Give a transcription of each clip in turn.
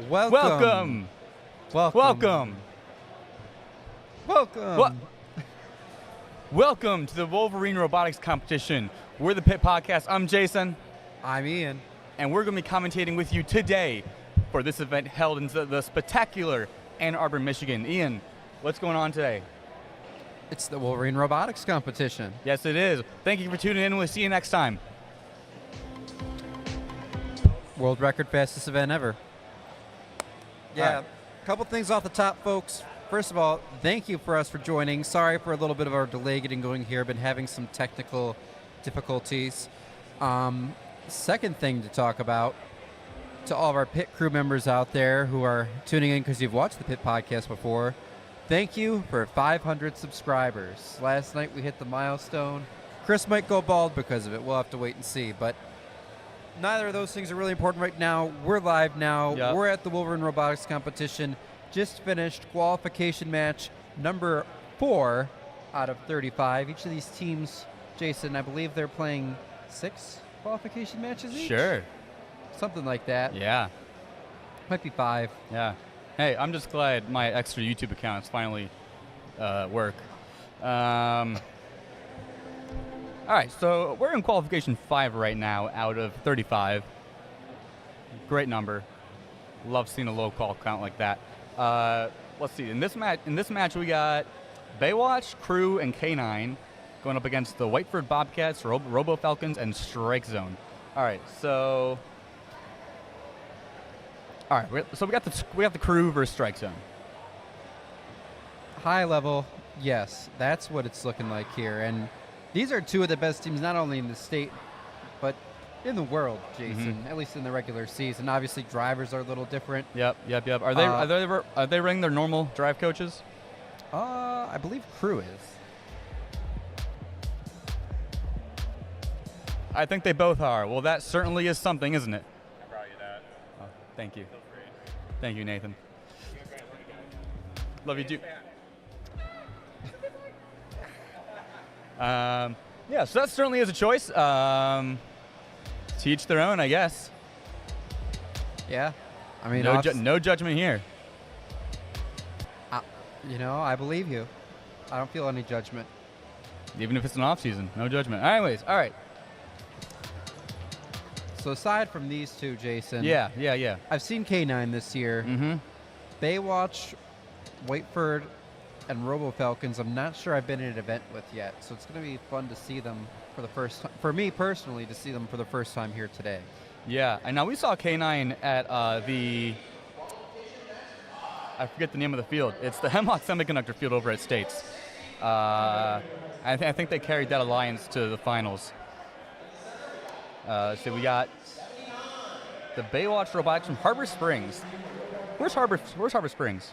Welcome. Welcome to the Wolverine Robotics competition. We're the Pit Podcast. I'm Jason. I'm Ian. And we're going to be commentating with you today for this event held in the spectacular Ann Arbor, Michigan. Ian, what's going on today? It's the Wolverine Robotics competition. Yes, it is. Thank you for tuning in. We'll see you next time. World record fastest event ever. Yeah, a couple things off the top, folks. First of all, thank you for joining. Sorry for a little bit of our delay getting going here. Been having some technical difficulties. Second thing to talk about, to all of our Pit crew members out there who are tuning in because you've watched the Pit Podcast before, thank you for 500 subscribers. Last night we hit the milestone. Chris might go bald because of it. We'll have to wait and see. But neither of those things are really important right now. We're live now. Yep. We're at the Wolverine Robotics competition. Just finished qualification match number 4 out of 35. Each of these teams, Jason, I believe they're playing 6 qualification matches each? Sure. Something like that. Yeah. Might be 5. Yeah. Hey, I'm just glad my extra YouTube accounts finally work. All right, so we're in qualification 5 right now out of 35. Great number. Love seeing a low call count like that. Let's see. In this match, we got Baywatch, Crew, and K9 going up against the Whiteford Bobcats, Robo Falcons, and Strike Zone. All right, so we got the Crew versus Strike Zone. High level, yes, that's what it's looking like here. And these are two of the best teams, not only in the state, but in the world, Jason. At least in the regular season. Obviously, drivers are a little different. Yep. Are they running their normal drive coaches? I believe Crew is. I think they both are. Well, that certainly is something, isn't it? I brought you that. Oh, thank you. Feel free. Thank you, Nathan. Love you, too. Yeah, so that certainly is a choice. To each their own, I guess. Yeah. I mean, no judgment here. I believe you. I don't feel any judgment. Even if it's an off season, no judgment. Anyways, all right. So aside from these two, Jason. Yeah. I've seen K9 this year. Baywatch, Whiteford, and Robo Falcons. I'm not sure I've been in an event with yet, so it's going to be fun to see them for the first time. For me personally, to see them for the first time here today. Yeah, and now we saw K9 at I forget the name of the field. It's the Hemlock Semiconductor field over at States. I think they carried that alliance to the finals. So we got the Baywatch Robotics from Harbor Springs. Where's Harbor Springs?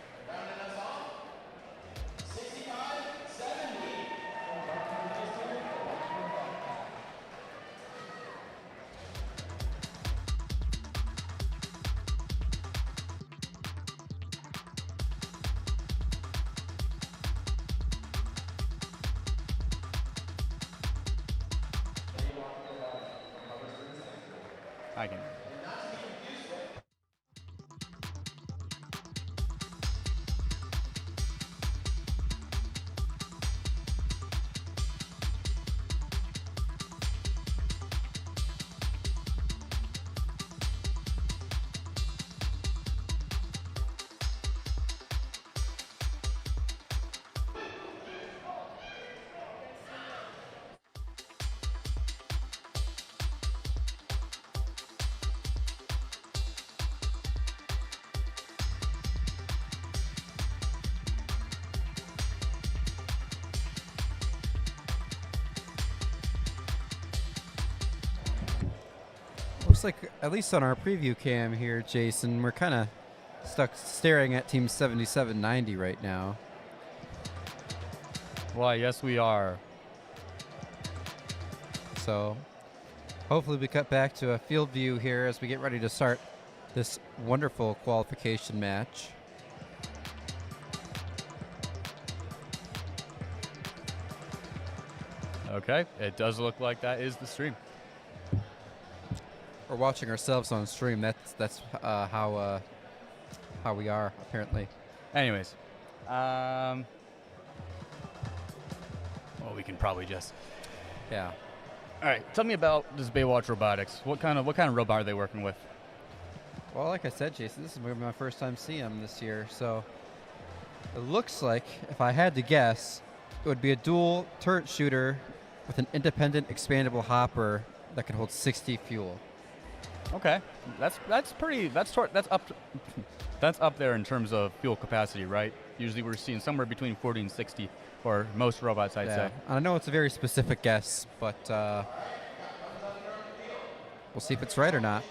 I can. Looks like, at least on our preview cam here, Jason, we're kind of stuck staring at Team 7790 right now. Why, yes, we are. So hopefully we cut back to a field view here as we get ready to start this wonderful qualification match. Okay, it does look like that is the stream. We're watching ourselves on stream. That's how how we are, apparently. Anyways, well, we can probably just. Yeah. All right, tell me about this Baywatch Robotics. What kind of robot are they working with? Well, like I said, Jason, this is gonna be my first time seeing them this year, so it looks like, if I had to guess, it would be a dual turret shooter with an independent expandable hopper that can hold 60 fuel. Okay, that's up there in terms of fuel capacity, right? Usually we're seeing somewhere between 40 and 60 for most robots, I'd say. I know it's a very specific guess, but we'll see if it's right or not.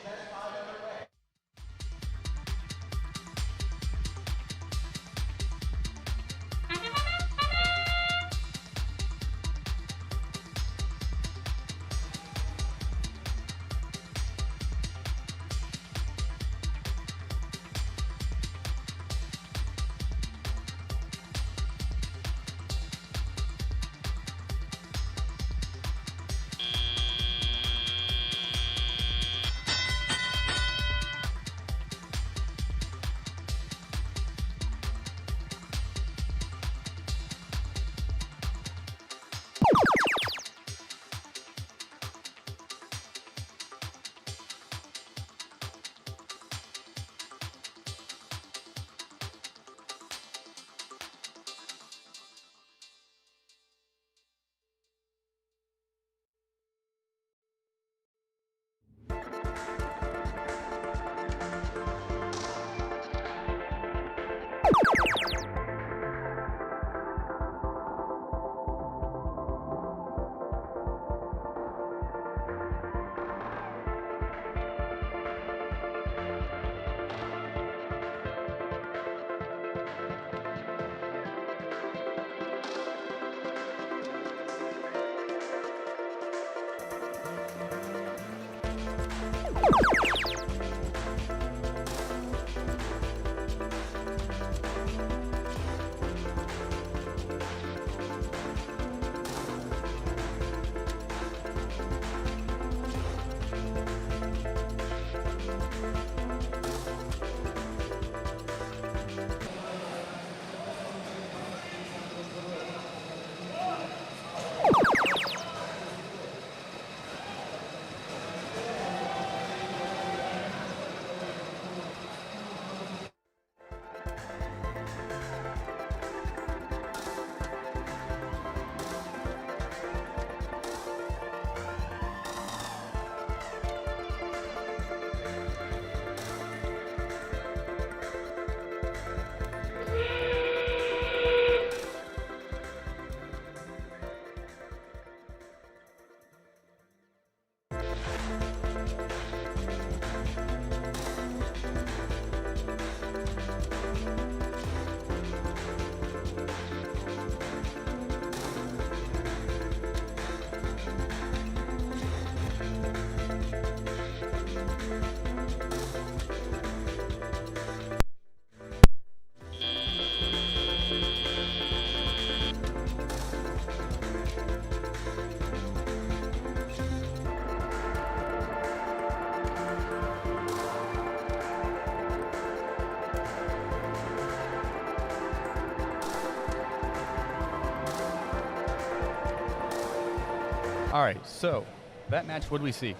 All right, so that match, what do we see?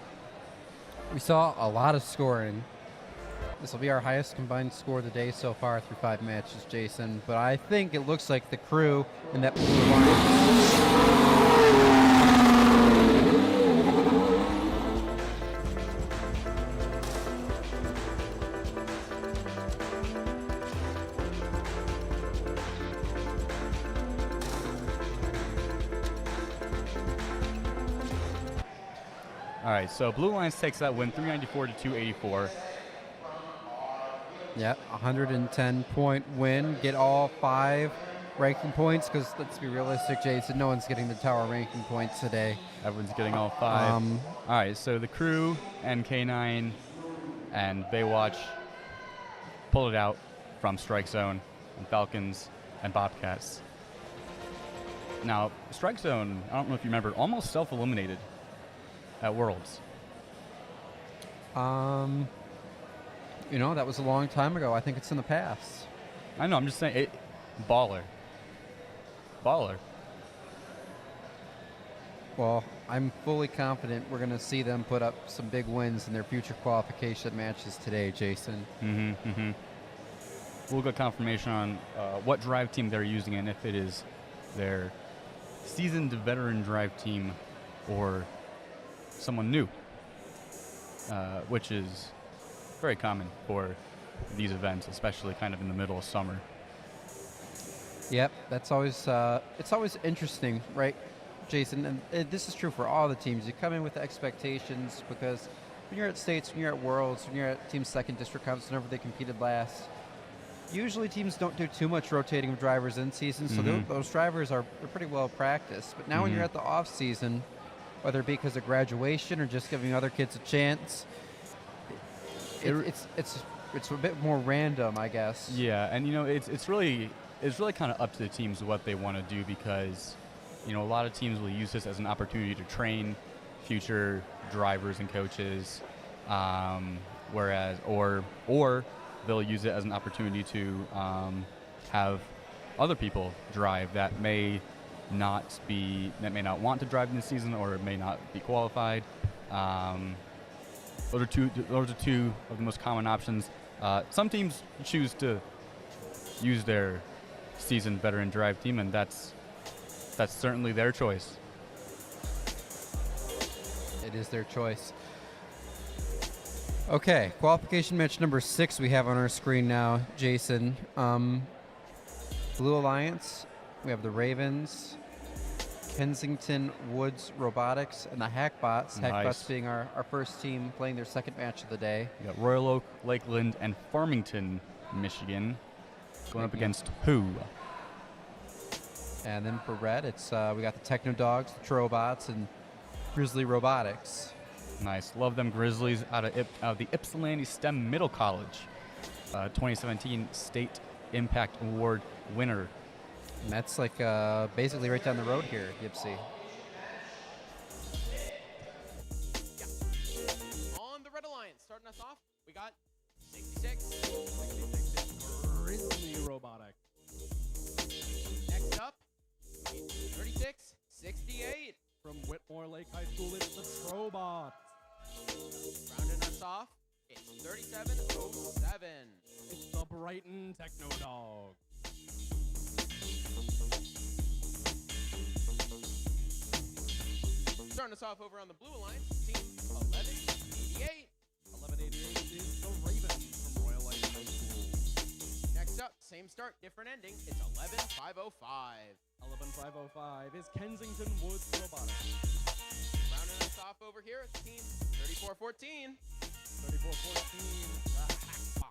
We saw a lot of scoring. This will be our highest combined score of the day so far through 5 matches, Jason. But I think it looks like the crew in that blue line. All right, so Blue Lions takes that win, 394 to 284. Yeah, 110-point win. Get all 5 ranking points, because let's be realistic, Jason, no one's getting the tower ranking points today. Everyone's getting all 5. All right, so the crew and K9 and Baywatch pulled it out from Strike Zone and Falcons and Bobcats. Now, Strike Zone, I don't know if you remember, almost self-eliminated at Worlds. You know, that was a long time ago. I think it's in the past. I know. I'm just saying, baller. Baller. Well, I'm fully confident we're going to see them put up some big wins in their future qualification matches today, Jason. We'll get confirmation on what drive team they're using and if it is their seasoned veteran drive team or someone new, which is very common for these events, especially kind of in the middle of summer. Yep, that's always it's always interesting, right, Jason? And this is true for all the teams. You come in with expectations because when you're at states, when you're at Worlds, when you're at Team Second District Conference, whenever they competed last, usually teams don't do too much rotating of drivers in season, so those drivers are pretty well practiced. But now when you're at the off season, whether it be because of graduation or just giving other kids a chance, it's a bit more random, I guess. Yeah, and you know it's really kind of up to the teams what they want to do, because you know a lot of teams will use this as an opportunity to train future drivers and coaches, whereas or they'll use it as an opportunity to have other people drive that may not want to drive in the season or may not be qualified. Those are two of the most common options. Some teams choose to use their seasoned veteran drive team, and that's certainly their choice. It is their choice. Okay, qualification match number 6 we have on our screen now, Jason. Blue Alliance, we have the Ravens, Kensington Woods Robotics, and the Hackbots. Nice. Hackbots being our first team playing their second match of the day. You got Royal Oak, Lakeland, and Farmington, Michigan, going up against who? And then for red, it's we got the Techno Dogs, the Trobots, and Grizzly Robotics. Nice. Love them Grizzlies out of the Ypsilanti STEM Middle College. 2017 State Impact Award winner. And that's like basically right down the road here, Ypsi. On the Red Alliance, starting us off, we got 66. 66 Grizzly Robotic. Next up, 36, 68. From Whitmore Lake High School, it's the Trobot. Rounding us off, it's 3707. It's the Brighton Techno Dog. Starting us off over on the Blue Alliance, team 1188. 1188 is the Ravens from Royal Lake High School. Next up, same start, different ending. It's 11505. 11505 is Kensington Woods Robotics. Rounding us off over here, it's team 3414. 3414, the Hackbox.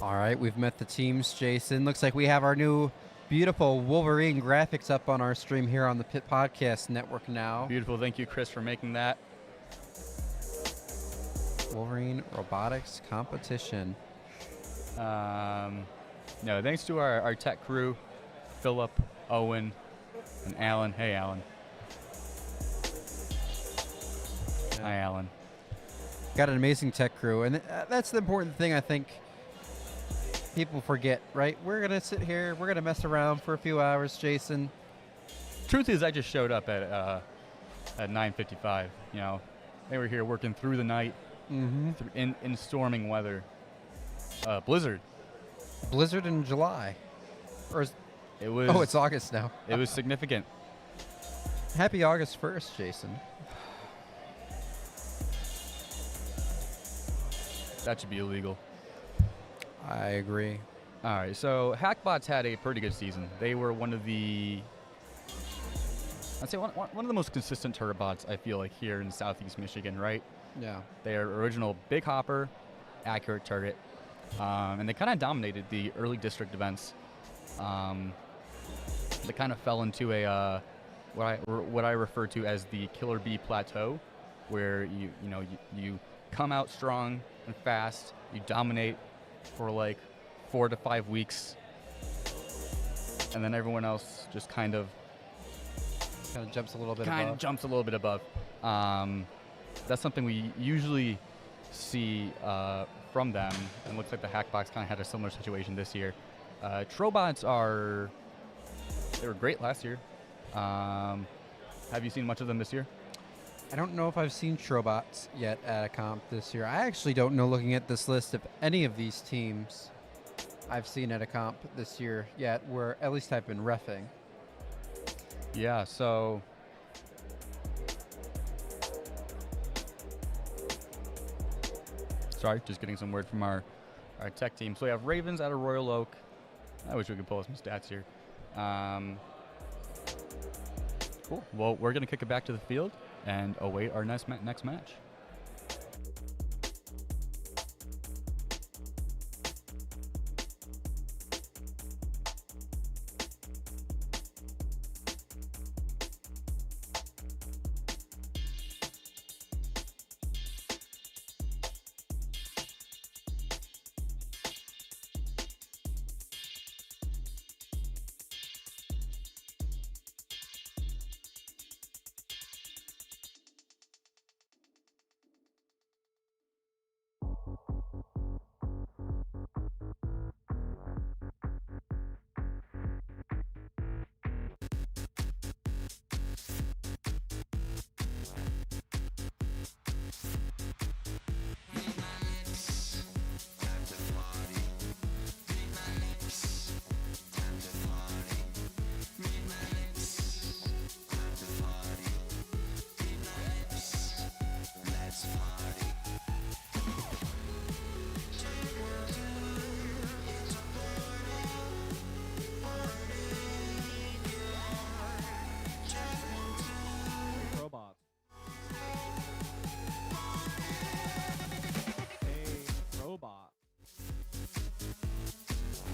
All right, we've met the teams, Jason. Looks like we have our new beautiful Wolverine graphics up on our stream here on the Pit Podcast Network now. Beautiful. Thank you, Chris, for making that. Wolverine Robotics competition. No, thanks to our tech crew, Philip, Owen, and Alan. Hey, Alan. Hi, Alan. Got an amazing tech crew, and that's the important thing I think people forget, right? We're going to sit here, we're going to mess around for a few hours, Jason. Truth is, I just showed up at 9:55. You know, they were here working through the night in storming weather. Blizzard. Blizzard in July. It was. Oh, it's August now. It was significant. Happy August 1st, Jason. That should be illegal. I agree. All right, so Hackbots had a pretty good season. They were one of the, I'd say one of the most consistent turbots, I feel like, here in Southeast Michigan, right? Yeah. Their original big hopper, accurate target, and they kind of dominated the early district events. They kind of fell into a what I refer to as the Killer Bee plateau, where you come out strong and fast, you dominate for like 4 to 5 weeks, and then everyone else just kind of jumps a little bit kind above. of jumps a little bit above. That's something we usually see from them, and looks like the Hackbox kind of had a similar situation this year. Trobots they were great last year. Have you seen much of them this year? I don't know if I've seen Trobots yet at a comp this year. I actually don't know, looking at this list, if any of these teams I've seen at a comp this year yet, where at least I've been reffing. Yeah, so sorry, just getting some word from our tech team. So we have Ravens out of Royal Oak. I wish we could pull up some stats here. Cool. Well, we're going to kick it back to the field and await our next match. Robots. A robot.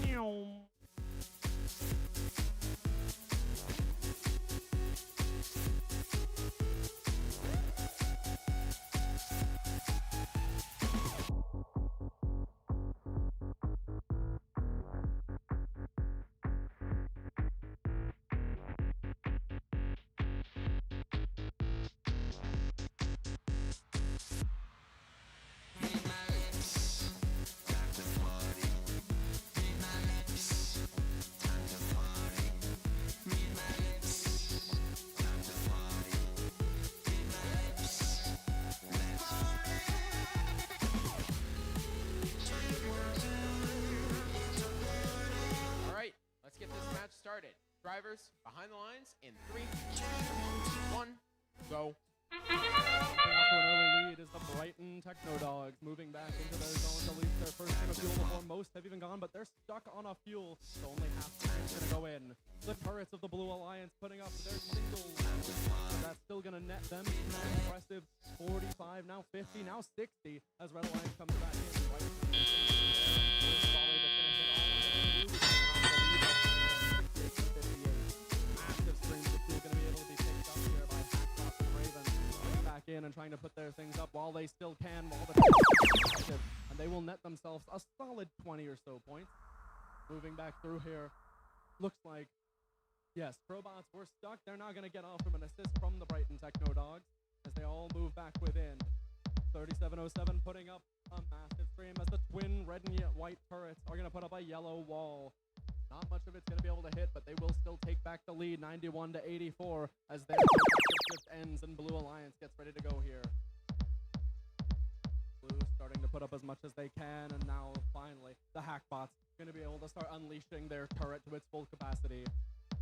Meow. All right, let's get this match started. Drivers behind the lines in 3, 2, 1, go. Jumping off to an early lead is the Brighton Techno Dogs, moving back into their zone to leave their first turn of fuel before most have even gone, but they're stuck on a fuel, so only half the tank's gonna go in. The turrets of the Blue Alliance putting up their singles. That's still gonna net them an impressive 45, now 50, now 60 as Red Alliance comes back in. Brighton massive streams of fuel gonna be able to be picked up here by Hackbox and Ravens. Coming back in and trying to put their things up while they still can, while the is active, and they will net themselves a solid 20 or so points. Moving back through here, looks like, yes, Probots were stuck. They're now going to get off from an assist from the Brighton Techno Dogs as they all move back within. 3707 putting up a massive stream as the twin red and white turrets are going to put up a yellow wall. Not much of it's going to be able to hit, but they will still take back the lead, 91 to 84, as their shift ends and Blue Alliance gets ready to go here. Blue starting to put up as much as they can, and now finally the Hackbots going to be able to start unleashing their turret to its full capacity.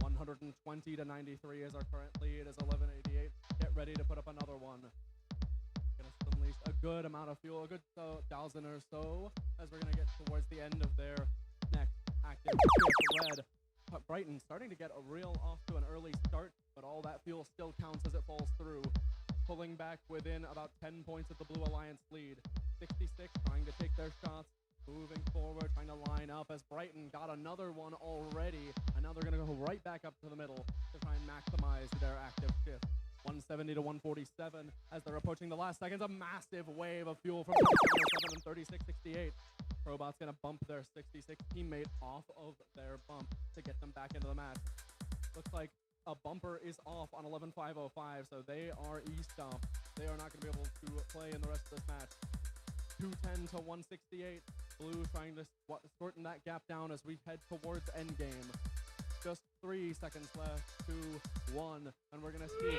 120 to 93 is our current lead, as 1188 get ready to put up another one. Gonna unleash a good amount of fuel, a good 1,000 or so, as we're gonna get towards the end of their next active shift. Red Brighton starting to get a real off to an early start, but all that fuel still counts as it falls through, pulling back within about 10 points of the Blue Alliance lead. 66 trying to take their shots, moving forward, trying to line up as Brighton got another one already, and now they're going to go right back up to the middle to try and maximize their active shift. 170 to 147 as they're approaching the last seconds. A massive wave of fuel from 37 and 3668. Trobot's going to bump their 66 teammate off of their bump to get them back into the match. Looks like a bumper is off on 11.505, so they are E-Stomp. They are not going to be able to play in the rest of this match. 210 to 168. Blue trying to shorten that gap down as we head towards endgame. Just 3 seconds left, 2, 1, and we're going to see 30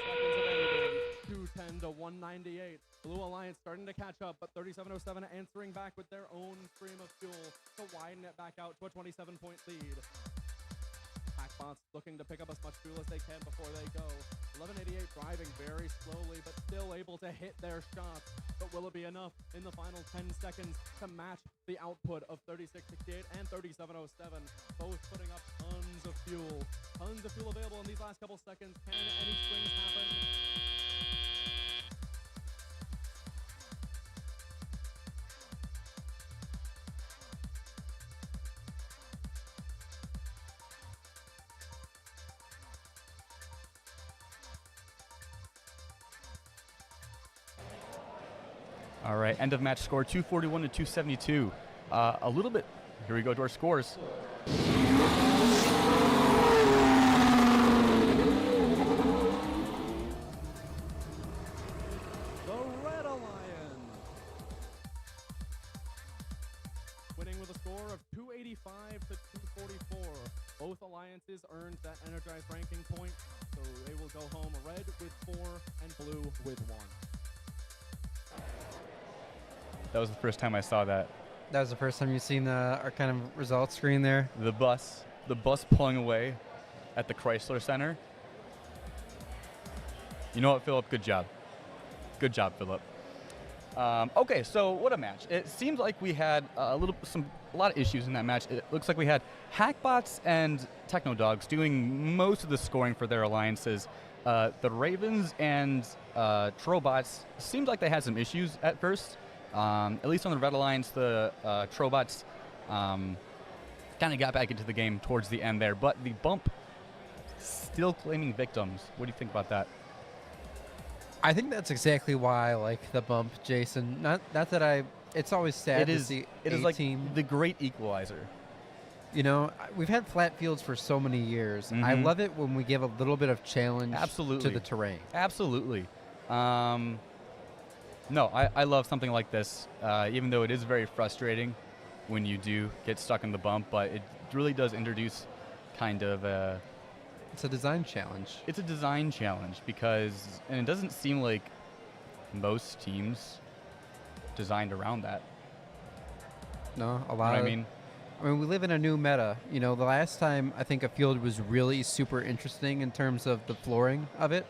seconds of endgame. 210 to 198. Blue Alliance starting to catch up, but 3707 answering back with their own stream of fuel to widen it back out to a 27-point lead. Hackbots looking to pick up as much fuel as they can before they go. 1188 driving very slowly, but still able to hit their shots. But will it be enough in the final 10 seconds to match the output of 3668 and 3707? Both putting up tons of fuel. Tons of fuel available in these last couple seconds. Can any strings happen? All right, end of match score 241 to 272. A little bit. Here we go to our scores. The Red Alliance winning with a score of 285 to 244. Both alliances earned that energized ranking point, so they will go home red with 4 and blue with 1. That was the first time I saw that. That was the first time you've seen our kind of results screen there. The bus pulling away at the Chrysler Center. You know what, Philip? Good job. Good job, Philip. Okay, so what a match. It seems like we had a lot of issues in that match. It looks like we had Hackbots and Technodogs doing most of the scoring for their alliances. The Ravens and Trobots seemed like they had some issues at first. At least on the Red Alliance, the Trobots kind of got back into the game towards the end there, but the bump still claiming victims. What do you think about that? I think that's exactly why I like the bump, Jason. Not that it's always sad to see it is like the great equalizer. You know, we've had flat fields for so many years. I love it when we give a little bit of challenge to the terrain. Absolutely. No, I love something like this, even though it is very frustrating when you do get stuck in the bump, but it really does introduce kind of a... It's a design challenge. It's a design challenge and it doesn't seem like most teams designed around that. No, a lot I mean, we live in a new meta. You know, the last time I think a field was really super interesting in terms of the flooring of it,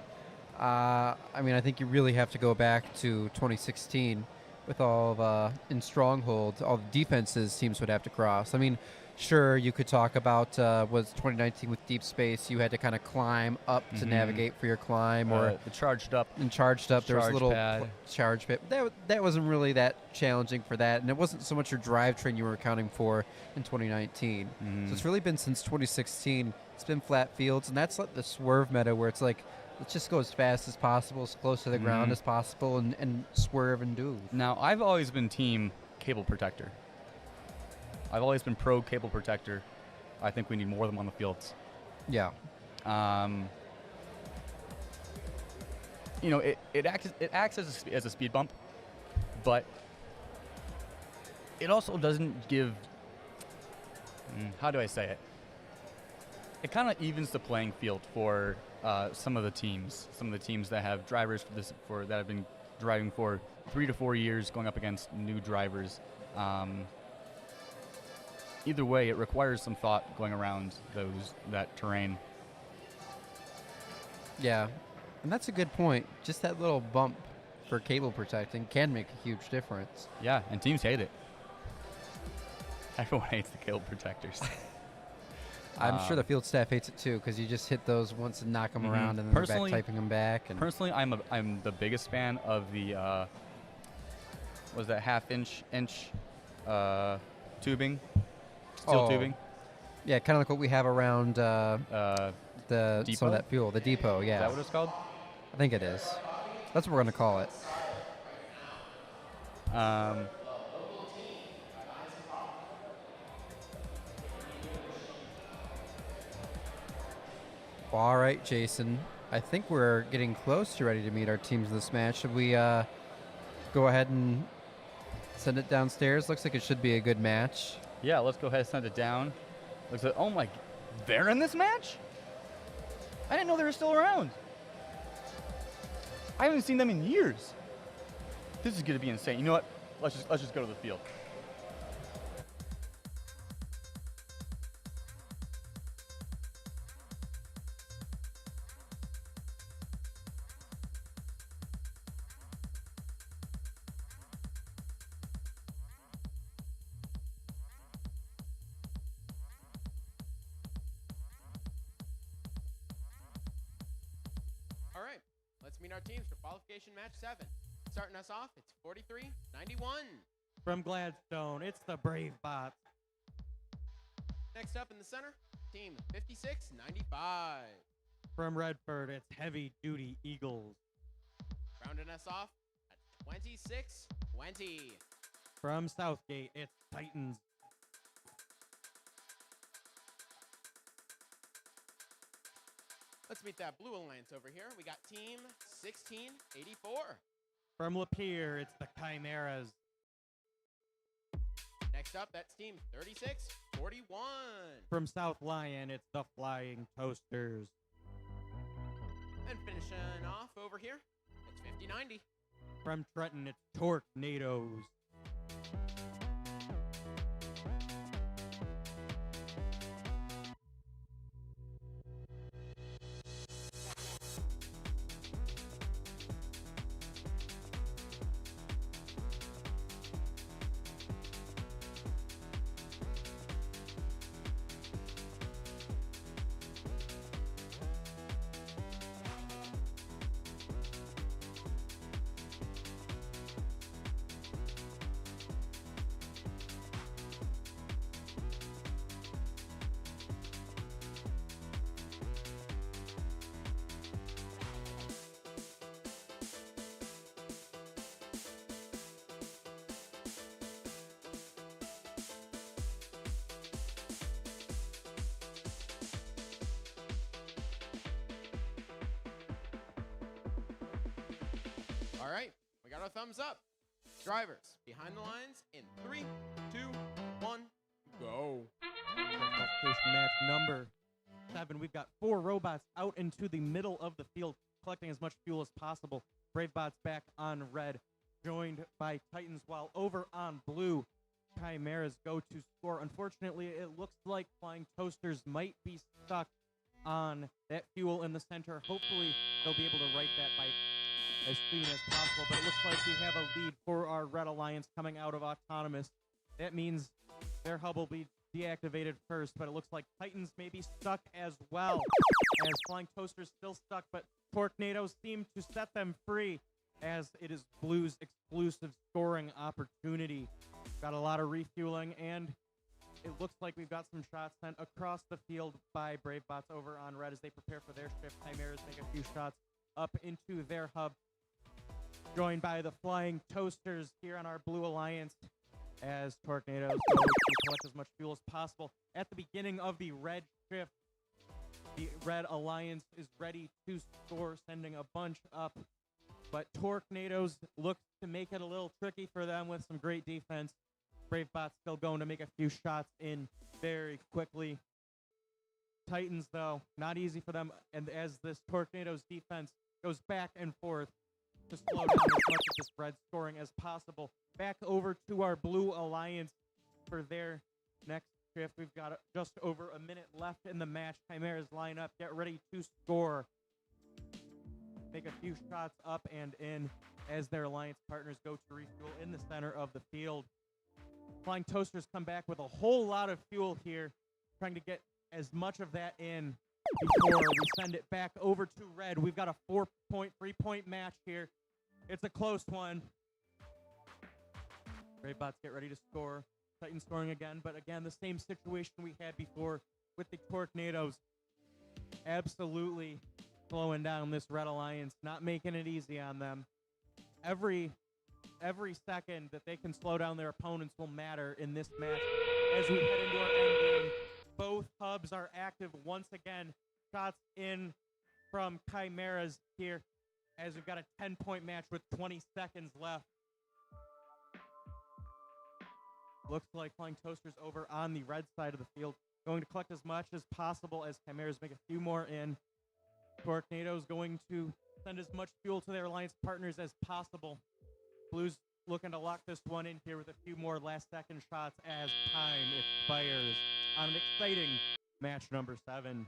I think you really have to go back to 2016 with all of, in Stronghold, all the defenses teams would have to cross. I mean, sure, you could talk about, was 2019 with Deep Space, you had to kind of climb up to navigate for your climb, or the charged up. And charged up, there was a little pad. charge pad. That wasn't really that challenging for that, and it wasn't so much your drivetrain you were accounting for in 2019. So it's really been since 2016. It's been flat fields, and that's like the swerve meta where it's like, let's just go as fast as possible, as close to the ground as possible, and swerve and do. Now, I've always been team cable protector. I've always been pro cable protector. I think we need more of them on the fields. Yeah. You know, it acts as a speed bump, but it also doesn't give. How do I say it? It kind of evens the playing field for some of the teams that have drivers that have been driving for 3 to 4 years, going up against new drivers. Either way, it requires some thought going around that terrain. Yeah, and that's a good point. Just that little bump for cable protecting can make a huge difference. Yeah, and teams hate it. Everyone hates the cable protectors. I'm sure the field staff hates it too, because you just hit those once and knock them around, and then they're back typing them back. And personally, I'm the biggest fan of the was that half-inch tubing, steel tubing. Yeah, kind of like what we have around some depot? of that fuel, the depot. Yeah, Is that what it's called? I think it is. That's what we're gonna call it. All right, Jason. I think we're getting close to ready to meet our teams in this match. Should we go ahead and send it downstairs? Looks like it should be a good match. Yeah, let's go ahead and send it down. Looks like, oh my, they're in this match? I didn't know they were still around. I haven't seen them in years. This is gonna be insane. You know what? Let's just go to the field. All right, let's meet our teams for qualification match 7. Starting us off, it's 43-91. From Gladstone, it's the Brave Bots. Next up in the center, team 56-95. From Redford, it's Heavy Duty Eagles. Rounding us off at 26-20. From Southgate, it's Titans. Let's meet that blue alliance over here. We got team 1684. From Lapeer, it's the Chimeras. Next up, that's team 3641. From South Lyon, it's the Flying Toasters. And finishing off over here, it's 5090. From Trenton, it's Tornadoes. All right, we got our thumbs up. Drivers, behind the lines in 3, 2, 1, go. Qualification match number 7. We've got 4 robots out into the middle of the field, collecting as much fuel as possible. Brave Bots back on red, joined by Titans, while over on blue, Chimeras go to score. Unfortunately, it looks like Flying Toasters might be stuck on that fuel in the center. Hopefully, they'll be able to right that by as soon as possible, but it looks like we have a lead for our Red Alliance coming out of Autonomous. That means their hub will be deactivated first, but it looks like Titans may be stuck as well, as Flying Toasters still stuck, but Tornadoes seem to set them free, as it is Blue's exclusive scoring opportunity. Got a lot of refueling, and it looks like we've got some shots sent across the field by Brave Bots over on red as they prepare for their shift. Chimeras make a few shots up into their hub, joined by the Flying Toasters here on our Blue Alliance, as Tornadoes go to collect as much fuel as possible. At the beginning of the red shift, the Red Alliance is ready to score, sending a bunch up, but Tornadoes look to make it a little tricky for them with some great defense. Brave Bots still going to make a few shots in very quickly. Titans, though, not easy for them, and as this Tornadoes defense goes back and forth to slow down as much of this red scoring as possible. Back over to our Blue Alliance for their next shift. We've got just over a minute left in the match. Chimeras line up, get ready to score. Make a few shots up and in as their alliance partners go to refuel in the center of the field. Flying Toasters come back with a whole lot of fuel here, trying to get as much of that in before we send it back over to red. We've got a 3-point match here. It's a close one. Brave Bots get ready to score. Titans scoring again, but again, the same situation we had before with the Tornadoes. Absolutely slowing down this Red Alliance, not making it easy on them. Every second that they can slow down their opponents will matter in this match as we head into our end game. Both hubs are active once again shots in from Chimeras here as we've got a 10-point match with 20 seconds left. Looks like Flying Toasters over on the red side of the field, going to collect as much as possible as Chimeras make a few more in. Tornado's going to send as much fuel to their alliance partners as possible. Blues looking to lock this one in here with a few more last-second shots as time expires on an exciting match number 7.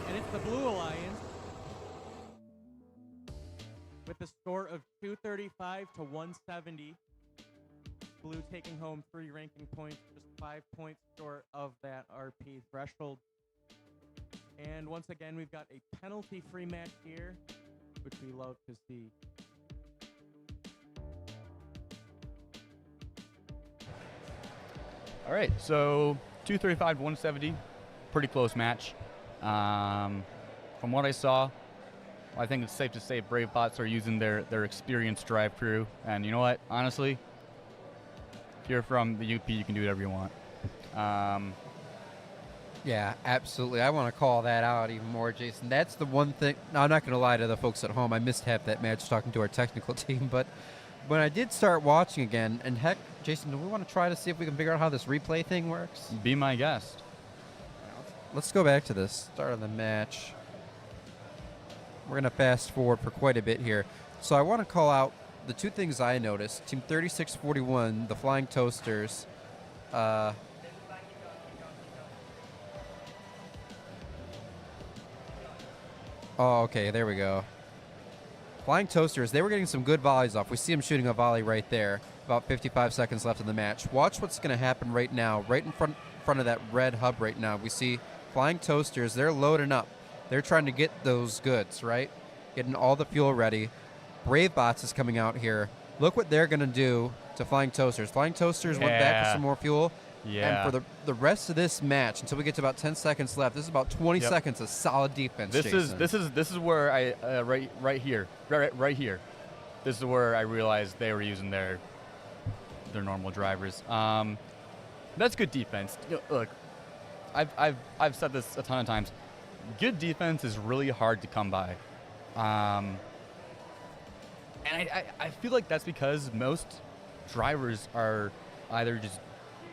And it's the Blue Alliance with a score of 235 to 170. Blue taking home 3 ranking points, just 5 points short of that RP threshold. And once again, we've got a penalty-free match here, which we love to see. All right, so 235 to 170, pretty close match. From what I saw, I think it's safe to say BraveBots are using their experienced drive crew. And you know what? Honestly, if you're from the UP, you can do whatever you want. Yeah, absolutely. I want to call that out even more, Jason. That's the one thing. No, I'm not going to lie to the folks at home. I missed half that match talking to our technical team. But when I did start watching again, and heck, Jason, do we want to try to see if we can figure out how this replay thing works? Be my guest. Let's go back to the start of the match. We're going to fast forward for quite a bit here. So I want to call out the 2 things I noticed. Team 3641, the Flying Toasters. Oh, okay, there we go. Flying Toasters, they were getting some good volleys off. We see them shooting a volley right there. About 55 seconds left in the match. Watch what's going to happen right now, right in front of that red hub right now. We see Flying Toasters, they're loading up. They're trying to get those goods, right? Getting all the fuel ready. BraveBots is coming out here. Look what they're going to do to Flying Toasters. Flying Toasters went back for some more fuel. Yeah. And for the rest of this match, until we get to about 10 seconds left, this is about 20 seconds of solid defense. This Jason. is where I right here. This is where I realized they were using their normal drivers. That's good defense. You know, look, I've said this a ton of times. Good defense is really hard to come by. And I feel like that's because most drivers are either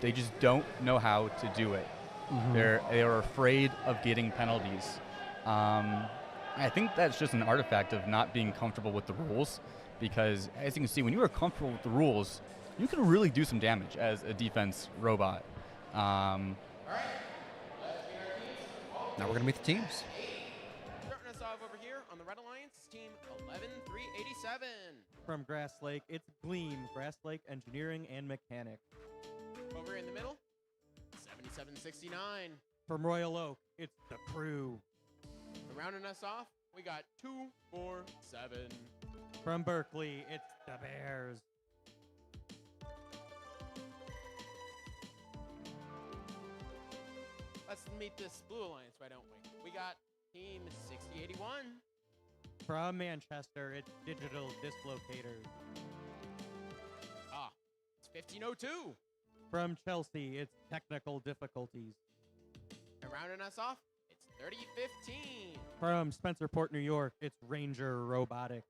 they just don't know how to do it. Mm-hmm. They are afraid of getting penalties. I think that's just an artifact of not being comfortable with the rules, because as you can see, when you are comfortable with the rules, you can really do some damage as a defense robot. All right. Now we're going to meet the teams. Starting us off over here on the Red Alliance, team 11387. From Grass Lake, it's Gleam, Grass Lake Engineering and Mechanics. Over in the middle, 7769. From Royal Oak, it's the Crew. And rounding us off, we got 247. From Berkeley, it's the Bears. Let's meet this Blue Alliance, why don't we? We got team 6081. From Manchester, it's Digital Dislocators. It's 1502. From Chelsea, it's Technical Difficulties. And rounding us off, it's 3015. From Spencerport, New York, it's Ranger Robotics.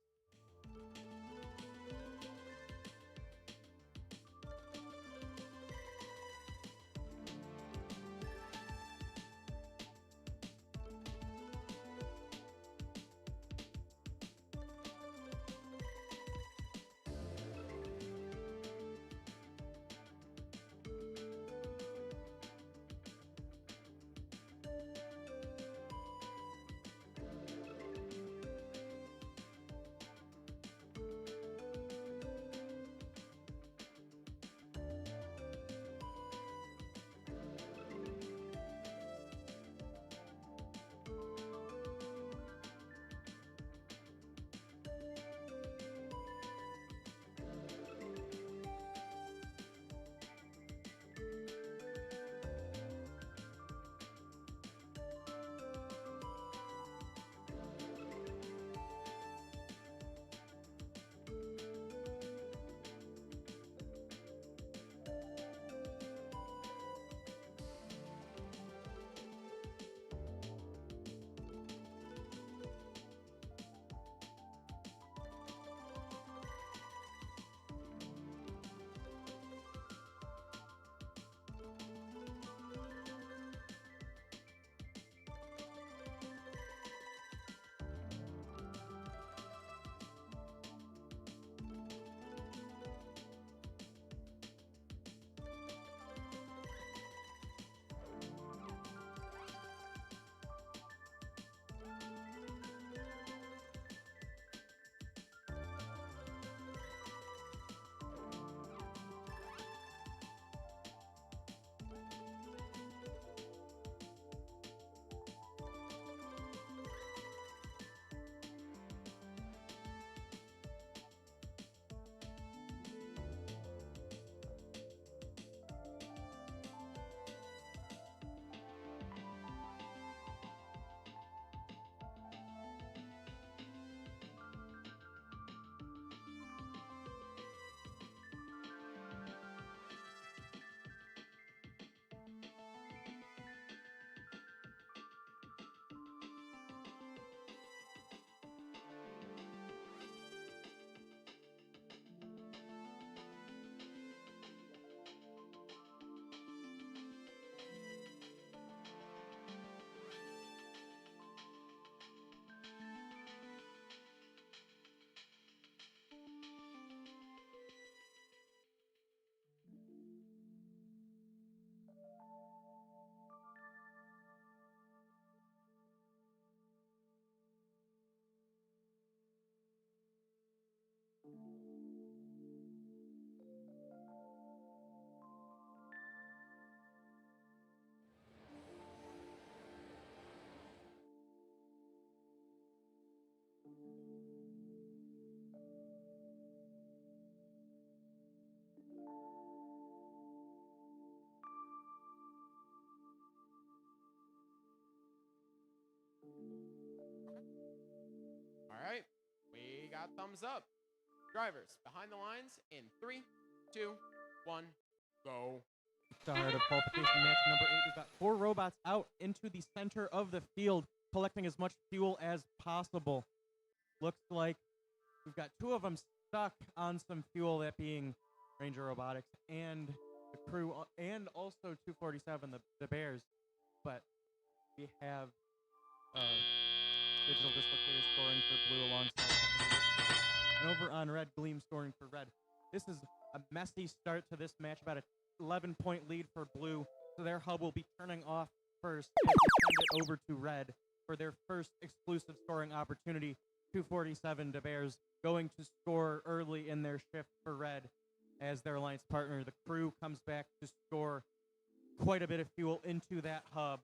got thumbs up. Drivers, behind the lines in 3, 2, 1, go. Start of qualification match number 8. We've got 4 robots out into the center of the field, collecting as much fuel as possible. Looks like we've got 2 of them stuck on some fuel, that being Ranger Robotics and the crew, and also 247, the Bears. But we have Digital Dislocator scoring for blue alongside. And over on red, Gleam scoring for red. This is a messy start to this match, about a 11-point lead for blue, so their hub will be turning off first as we send it over to red for their first exclusive scoring opportunity. 247 to Bears going to score early in their shift for red as their alliance partner. The crew comes back to score quite a bit of fuel into that hub.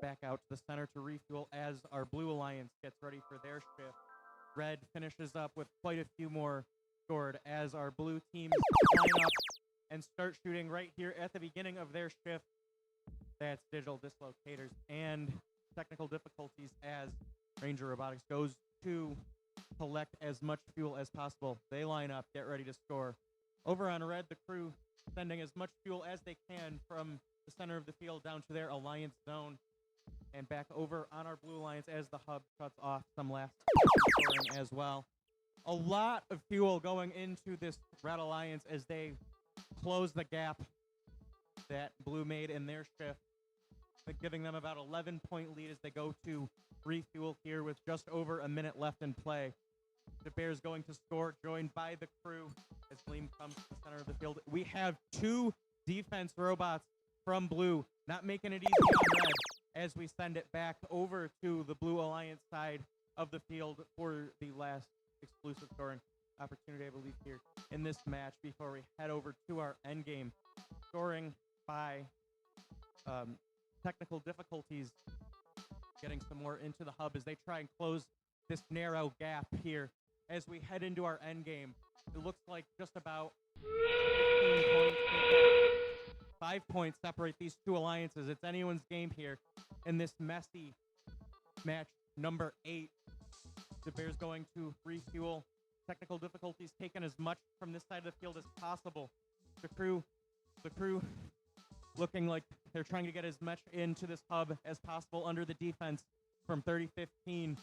Back out to the center to refuel as our blue alliance gets ready for their shift. Red finishes up with quite a few more scored as our blue teams line up and start shooting right here at the beginning of their shift. That's Digital Dislocators and technical difficulties as Ranger Robotics goes to collect as much fuel as possible. They line up, get ready to score. Over on red, the crew sending as much fuel as they can from the center of the field down to their alliance zone and back over on our blue alliance as the hub cuts off some last scoring as well. A lot of fuel going into this red alliance as they close the gap that blue made in their shift, giving them about 11-point lead as they go to refuel here with just over a minute left in play. The Bears going to score, joined by the crew as Gleam comes to the center of the field. We have 2 defense robots from blue, not making it easy on red as we send it back over to the blue alliance side of the field for the last exclusive scoring opportunity, I believe, here in this match before we head over to our end game. Scoring by technical difficulties, getting some more into the hub as they try and close this narrow gap here as we head into our end game. It looks like just about 15 points, 5 points separate these 2 alliances. It's anyone's game here in this messy match number 8. The Bears going to refuel. Technical difficulties, taking as much from this side of the field as possible. The crew looking like they're trying to get as much into this hub as possible under the defense from 3015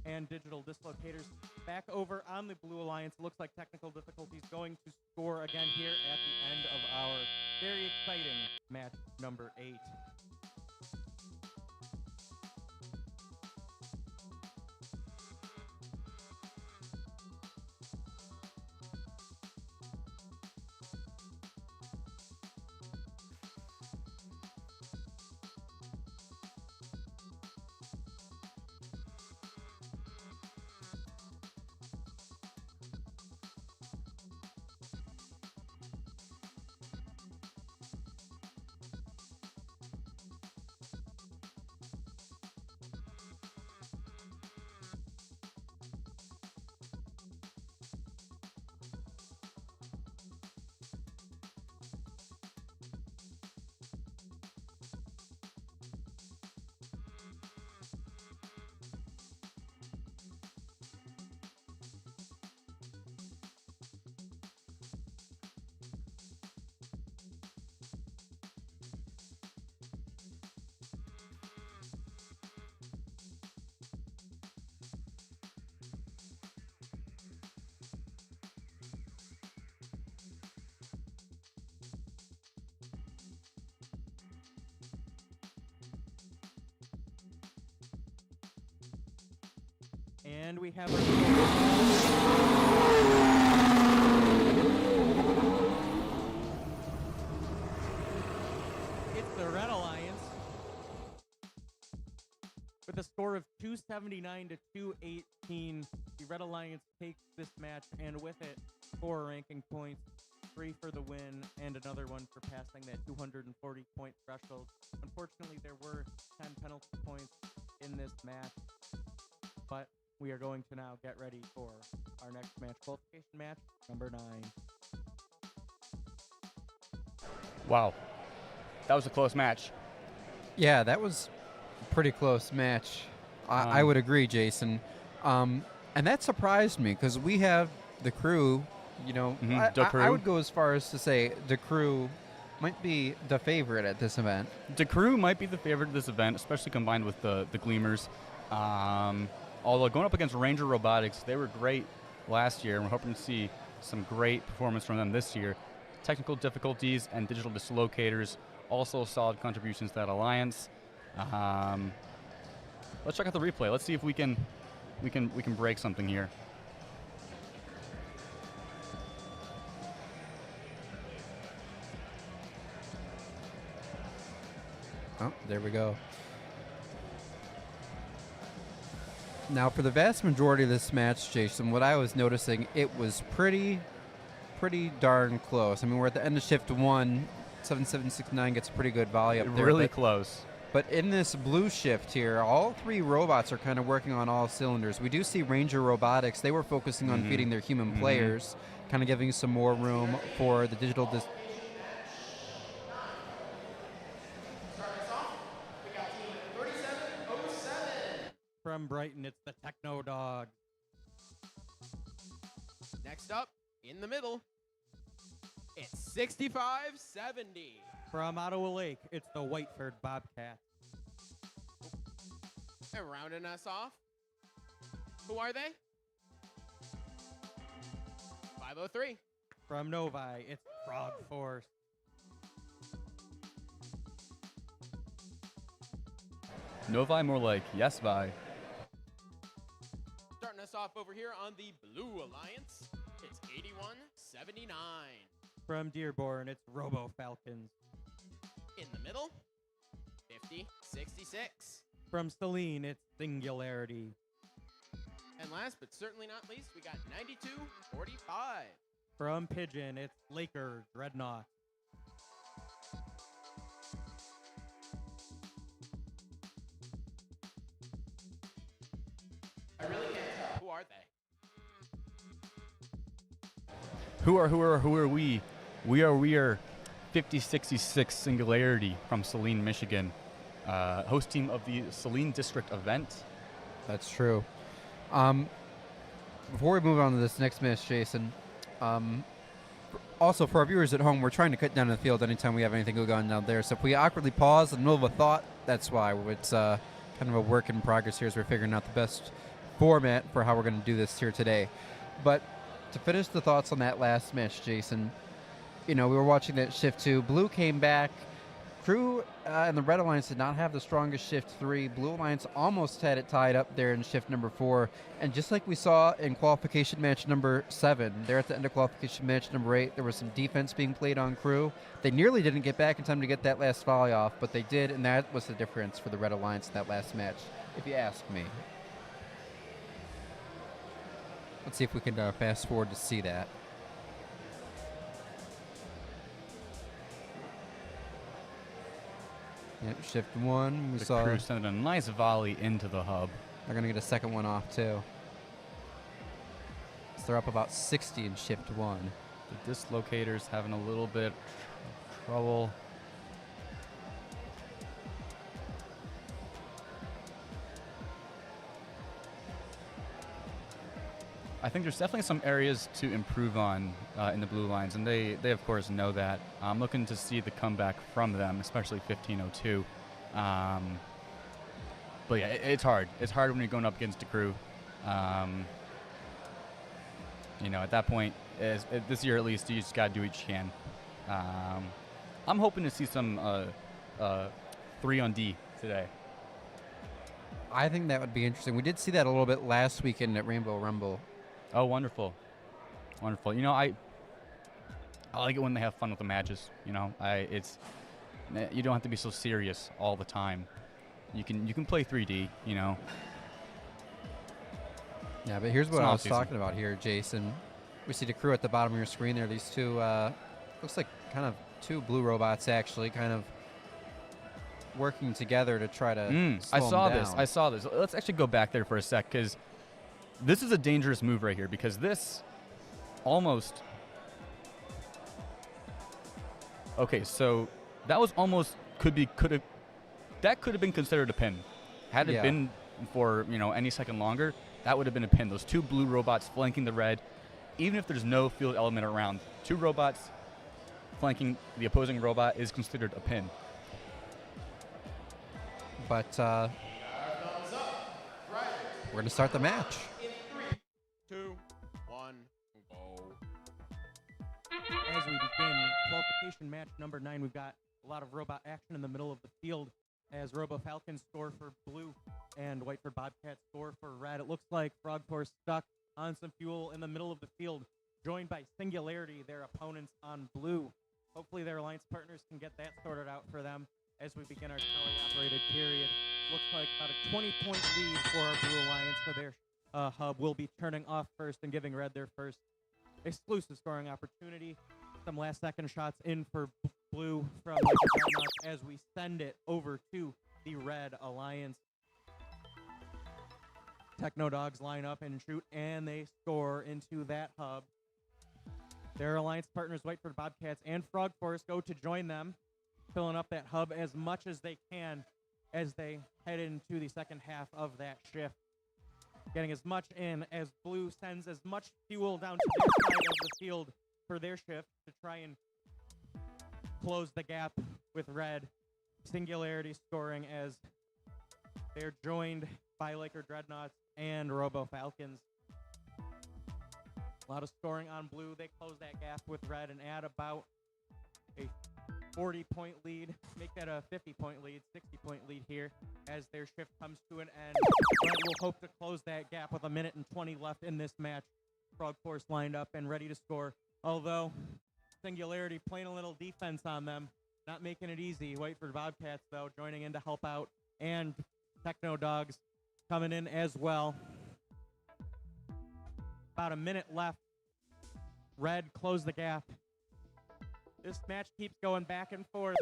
and Digital Dislocators. Back over on the blue alliance, looks like technical difficulties going to score again here at the end of our very exciting match number 8. And we have our it's the Red Alliance with a score of 279 to 218. The Red Alliance takes this match, and with it, 4 ranking points, 3 for the win, and another one for passing that 240-point threshold. Unfortunately, there were 10 penalty points in this match, but we are going to now get ready for our next match, qualification match number 9. Wow. That was a close match. Yeah, that was a pretty close match. I would agree, Jason. And that surprised me because we have the crew, you know, The I Crew. would go as far as to say the crew might be the favorite at this event. The Crew might be the favorite of this event, especially combined with the Gleamers. Although going up against Ranger Robotics, they were great last year, and we're hoping to see some great performance from them this year. Technical difficulties and digital dislocators, also solid contributions to that alliance. Let's check out the replay. Let's see if we can break something here. Oh, there we go. Now, for the vast majority of this match, Jason, what I was noticing, it was pretty darn close. I mean, we're at the end of shift 1. 7769 gets a pretty good volley up there. Really but- close. But in this blue shift here, all 3 robots are kind of working on all cylinders. We do see Ranger Robotics. They were focusing on feeding their human players, kind of giving some more room for the digital From Brighton, it's the Techno Dog. Next up, in the middle, it's 6570. From Ottawa Lake, it's the Whiteford Bobcat. And rounding us off, who are they? 503. From Novi, it's Frog Force. Novi more like yes, Vi. Starting us off over here on the Blue Alliance, it's 8179. From Dearborn, it's Robo Falcons. In the middle, 5066. From Celine, it's Singularity. And last but certainly not least, we got 9245. From Pigeon, it's Laker Dreadnought. I really can't tell. Who are they? Who are we? We are 5066 Singularity from Saline, Michigan. Host team of the Saline District event. That's true. Before we move on to this next match, Jason, also for our viewers at home, we're trying to cut down the field anytime we have anything going on down there. So if we awkwardly pause in the middle of a thought, that's why. It's kind of a work in progress here as we're figuring out the best format for how we're going to do this here today. But to finish the thoughts on that last match, Jason, you know, we were watching that shift 2. Blue came back. Crew and the Red Alliance did not have the strongest shift 3. Blue Alliance almost had it tied up there in shift number 4. And just like we saw in qualification match number 7, there at the end of qualification match number 8, there was some defense being played on Crew. They nearly didn't get back in time to get that last volley off, but they did, and that was the difference for the Red Alliance in that last match, if you ask me. Let's see if we can fast forward to see that. Yep, shift 1. We The saw Crew sending a nice volley into the hub. they're going to get a second one off, too. So they're up about 60 in shift 1. The dislocators having a little bit of trouble. I think there's definitely some areas to improve on in the Blue Lines, and they of course know that. I'm looking to see the comeback from them, especially 1502. But yeah, it's hard. It's hard when you're going up against a Crew. You know, at that point, this year at least, you just got to do what you can. I'm hoping to see some 3 on D today. I think that would be interesting. We did see that a little bit last weekend at Rainbow Rumble. Oh, wonderful, wonderful. You know, I like it when they have fun with the matches. You know, you don't have to be so serious all the time. You can play 3D. You know. Yeah, but here's what It's I not was season. talking about here, Jason. We see the Crew at the bottom of your screen there. These two, looks like kind of 2 blue robots actually, kind of working together to try to I slow saw them this. down. I saw this. Let's actually go back there for a sec, because this is a dangerous move right here, because this almost... Okay, so that was almost could have been considered a pin. Had it Yeah. been for, you know, any second longer, that would have been a pin. Those 2 blue robots flanking the red, even if there's no field element around, 2 robots flanking the opposing robot is considered a pin. But we're going to start the match. 2, 1, go. As we begin qualification match number 9, we've got a lot of robot action in the middle of the field as Robo Falcons score for blue and Whiteford Bobcats score for red. It looks like Frog Force stuck on some fuel in the middle of the field, joined by Singularity, their opponents on blue. Hopefully their alliance partners can get that sorted out for them as we begin our tele-operated period. Looks like about a 20-point lead for our blue alliance, so their hub will be turning off first and giving red their first exclusive scoring opportunity. Some last-second shots in for blue from Dreadnoughts as we send it over to the red alliance. Techno Dogs line up and shoot, and they score into that hub. Their alliance partners, Whiteford Bobcats and Frog Force, go to join them, filling up that hub as much as they can as they head into the second half of that shift. Getting as much in as blue sends as much fuel down to their side of the field for their shift to try and close the gap with red. Singularity scoring as they're joined by Laker Dreadnoughts and Robo Falcons. A lot of scoring on blue. They close that gap with red and add about a 40-point lead. Make that a 50-point lead, 60-point lead here as their shift comes to an end. Red will hope to close that gap with 1:20 left in this match. Frog Force lined up and ready to score. Although Singularity playing a little defense on them, not making it easy. Whiteford Bobcats, though, joining in to help out. And Techno Dogs coming in as well. About a minute left. Red close the gap. This match keeps going back and forth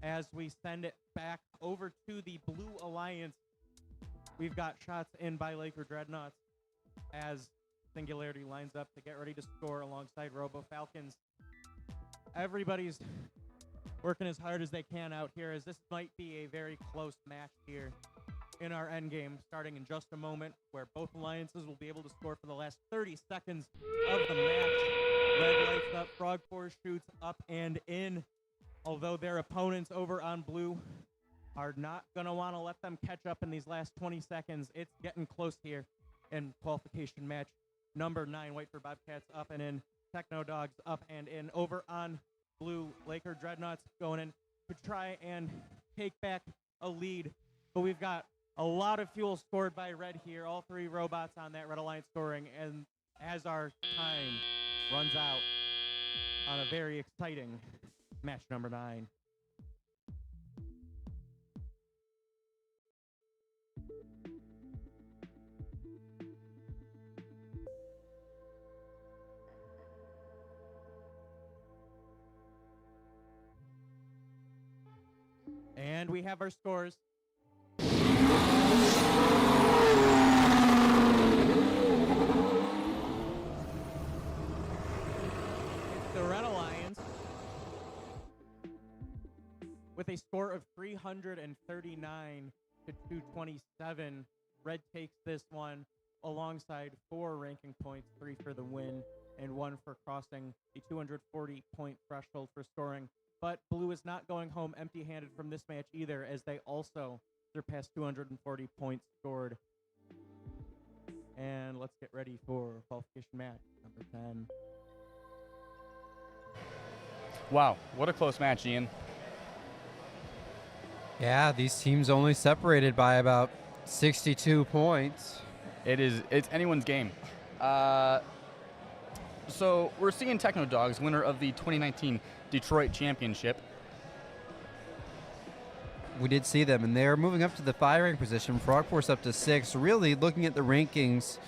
as we send it back over to the Blue Alliance. We've got shots in by Laker Dreadnoughts as Singularity lines up to get ready to score alongside Robo Falcons. Everybody's working as hard as they can out here, as this might be a very close match here in our endgame, starting in just a moment, where both alliances will be able to score for the last 30 seconds of the match. Red lights up, Frog Force shoots up and in, although their opponents over on blue are not going to want to let them catch up in these last 20 seconds. It's getting close here in qualification match number 9. Whiteford Bobcats up and in, Techno Dogs up and in. Over on blue, Laker Dreadnoughts going in to try and take back a lead, but we've got a lot of fuel scored by red here. All 3 robots on that red alliance scoring, and as our time runs out on a very exciting match number 9. And we have our scores. The Red Alliance with a score of 339 to 227. Red takes this one alongside 4 ranking points, 3 for the win and 1 for crossing the 240-point threshold for scoring. But blue is not going home empty-handed from this match either, as they also surpassed 240 points scored. And let's get ready for qualification match number 10. Wow, what a close match, Ian. Yeah, these teams only separated by about 62 points. It's anyone's game. So we're seeing Techno Dogs, winner of the 2019 Detroit Championship. We did see them, and they're moving up to the firing position. Frog Force up to 6. Really, looking at the rankings,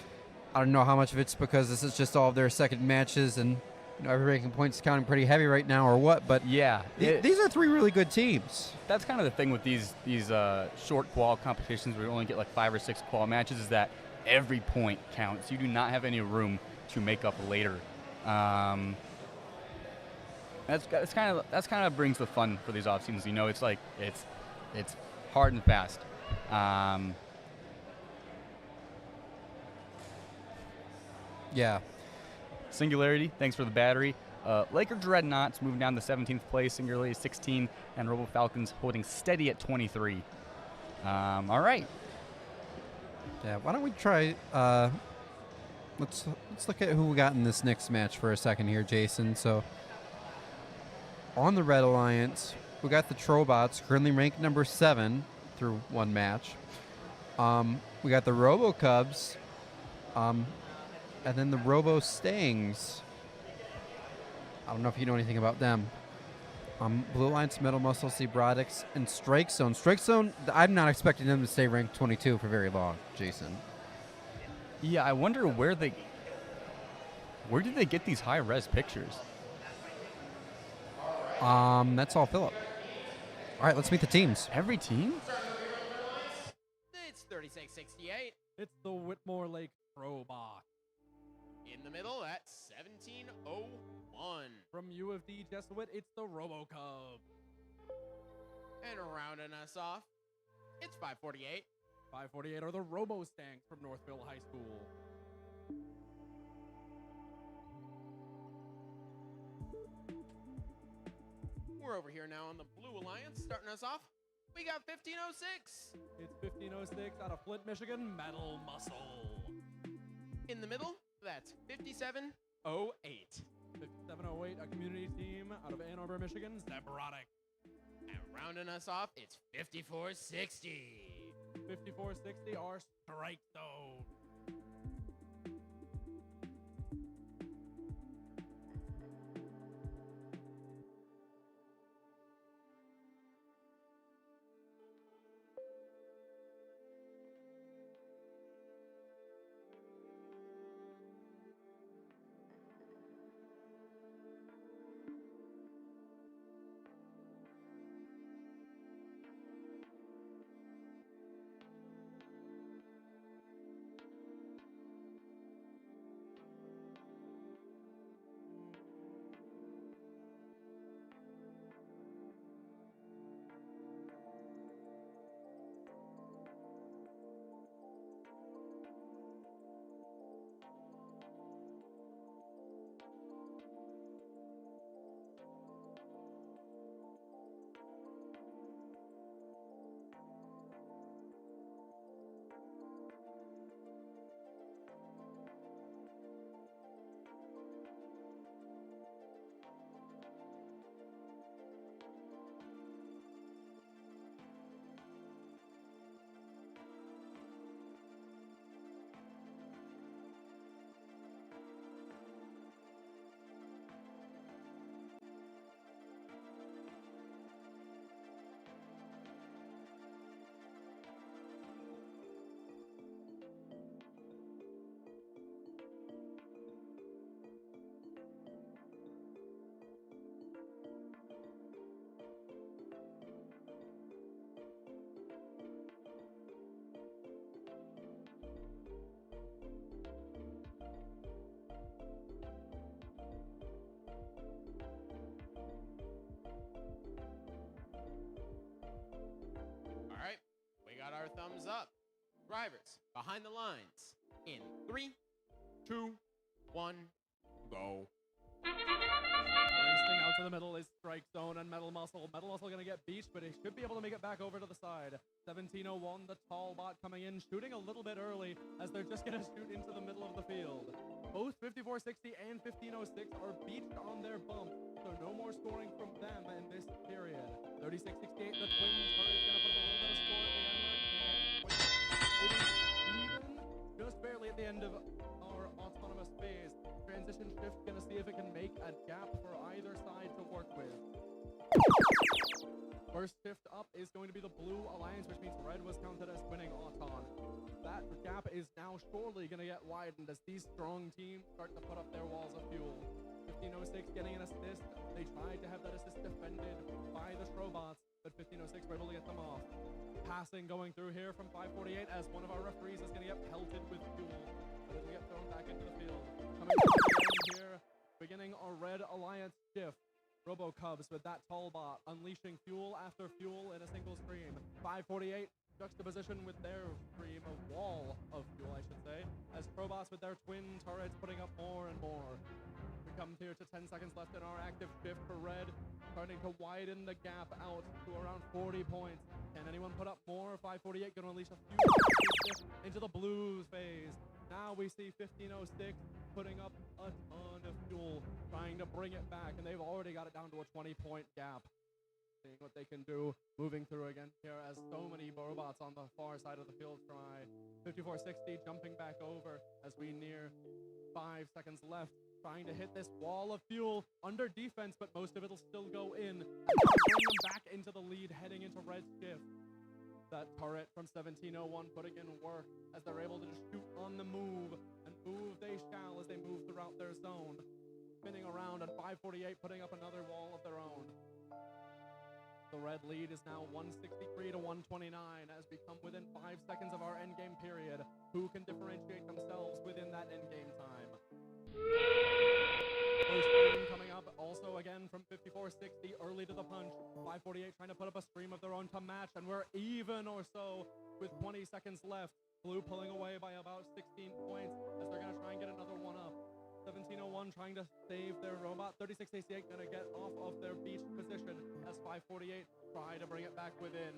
I don't know how much of it's because this is just all of their second matches, and every ranking point's counting pretty heavy right now, or what. But yeah, these are 3 really good teams. That's kind of the thing with these short qual competitions where you only get like 5 or 6 qual matches, is that every point counts. You do not have any room to make up later. That's kind of brings the fun for these off seasons. You know, it's like it's hard and fast. Yeah. Singularity, thanks for the battery. Laker Dreadnoughts moving down to 17th place, Singularity 16, and Robo Falcons holding steady at 23. All right. Yeah. Why don't we try? Let's look at who we got in this next match for a second here, Jason. So on the Red Alliance, we got the Trobots, currently ranked number 7 through one match. We got the Robo Cubs, and then the Robo Stings. I don't know if you know anything about them. Blue Alliance, Metal Muscle, Robotics, and Strike Zone. Strike Zone, I'm not expecting them to stay ranked 22 for very long, Jason. Yeah, I wonder where did they get these high-res pictures? That's all Philip. All right, let's meet the teams. Every team? It's 3668. It's the Whitmore Lake Robot. In the middle, that's 1701. From U of D Jesuit, it's the RoboCub. And rounding us off, it's 548. 548 are the RoboStanks from Northville High School. We're over here now on the Blue Alliance. Starting us off, we got 1506. It's 1506 out of Flint, Michigan, Metal Muscle. In the middle, that's 5708. 5708, a community team out of Ann Arbor, Michigan, Zebrotic. And rounding us off, it's 5460. 5460 are Strike Zone. All right, we got our thumbs up. Drivers, behind the lines. In 3, 2, 1, go. Racing out to the middle is Strike Zone and Metal Muscle. Metal Muscle going to get beached, but he should be able to make it back over to the side. 1701, the tall bot coming in, shooting a little bit early as they're just going to shoot into the middle of the field. Both 5460 and 1506 are beached on their bump, so no more scoring from them in this period. 3668, the twin turret's going to put up a little bit of score at the end there. It is even, just barely at the end of our autonomous phase. Transition shift gonna see if it can make a gap for either side to work with. First shift up is going to be the Blue Alliance, which means red was counted as winning Auton. That gap is now surely gonna get widened as these strong teams start to put up their walls of fuel. 1506 getting an assist. They tried to have that assist defended by the Strobots, but 1506 were able to get them off. Passing going through here from 548 as one of our referees is gonna get pelted with fuel. But it'll get thrown back into the field. Coming down to the end here, beginning our Red Alliance shift. Robo Cubs with that tall bot, unleashing fuel after fuel in a single stream. 548 juxtaposition with their stream of wall of fuel, I should say, as Probots with their twin turrets putting up more and more. We come here to 10 seconds left in our active shift for red, starting to widen the gap out to around 40 points. Can anyone put up more? 548 going to unleash a few into the blues phase. Now we see 1506 putting up a ton of fuel, trying to bring it back, and they've already got it down to a 20-point gap. Seeing what they can do, moving through again here as so many robots on the far side of the field try. 5460 jumping back over as we near 5 seconds left, trying to hit this wall of fuel under defense, but most of it'll still go in. Bring them back into the lead, heading into red shift. That turret from 1701 putting in work as they're able to just shoot on the move, and move they shall as they move throughout their zone. Spinning around, and 548 putting up another wall of their own. The red lead is now 163 to 129 as we come within 5 seconds of our endgame period. Who can differentiate themselves within that endgame time? First stream coming up, also again from 5460, early to the punch. 548 trying to put up a stream of their own to match, and we're even or so with 20 seconds left. Blue pulling away by about 16 points as they're going to try and get another one up. 1701 trying to save their robot. 3688 going to get off of their beach position as 548 try to bring it back within.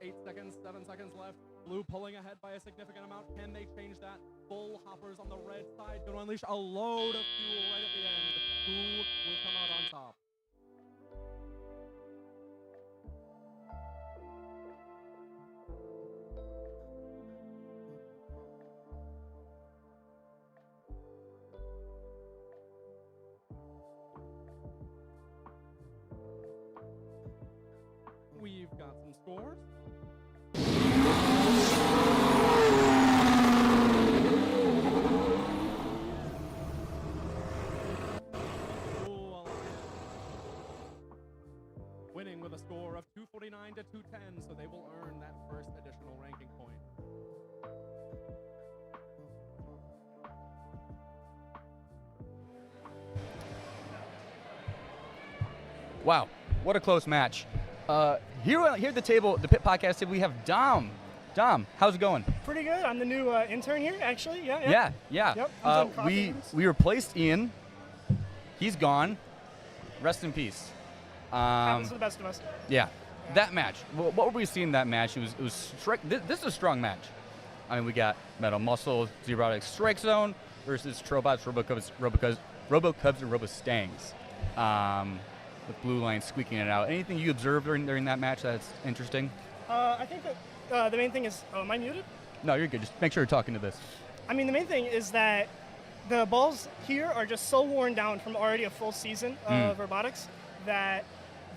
8 seconds, 7 seconds left. Blue pulling ahead by a significant amount. Can they change that? Full hoppers on the red side. Going to unleash a load of fuel right at the end. Who will come out on top? We've got some scores. Winning with a score of 249 to 210, so they will earn that first additional ranking point. Wow, what a close match. Here at the table, the Pit Podcast table, we have Dom. Dom, how's it going? Pretty good. I'm the new intern here, actually. Yeah. Yeah. Yep, We replaced Ian. He's gone. Rest in peace. Happens to the best of us. Yeah. That match. What were we seeing in that match? It was this is a strong match. I mean, we got Metal Muscle, Robotics Strike Zone versus Trobots, Robocubs, and Robostangs. With Blue Line squeaking it out. Anything you observed during that match that's interesting? I think that the main thing is, am I muted? No, you're good. Just make sure you're talking to this. I mean, the main thing is that the balls here are just so worn down from already a full season of robotics that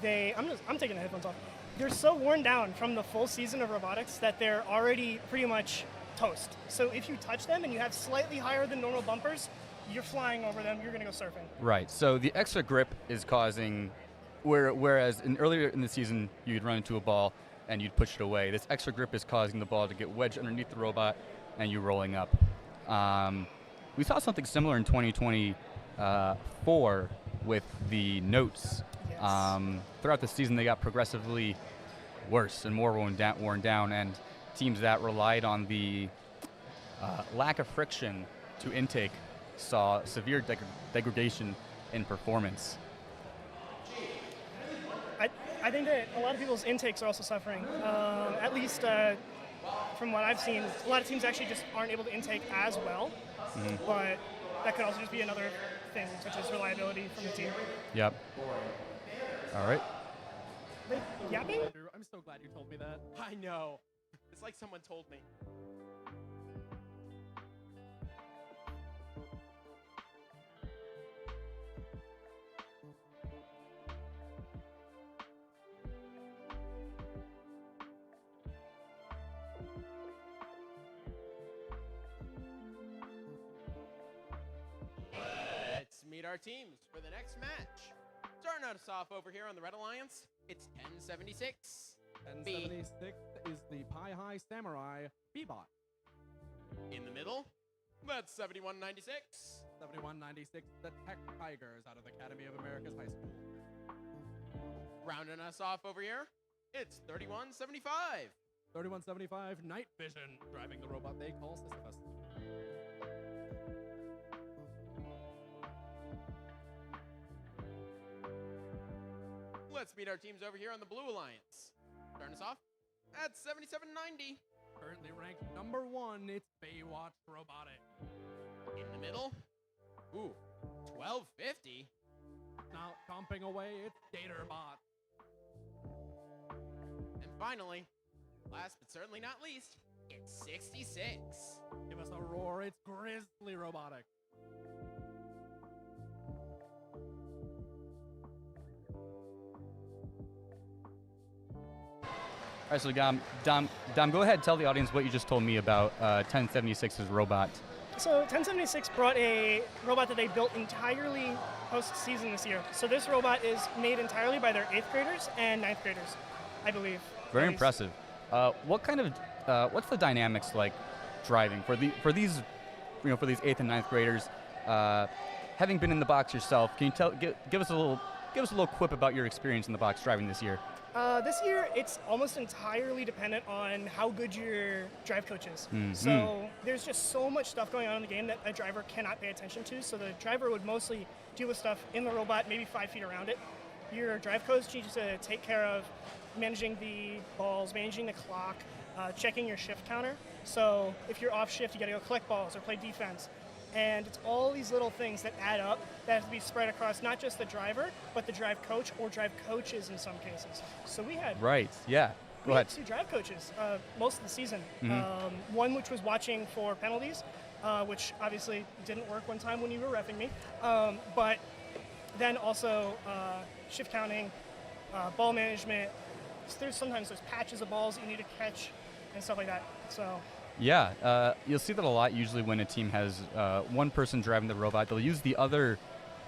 I'm taking the headphones off. They're so worn down from the full season of robotics that they're already pretty much toast. So if you touch them and you have slightly higher than normal bumpers, you're flying over them, you're going to go surfing. Right. So the extra grip is causing, whereas earlier in the season you'd run into a ball and you'd push it away. This extra grip is causing the ball to get wedged underneath the robot and you rolling up. We saw something similar in 2024 with the notes. Yes. Throughout the season, they got progressively worse and more worn down, and teams that relied on the lack of friction to intake saw severe degradation in performance. I think that a lot of people's intakes are also suffering. At least from what I've seen, a lot of teams actually just aren't able to intake as well. But that could also just be another thing, such as reliability from the team. Yep. All right. Yapping? I'm so glad you told me that. I know. It's like someone told me. Let's meet our teams for the next match. Starting us off over here on the Red Alliance, it's 1076. 1076 is the Pi High Samurai B-Bot. In the middle, that's 7196. 7196, the Tech Tigers out of the Academy of America's High School. Rounding us off over here, it's 3175. 3175 Night Vision driving the robot they call Sisyphus. Let's meet our teams over here on the Blue Alliance. Starting us off at 7790. Currently ranked number 1, it's Baywatch Robotic. In the middle, ooh, 1250. Now comping away, it's Gatorbot. And finally, last but certainly not least, it's 66. Give us a roar, it's Grizzly Robotic. All right, so Dom, go ahead and tell the audience what you just told me about 1076's robot. So 1076 brought a robot that they built entirely post-season this year. So this robot is made entirely by their 8th graders and 9th graders, I believe. Very At least. impressive. What kind of what's the dynamics like driving for these 8th and 9th graders? Having been in the box yourself, can you give us a little quip about your experience in the box driving this year? This year, it's almost entirely dependent on how good your drive coach is. Mm-hmm. So there's just so much stuff going on in the game that a driver cannot pay attention to. So the driver would mostly deal with stuff in the robot, maybe 5 feet around it. Your drive coach needs to take care of managing the balls, managing the clock, checking your shift counter. So if you're off shift, you got to go collect balls or play defense. And it's all these little things that add up that have to be spread across not just the driver, but the drive coach or drive coaches in some cases. So we had Right. Yeah. Go ahead. 2 drive coaches most of the season. Mm-hmm. One which was watching for penalties, which obviously didn't work one time when you were reffing me. But then also shift counting, ball management. Sometimes there's patches of balls that you need to catch and stuff like that. So. Yeah, you'll see that a lot usually when a team has one person driving the robot. They'll use the other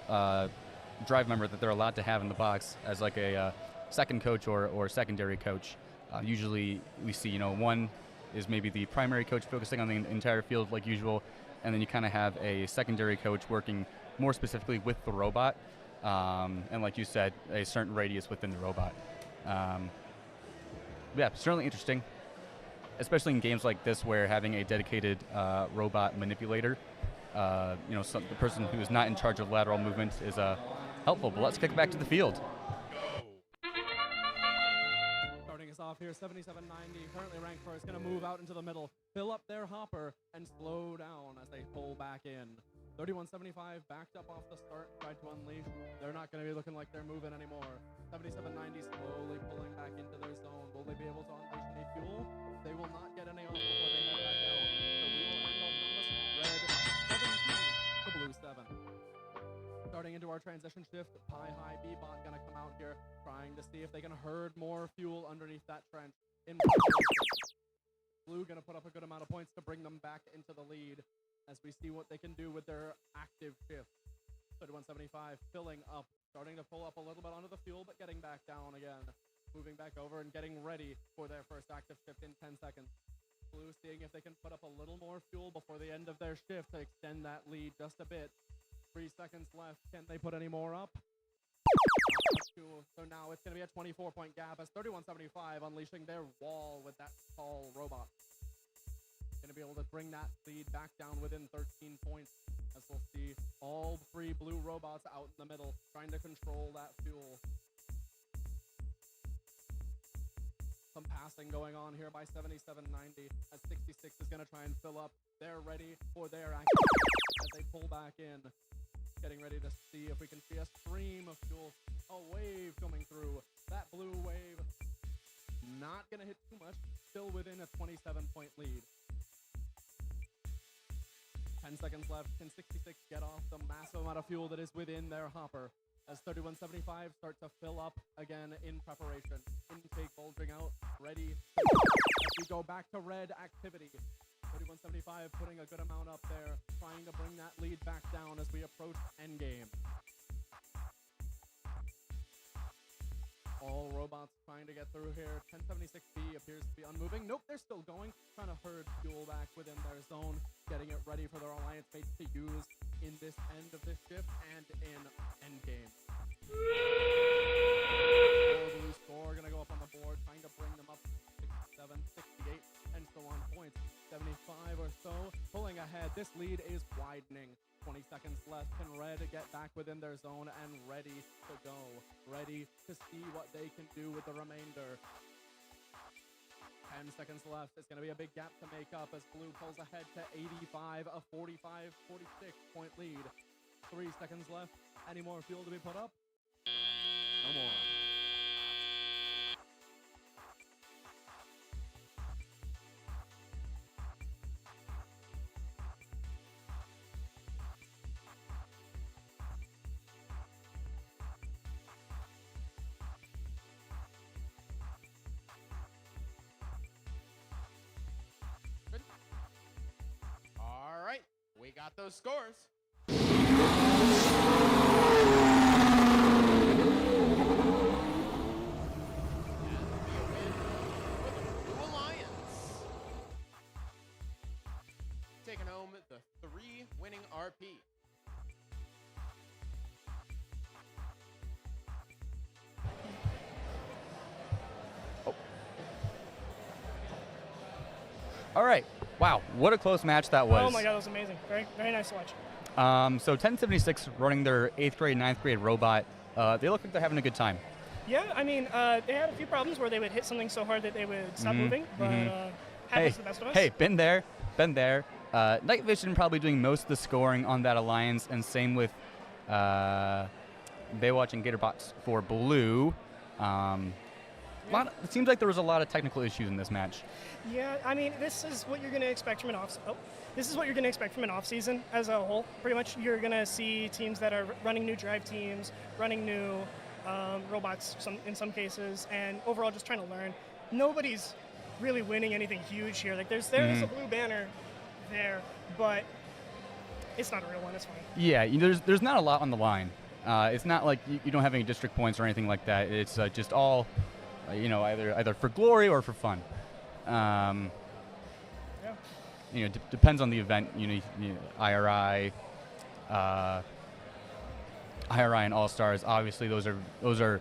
drive member that they're allowed to have in the box as like a second coach or secondary coach. Usually we see, one is maybe the primary coach focusing on the entire field like usual, and then you kind of have a secondary coach working more specifically with the robot, and like you said, a certain radius within the robot. Yeah, certainly interesting. Especially in games like this where having a dedicated robot manipulator, the person who is not in charge of lateral movement is helpful. But let's kick it back to the field. Starting us off here, 7790, currently ranked first, going to move out into the middle, fill up their hopper, and slow down as they pull back in. 3175 backed up off the start, tried to unleash. They're not going to be looking like they're moving anymore. 7790 slowly pulling back into their zone. Will they be able to unleash any fuel? They will not get any off before they head back out. So we will end autonomous red 17 to blue 7. Starting into our transition shift, Pi High B-Bot going to come out here, trying to see if they can herd more fuel underneath that trench. In blue going to put up a good amount of points to bring them back into the lead as we see what they can do with their active shift. 3175 filling up, starting to pull up a little bit onto the fuel, but getting back down again. Moving back over and getting ready for their first active shift in 10 seconds. Blue seeing if they can put up a little more fuel before the end of their shift to extend that lead just a bit. 3 seconds left. Can they put any more up? So now it's going to be a 24-point gap as 3175 unleashing their wall with that tall robot. Going to be able to bring that lead back down within 13 points as we'll see all 3 blue robots out in the middle trying to control that fuel. Some passing going on here by 7790 as 66 is going to try and fill up. They're ready for their activity as they pull back in. Getting ready to see if we can see a stream of fuel. A wave coming through. That blue wave not going to hit too much. Still within a 27-point lead. 10 seconds left. Can 66 get off the massive amount of fuel that is within their hopper? As 3175 start to fill up again in preparation. Intake bulging out, ready. As we go back to red activity. 3175 putting a good amount up there, trying to bring that lead back down as we approach endgame. All robots trying to get through here. 1076B appears to be unmoving. Nope, they're still going. Trying to herd fuel back within their zone. Getting it ready for their alliance mates to use in this end of this shift and in endgame. Blue score gonna go up on the board, trying to bring them up 67, 68. This lead is widening. 20 seconds left. Can Red get back within their zone and ready to go? Ready to see what they can do with the remainder. 10 seconds left. It's going to be a big gap to make up as Blue pulls ahead to 85, a 45-46 point lead. 3 seconds left. Any more fuel to be put up? No more. All right, we got those scores. Blue Alliance taking home the 3 winning RP. All right. Wow, what a close match that was. Oh my god, that was amazing. Very, very nice to watch. So 1076 running their 8th grade, 9th grade robot. They look like they're having a good time. Yeah, I mean, they had a few problems where they would hit something so hard that they would stop moving, but happens Hey, to the best of us. hey, been there. Night Vision probably doing most of the scoring on that alliance, and same with Baywatch and Gatorbots for Blue. It seems like there was a lot of technical issues in this match. Yeah, I mean, this is what you're going to expect from an off season as a whole. Pretty much, you're going to see teams that are running new drive teams, running new robots in some cases, and overall just trying to learn. Nobody's really winning anything huge here. Like there is a blue banner there, but it's not a real one. It's fine. Yeah, there's not a lot on the line. It's not like you don't have any district points or anything like that. It's just all, either for glory or for fun. Depends on the event. IRI and All Stars. Obviously, those are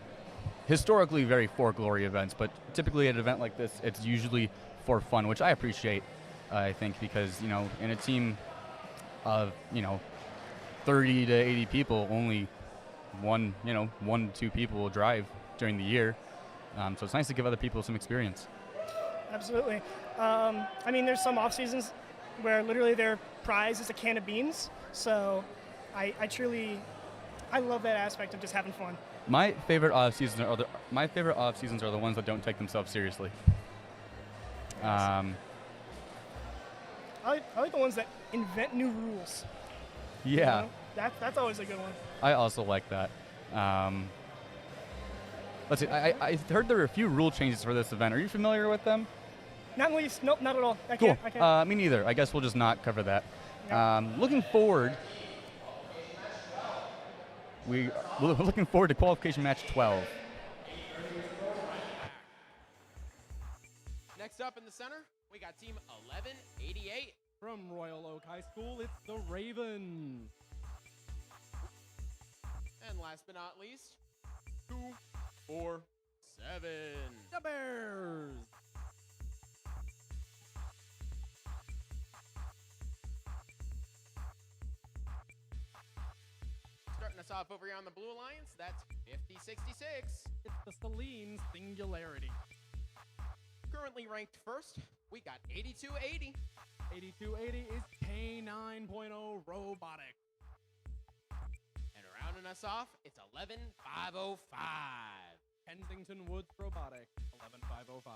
historically very for glory events. But typically, at an event like this, it's usually for fun, which I appreciate. I think because in a team of 30 to 80 people, only one to two people will drive during the year. So it's nice to give other people some experience. Absolutely. I mean, there's some off seasons where literally their prize is a can of beans. So I love that aspect of just having fun. My favorite off seasons are the ones that don't take themselves seriously. I like the ones that invent new rules. Yeah. That's always a good one. I also like that. Let's see. I heard there were a few rule changes for this event. Are you familiar with them? Not least. Nope, not at all. I Cool. can't. Me neither. I guess we'll just not cover that. Yeah. Looking forward. We're looking forward to qualification match 12. Next up in the center, we got team 1188. From Royal Oak High School, it's the Ravens. And last but not least, 247. The Bears. Starting us off over here on the Blue Alliance, that's 5066. It's the Celine Singularity. Currently ranked first, we got 8280. 8280 is K9.0 Robotics. And rounding us off, it's 11505. Kensington Woods Robotics, 11505.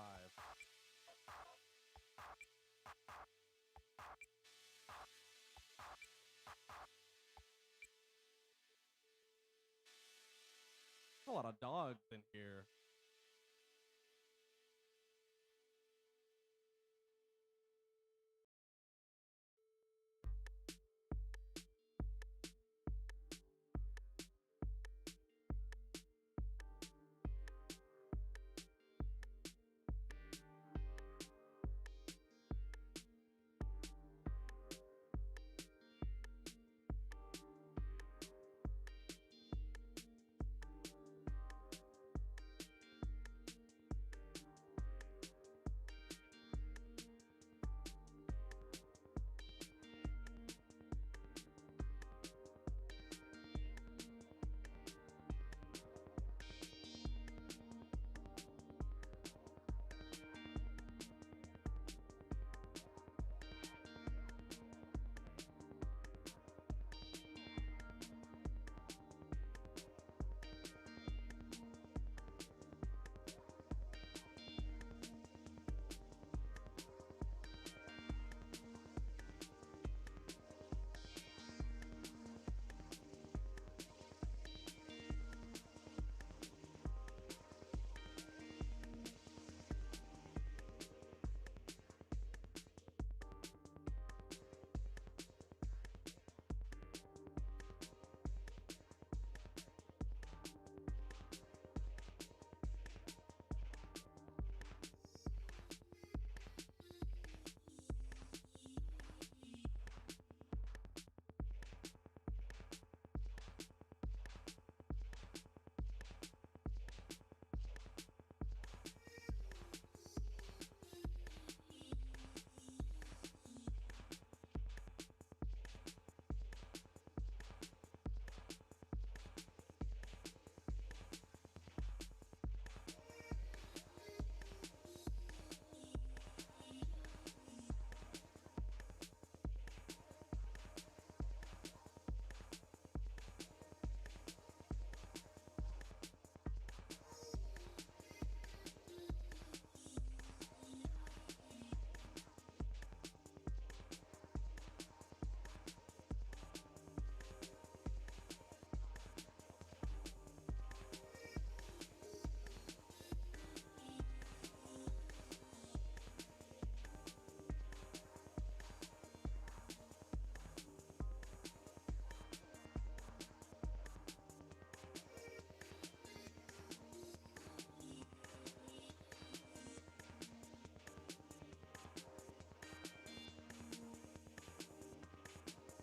There's a lot of dogs in here.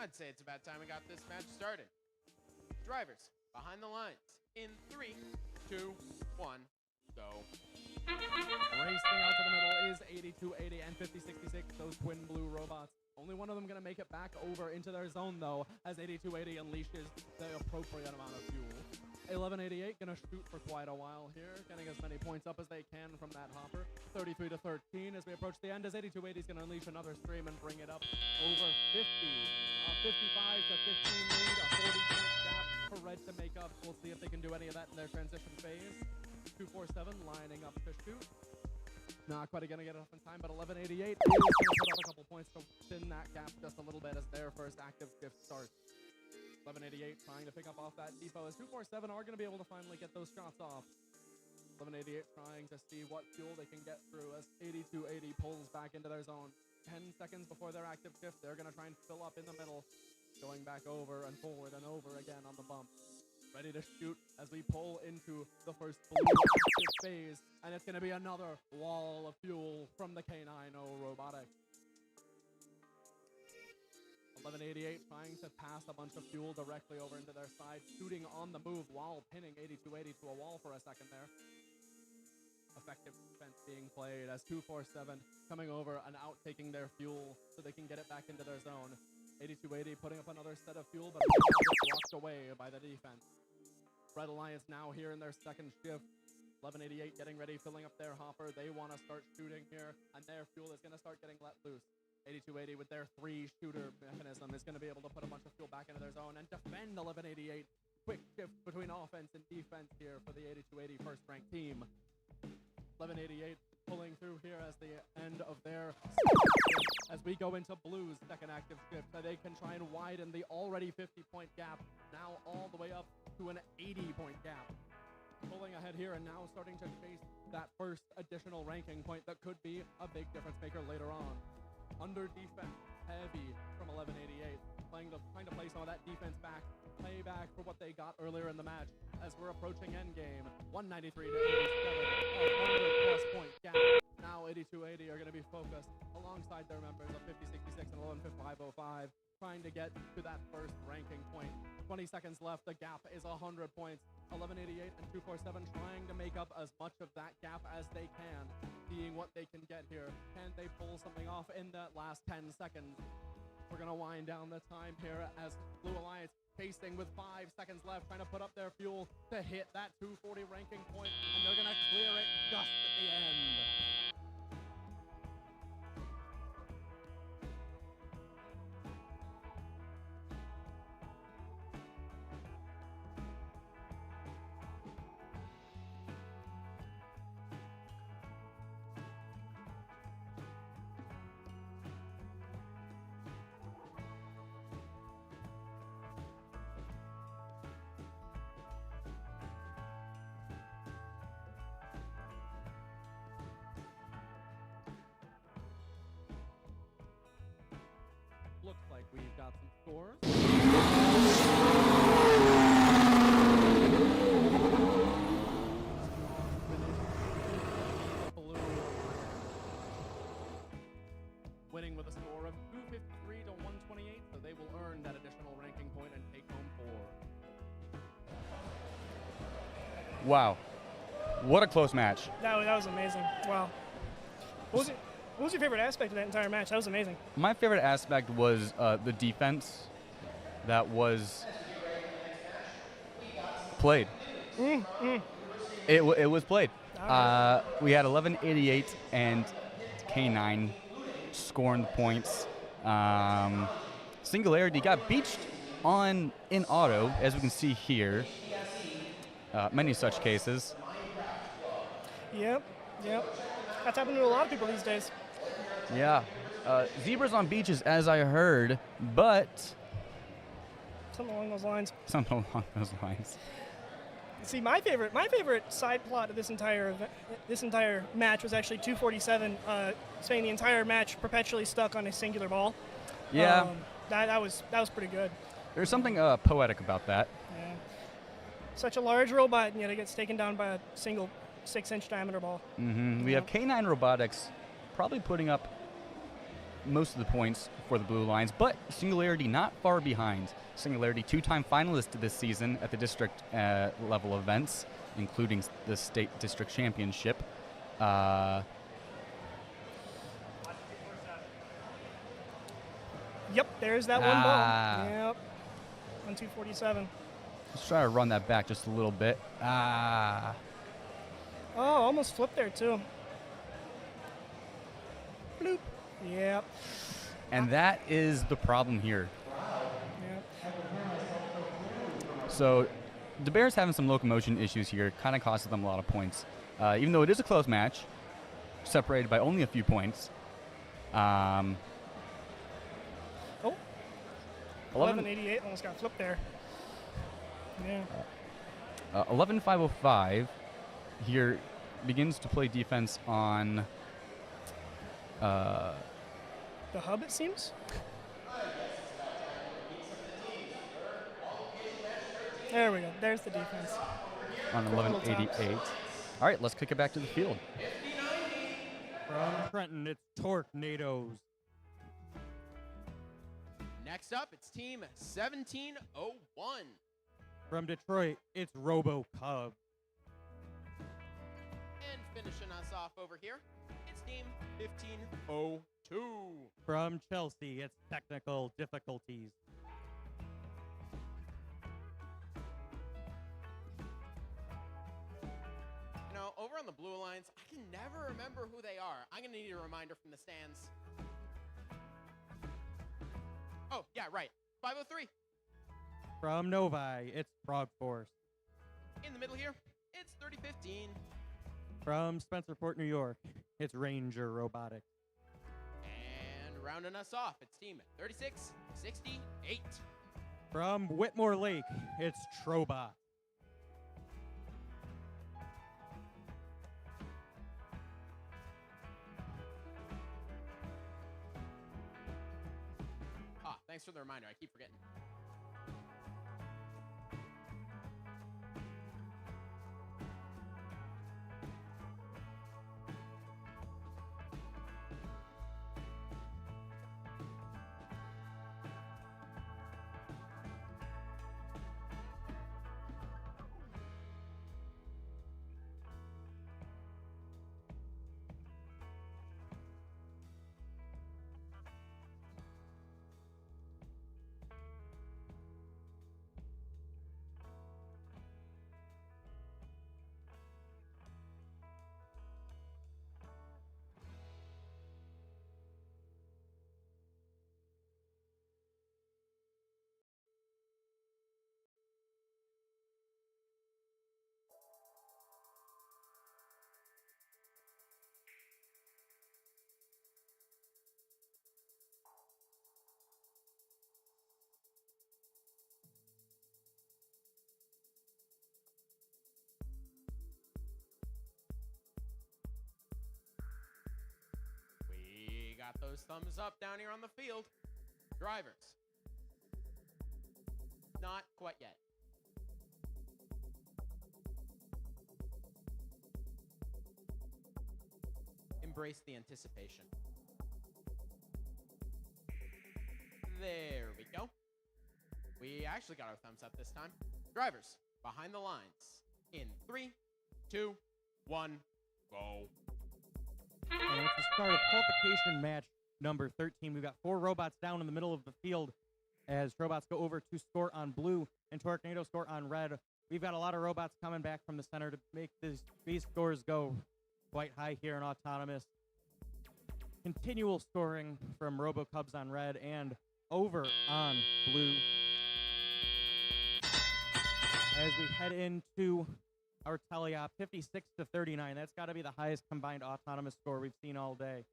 I'd say it's about time we got this match started. Drivers, behind the lines. In 3, 2, 1, go. Racing out to the middle is 8280 and 5066, those twin blue robots. Only one of them going to make it back over into their zone, though, as 8280 unleashes the appropriate amount of fuel. 1188 going to shoot for quite a while here, getting as many points up as they can from that hopper. 33 to 13 as we approach the end, as 8280 is going to unleash another stream and bring it up over 50. 55 to 15 lead, a 40-point gap for Red to make up. We'll see if they can do any of that in their transition phase. 247 lining up to shoot. Not quite going to get enough in time, but 1188 is going to put up a couple points to thin that gap just a little bit as their first active shift starts. 1188 trying to pick up off that depot as 247 are going to be able to finally get those shots off. 1188 trying to see what fuel they can get through as 8280 pulls back into their zone. 10 seconds before their active shift, they're going to try and fill up in the middle, going back over and forward and over again on the bump. Ready to shoot as we pull into the first blue active phase, and it's going to be another wall of fuel from the K9O Robotics. 1188 trying to pass a bunch of fuel directly over into their side, shooting on the move while pinning 8280 to a wall for a second there. Effective defense being played as 247 coming over and out taking their fuel so they can get it back into their zone. 8280 putting up another set of fuel, but blocked away by the defense. Red Alliance now here in their second shift. 1188 getting ready, filling up their hopper. They want to start shooting here, and their fuel is going to start getting let loose. 8280 with their 3-shooter mechanism is going to be able to put a bunch of fuel back into their zone and defend 1188. Quick shift between offense and defense here for the 8280 first-ranked team. 1188 pulling through here as the end of their as we go into Blue's second active shift. They can try and widen the already 50-point gap, now all the way up to an 80-point gap. Pulling ahead here and now starting to chase that first additional ranking point that could be a big difference maker later on. Under defense, heavy from 1188, trying to play some of that defense back, play back for what they got earlier in the match as we're approaching endgame. 193 to 87, a 100-plus point gap. Now 8280 are going to be focused alongside their members of 5066 and 11505, trying to get to that first ranking point. 20 seconds left, the gap is 100 points. 1188 and 247 trying to make up as much of that gap as they can, seeing what they can get here. Can they pull something off in that last 10 seconds? We're going to wind down the time here as Blue Alliance chasing with 5 seconds left, trying to put up their fuel to hit that 240 ranking point, and they're going to clear it just at the end. Looks like we've got some scores. Blue winning with a score of 253 to 128, so they will earn that additional ranking point and take home 4. Wow. What a close match. That was amazing. Wow. What was your favorite aspect of that entire match? That was amazing. My favorite aspect was the defense that was played. It was played. We had 1188 and K9 scoring the points. Singularity got beached in auto, as we can see here. Many such cases. Yep. That's happening to a lot of people these days. Yeah. Zebras on beaches, as I heard, but Something along those lines. something along those lines. See, my favorite side plot of this entire match was actually 247 spending the entire match perpetually stuck on a singular ball. Yeah. That was pretty good. There's something poetic about that. Yeah. Such a large robot, and yet it gets taken down by a single 6-inch diameter ball. We have K9 Robotics probably putting up most of the points for the Blue Lions, but Singularity not far behind. Singularity, 2-time finalist this season at the district level events, including the state district championship. Yep, there's that one ball. Yep, 1-2-47. Let's try to run that back just a little bit. Oh, almost flipped there too. Bloop. Yep. And that is the problem here. Yep. So the Bears having some locomotion issues here, kind of costed them a lot of points. Even though it is a close match, separated by only a few points. 11-88, almost got flipped there. Yeah. 11-505 here begins to play defense on The hub, it seems. There we go. There's the defense. on 1188. All right, let's kick it back to the field. From Trenton, it's Tornadoes. Next up, it's team 1701. From Detroit, it's Robo Cubs. And finishing us off over here, it's team 1502. From Chelsea, it's Technical Difficulties. You know, over on the Blue Alliance, I can never remember who they are. I'm going to need a reminder from the stands. Oh, yeah, right. 503. From Novi, it's Frog Force. In the middle here, it's 3015. From Spencerport, New York, it's Ranger Robotics. And rounding us off, it's team 3668. From Whitmore Lake, it's Trobot. Ah, thanks for the reminder. I keep forgetting. We got those thumbs up down here on the field. Drivers. Not quite yet. Embrace the anticipation. There we go. We actually got our thumbs up this time. Drivers, behind the lines. In 3, 2, 1, go. And it's the start of qualification match number 13. We've got 4 robots down in the middle of the field as robots go over to score on blue and Tornado score on red. We've got a lot of robots coming back from the center to make these scores go quite high here in Autonomous. Continual scoring from Robo Cubs on red and over on blue. As we head into our teleop, 56-39. That's got to be the highest combined autonomous score we've seen all day.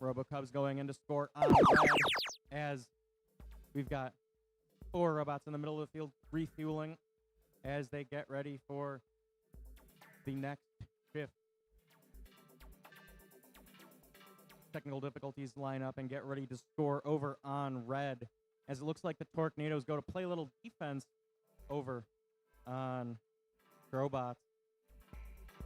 Robo Cubs going in to score on red as we've got 4 robots in the middle of the field refueling as they get ready for the next shift. Technical difficulties line up and get ready to score over on red as it looks like the Tornadoes go to play a little defense over on robots.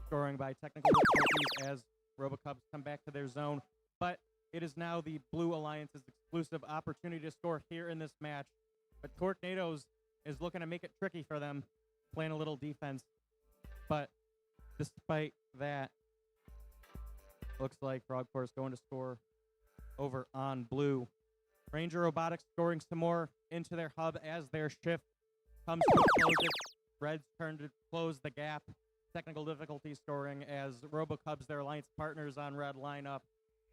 Scoring by technical difficulties as RoboCubs come back to their zone, but it is now the Blue Alliance's exclusive opportunity to score here in this match. But Tornadoes is looking to make it tricky for them, playing a little defense. But despite that, looks like Frog Force going to score over on Blue. Ranger Robotics scoring some more into their hub as their shift comes to a close. Reds turn to close the gap. Technical difficulty scoring as RoboCubs, their alliance partners on red, line up.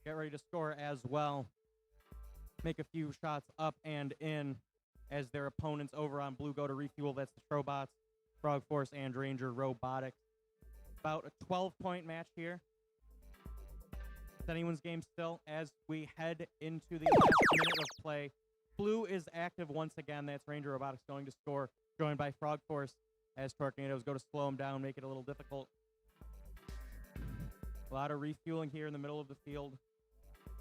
Get ready to score as well. Make a few shots up and in as their opponents over on Blue go to refuel. That's the Robots, Frog Force, and Ranger Robotics. About a 12-point match here. It's anyone's game still as we head into the last minute of play. Blue is active once again. That's Ranger Robotics going to score, joined by Frog Force as Tornadoes go to slow them down, make it a little difficult. A lot of refueling here in the middle of the field.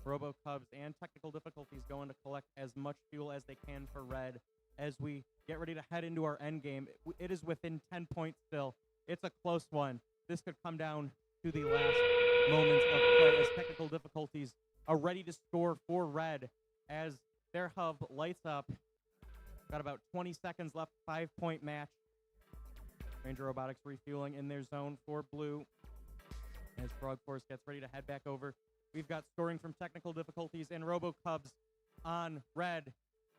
Robo Cubs and technical difficulties going to collect as much fuel as they can for red as we get ready to head into our end game. It is within 10 points still. It's a close one. This could come down to the last moments of play as technical difficulties are ready to score for red as their hub lights up. Got about 20 seconds left, 5-point match. Ranger Robotics refueling in their zone for blue as Frog Force gets ready to head back over. We've got scoring from technical difficulties and Robo Cubs on red.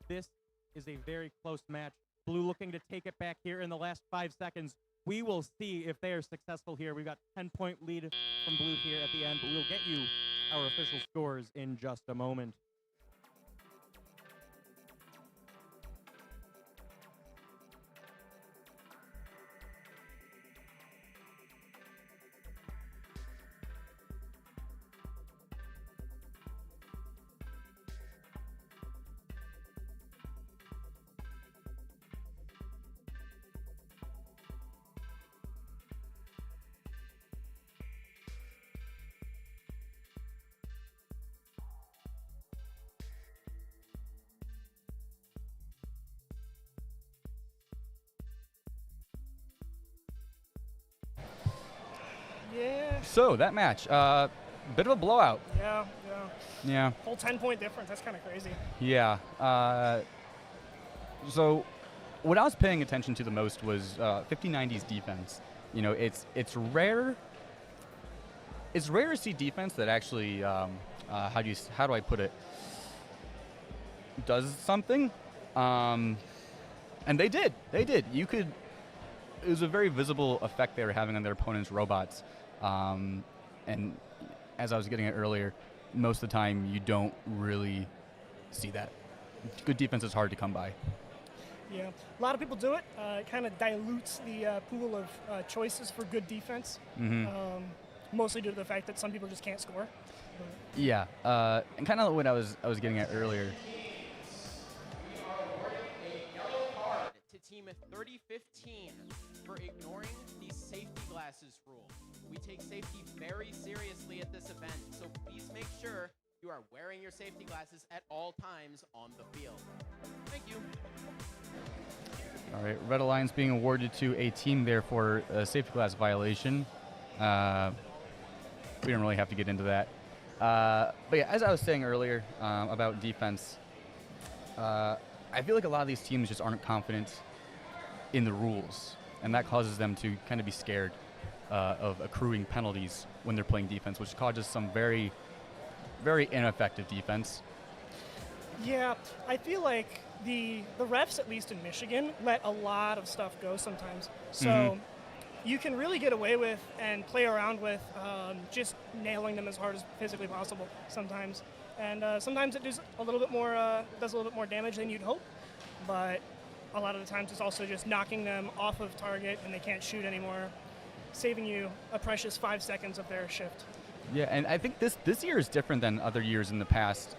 This is a very close match. Blue looking to take it back here in the last 5 seconds. We will see if they are successful here. We've got 10-point lead from blue here at the end, but we'll get you our official scores in just a moment. Yeah. So that match, bit of a blowout. Yeah. Yeah. Whole 10-point difference. That's kind of crazy. Yeah. So what I was paying attention to the most was 5090's defense. You know, it's rare. It's rare to see defense that actually, how do I put it, does something. And they did. You could. It was a very visible effect they were having on their opponent's robots. And as I was getting at earlier, most of the time you don't really see that. Good defense is hard to come by. Yeah, a lot of people do it. It kind of dilutes the pool of choices for good defense, mostly due to the fact that some people just can't score. Yeah, and kind of what I was getting at earlier. To team 3015 for ignoring the safety glasses rule. We take safety very seriously at this event, so please make sure you are wearing your safety glasses at all times on the field. Thank you. All right, Red Alliance being awarded to a team there for a safety glass violation. We don't really have to get into that. But yeah, as I was saying earlier about defense, I feel like a lot of these teams just aren't confident in the rules, and that causes them to kind of be scared of accruing penalties when they're playing defense, which causes some very, very ineffective defense. Yeah, I feel like the refs, at least in Michigan, let a lot of stuff go sometimes. So you can really get away with and play around with just nailing them as hard as physically possible sometimes. And sometimes it does a little bit more damage than you'd hope. But a lot of the times it's also just knocking them off of target and they can't shoot anymore, saving you a precious 5 seconds of their shift. Yeah, and I think this year is different than other years in the past,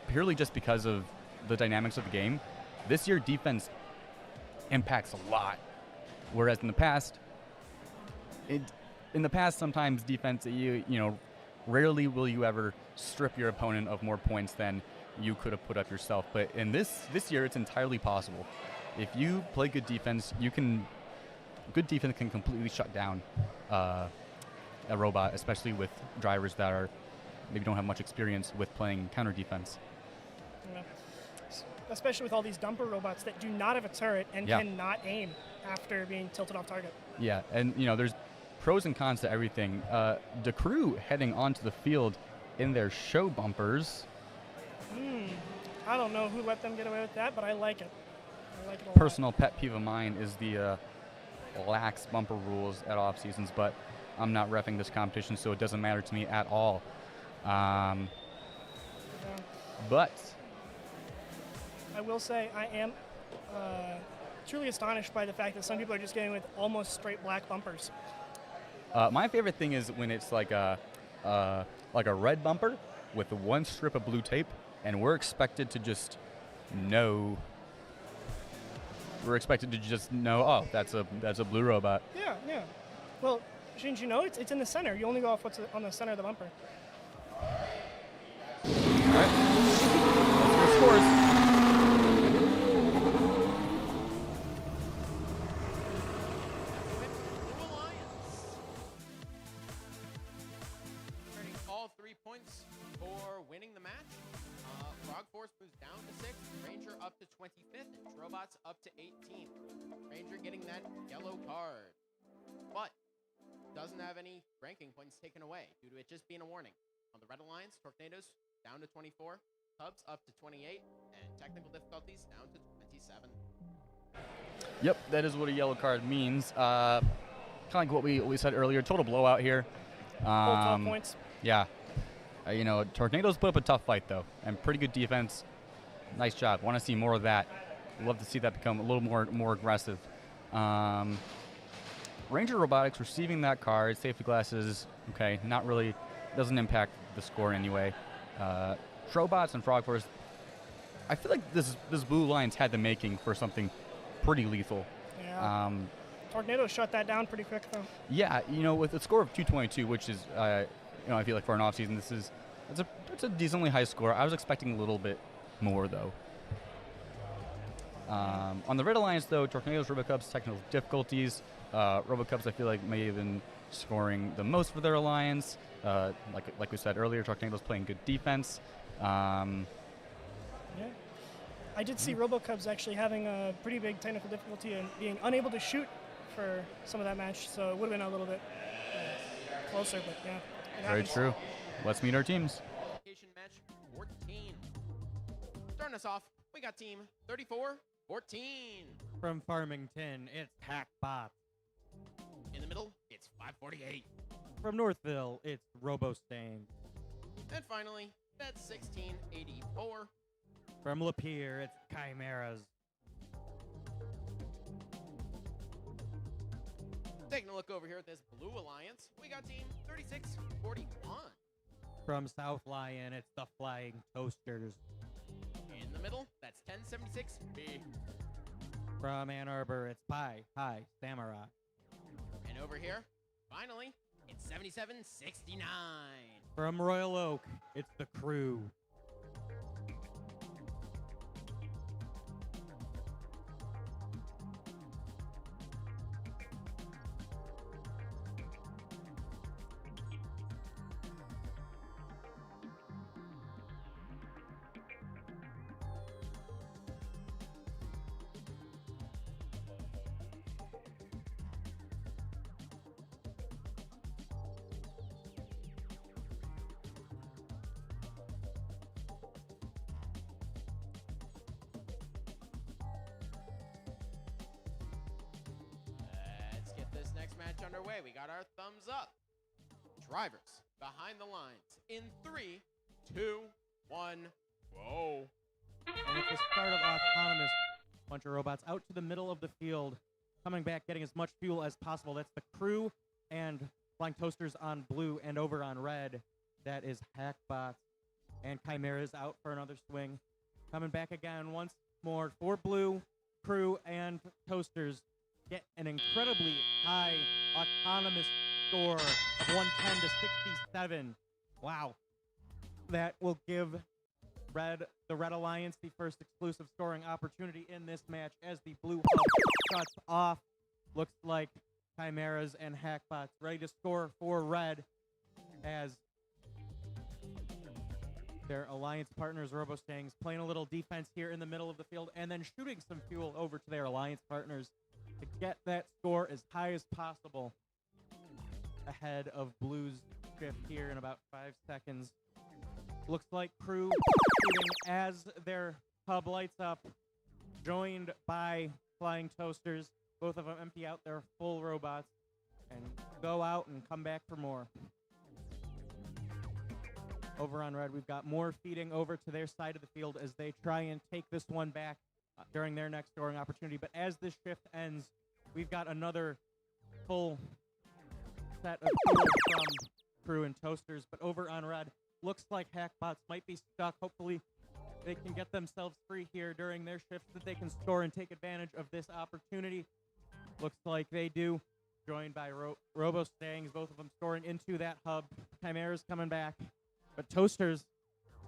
purely just because of the dynamics of the game. This year, defense impacts a lot, whereas in the past, sometimes defense, you know, rarely will you ever strip your opponent of more points than you could have put up yourself. But in this year, it's entirely possible. If you play good defense, good defense can completely shut down a robot, especially with drivers that are maybe don't have much experience with playing counter defense. Yeah. Especially with all these dumper robots that do not have a turret and cannot aim after being tilted off target. Yeah, and there's pros and cons to everything. The crew heading onto the field in their show bumpers. I don't know who let them get away with that, but I like it. I like it a lot. Personal pet peeve of mine is the lax bumper rules at off seasons, but I'm not reffing this competition, so it doesn't matter to me at all. But I will say I am truly astonished by the fact that some people are just getting with almost straight black bumpers. my favorite thing is when it's like a red bumper with one strip of blue tape, and we're expected to just know. We're expected to just know. Oh, that's a blue robot. Yeah, yeah. Well, shouldn't you know it's in the center? You only go off what's on the center of the bumper. All right. That's your scores. Blue Alliance. Earning all 3 points for winning the match. Frog Force moves down to 6th, Ranger up to 25th, and Robots up to 18th. Ranger getting that yellow card, but doesn't have any ranking points taken away due to it just being a warning. On the Red Alliance, Tornadoes down to 24, Cubs up to 28, and technical difficulties down to 27. Yep, that is what a yellow card means. Kind of like what we said earlier. Total blowout here. Full 12 points. Yeah. Tornadoes put up a tough fight, though, and pretty good defense. Nice job. Want to see more of that. Love to see that become a little more aggressive. Ranger Robotics receiving that card. Safety glasses, okay, not really, doesn't impact the score in any way. Trobots and Frog Force, I feel like this Blue Alliance had the making for something pretty lethal. Yeah. Tornado shut that down pretty quick, though. Yeah, with a score of 222, which is, I feel like for an offseason, it's a decently high score. I was expecting a little bit more, though. On the Red Alliance, though, Tornadoes, Robocubs, technical difficulties. Robocubs, I feel like, may have been scoring the most for their alliance. Like we said earlier, Tornadoes playing good defense. Yeah. I did see Robocubs actually having a pretty big technical difficulty and being unable to shoot for some of that match, so it would have been a little bit closer, but yeah. Very true. Let's meet our teams. Match 14. Starting us off, we got team 34-14. From Farmington, it's Hackbot. In the middle, it's 548. From Northville, it's Robostain. And finally, that's 1684. From Lapeer, it's Chimeras. Taking a look over here at this Blue Alliance, we got team 3641. From South Lyon, it's the Flying Toasters. In the middle, that's 1076B. From Ann Arbor, it's Pi High Samurai. And over here, finally, it's 7769. From Royal Oak, it's the Crew. Let's get this next match underway. We got our thumbs up. Drivers behind the lines in 3, 2, 1, go. And it's the start of Autonomous. Bunch of robots out to the middle of the field, coming back, getting as much fuel as possible. That's the Crew and Flying Toasters on blue, and over on red, that is Hackbots. And Chimera's out for another swing. Coming back again once more for blue, Crew, and Toasters. Get an incredibly high Autonomous score of 110 to 67. Wow. That will give the Red Alliance the first exclusive scoring opportunity in this match as the blue hub shuts off. Looks like Chimeras and Hackbots ready to score for red as Their alliance partners, Robostangs, playing a little defense here in the middle of the field and then shooting some fuel over to their alliance partners to get that score as high as possible ahead of Blue's shift here in about 5 seconds. Looks like Crew shooting as their hub lights up, joined by Flying Toasters. Both of them empty out their full robots and go out and come back for more. Over on red, we've got more feeding over to their side of the field as they try and take this one back during their next scoring opportunity. But as this shift ends, we've got another full set of fuel from Crew and Toasters. But over on red, looks like Hackbots might be stuck. Hopefully they can get themselves free here during their shift so that they can score and take advantage of this opportunity. Looks like they do. Joined by Robostangs, both of them scoring into that hub. Chimera's coming back. But Toasters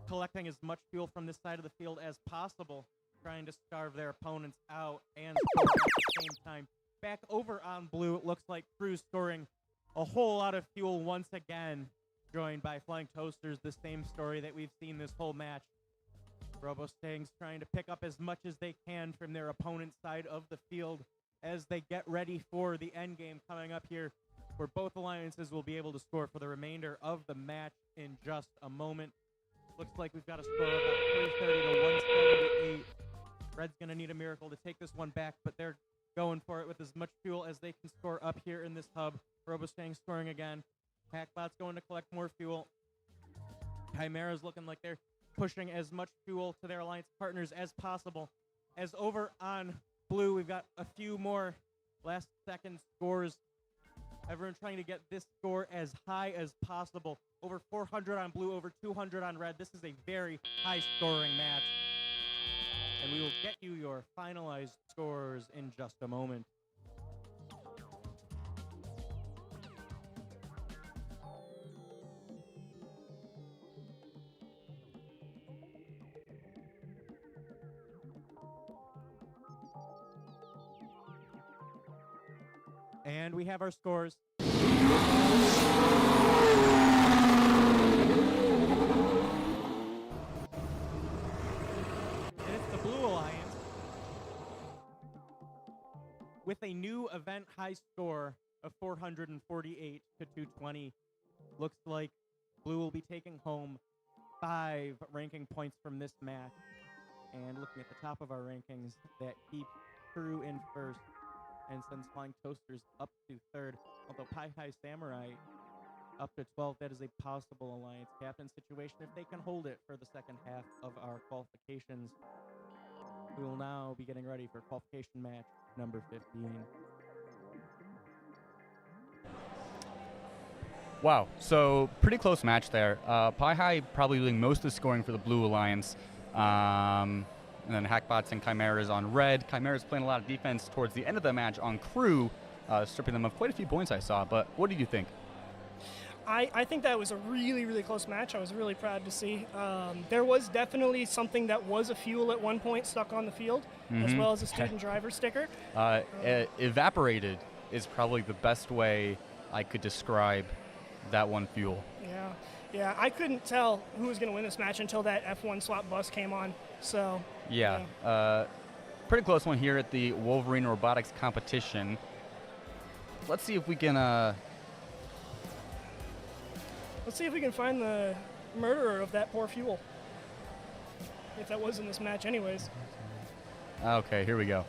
collecting as much fuel from this side of the field as possible, trying to starve their opponents out and score at the same time. Back over on blue, it looks like Crew's scoring a whole lot of fuel once again, joined by Flying Toasters, the same story that we've seen this whole match. Robostangs trying to pick up as much as they can from their opponent's side of the field as they get ready for the end game coming up here, where both alliances will be able to score for the remainder of the match in just a moment. Looks like we've got a score of about 330 to 178. Red's going to need a miracle to take this one back, but they're going for it with as much fuel as they can score up here in this hub. Robostang scoring again. Hackbot's going to collect more fuel. Chimera's looking like they're pushing as much fuel to their alliance partners as possible. As over on blue, we've got a few more last-second scores. Everyone trying to get this score as high as possible. Over 400 on blue, over 200 on red. This is a very high-scoring match. And we will get you your finalized scores in just a moment. And we have our scores. And it's the Blue Alliance with a new event high score of 448 to 220. Looks like Blue will be taking home 5 ranking points from this match. And looking at the top of our rankings, that keeps Crew in first and sends Flying Toasters up to third. Although Pi High Samurai up to 12, that is a possible alliance captain situation if they can hold it for the second half of our qualifications. We will now be getting ready for qualification match number 15. Wow, so pretty close match there. Pi High probably doing most of the scoring for the Blue Alliance. And then Hackbots and Chimeras on red. Chimeras playing a lot of defense towards the end of the match on Crew, stripping them of quite a few points I saw. But what did you think? I think that was a really, really close match. I was really proud to see. There was definitely something that was a fuel at one point stuck on the field, as well as a student driver sticker. Evaporated is probably the best way I could describe that one fuel. Yeah, I couldn't tell who was going to win this match until that F1 swap bus came on. So yeah. Pretty close one here at the Wolverine Robotics competition. Let's see if we can find the murderer of that poor fuel. If that was in this match anyways. Okay, here we go.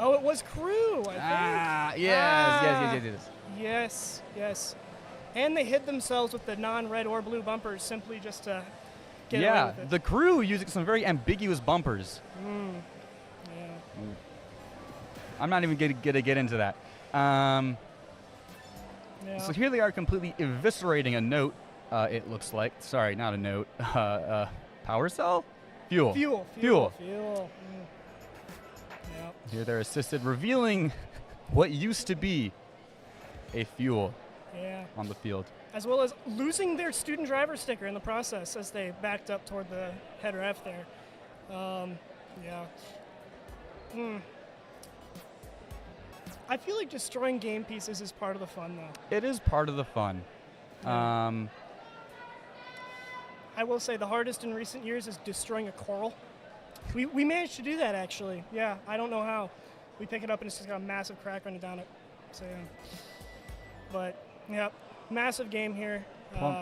Oh, it was Crew, I think. Yes. And they hid themselves with the non-red or blue bumpers simply just to get away with it. The Crew using some very ambiguous bumpers. Yeah. I'm not even going to get into that. So here they are completely eviscerating a note, it looks like. Sorry, not a note. Power cell? Fuel. Yep. Here they're assisted, revealing what used to be a fuel on the field. As well as losing their student driver sticker in the process as they backed up toward the header F there. I feel like destroying game pieces is part of the fun, though. It is part of the fun. I will say the hardest in recent years is destroying a coral. We managed to do that, actually. Yeah, I don't know how. We pick it up and it's just got a massive crack running down it. So, yeah. But, yeah, massive game here.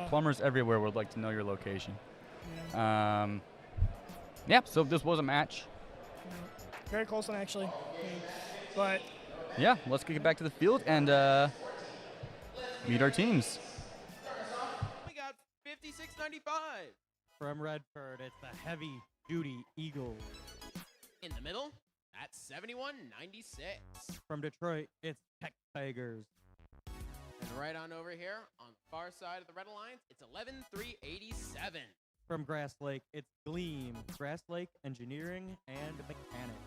Plumbers everywhere would like to know your location. Yeah. Yeah, so this was a match. Yeah. Very close one, actually. Yeah. But Yeah, let's kick it back to the field and meet our teams. We got 56.95. From Redford, it's the Heavy Duty Eagles. In the middle, that's 71.96. From Detroit, it's Tech Tigers. And right on over here, on the far side of the Red Alliance, it's 11.387. From Grass Lake, it's Gleam, Grass Lake Engineering and Mechanics.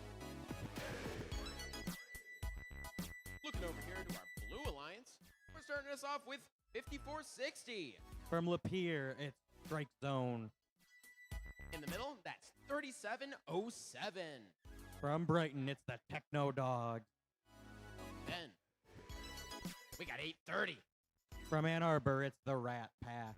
Looking over here to our Blue Alliance, we're starting us off with 54.60. From Lapeer, it's Strike Zone. In the middle, that's 37.07. From Brighton, it's the Techno Dogs. Then we got 8.30. From Ann Arbor, it's the Rat Pack.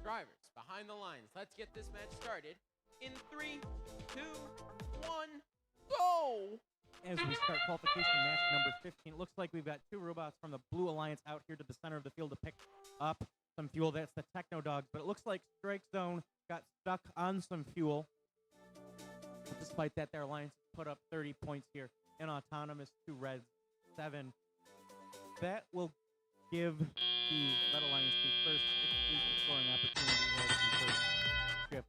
Drivers, behind the lines. Let's get this match started in 3, 2, 1, go! As we start qualification match number 15, it looks like we've got two robots from the Blue Alliance out here to the center of the field to pick up some fuel. That's the Techno Dogs, but it looks like Strike Zone got stuck on some fuel. But despite that, their Alliance put up 30 points here. And Autonomous to Red 7. That will give the Red Alliance the first exclusive scoring opportunity as the first ship.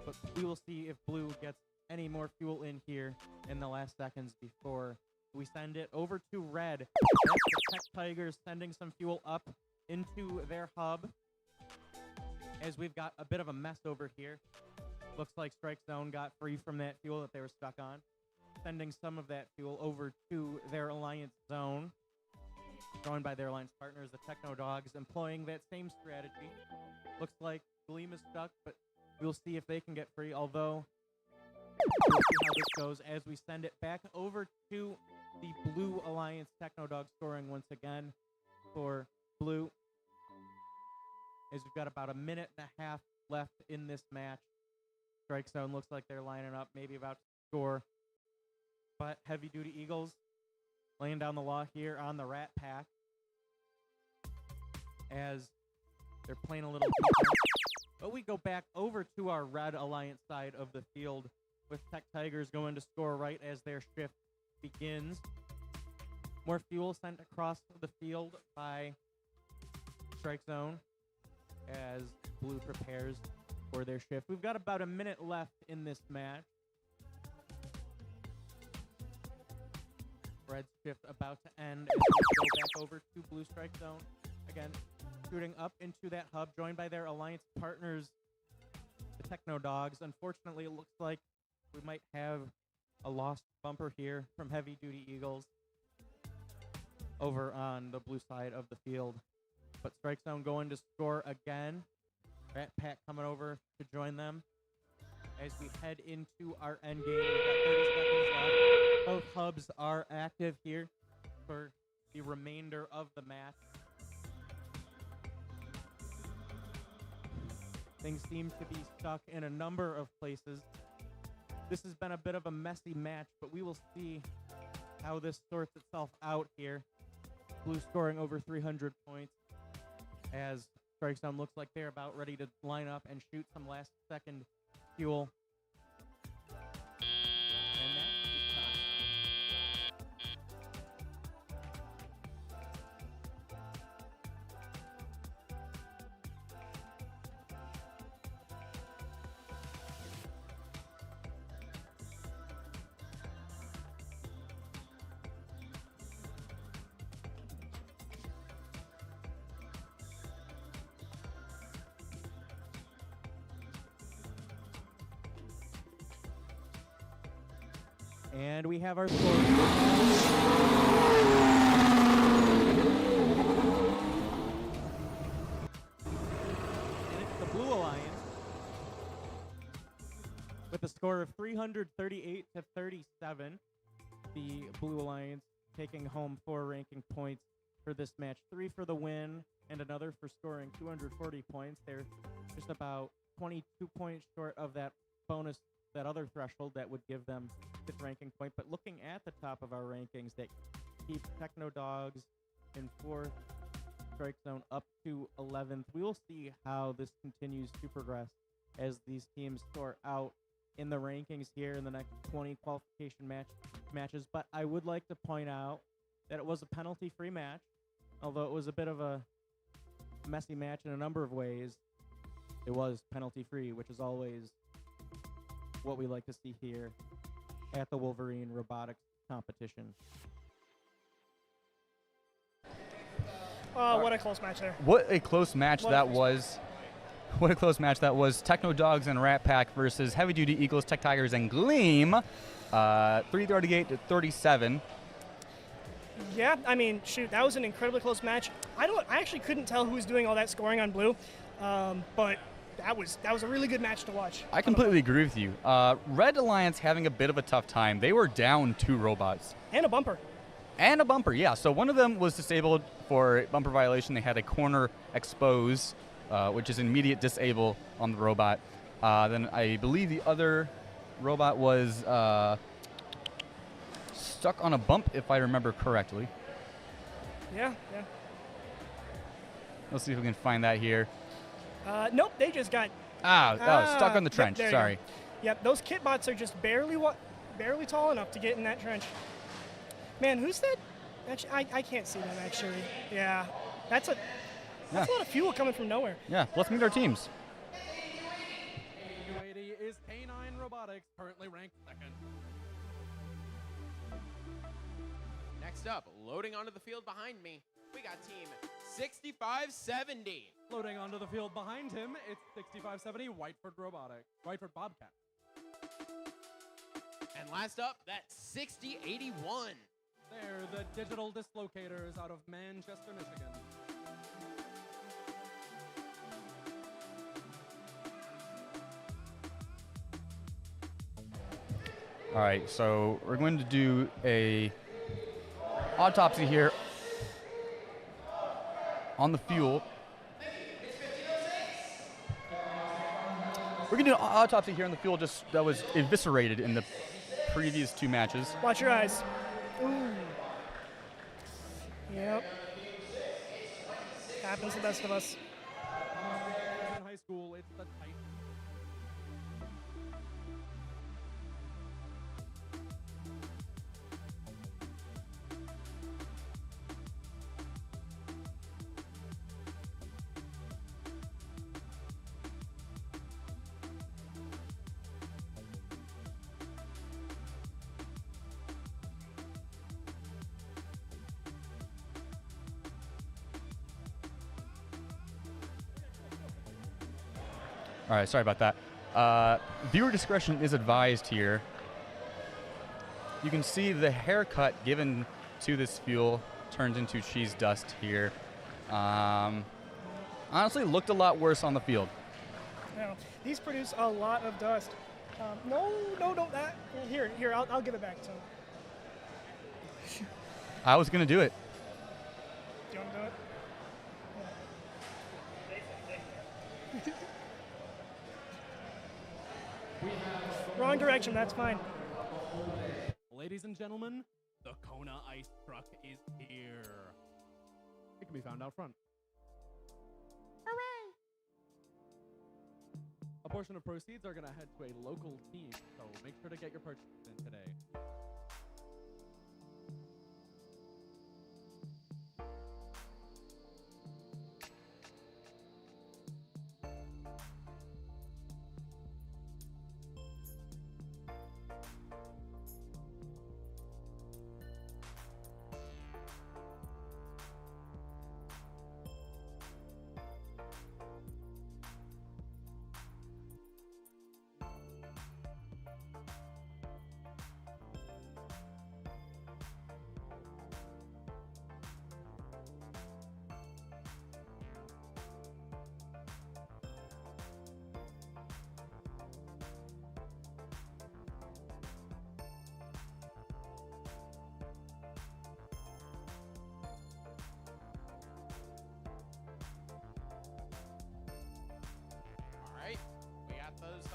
But we will see if Blue gets any more fuel in here in the last seconds before we send it over to red. That's the Tech Tigers sending some fuel up into their hub, as we've got a bit of a mess over here. Looks like Strike Zone got free from that fuel that they were stuck on, sending some of that fuel over to their alliance zone, joined by their alliance partners, the Techno Dogs, employing that same strategy. Looks like Gleam is stuck, but we'll see if they can get free, although we'll see how this goes as we send it back over to the Blue Alliance. Techno Dogs scoring once again for Blue, as we've got about a minute and a half left in this match. Strike Zone looks like they're lining up, maybe about to score, but Heavy Duty Eagles laying down the law here on the Rat Pack as they're playing a little defense. But we go back over to our Red Alliance side of the field with Tech Tigers going to score right as their shift begins. More fuel sent across the field by Strike Zone as Blue prepares for their shift. We've got about a minute left in this match. Red's shift about to end as we go back over to Blue Strike Zone. Again, shooting up into that hub, joined by their alliance partners, the Techno Dogs. Unfortunately, it looks like we might have a lost bumper here from Heavy Duty Eagles over on the blue side of the field. But Strike Zone going to score again. Rat Pack coming over to join them as we head into our end game. We've got 30 seconds left. Both hubs are active here for the remainder of the match. Things seem to be stuck in a number of places. This has been a bit of a messy match, but we will see how this sorts itself out here. Blue scoring over 300 points as Strike Zone looks like they're about ready to line up and shoot some last second fuel. And that is time. And we have our score. And it's the Blue Alliance with a score of 338 to 37. The Blue Alliance taking home 4 ranking points for this match. 3 for the win and another for scoring 240 points. They're just about 22 points short of that bonus, that other threshold that would give them 5th ranking point. But looking at the top of our rankings, that keep Techno Dogs in 4th, Strike Zone up to 11th. We will see how this continues to progress as these teams sort out in the rankings here in the next 20 qualification matches. But I would like to point out that it was a penalty-free match, although it was a bit of a messy match in a number of ways. It was penalty-free, which is always what we like to see here at the Wolverine Robotics competition. What a close match there. What a close match that was. What a close match that was. Techno Dogs and Rat Pack versus Heavy Duty Eagles, Tech Tigers, and Gleam. 338 to 37. Yeah, I mean, shoot, that was an incredibly close match. I actually couldn't tell who was doing all that scoring on Blue, but that was a really good match to watch. I completely agree with you. Red Alliance having a bit of a tough time. They were down 2 robots. And a bumper. And a bumper, yeah. So one of them was disabled for bumper violation. They had a corner expose, which is an immediate disable on the robot. Then I believe the other robot was stuck on a bump, if I remember correctly. Yeah. Let's see if we can find that here. Nope, they just got... stuck on the trench, yep, sorry. Yep, those kit bots are just barely tall enough to get in that trench. Man, who's that? Actually, I can't see them, actually. Yeah, that's a lot of fuel coming from nowhere. Yeah, let's meet our teams. UAD is K9 Robotics. Robotics, currently ranked second. Next up, loading onto the field behind me, we got team 6570. Loading onto the field behind him, it's 6570 Whiteford Bobcat. And last up, that's 6081. They're the digital dislocators out of Manchester, Michigan. All right, so we're going to do a autopsy here on the fuel. We're going to do an autopsy here on the fuel just that was eviscerated in the previous 2 matches. Watch your eyes. Ooh. Yep. Happens to the best of us. In high school, it's the Titan. All right, sorry about that. Viewer discretion is advised here. You can see the haircut given to this fuel turns into cheese dust here. Honestly, looked a lot worse on the field. Now, these produce a lot of dust. No, don't that. Here, I'll give it back to him. I was going to do it. Do you want to do it? Wrong direction, that's fine. Ladies and gentlemen, the Kona ice truck is here. It can be found out front. Hooray! A portion of proceeds are going to head to a local team, so make sure to get your purchases in today.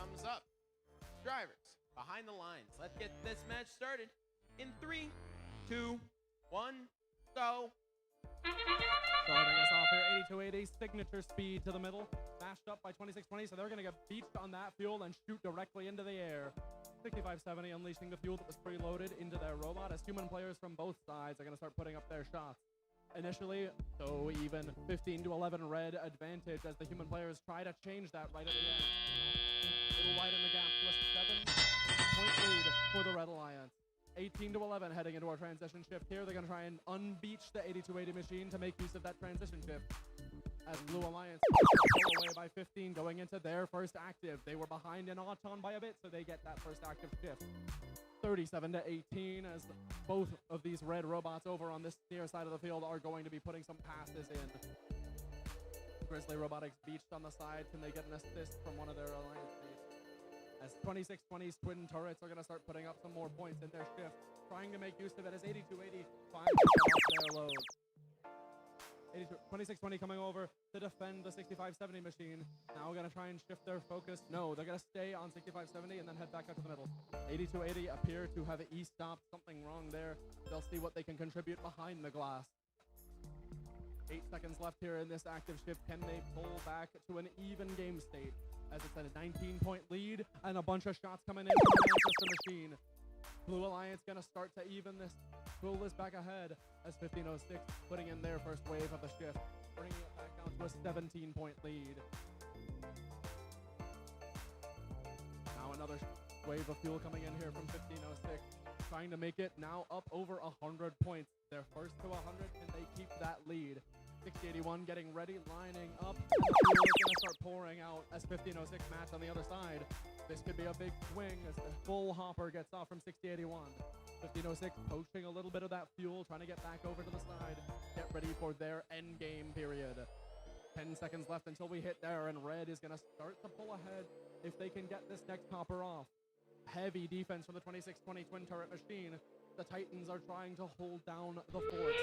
thumbs up. Drivers, behind the lines. Let's get this match started in 3, 2, 1, go. Starting us off here, 8280, signature speed to the middle, mashed up by 2620, so they're going to get beached on that fuel and shoot directly into the air. 6570 unleashing the fuel that was preloaded into their robot as human players from both sides are going to start putting up their shots. Initially, so even 15 to 11 red advantage as the human players try to change that right at the end. Little widen the gap, plus 7-point lead for the Red Alliance. 18 to 11 heading into our transition shift here. They're going to try and unbeach the 8280 machine to make use of that transition shift. As Blue Alliance pull away by 15 going into their first active. They were behind in Auton by a bit, so they get that first active shift. 37 to 18 as both of these red robots over on this near side of the field are going to be putting some passes in. Grizzly Robotics beached on the side. Can they get an assist from one of their alliance mates? As 2620's twin turrets are going to start putting up some more points in their shift, trying to make use of it as 8280 finally off their load. 2620 coming over to defend the 6570 machine. Now we're going to try and shift their focus. No, they're going to stay on 6570 and then head back out to the middle. 8280 appear to have E-stopped. Something wrong there. They'll see what they can contribute behind the glass. 8 seconds left here in this active shift. Can they pull back to an even game state? As it's at a 19-point lead and a bunch of shots coming in from the Manchester machine. Blue Alliance going to start to even this, pull this back ahead as 1506 putting in their first wave of the shift, bringing it back down to a 17-point lead. Now another wave of fuel coming in here from 1506, trying to make it now up over 100 points. They're first to 100, and they keep that lead. 6081 getting ready, lining up. The fuel is going to start pouring out as 1506 match on the other side. This could be a big swing as the full hopper gets off from 6081. 1506 poaching a little bit of that fuel, trying to get back over to the side. Get ready for their end game period. 10 seconds left until we hit there, and red is going to start to pull ahead if they can get this next hopper off. Heavy defense from the 2620 twin turret machine. The Titans are trying to hold down the forts.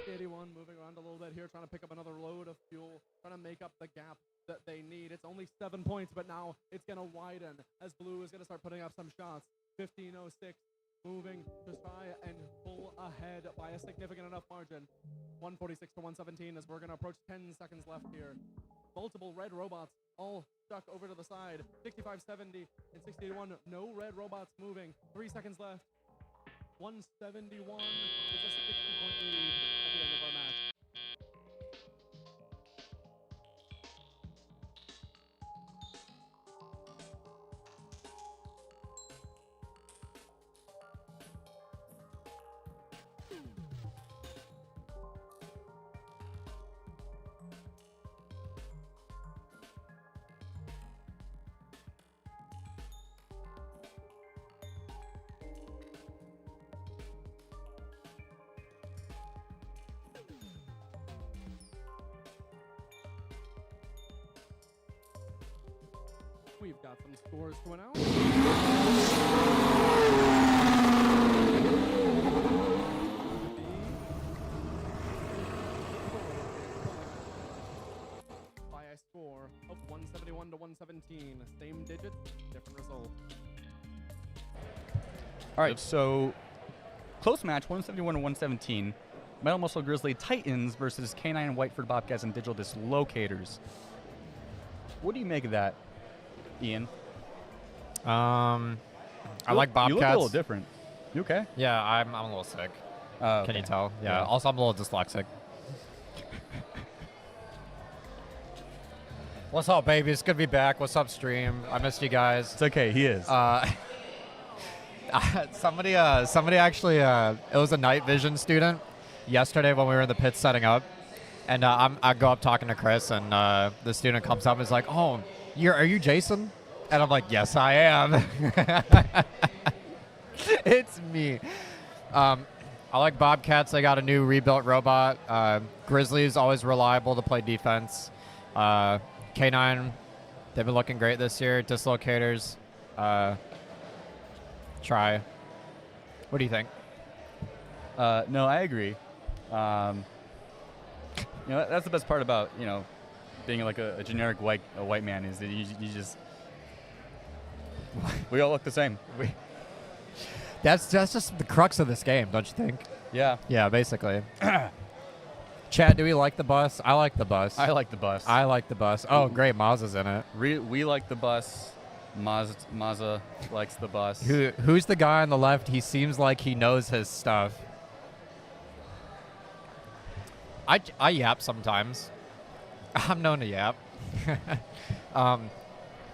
6081 moving around a little bit here, trying to pick up another load of fuel, trying to make up the gap that they need. It's only 7 points, but now it's going to widen as blue is going to start putting up some shots. 1506 moving to try and pull ahead by a significant enough margin. 146 to 117 as we're going to approach 10 seconds left here. Multiple red robots all stuck over to the side. 6570 and 681, no red robots moving. 3 seconds left. 171. It's a 60-point lead at the end of our match. We've got some scores to announce. By a score of 171 to 117. Same digits, different result. All right, so close match, 171 to 117. Metal Muscle Grizzly Titans versus K9 Whiteford Bobcats and Digital Dislocators. What do you make of that, Ian? I like Bobcats. You look a little different. You okay? Yeah, I'm a little sick. Okay. Can you tell? Yeah. Yeah. Also, I'm a little dyslexic. What's up, baby? It's good to be back. What's up, stream? I missed you guys. It's okay. He is. Somebody actually, it was a night vision student yesterday when we were in the pits setting up, and I go up talking to Chris, and the student comes up and is like, "Oh, are you Jason?" And I'm like, "Yes, I am." It's me. I like Bobcats. They got a new rebuilt robot. Grizzlies always reliable to play defense. K9, they've been looking great this year. Dislocators, try. What do you think? No, I agree. That's the best part about being like a generic white man is that you just we all look the same. That's just the crux of this game, don't you think? Yeah. Yeah, basically. Chad, do we like the bus? I like the bus. I like the bus. I like the bus. Oh, great, Maz's in it. We like the bus. Mazza likes the bus. Who's the guy on the left? He seems like he knows his stuff. I yap sometimes. I'm known to yap.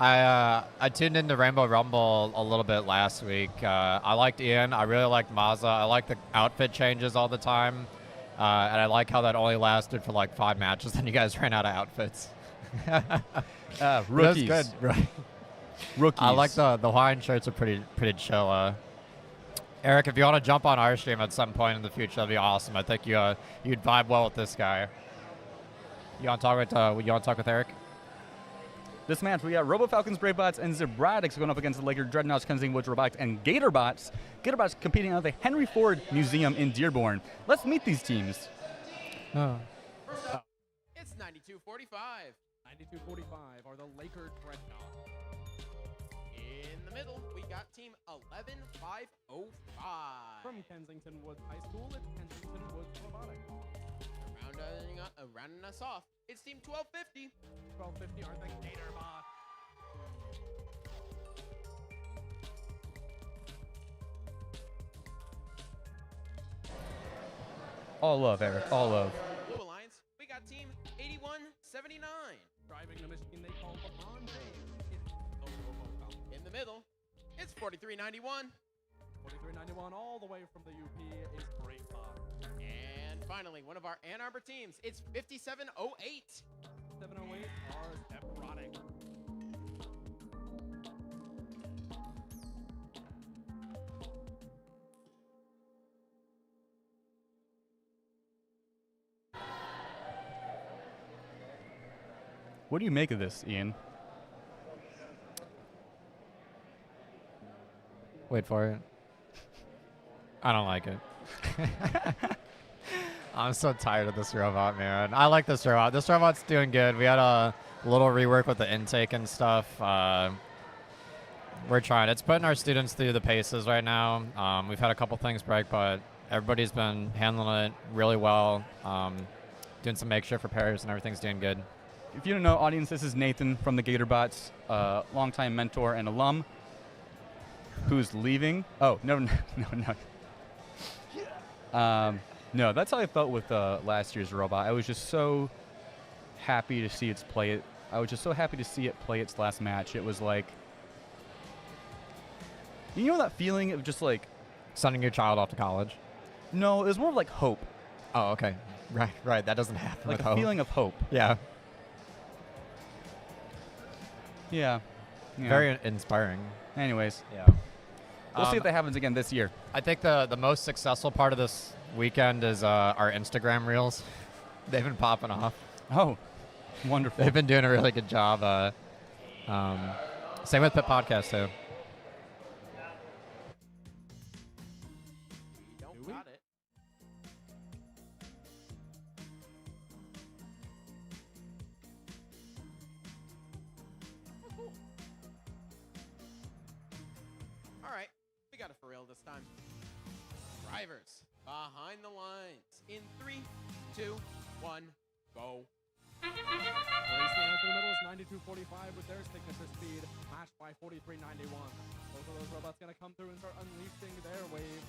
I tuned into Rainbow Rumble a little bit last week. I liked Ian. I really liked Mazza. I like the outfit changes all the time. And I like how that only lasted for like 5 matches, then you guys ran out of outfits. Rookies. That's good, right? Rookies. I like the Hawaiian shirts are pretty chill. Eric, if you want to jump on our stream at some point in the future, that'd be awesome. I think you'd vibe well with this guy. You want to talk with Eric? This match, we got Robo Falcons, Bravebots, and Zebratics going up against the Laker Dreadnoughts, Kensington Woods Robotics, and Gatorbots. Gatorbots competing at the Henry Ford Museum in Dearborn. Let's meet these teams. First up, it's 92-45. 92-45 are the Laker Dreadnoughts. In the middle, we got team 11505. From Kensington Woods High School, it's Kensington Woods Robotics. Rounding us off, it's team 1250. 1250 are the Gatorbots. All love, Eric. All love. Blue Alliance, we got team 8179. Driving the machine they call LeBron James, it's the Robo Falcons. In the middle, it's 4391. 4391 all the way from the UP is Bravebot. And finally, one of our Ann Arbor teams, it's 5708. 708 are Robotic. What do you make of this, Ian? Wait for it. I don't like it. I'm so tired of this robot, man. I like this robot. This robot's doing good. We had a little rework with the intake and stuff. We're trying. It's putting our students through the paces right now. We've had a couple things break, but everybody's been handling it really well. Doing some makeshift repairs and everything's doing good. If you don't know, audience, this is Nathan from the Gatorbots, longtime mentor and alum who's leaving. Oh, no. No, that's how I felt with last year's robot. I was just so happy to see I was just so happy to see it play its last match. It was like, you know that feeling of just like Sending your child off to college. no, it was more of like hope, Oh, okay. Right. That doesn't happen like with a hope. feeling of hope. Yeah. Yeah. Very inspiring. Anyways, Yeah. we'll see if that happens again this year. I think the most successful part of this weekend is our Instagram reels. They've been popping off. Oh, wonderful. They've been doing a really good job. Same with Pit Podcast too. We don't got it. Oh, cool. All right, we got it for real this time. Drivers behind the lines in 3, 2, 1, go. Racing out to the middle is 9245 with their signature speed, matched by 4391. Both of those robots going to come through and start unleashing their wave.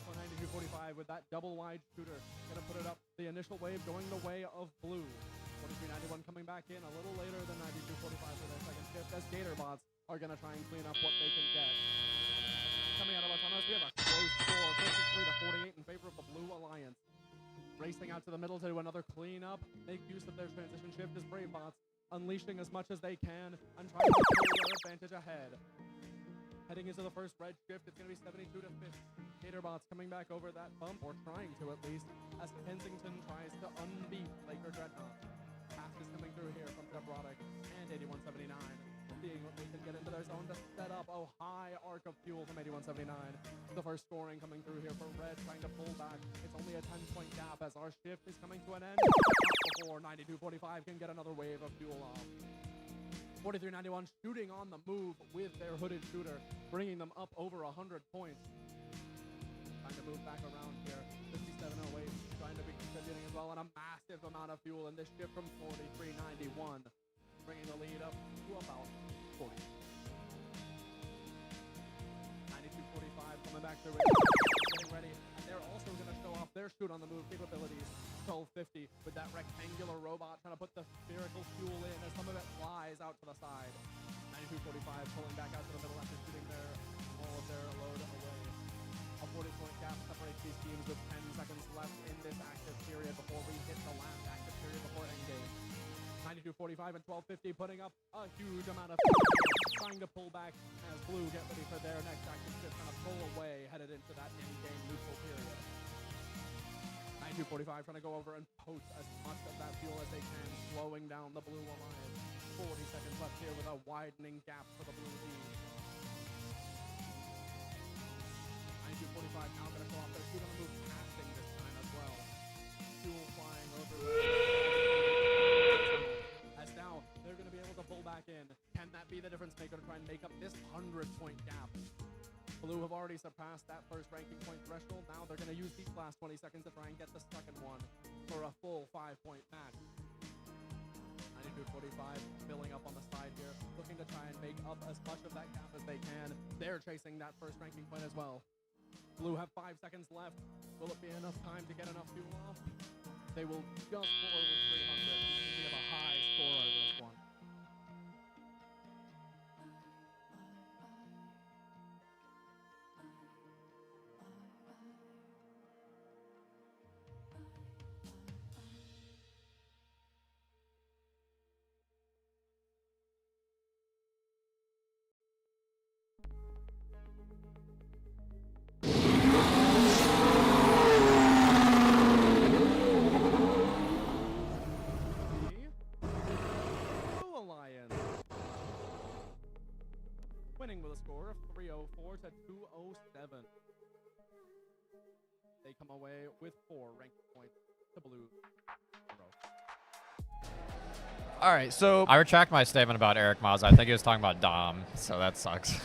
For 9245 with that double wide shooter, going to put it up the initial wave going the way of blue. 4391 coming back in a little later than 9245 for their second shift as Gatorbots are going to try and clean up what they can get. Coming out of Autonomous, we have a close score, 53 to 48 in favor of the Blue Alliance. Racing out to the middle to do another cleanup, make use of their transition shift as Bravebots, unleashing as much as they can and trying to pull their advantage ahead. Heading into the first red shift, it's going to be 72 to 50. Gatorbots coming back over that bump, or trying to at least, as Kensington tries to unbeat Laker Dreadnought. Pass is coming through here from Robotics and 8179. Seeing what they can get into their zone to set up a high arc of fuel from 8179. The first scoring coming through here for Red, trying to pull back. It's only a 10-point gap as our shift is coming to an end. Before 9245 can get another wave of fuel off. 4391 shooting on the move with their hooded shooter, bringing them up over 100 points. Trying to move back around here. 5708 trying to be contributing as well, and a massive amount of fuel in this shift from 4391. Bringing the lead up to about 40. 9245 coming back to getting ready, and they're also going to show off their shoot on the move capabilities. 1250 with that rectangular robot trying to put the spherical fuel in as some of it flies out to the side. 9245 pulling back out to the middle after shooting all of their load away. A 40-point gap separates these teams with 10 seconds left in this active period before we hit the last active period before endgame. 9245 and 1250 putting up a huge amount of trying to pull back as Blue get ready for their next active shift, trying to pull away headed into that in-game neutral period. 9245 trying to go over and poach as much of that fuel as they can, slowing down the Blue Alliance. 40 seconds left here with a widening gap for the Blue lead. 9245 now going to go off their shoot on the move, passing this time as well. Fuel flying over. As now they're going to be able to pull back in. Can that be the difference maker to try and make up this 100-point gap? Blue have already surpassed that first ranking point threshold. Now they're going to use these last 20 seconds to try and get the second one for a full 5-point match. 9245 filling up on the side here, looking to try and make up as much of that gap as they can. They're chasing that first ranking point as well. Blue have 5 seconds left. Will it be enough time to get enough fuel off? They will just pull over 300. We have a high score over this one. come away with 4 ranking points to blue. All right, so I retract my statement about Eric Maz. I think he was talking about Dom, so that sucks.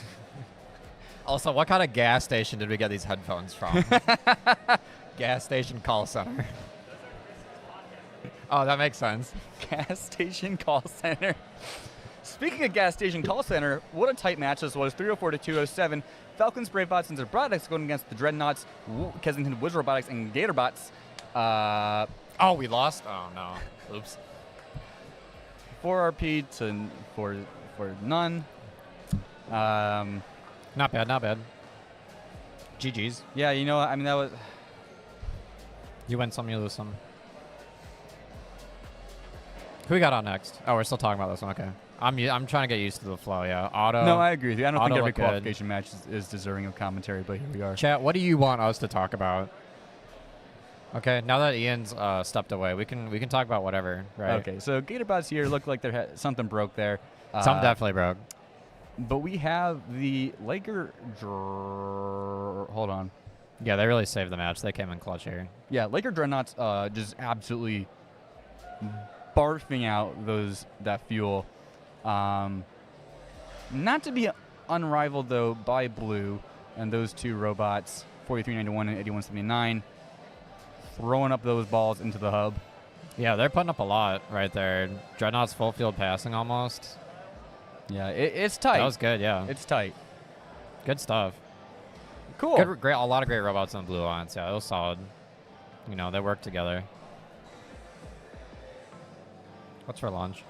Also, what kind of gas station did we get these headphones from? Gas station call center. Oh, that makes sense. gas station call center. Speaking of gas station call center, what a tight match this was. 304 to 207. Falcons, Bravebots, and Robotics going against the Dreadnoughts, Kensington Wizard Robotics, and Gatorbots. Oh, we lost? Oh, no. Oops. 4 RP to for none. Not bad, not bad. GG's. Yeah, you know, I mean, that was... You win some, you lose some. Who we got on next? Oh, we're still talking about this one. Okay. I'm trying to get used to the flow, yeah. Auto. No, I agree with you. I don't think Auto every looked good. qualification match is deserving of commentary, but here we are. Chat, what do you want us to talk about? Okay, now that Ian's stepped away, we can talk about whatever, right? Okay, so Gatorbots here look like something broke there. Something definitely broke. But we have the Laker... Hold on. Yeah, they really saved the match. They came in clutch here. Yeah, Laker Dreadnoughts just absolutely barfing out that fuel. Not to be unrivaled, though, by Blue and those two robots, 4391 and 8179, throwing up those balls into the hub. Yeah, they're putting up a lot right there. Dreadnought's full field passing almost. Yeah, it's tight. That was good, yeah. It's tight. Good stuff. Cool. Great, a lot of great robots on the Blue Alliance. Yeah, it was solid. You know, they worked together. What's for lunch?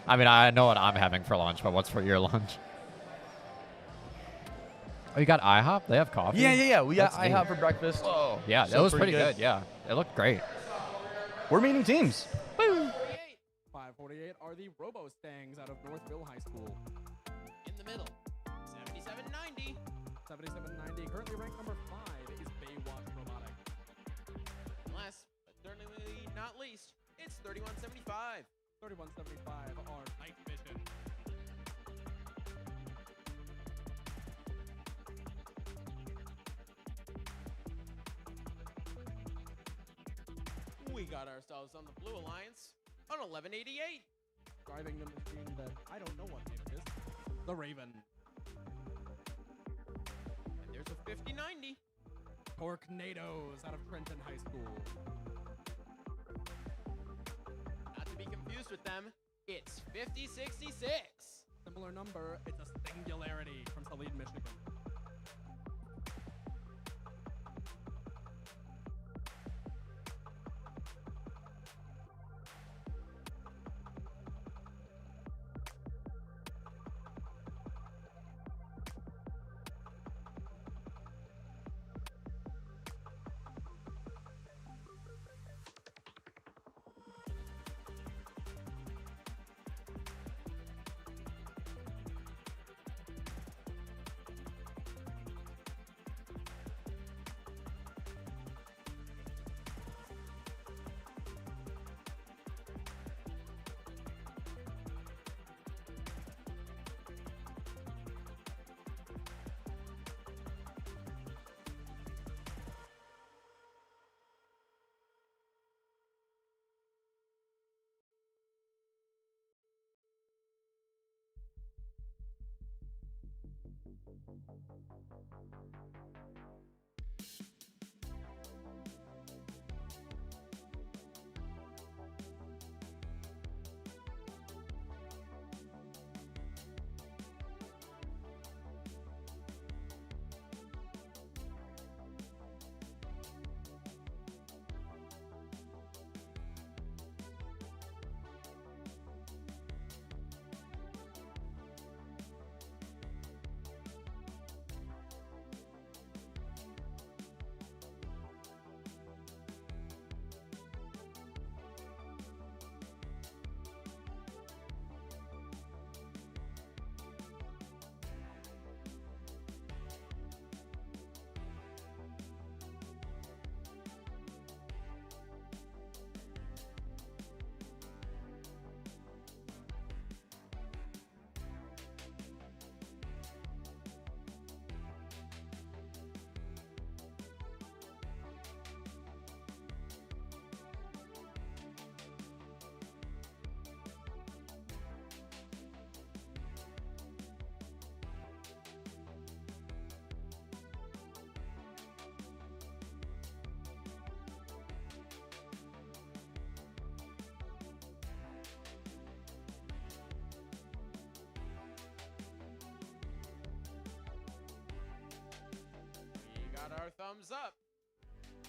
I mean, I know what I'm having for lunch, but what's for your lunch? Oh, you got IHOP? They have coffee? Yeah. We got That's neat. IHOP for breakfast. Whoa. Yeah, So that was pretty pretty good. good. Yeah, it looked great. We're meeting teams. 548 are the Robo-Stangs out of Northville High School. In the middle, 7790. 7790, currently ranked number 5 is Baywatch Robotics. Last, but certainly not least, it's 3175. 3175 are Night Vision. We got ourselves on the Blue Alliance on 1188. Driving the machine that I don't know what name it is. The Raven. And there's a 5090. Torquenadoes out of Trenton High School. Not to be confused with them, it's 5066. Similar number, it's a Singularity from Saline, Michigan. thumbs up.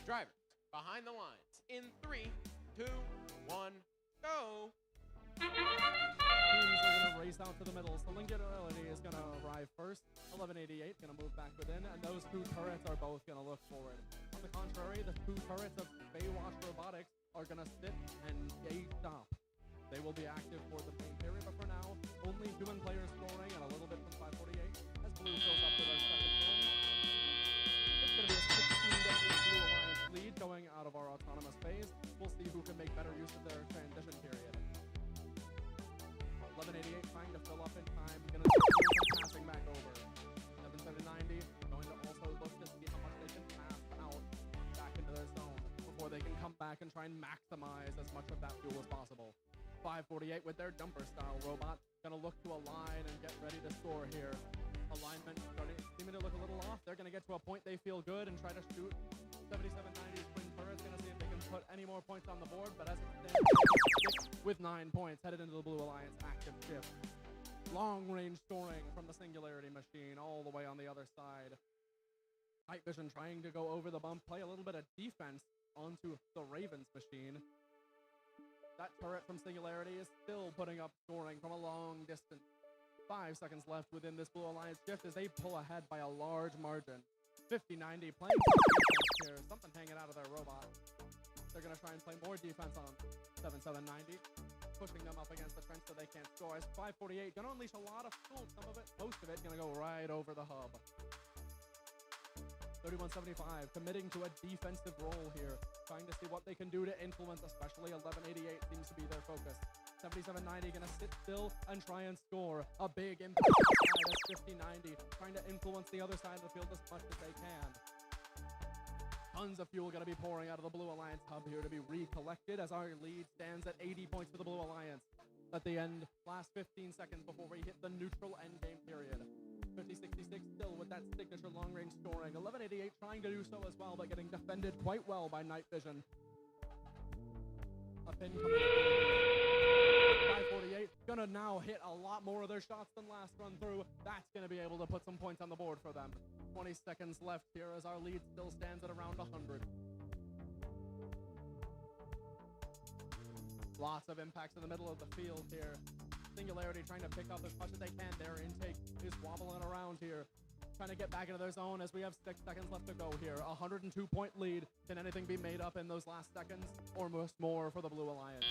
Drivers, behind the lines. In 3, 2, 1, go. Teams are going to race out to the middle. Singularity is going to arrive first. 1188 going to move back within, and those two turrets are both going to look forward. On the contrary, the two turrets of Baywatch Robotics are going to sit and gauge stop. They will be active for the main period, but for now, only human players scoring and a little bit from 548 as Blue fills up with our second turn. It's going to be a 16-8 Blue Alliance lead going out of our autonomous phase. We'll see who can make better use of their transition period. 1188 trying to fill up in time, going to do passing back over. 7790 going to also look to see how much they can pass out back into their zone before they can come back and try and maximize as much of that fuel as possible. 548 with their dumper style robot, going to look to align and get ready to score here. Alignment starting seeming to look a little off. They're going to get to a point they feel good and try to shoot. 7790's twin turret's going to see if they can put any more points on the board, but as it stands, with 9 points headed into the Blue Alliance active shift. Long range scoring from the Singularity machine all the way on the other side. Night Vision trying to go over the bump, play a little bit of defense onto the Ravens machine. That turret from Singularity is still putting up scoring from a long distance. 5 seconds left within this Blue Alliance shift as they pull ahead by a large margin. 5090 playing some defense here, something hanging out of their robot. They're going to try and play more defense on 7790, pushing them up against the trench so they can't score. As 548 going to unleash a lot of fuel, most of it going to go right over the hub. 3175 committing to a defensive role here, trying to see what they can do to influence, especially 1188 seems to be their focus. 7790 going to sit still and try and score a big impact side as 5090, trying to influence the other side of the field as much as they can. Tons of fuel going to be pouring out of the Blue Alliance hub here to be recollected as our lead stands at 80 points for the Blue Alliance. At the end, last 15 seconds before we hit the neutral end game period. 5066 still with that signature long range scoring. 1188 trying to do so as well, but getting defended quite well by Night Vision. A pin coming up. 548 gonna now hit a lot more of their shots than last run through. That's gonna be able to put some points on the board for them. 20 seconds left here as our lead still stands at around 100. Lots of impacts in the middle of the field here. Singularity trying to pick up as much as they can. Their intake is wobbling around here, trying to get back into their zone as we have 6 seconds left to go here. 102-point lead. Can anything be made up in those last seconds? Or most more for the Blue Alliance?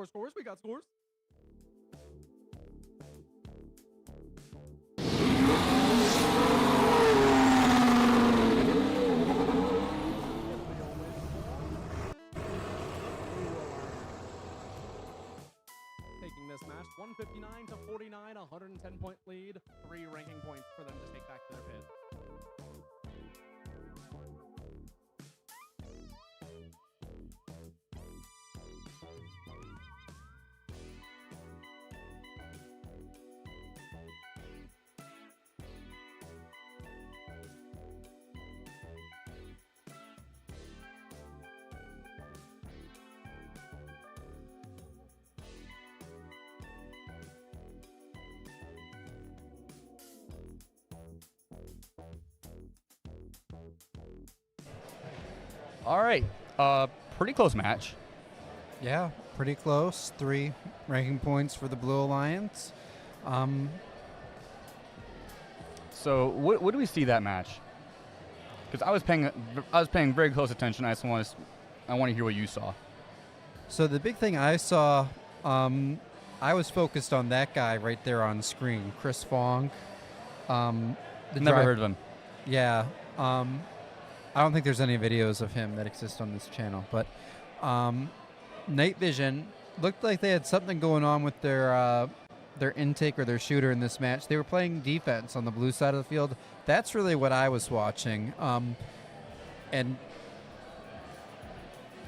Scores. We got scores. Taking this match, 159 to 49, 110-point lead, 3 ranking points for them to take back to their pit. All right. Pretty close match. Yeah, pretty close. 3 ranking points for the Blue Alliance. So what do we see that match? Because I was paying very close attention. I want to hear what you saw. So the big thing I saw, I was focused on that guy right there on screen, Chris Fong. Never heard of him. Yeah. I don't think there's any videos of him that exist on this channel, but Night Vision looked like they had something going on with their intake or their shooter in this match. They were playing defense on the blue side of the field. That's really what I was watching, and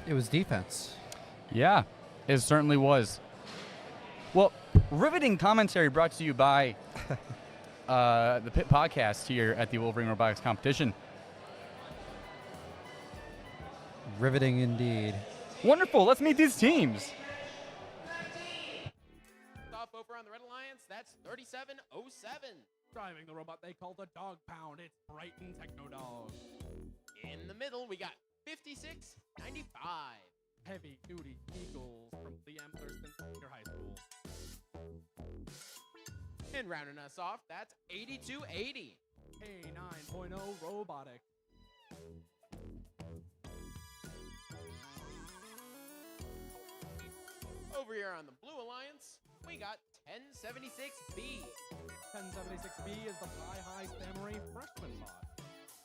it was defense. Yeah, it certainly was. Well, riveting commentary brought to you by the Pit Podcast here at the Wolverine Robotics competition. Riveting indeed. Wonderful. Let's meet these teams. Off over on the Red Alliance, that's 3707. Driving the robot they call the Dog Pound, it's Brighton Techno Dog. In the middle, we got 5695. Heavy duty Eagles from Liam Thurston Senior High School. And rounding us off, that's 8280. K9.0 Robotics. Over here on the Blue Alliance, we got 1076B. 1076B is the Fly High Samurai freshman bot.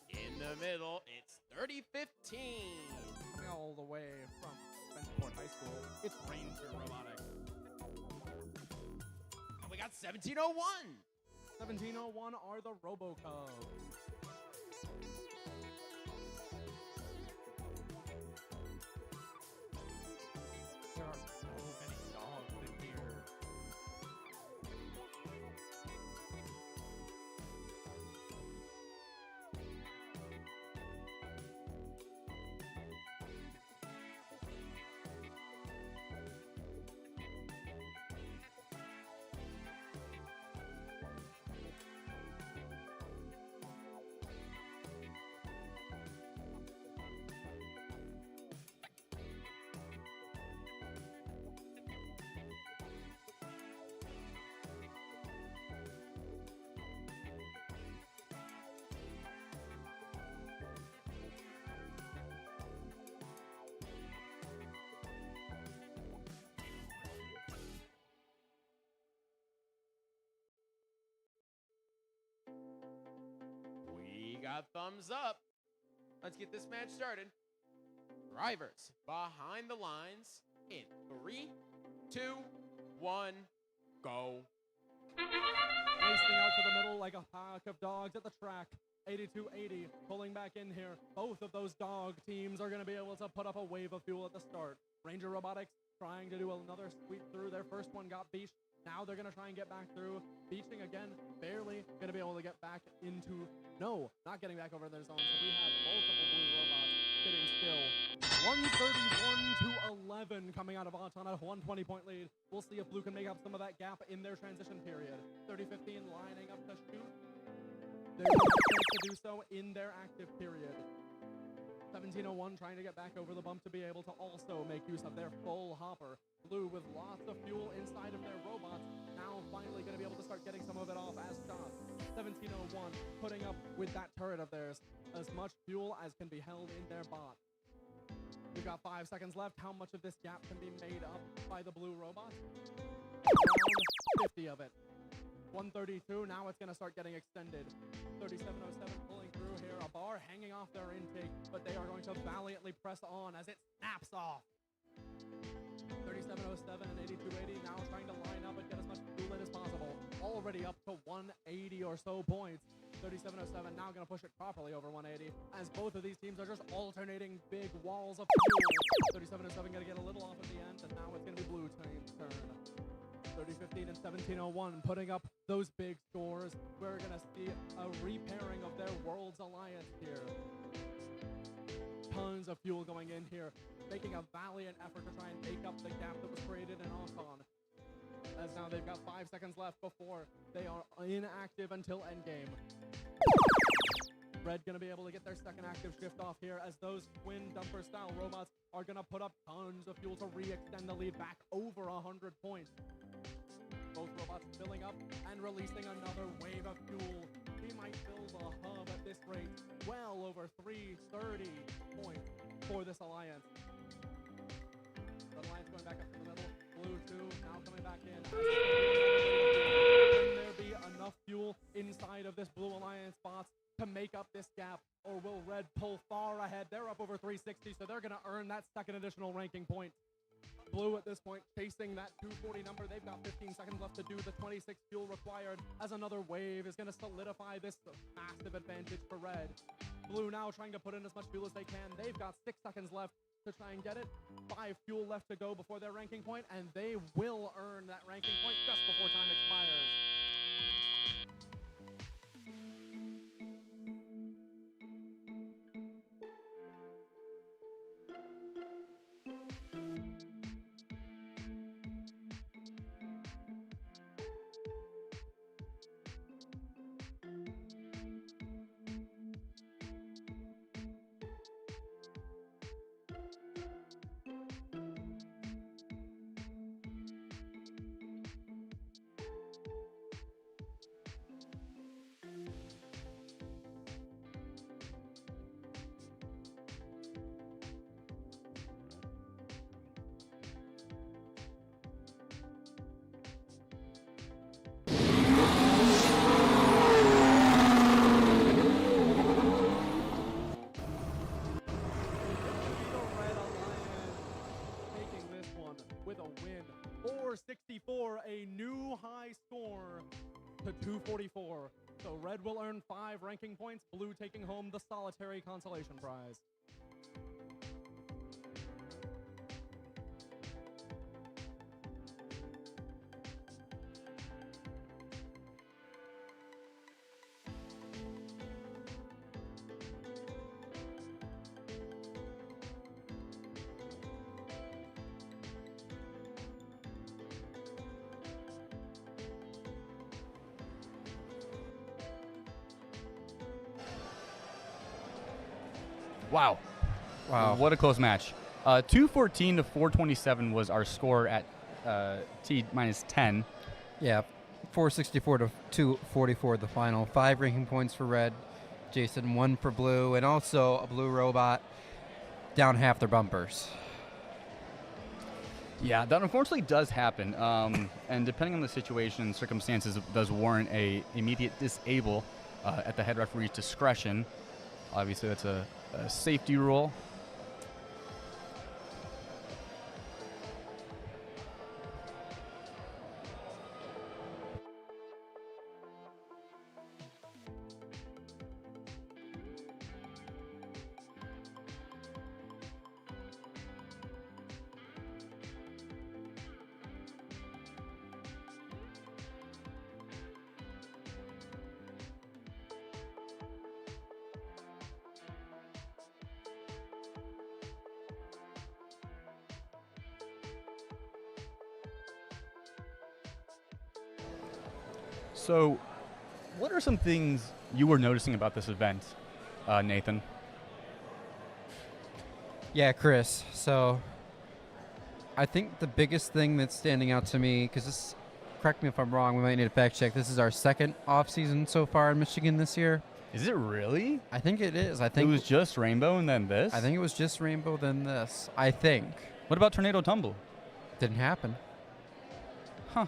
In the middle, it's 3015. Coming all the way from Benchport High School, it's Ranger Robotics. And we got 1701. 1701 are the RoboCubs. There are so many dogs in here. We got thumbs up. Let's get this match started. Drivers behind the lines in 3, 2, 1, go. Racing out to the middle like a pack of dogs at the track. 8280 pulling back in here. Both of those dog teams are going to be able to put up a wave of fuel at the start. Ranger Robotics trying to do another sweep through. Their first one got beached. Now they're going to try and get back through. Beaching again, barely going to be able to get back into... No, not getting back over their zone. So we have multiple blue robots sitting still. 131 to 11 coming out of Auton at a 120-point lead. We'll see if Blue can make up some of that gap in their transition period. 30-15 lining up to shoot. They're going to do so in their active period. 1701 trying to get back over the bump to be able to also make use of their full hopper. Blue with lots of fuel inside of their robots. Now finally going to be able to start getting some of it off as shots. 1701 putting up with that turret of theirs as much fuel as can be held in their bot. We've got 5 seconds left. How much of this gap can be made up by the blue robot? Around 50 of it. 132, now it's going to start getting extended. 3707 pulling through here. A bar hanging off their intake, but they are going to valiantly press on as it snaps off. 3707 and 8280 now trying to line up and get as much fuel in as possible. Already up to 180 or so points. 3707 now going to push it properly over 180 as both of these teams are just alternating big walls of fuel. 3707 going to get a little off at the end, and now it's going to be blue team's turn. 30-15 and 1701 putting up those big scores. We're going to see a repairing of their Worlds Alliance here. Tons of fuel going in here, making a valiant effort to try and make up the gap that was created in Auton. As now they've got 5 seconds left before they are inactive until endgame. Red going to be able to get their second active shift off here as those twin dumper style robots are going to put up tons of fuel to re-extend the lead back over 100 points. Both robots filling up and releasing another wave of fuel. We might fill the hub at this rate well over 330 points for this alliance. The alliance going back up to the middle. Blue 2 now coming back in. Can there be enough fuel inside of this Blue Alliance bots to make up this gap, or will Red pull far ahead? They're up over 360, so they're going to earn that second additional ranking point. Blue at this point chasing that 240 number. They've got 15 seconds left to do the 26 fuel required, as another wave is going to solidify this massive advantage for Red. Blue now trying to put in as much fuel as they can. They've got 6 seconds left to try and get it. 5 fuel left to go before their ranking point, and they will earn that ranking point just before time expires. With a win, 464, a new high score to 244. So Red will earn 5 ranking points, Blue taking home the solitary consolation prize. Wow. Wow. What a close match. 214 to 427 was our score at T minus 10. Yeah, 464 to 244 the final. 5 ranking points for Red, Jason, 1 for Blue, and also a Blue robot down half their bumpers. Yeah, that unfortunately does happen. And depending on the situation and circumstances, it does warrant a immediate disable at the head referee's discretion. Obviously, that's a safety rule. So, what are some things you were noticing about this event, Nathan? Yeah, Chris. So I think the biggest thing that's standing out to me, because this, correct me if I'm wrong, we might need a fact check. This is our second off season so far in Michigan this year. Is it really? I think it is. I It think was just Rainbow and then this? I think it was just Rainbow then this. I think. What about Tornado Tumble? Didn't happen. Huh.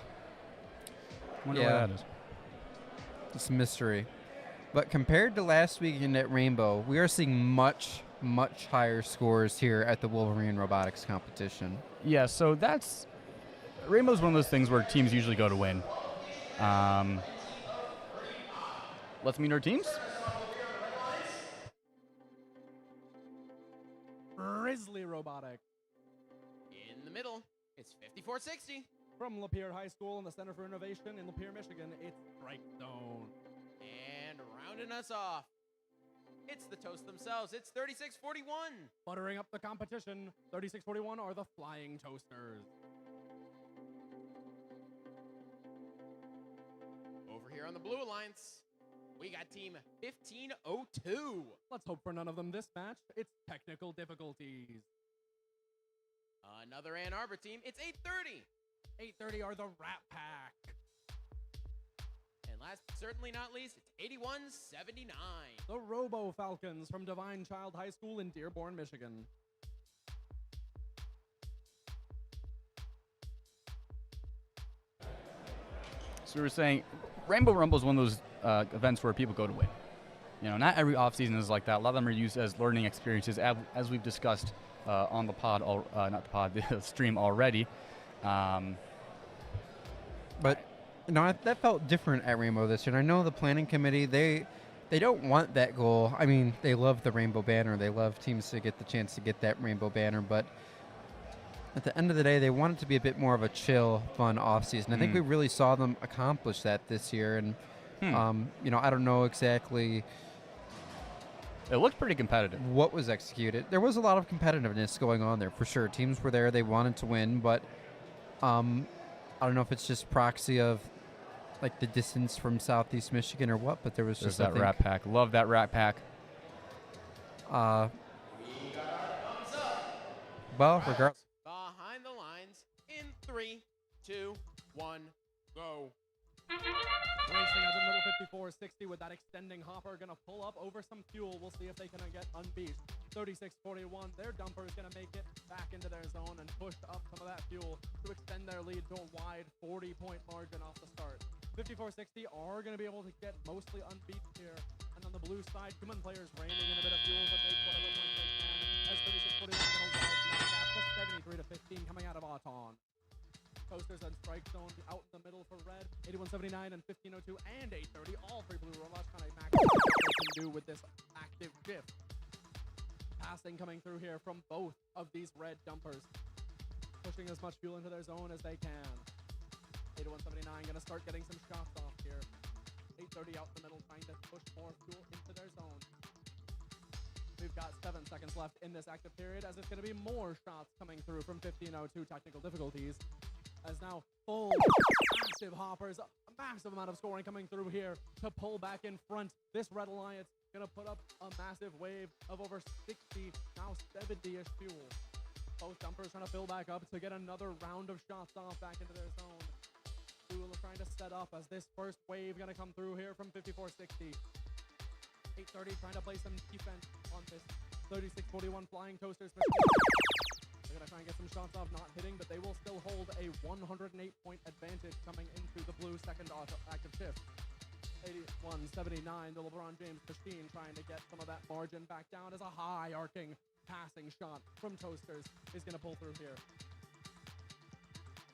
Wonder Yeah. why that is. It's a mystery. But compared to last weekend at Rainbow, we are seeing much, much higher scores here at the Wolverine Robotics competition. Yeah, so that's... Rainbow's one of those things where teams usually go to win. Let's meet our teams. Grizzly Robotics. In the middle, it's 5460. From Lapeer High School and the Center for Innovation in Lapeer, Michigan, it's Strike Zone. And rounding us off, it's the Toast themselves. It's 3641. Buttering up the competition, 3641 are the Flying Toasters. Over here on the Blue Alliance, We got team 1502. Let's hope for none of them this match. It's technical difficulties. Another Ann Arbor team. It's 830. 830 are the Rat Pack. And last but certainly not least, it's 8179. The Robo Falcons from Divine Child High School in Dearborn, Michigan. So we were saying, Rainbow Rumble is one of those events where people go to win. You know, not every offseason is like that. A lot of them are used as learning experiences, as we've discussed on the pod, not the pod, the stream already. But you know, that felt different at Rainbow this year. And I know the planning committee, they don't want that goal. I mean, they love the Rainbow Banner. They love teams to get the chance to get that Rainbow Banner. But at the end of the day, they want it to be a bit more of a chill, fun offseason. I think we really saw them accomplish that this year. And, you know, I don't know exactly. It looked pretty competitive. What was executed. There was a lot of competitiveness going on there, for sure. Teams were there. They wanted to win. But I don't know if it's just proxy of, like, the distance from Southeast Michigan or what, but there was There's just that Rat Pack. Love that Rat Pack. Well, regardless. Behind the lines in 3, 2, 1, go. Racing out the middle 54-60 with that extending hopper. Going to pull up over some fuel. We'll see if they can get unbeat. 36-41. Their dumper is going to make it back into their zone and push up some of that fuel to extend their lead to a wide 40-point margin off the start. 54-60 are going to be able to get mostly unbeat here. And on the blue side, Kuman players raining in a bit of fuel to make whatever points they can. As 36-41 going to widen that gap to 73-15 coming out of Auton. Coasters and Strike Zone out in the middle for red. 8179 and 1502 and 830. All three blue robots trying to max out what they can do with this active shift. Passing coming through here from both of these red dumpers. Pushing as much fuel into their zone as they can. 8179 going to start getting some shots off here. 830 out in the middle trying to push more fuel into their zone. We've got 7 seconds left in this active period as it's going to be more shots coming through from 1502 technical difficulties. As now full massive hoppers, a massive amount of scoring coming through here to pull back in front. This Red Alliance gonna put up a massive wave of over 60, now 70-ish fuel. Both dumpers trying to fill back up to get another round of shots off back into their zone. Fuel trying to set up as this first wave gonna come through here from 54-60. 830 trying to play some defense on this 36-41 flying coasters. They're going to try and get some shots off, not hitting, but they will still hold a 108-point advantage coming into the blue second active shift. 81-79, the LeBron James machine trying to get some of that margin back down as a high arcing passing shot from Toasters is going to pull through here.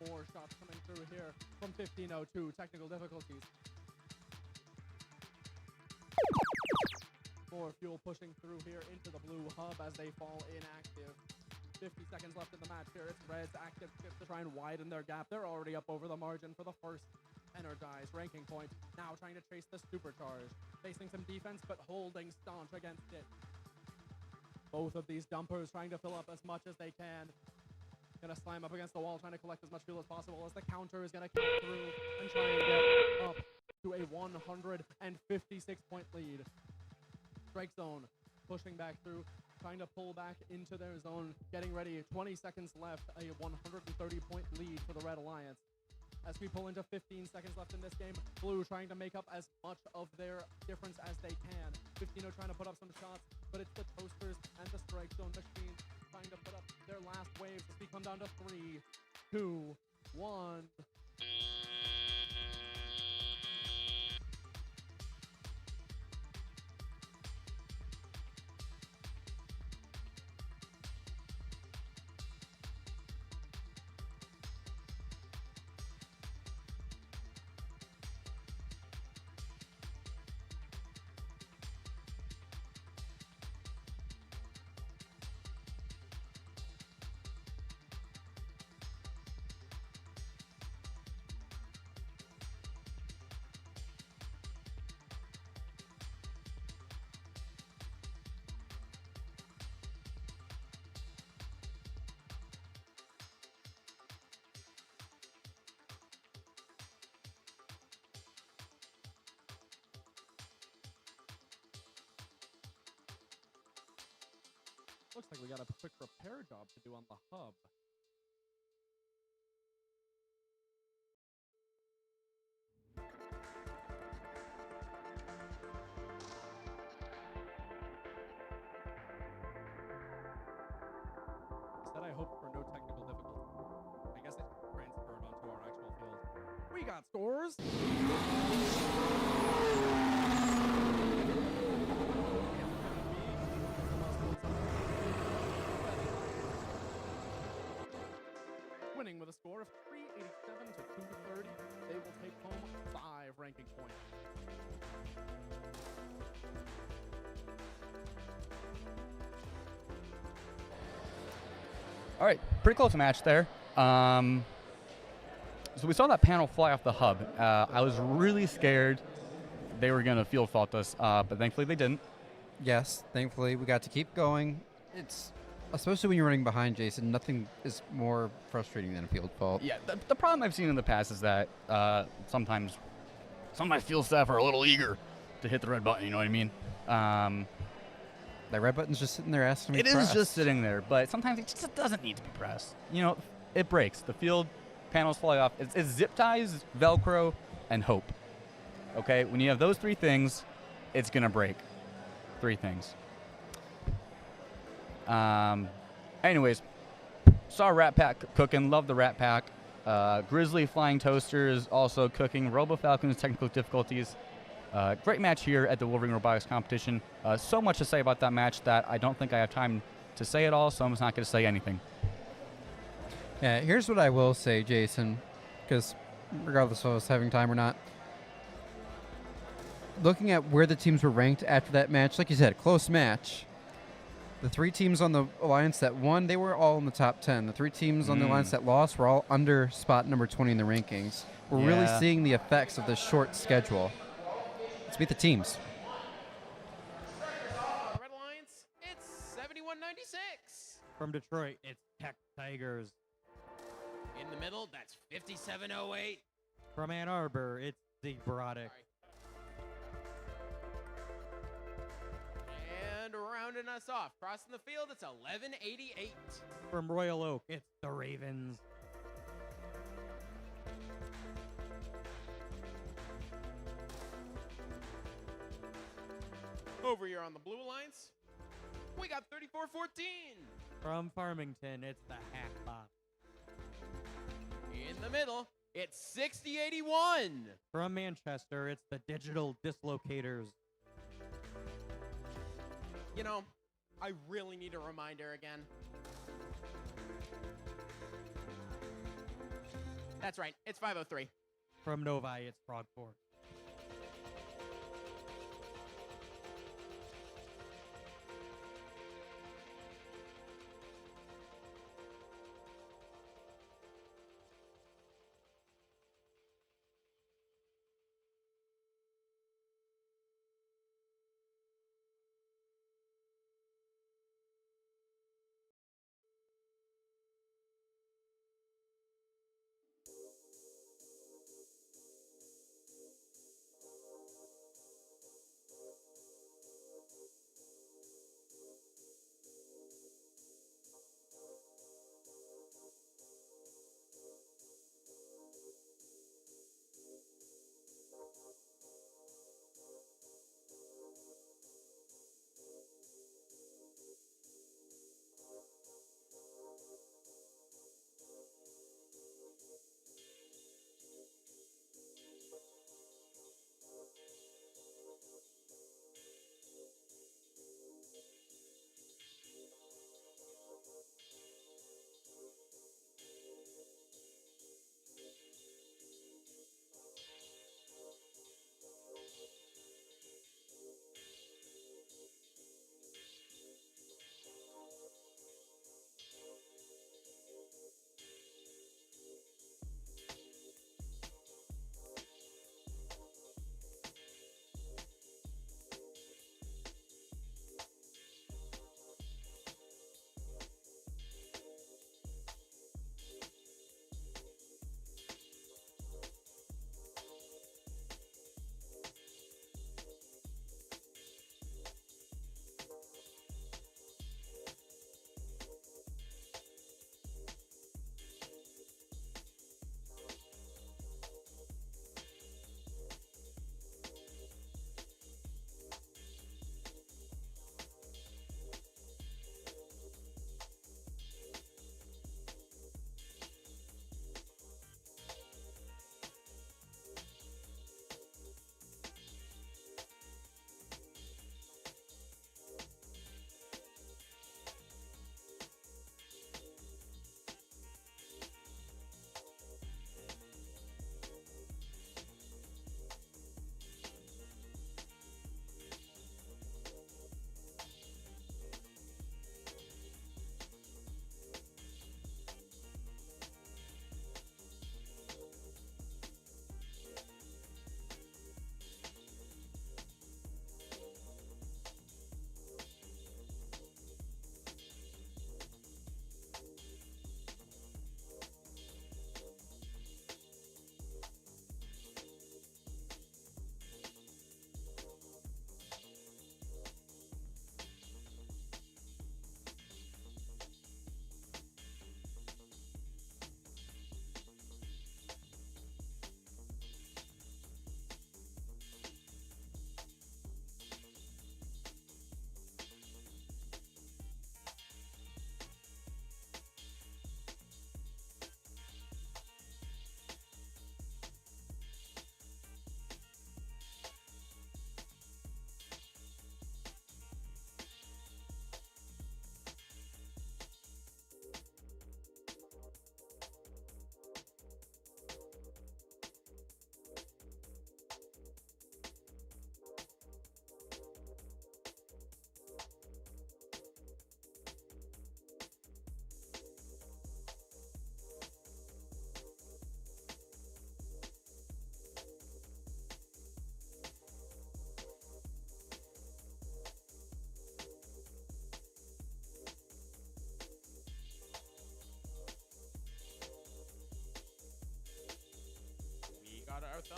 More shots coming through here from 1502, technical difficulties. More fuel pushing through here into the blue hub as they fall inactive. 50 seconds left in the match here. It's Red's active shift to try and widen their gap. They're already up over the margin for the first energized ranking point. Now trying to chase the supercharge. Facing some defense, but holding staunch against it. Both of these dumpers trying to fill up as much as they can. Gonna slam up against the wall, trying to collect as much fuel as possible as the counter is gonna come through and try and get up to a 156-point lead. Strike Zone pushing back through, trying to pull back into their zone, getting ready. 20 seconds left, a 130-point lead for the Red Alliance. As we pull into 15 seconds left in this game, Blue trying to make up as much of their difference as they can. 15-0 trying to put up some shots, but it's the Toasters and the Strike Zone machine trying to put up their last waves as we come down to 3, 2, 1. Looks like we got a quick repair job to do on the hub. Said I hope for no technical difficulty. I guess it transferred onto our actual field. We got scores. Winning with a score of 387 to 230, they will take home 5 ranking points. All right, pretty close match there. So we saw that panel fly off the hub. I was really scared they were going to field fault us, but thankfully they didn't. Yes, thankfully we got to keep going. It's especially when you're running behind, Jason. Nothing is more frustrating than a field fault. Yeah, the problem I've seen in the past is that sometimes some of my field staff are a little eager to hit the red button, you know what I mean? That red button's just sitting there asking me It to is press. just sitting there, but sometimes it just doesn't need to be pressed. You know, it breaks. The field panels fly off. It's zip ties, Velcro, and hope. Okay, when you have those 3 things, it's going to break. 3 things. Anyways, saw Rat Pack cooking. Love the Rat Pack. Grizzly Flying Toasters also cooking. Robo Falcons technical difficulties. Great match here at the Wolverine Robotics competition. So much to say about that match that I don't think I have time to say it all, so I'm just not going to say anything. Yeah, here's what I will say, Jason, because regardless of us having time or not, looking at where the teams were ranked after that match, like you said, close match. The 3 teams on the alliance that won, they were all in the top 10. The 3 teams on the alliance that lost were all under spot number 20 in the rankings. We're really seeing the effects of this short schedule. Let's meet the teams. Red Alliance, it's 7196. From Detroit, it's Tech Tigers. In the middle, that's 5708. From Ann Arbor, it's the Robotics. And rounding us off, crossing the field, it's 1188. From Royal Oak, it's the Ravens. Over here on the Blue Alliance, we got 3414. From Farmington, it's the Hackbot. In the middle, it's 6081. From Manchester, it's the Digital Dislocators. You know, I really need a reminder again. That's right, it's 503. From Novi, it's Frogport.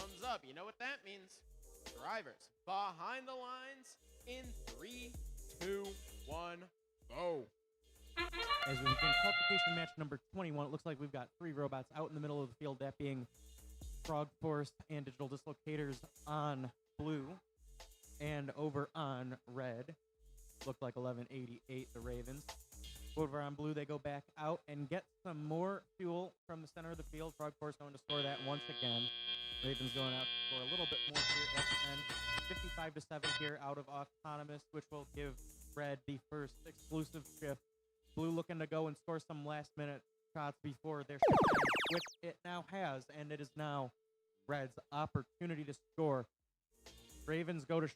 thumbs up. You know what that means? Drivers behind the lines in 3, 2, 1, go. As we begin qualification match number 21, it looks like we've got 3 robots out in the middle of the field, that being Frog Force and Digital Dislocators on blue, and over on red. Look like 1188, the Ravens. Over on blue, they go back out and get some more fuel from the center of the field. Frog Force going to score that once again. Ravens going out to score a little bit more here at the end. 55-7 here out of Autonomous, which will give red the first exclusive shift. Blue looking to go and score some last-minute shots before their shift ends, which it now has, and it is now red's opportunity to score. Ravens go to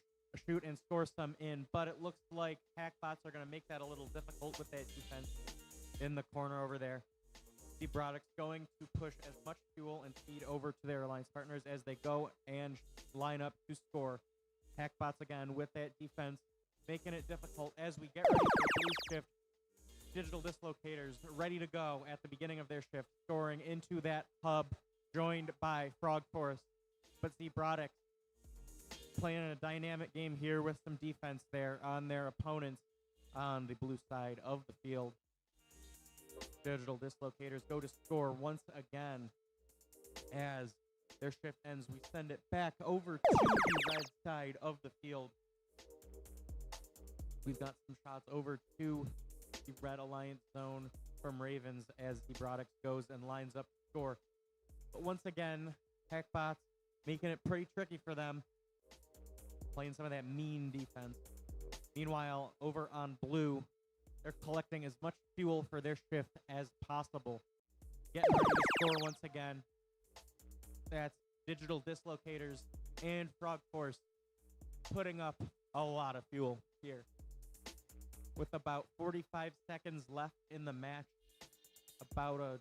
shoot and score some in, but it looks like Hackbots are going to make that a little difficult with that defense in the corner over there. The Robotics going to push as much fuel and speed over to their alliance partners as they go and line up to score. Hackbots again with that defense, making it difficult as we get ready for blue shift. Digital Dislocators ready to go at the beginning of their shift, scoring into that hub, joined by Frog Force. But Robotics playing a dynamic game here with some defense there on their opponents on the blue side of the field. Digital Dislocators go to score once again. As their shift ends, we send it back over to the red side of the field. We've got some shots over to the red alliance zone from Ravens as the Robotics goes and lines up to score. But once again, Hackbots making it pretty tricky for them, playing some of that mean defense. Meanwhile, over on blue, they're collecting as much fuel for their shift as possible. Getting ready to score once again. That's Digital Dislocators and Frog Force putting up a lot of fuel here. With about 45 seconds left in the match, about a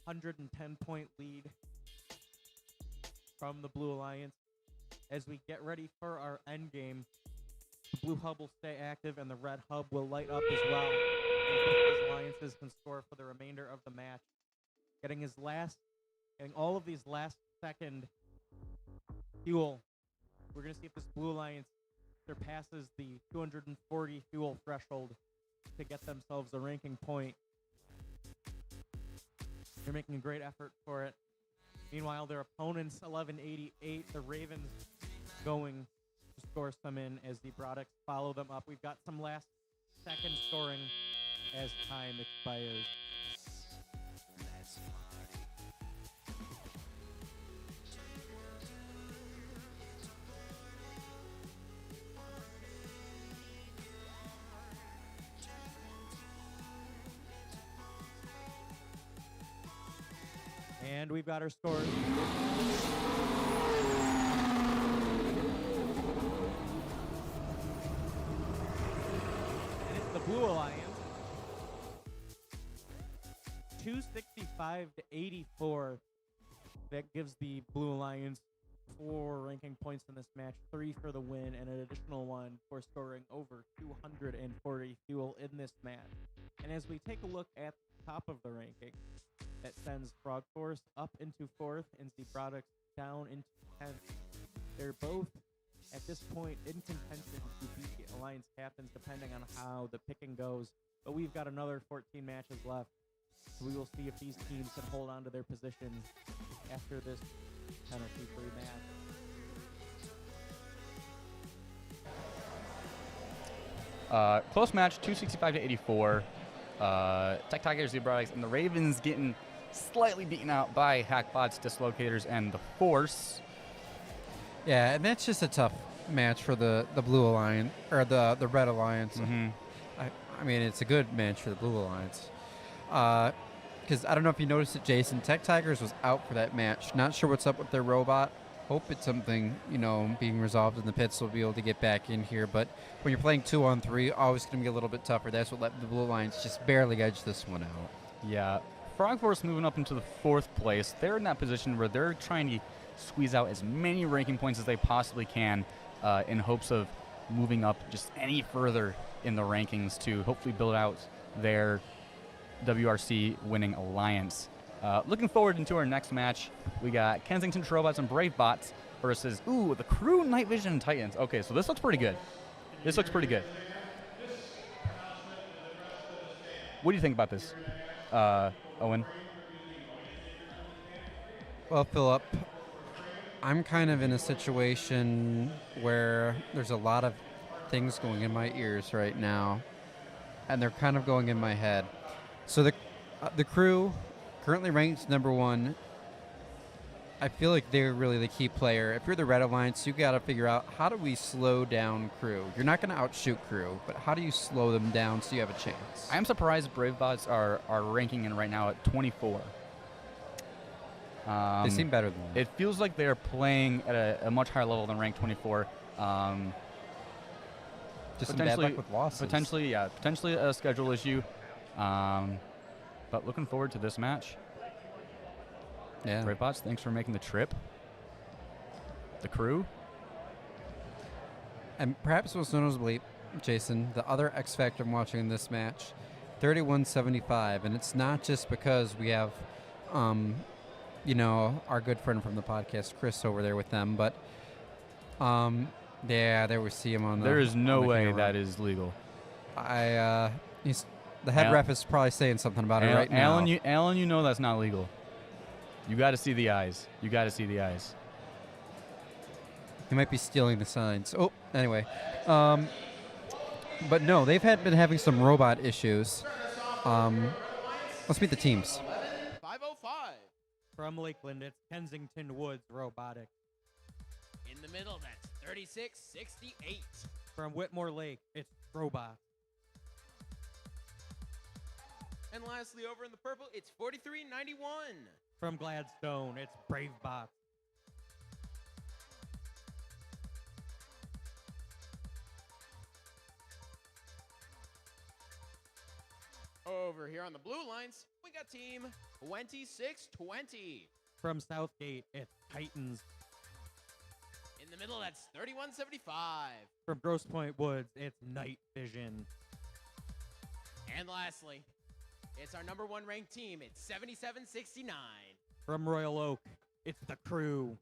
110-point lead from the Blue Alliance. As we get ready for our end game, the blue hub will stay active and the red hub will light up as well. And both these alliances can score for the remainder of the match. Getting all of these last second fuel. We're going to see if this Blue Alliance surpasses the 240 fuel threshold to get themselves a ranking point. They're making a great effort for it. Meanwhile, their opponents, 1188, the Ravens, going to score some in as the Robotics follow them up. We've got some last second scoring as time expires. And we've got our scores. And it's the Blue Alliance. 265 to 84. That gives the Blue Alliance 4 ranking points in this match, 3 for the win, and an additional 1 for scoring over 240 fuel in this match. And as we take a look at the top of the ranking, that sends Frog Force up into 4th and the Robotics down into 10th. They're both, at this point, in contention to be Alliance captains, depending on how the picking goes. But we've got another 14 matches left. So we will see if these teams can hold on to their positions after this penalty-free match. Close match, 265 to 84. Tech Tigers, the Robotics, and the Ravens getting slightly beaten out by Hackbots, Dislocators, and the Force. Yeah, and that's just a tough match for the Blue Alliance, or the Red Alliance. Mm-hmm. I mean, it's a good match for the Blue Alliance. Because I don't know if you noticed it, Jason, Tech Tigers was out for that match. Not sure what's up with their robot. Hope it's something, being resolved in the pits, so we'll be able to get back in here. But when you're playing 2-on-3, always going to be a little bit tougher. That's what let the Blue Alliance just barely edge this one out. Yeah. Frog Force moving up into the 4th place. They're in that position where they're trying to squeeze out as many ranking points as they possibly can in hopes of moving up just any further in the rankings to hopefully build out their WRC winning alliance. Looking forward into our next match, we got Kensington Robots and Brave Bots versus, ooh, the Crew, Night Vision, and Titans. Okay, so this looks pretty good. This looks pretty good. What do you think about this, Owen? Well, Philip, I'm kind of in a situation where there's a lot of things going in my ears right now, and they're kind of going in my head. So the Crew, currently ranked number 1, I feel like they're really the key player. If you're the Red Alliance, you got to figure out, how do we slow down Crew? You're not going to outshoot Crew, but how do you slow them down so you have a chance? I'm surprised BraveBots are ranking in right now at 24. They seem better than that. It feels like they're playing at a much higher level than rank 24. Just some bad luck with losses. Potentially a schedule issue. But looking forward to this match. Yeah. BraveBots, thanks for making the trip. The Crew. And perhaps most noticeably, Jason, the other X Factor I'm watching in this match, 31-75, and it's not just because we have, our good friend from the podcast, Chris, over there with them, but yeah, there we see him on the. There is no way camera. that is legal. The head ref is probably saying something about it right now. Alan, you know that's not legal. You got to see the eyes. You got to see the eyes. He might be stealing the signs. Oh, anyway. But no, they've been having some robot issues. Let's meet the teams. 505. From Lakeland, it's Kensington Woods Robotics. In the middle, that's 36-68. From Whitmore Lake, it's Robots. And lastly, over in the purple, it's 43-91. From Gladstone, it's BraveBots. Over here on the blue lines, we got team 2620. From Southgate, it's Titans. In the middle, that's 31-75. From Grosse Pointe Woods, it's Night Vision. And lastly, it's our number 1 ranked team. It's 77-69. From Royal Oak, it's the Crew.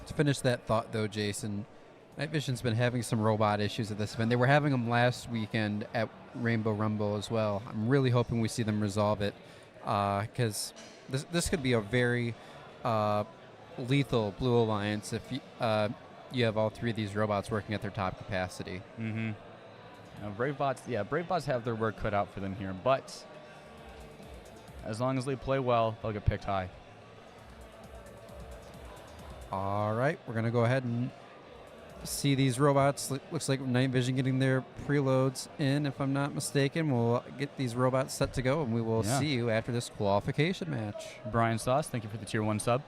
To finish that thought, though, Jason, Night Vision's been having some robot issues at this event. They were having them last weekend at Rainbow Rumble as well. I'm really hoping we see them resolve it, because this could be a very lethal Blue Alliance if you have all 3 of these robots working at their top capacity. Mm-hmm. BraveBots have their work cut out for them here, but as long as they play well, they'll get picked high. All right, we're going to go ahead and see these robots. Looks like Night Vision getting their preloads in, if I'm not mistaken. We'll get these robots set to go, and we will see you after this qualification match. Brian Sauce, thank you for the Tier 1 sub.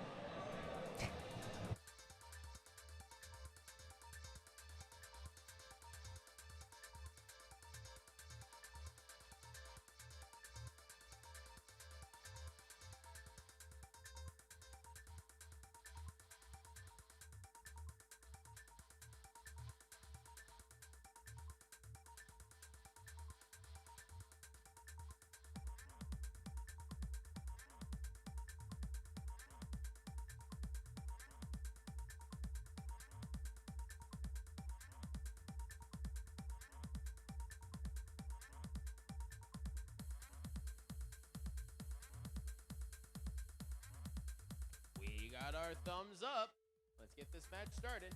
We got our thumbs up. Let's get this match started.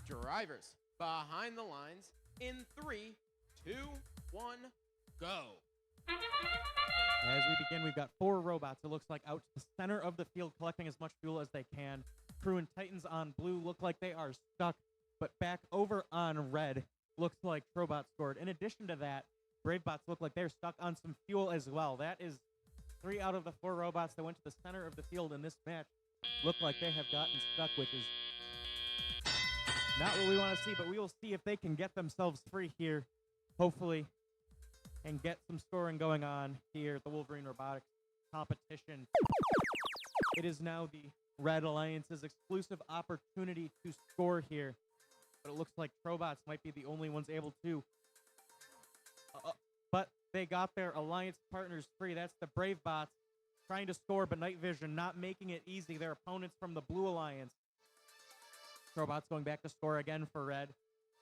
Drivers behind the lines in 3, 2, 1, go. As we begin, we've got 4 robots, it looks like, out to the center of the field, collecting as much fuel as they can. Crew and Titans on blue look like they are stuck, but back over on red, looks like Trobot scored. In addition to that, BraveBots look like they're stuck on some fuel as well. That is 3 out of the 4 robots that went to the center of the field in this match look like they have gotten stuck, which is not what we want to see, but we will see if they can get themselves free here. Hopefully, and get some scoring going on here at the Wolverine Robotics competition. It is now the Red Alliance's exclusive opportunity to score here, but it looks like Trobots might be the only ones able to. But they got their alliance partners free. That's the Brave Bots trying to score, but Night Vision not making it easy. Their opponents from the Blue Alliance. Trobots going back to score again for Red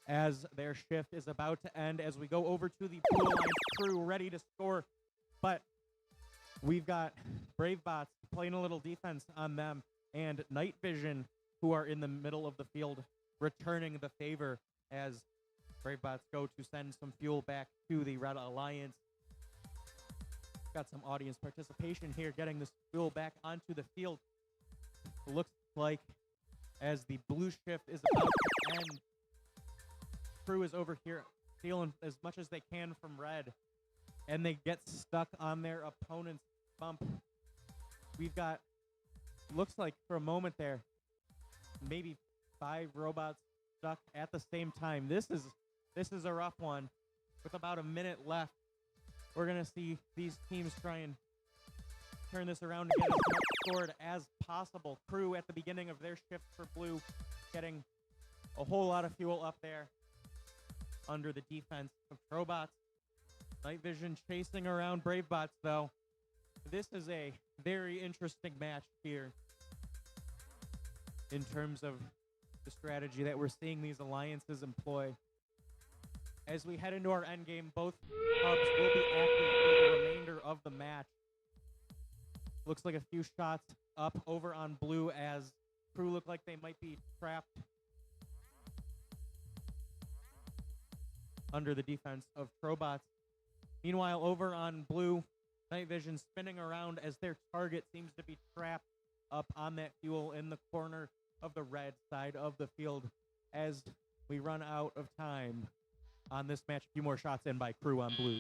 as their shift is about to end, as we go over to the Blue Alliance crew ready to score. But we've got Brave Bots playing a little defense on them, and Night Vision, who are in the middle of the field, returning the favor as Brave Bots go to send some fuel back to the Red Alliance. Got some audience participation here, getting this fuel back onto the field. It looks like as the blue shift is about to end, crew is over here stealing as much as they can from Red, and they get stuck on their opponent's bump. We've got, looks like for a moment there, maybe 5 robots stuck at the same time. This is a rough one. With about a minute left, we're gonna see these teams try and turn this around and get as much scored as possible. Crew at the beginning of their shift for blue, getting a whole lot of fuel up there under the defense of Trobots. Night Vision chasing around Brave Bots, though. This is a very interesting match here in terms of the strategy that we're seeing these alliances employ. As we head into our endgame, both hubs will be active for the remainder of the match. Looks like a few shots up over on blue as crew look like they might be trapped under the defense of Trobots. Meanwhile, over on blue, Night Vision spinning around as their target seems to be trapped up on that fuel in the corner of the red side of the field as we run out of time on this match. A few more shots in by crew on blue.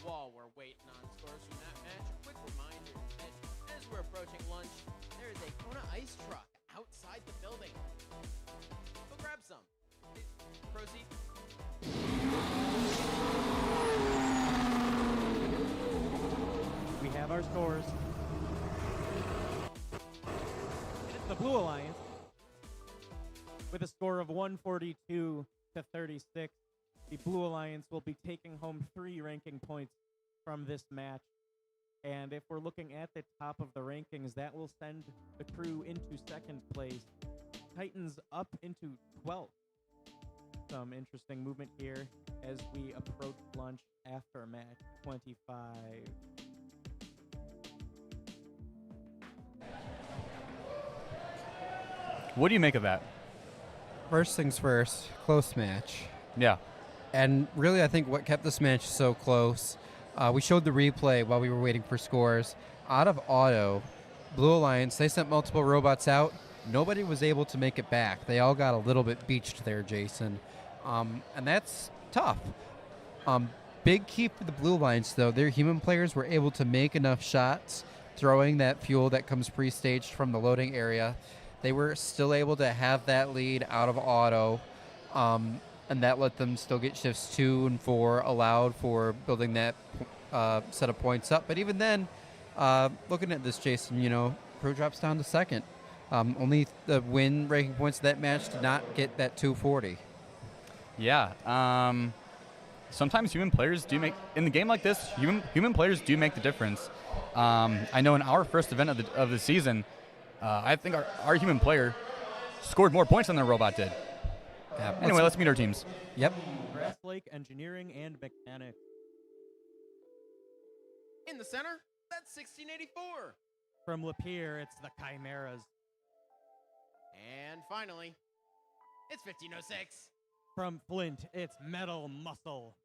While we're waiting on scores from that match, a quick reminder that as we're approaching lunch, there is a Kona ice truck outside the building. Go grab some. Proceed. We have our scores. It's the Blue Alliance with a score of 142 to 36. The Blue Alliance will be taking home 3 ranking points from this match. And if we're looking at the top of the rankings, that will send the crew into second place. Titans up into 12th. Some interesting movement here as we approach lunch after match 25. What do you make of that? First things first, close match. Yeah. And really, I think what kept this match so close, we showed the replay while we were waiting for scores. Out of auto, Blue Alliance, they sent multiple robots out. Nobody was able to make it back. They all got a little bit beached there, Jason. And that's tough. Big key for the Blue Alliance, though, their human players were able to make enough shots, throwing that fuel that comes pre-staged from the loading area. They were still able to have that lead out of auto, and that let them still get shifts 2 and 4, allowed for building that set of points up. But even then, looking at this, Jason, crew drops down to second. Only the win ranking points of that match did not get that 240. Yeah. Sometimes human players do make, in a game like this, human players do make the difference. I know in our first event of the season, I think our human player scored more points than their robot did. Anyway, let's meet our teams. Yep. Grass Lake Engineering and Mechanics. In the center, that's 1684. From Lapeer, it's the Chimeras. And finally, it's 1506. From Flint, it's Metal Muscle.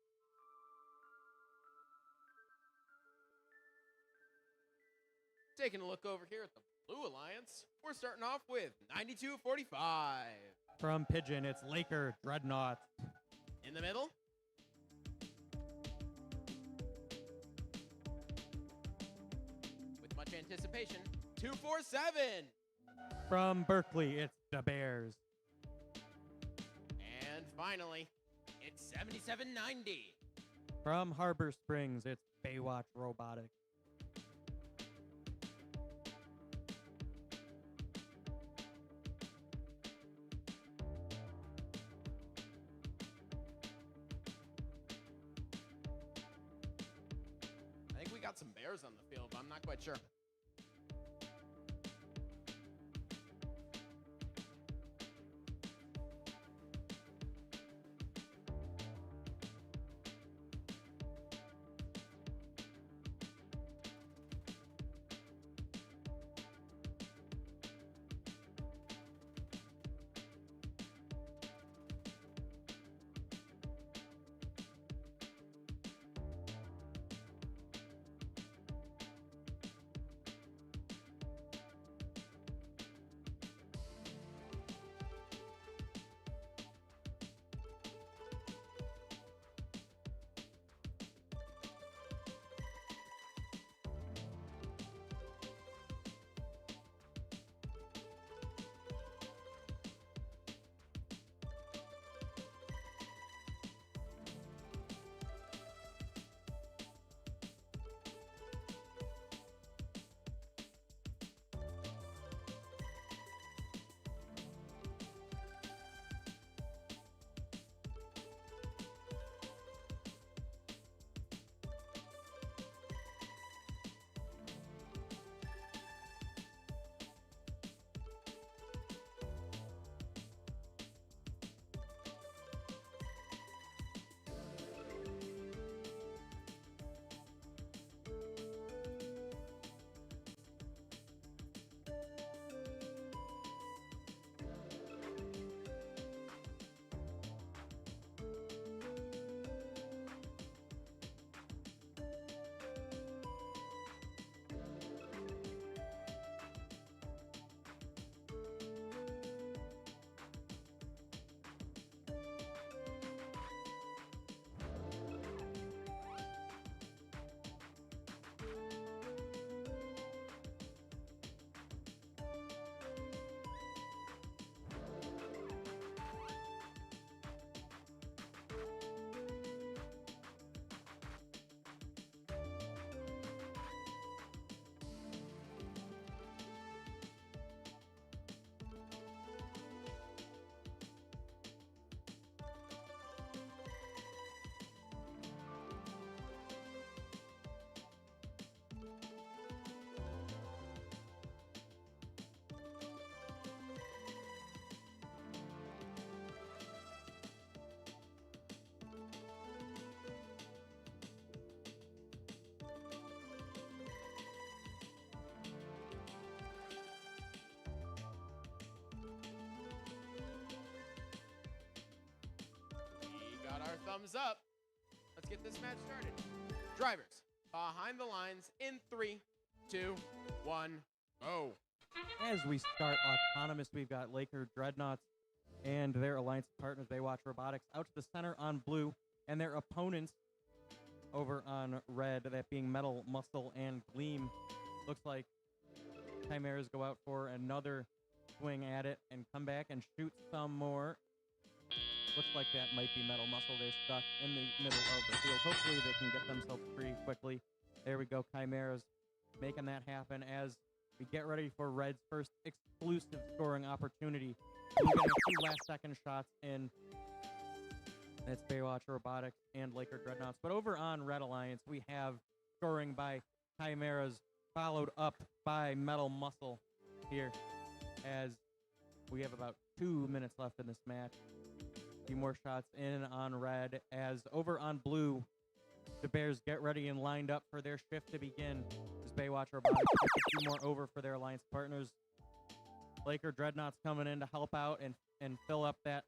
Taking a look over here at the Blue Alliance, we're starting off with 9245. From Pigeon, it's Laker Dreadnought. In the middle, with much anticipation, 247. From Berkeley, it's the Bears. And finally, it's 7790. From Harbor Springs, it's Baywatch Robotics. I think we got some bears on the field, but I'm not quite sure. thumbs up. Let's get this match started. Drivers, behind the lines in 3, 2, 1, go. As we start autonomous, we've got Laker Dreadnoughts and their alliance partners, Baywatch Robotics, out to the center on blue, and their opponents over on red, that being Metal, Muscle, and Gleam. Looks like Chimeras go out for another swing at it and come back and shoot some more. Looks like that might be Metal Muscle. They're stuck in the middle of the field. Hopefully they can get themselves free quickly. There we go. Chimeras making that happen as we get ready for Red's first exclusive scoring opportunity. We're getting 2 last-second shots in. That's Baywatch Robotics and Laker Dreadnoughts. But over on Red Alliance, we have scoring by Chimeras, followed up by Metal Muscle here, as we have about 2 minutes left in this match. A few more shots in on red, as over on blue, the Bears get ready and lined up for their shift to begin. As Baywatch Robotics gets a few more over for their alliance partners. Laker Dreadnoughts coming in to help out and fill up that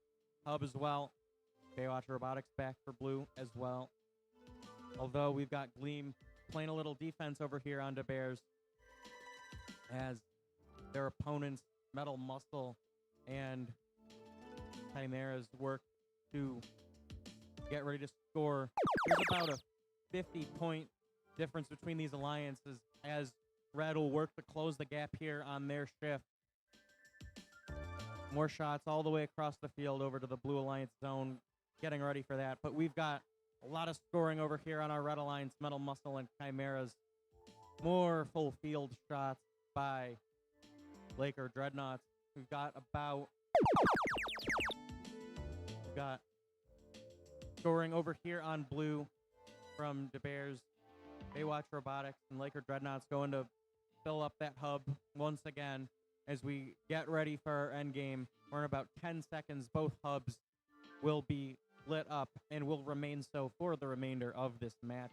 hub as well. Baywatch Robotics back for blue as well. Although we've got Gleam playing a little defense over here on the Bears, as their opponents, Metal Muscle and Chimeras, work to get ready to score. There's about a 50-point difference between these alliances, as Red will work to close the gap here on their shift. More shots all the way across the field over to the Blue Alliance zone, getting ready for that. But we've got a lot of scoring over here on our Red Alliance, Metal Muscle and Chimeras. More full field shots by Laker Dreadnoughts. We've got scoring over here on blue from the Bears, Baywatch Robotics, and Laker Dreadnoughts going to fill up that hub once again as we get ready for our end game. We're in about 10 seconds. Both hubs will be lit up and will remain so for the remainder of this match.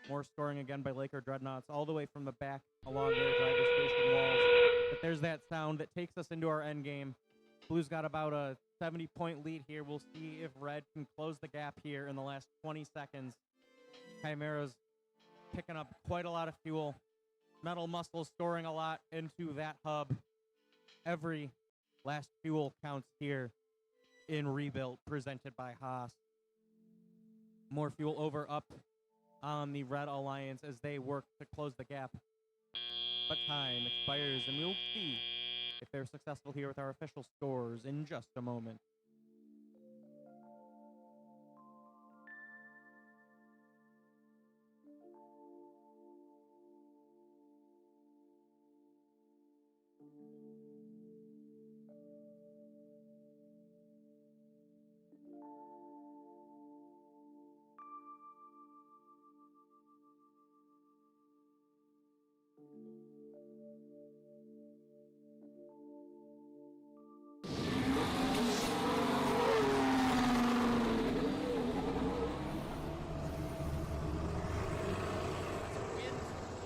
More scoring again by Laker Dreadnoughts all the way from the back along their driver station walls. But there's that sound that takes us into our end game. Blue's got about a 70-point lead here. We'll see if Red can close the gap here in the last 20 seconds. Chimeras picking up quite a lot of fuel. Metal Muscle storing a lot into that hub. Every last fuel counts here in Rebuild, presented by Haas. More fuel over up on the Red Alliance as they work to close the gap. But time expires, and we'll see if they're successful here with our official scores in just a moment.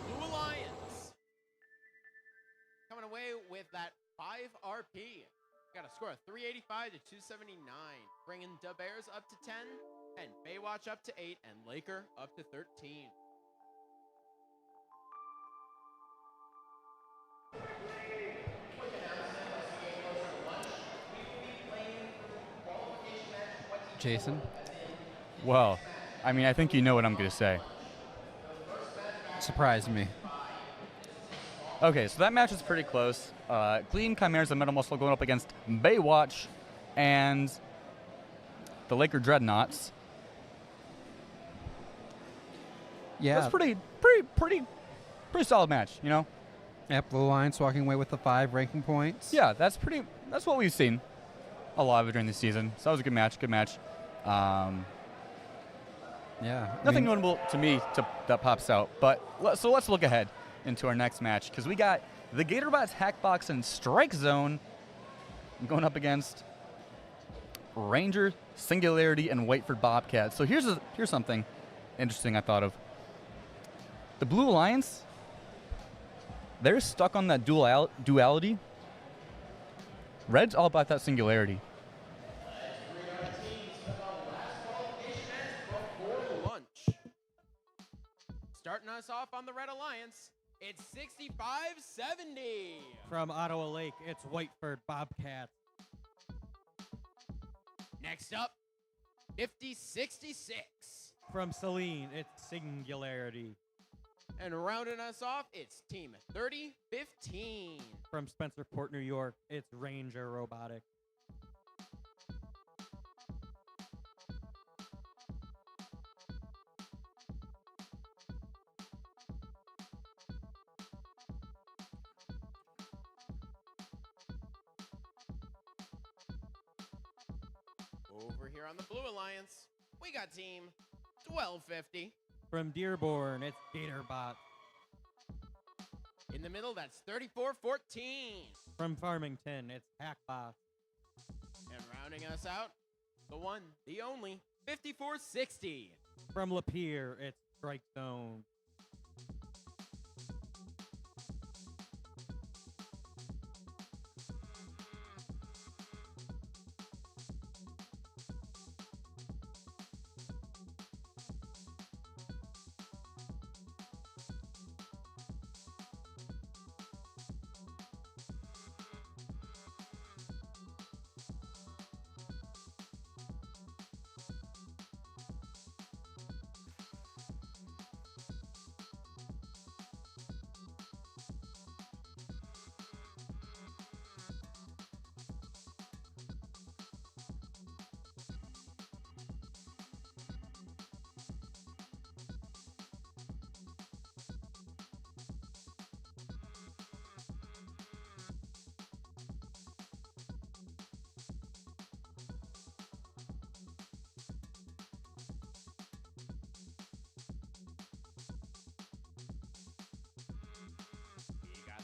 Blue Alliance coming away with that 5 RP. Got a score of 385 to 279, bringing the Bears up to 10, and Baywatch up to 8, and Laker up to 13. Jason? Well, I mean, I think you know what I'm going to say. Surprised me. Okay, so that match is pretty close. Gleam, Chimeras, and Metal Muscle going up against Baywatch and the Laker Dreadnoughts. Yeah. That's pretty solid match, you know? Yeah, Blue Alliance walking away with the 5 ranking points. Yeah, that's what we've seen a lot of it during the season. So that was a good match. Yeah. Nothing notable to me that pops out. But let's look ahead into our next match, because we got the Gatorbots Hackbox and Strike Zone going up against Ranger, Singularity, and Whiteford Bobcats. So here's something interesting I thought of. The Blue Alliance, they're stuck on that duality. Red's all about that singularity. Starting us off on the Red Alliance, it's 65-70. From Ottawa Lake, it's Whiteford Bobcats. Next up, 50-66. From Saline, it's Singularity. And rounding us off, it's Team 30-15. From Spencerport, New York, it's Ranger Robotics. Over here on the Blue Alliance, we got Team 1250. From Dearborn, it's Gatorbot. In the middle, that's 34-14. From Farmington, it's Hackbot. And rounding us out, the one, the only, 54-60. From Lapeer, it's Strike Zone.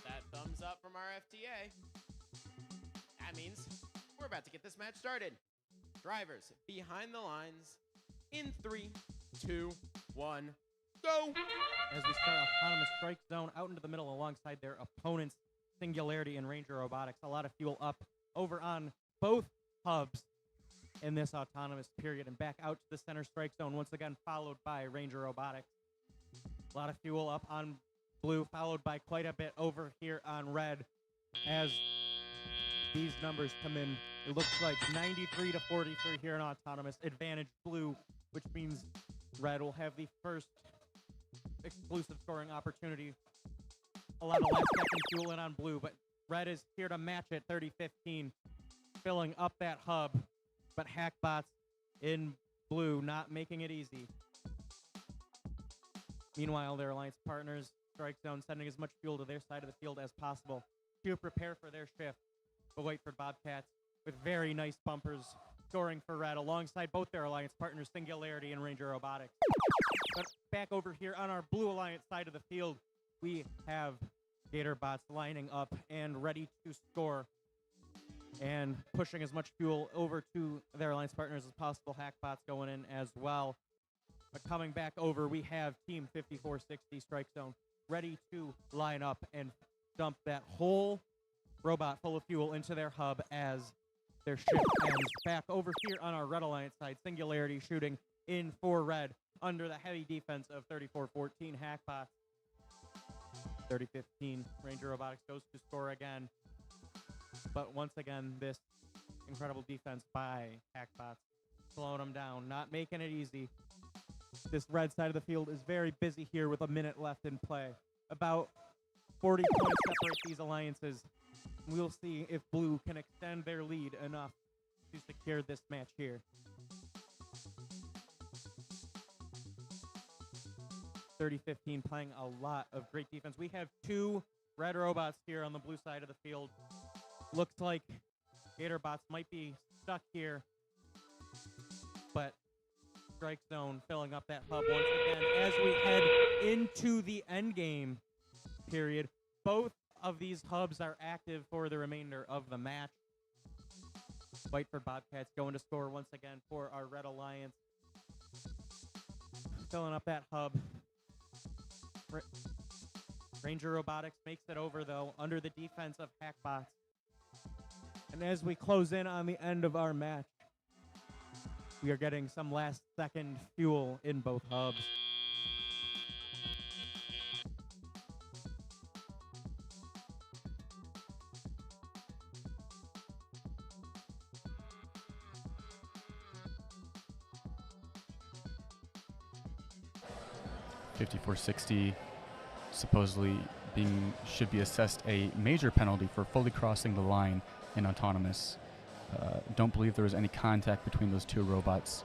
That thumbs up from our FTA. That means we're about to get this match started. Drivers behind the lines in 3, 2, 1, go! As we start Autonomous Strike Zone out into the middle alongside their opponents, Singularity and Ranger Robotics. A lot of fuel up over on both hubs in this autonomous period and back out to the center strike zone, once again followed by Ranger Robotics. A lot of fuel up on blue, followed by quite a bit over here on red. As these numbers come in, it looks like 93-43 here in autonomous. Advantage blue, which means red will have the first exclusive scoring opportunity. A lot of last second fuel in on blue, but red is here to match it, 30-15, filling up that hub. But Hackbots in blue not making it easy. Meanwhile, their alliance partners, Strike Zone, sending as much fuel to their side of the field as possible to prepare for their shift. But wait for Bobcats with very nice bumpers scoring for red alongside both their alliance partners, Singularity and Ranger Robotics. But back over here on our blue alliance side of the field, we have Gatorbots lining up and ready to score and pushing as much fuel over to their alliance partners as possible. Hackbots going in as well. But coming back over, we have Team 5460 Strike Zone ready to line up and dump that whole robot full of fuel into their hub as their shift ends. Back over here on our red alliance side, Singularity shooting in for red under the heavy defense of 34-14 Hackbots. 30-15, Ranger Robotics goes to score again. But once again, this incredible defense by Hackbots slowing them down, not making it easy. This red side of the field is very busy here with a minute left in play. About 40 points separate these alliances. We'll see if blue can extend their lead enough to secure this match here. 30-15 playing a lot of great defense. We have two red robots here on the blue side of the field. Looks like Gatorbots might be stuck here, but Strike Zone filling up that hub once again as we head into the end game period. Both of these hubs are active for the remainder of the match. Whiteford Bobcats going to score once again for our Red Alliance. Filling up that hub. Ranger Robotics makes it over, though, under the defense of Hackbots. And as we close in on the end of our match, we are getting some last-second fuel in both hubs. 5460 supposedly should be assessed a major penalty for fully crossing the line in autonomous. Don't believe there was any contact between those two robots.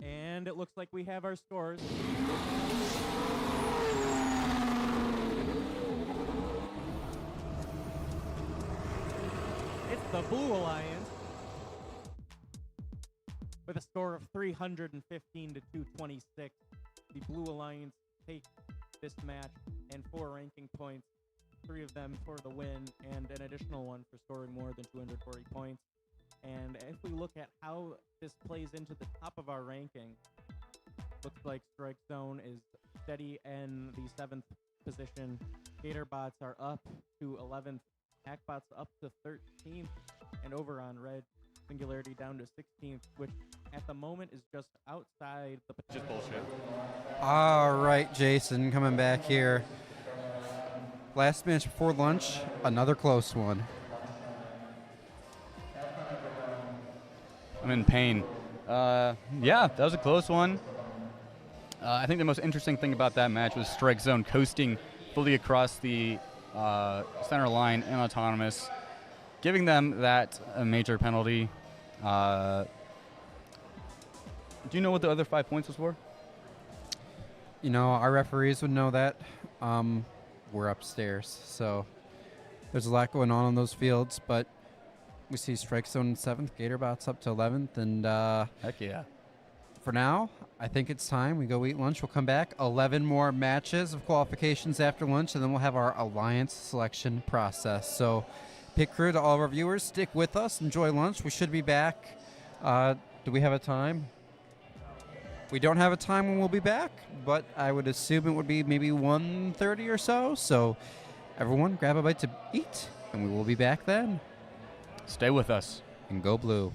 And it looks like we have our scores. It's the Blue Alliance with a score of 315 to 226. The Blue Alliance take this match and 4 ranking points, 3 of them for the win, and an additional one for scoring more than 240 points. And if we look at how this plays into the top of our ranking, looks like Strike Zone is steady in the 7th position. Gatorbots are up to 11th. Hackbots up to 13th. And over on Red, Singularity down to 16th, which at the moment is just outside the... Just bullshit. All right, Jason, coming back here. Last match before lunch, another close one. I'm in pain. Yeah, that was a close one. I think the most interesting thing about that match was Strike Zone coasting fully across the center line in autonomous, giving them that major penalty. Do you know what the other 5 points was for? You know, our referees would know that. We're upstairs, so there's a lot going on those fields, but we see Strike Zone 7th, Gatorbots up to 11th, and Heck yeah. for now, I think it's time we go eat lunch. We'll come back, 11 more matches of qualifications after lunch, and then we'll have our alliance selection process. So, pit crew, to all of our viewers, stick with us, enjoy lunch. We should be back. Do we have a time? We don't have a time when we'll be back, but I would assume it would be maybe 1:30 or so. So, everyone, grab a bite to eat, and we will be back then. Stay with us. And go blue.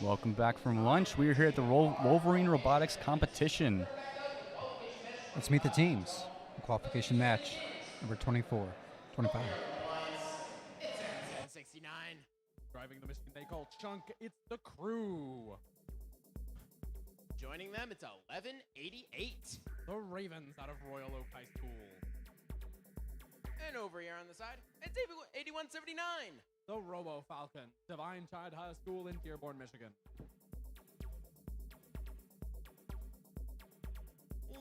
Welcome back from lunch. We are here at the Wolverine Robotics competition. Let's meet the teams. Qualification match number 24, 25. 69. Driving the machine they call Chunk, it's the crew. Joining them, it's 1188. The Ravens out of Royal Oak High School. And over here on the side, it's 8179. The Robo Falcon, Divine Child High School in Dearborn, Michigan.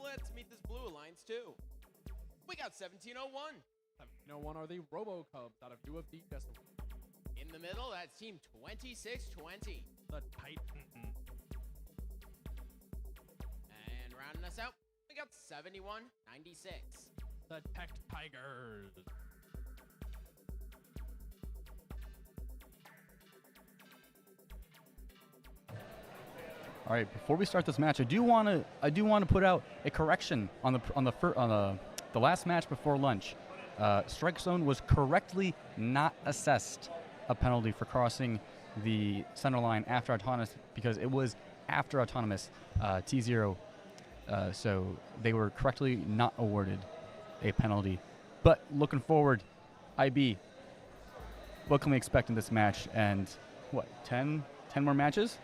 Let's meet this Blue Alliance too. We got 1701. 1701 are the Robo Cubs out of U of D Jessup. In the middle, that's team 2620. The Titan. And rounding us out, we got 7196. The Tech Tigers. All right, before we start this match, I do want to put out a correction on the last match before lunch. Strike Zone was correctly not assessed a penalty for crossing the center line after autonomous because it was after autonomous T0, so they were correctly not awarded a penalty. But looking forward, IB, what can we expect in this match? And what, 10 more matches?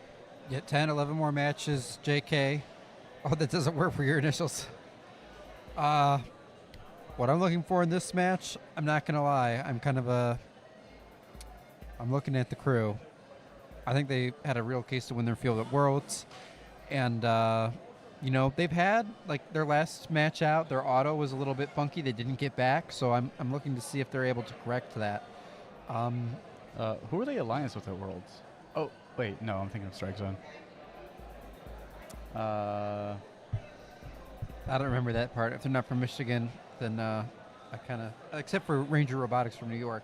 Yeah, 10, 11 more matches. JK. Oh, that doesn't work for your initials. What I'm looking for in this match, I'm not going to lie. I'm looking at the crew. I think they had a real case to win their field at Worlds. And, they've had, like, their last match out, their auto was a little bit funky. They didn't get back. So I'm looking to see if they're able to correct that. Who are they alliance with at Worlds? Oh, wait, no, I'm thinking of Strike Zone. I don't remember that part. If they're not from Michigan, then I kind of, except for Ranger Robotics from New York,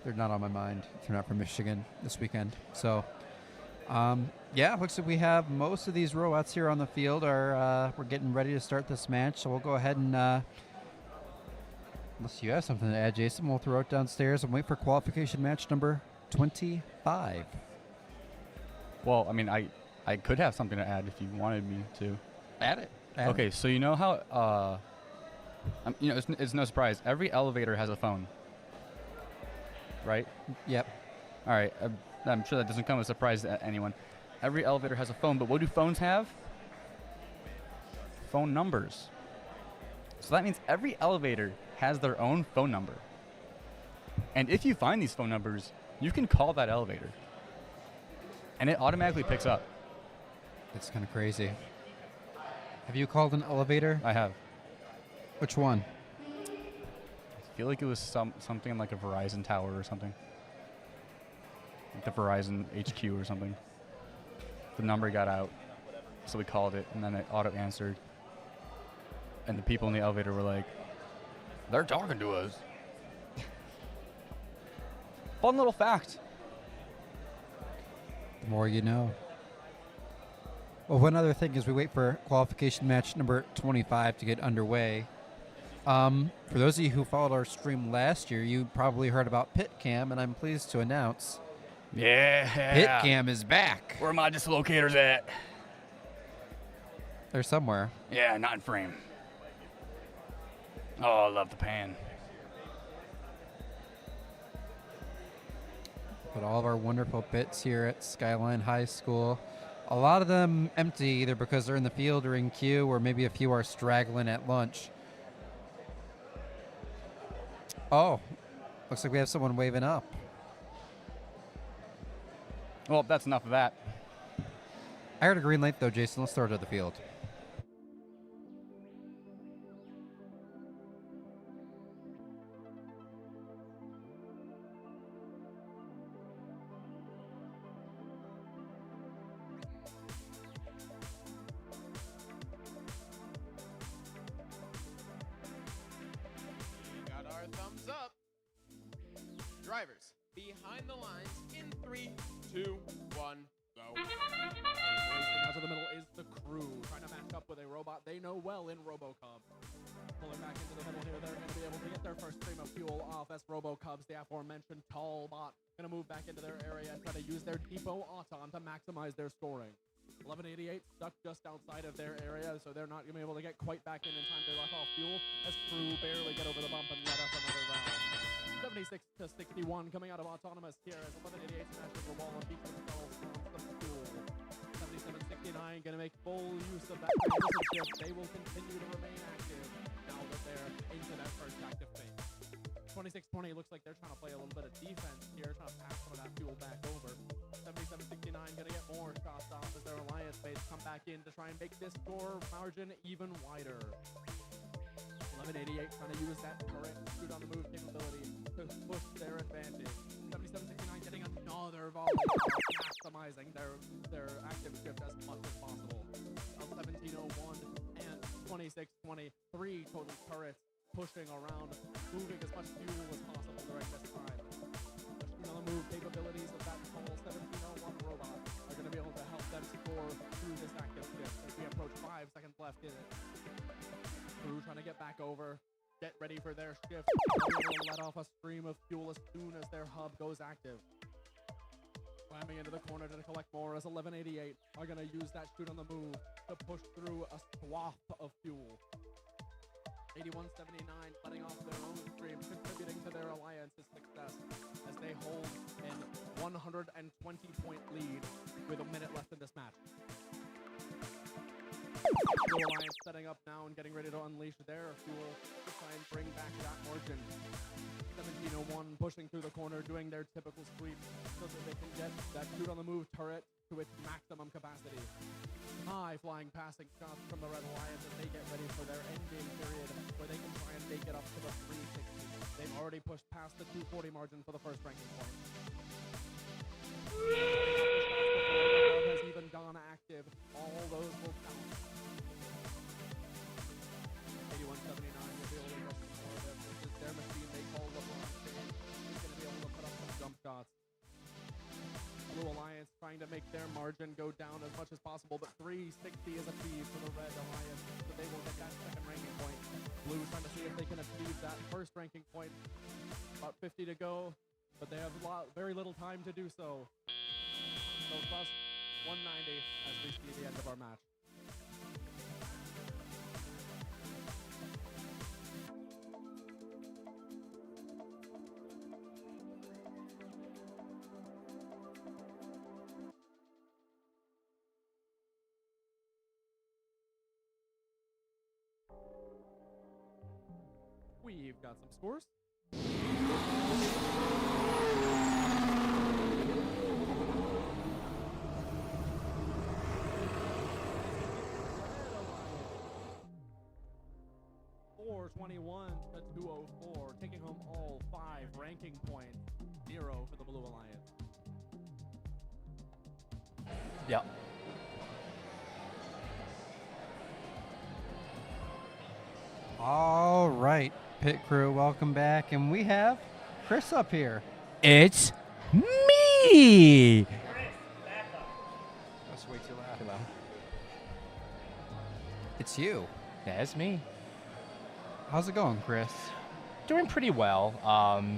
they're not on my mind if they're not from Michigan this weekend. So, looks like we have most of these robots here on the field. We're getting ready to start this match, so we'll go ahead and, unless you have something to add, Jason, we'll throw it downstairs and wait for qualification match number 25. Well, I mean, I could have something to add if you wanted me to. Add it. Okay, so you know how, it's no surprise. Every elevator has a phone, right? Yep. All right, I'm sure that doesn't come as a surprise to anyone. Every elevator has a phone, but what do phones have? Phone numbers. So that means every elevator has their own phone number. And if you find these phone numbers, you can call that elevator. And it automatically picks up. It's kind of crazy. Have you called an elevator? I have. Which one? I feel like it was something like a Verizon tower or something. Like the Verizon HQ or something. The number got out, so we called it, and then it auto-answered. And the people in the elevator were like, they're talking to us. Fun little fact. The more you know. Well, one other thing is we wait for qualification match number 25 to get underway. For those of you who followed our stream last year, you probably heard about PitCam, and I'm pleased to announce PitCam is back. Where are my dislocators at? They're somewhere. Yeah, not in frame. Oh, I love the pan. But all of our wonderful bits here at Skyline High School, a lot of them empty either because they're in the field or in queue, or maybe a few are straggling at lunch. Oh, looks like we have someone waving up. Well, that's enough of that. I heard a green light though, Jason. Let's throw it to the field. We got our thumbs up. Drivers, behind the lines in 3, 2, 1, go. Racing out to the middle is the crew, trying to match up with a robot they know well in RoboCub. Pulling back into the middle here, they're going to be able to get their first stream of fuel off as RoboCubs, the aforementioned tall bot, going to move back into their area and try to use their depot auton to maximize their scoring. 1188 stuck just outside of their area, so they're not going to be able to get quite back in time to let off fuel as Crew barely get over the bump and let off another round. 76 to 61 coming out of Autonomous here as 1188 smashes the wall and beats themselves on the fuel. 77-69 going to make full use of that transition shift. They will continue to remain active now that they're into that first active phase. 26-20 looks like they're trying to play a little bit of defense here, trying to pass some of that fuel back over. 77-69 going to get more shots off as their alliance mates come back in to try and make this score margin even wider. 1188 trying to use that turret shoot on the move capability to push their advantage. 77-69 getting another volley, maximizing their active shift as much as possible. 1701 and 2620, 3 total turrets pushing around, moving as much fuel as possible during this time. The shoot on the move capabilities of that tall 1701 robot are going to be able to help them score through this active shift as we approach 5 seconds left in it. Crew trying to get back over, get ready for their shift. They'll let off a stream of fuel as soon as their hub goes active. Slamming into the corner to collect more as 1188 are going to use that shoot on the move to push through a swath of fuel. 81-79 letting off their own stream, contributing to their alliance's success as they hold an 120-point lead with a minute left in this match. Blue Alliance setting up now and getting ready to unleash their fuel to try and bring back that margin. 1701 pushing through the corner, doing their typical sweep so that they can get that shoot on the move turret to its maximum capacity. High flying passing shots from the Red Alliance as they get ready for their end game period where they can try and make it up to the 360. They've already pushed past the 240 margin for the first ranking point. Has even gone active. All those will count. 81-79 will be able to get some more of this. This is their machine they call LeBron James. He's going to be able to put up some jump shots. Blue Alliance trying to make their margin go down as much as possible, but 360 is achieved for the Red Alliance, so they will get that second ranking point. Blue trying to see if they can achieve that first ranking point. About 50 to go, but they have very little time to do so. So plus 190 as we see the end of our match. We've got some scores. to 204, taking home all 5 ranking points. 0 for the Blue Alliance. Yep. All right, pit crew, welcome back, and we have Chris up here. It's me. That's way too loud. It's you. Yeah, it's me. How's it going, Chris? Doing pretty well.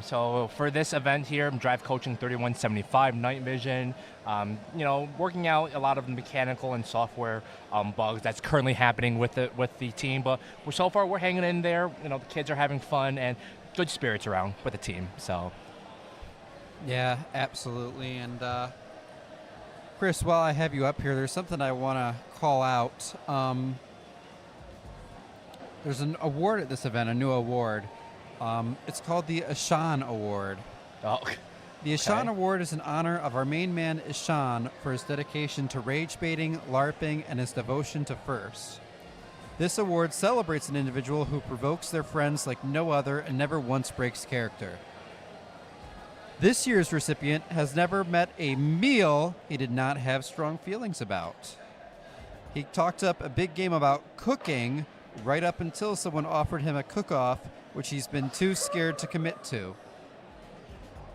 So for this event here, I'm drive coaching 3175 night vision. You know, working out a lot of the mechanical and software bugs that's currently happening with the team. But so far we're hanging in there. You know, the kids are having fun and good spirits around with the team. So. Yeah, absolutely. And Chris, while I have you up here, there's something I want to call out. There's an award at this event, a new award. It's called the Ishan Award. Oh, the Ishan Award is in honor of our main man Ishan for his dedication to rage baiting, LARPing, and his devotion to FRC. This award celebrates an individual who provokes their friends like no other and never once breaks character. This year's recipient has never met a meal he did not have strong feelings about. He talked up a big game about cooking right up until someone offered him a cook-off, which he's been too scared to commit to.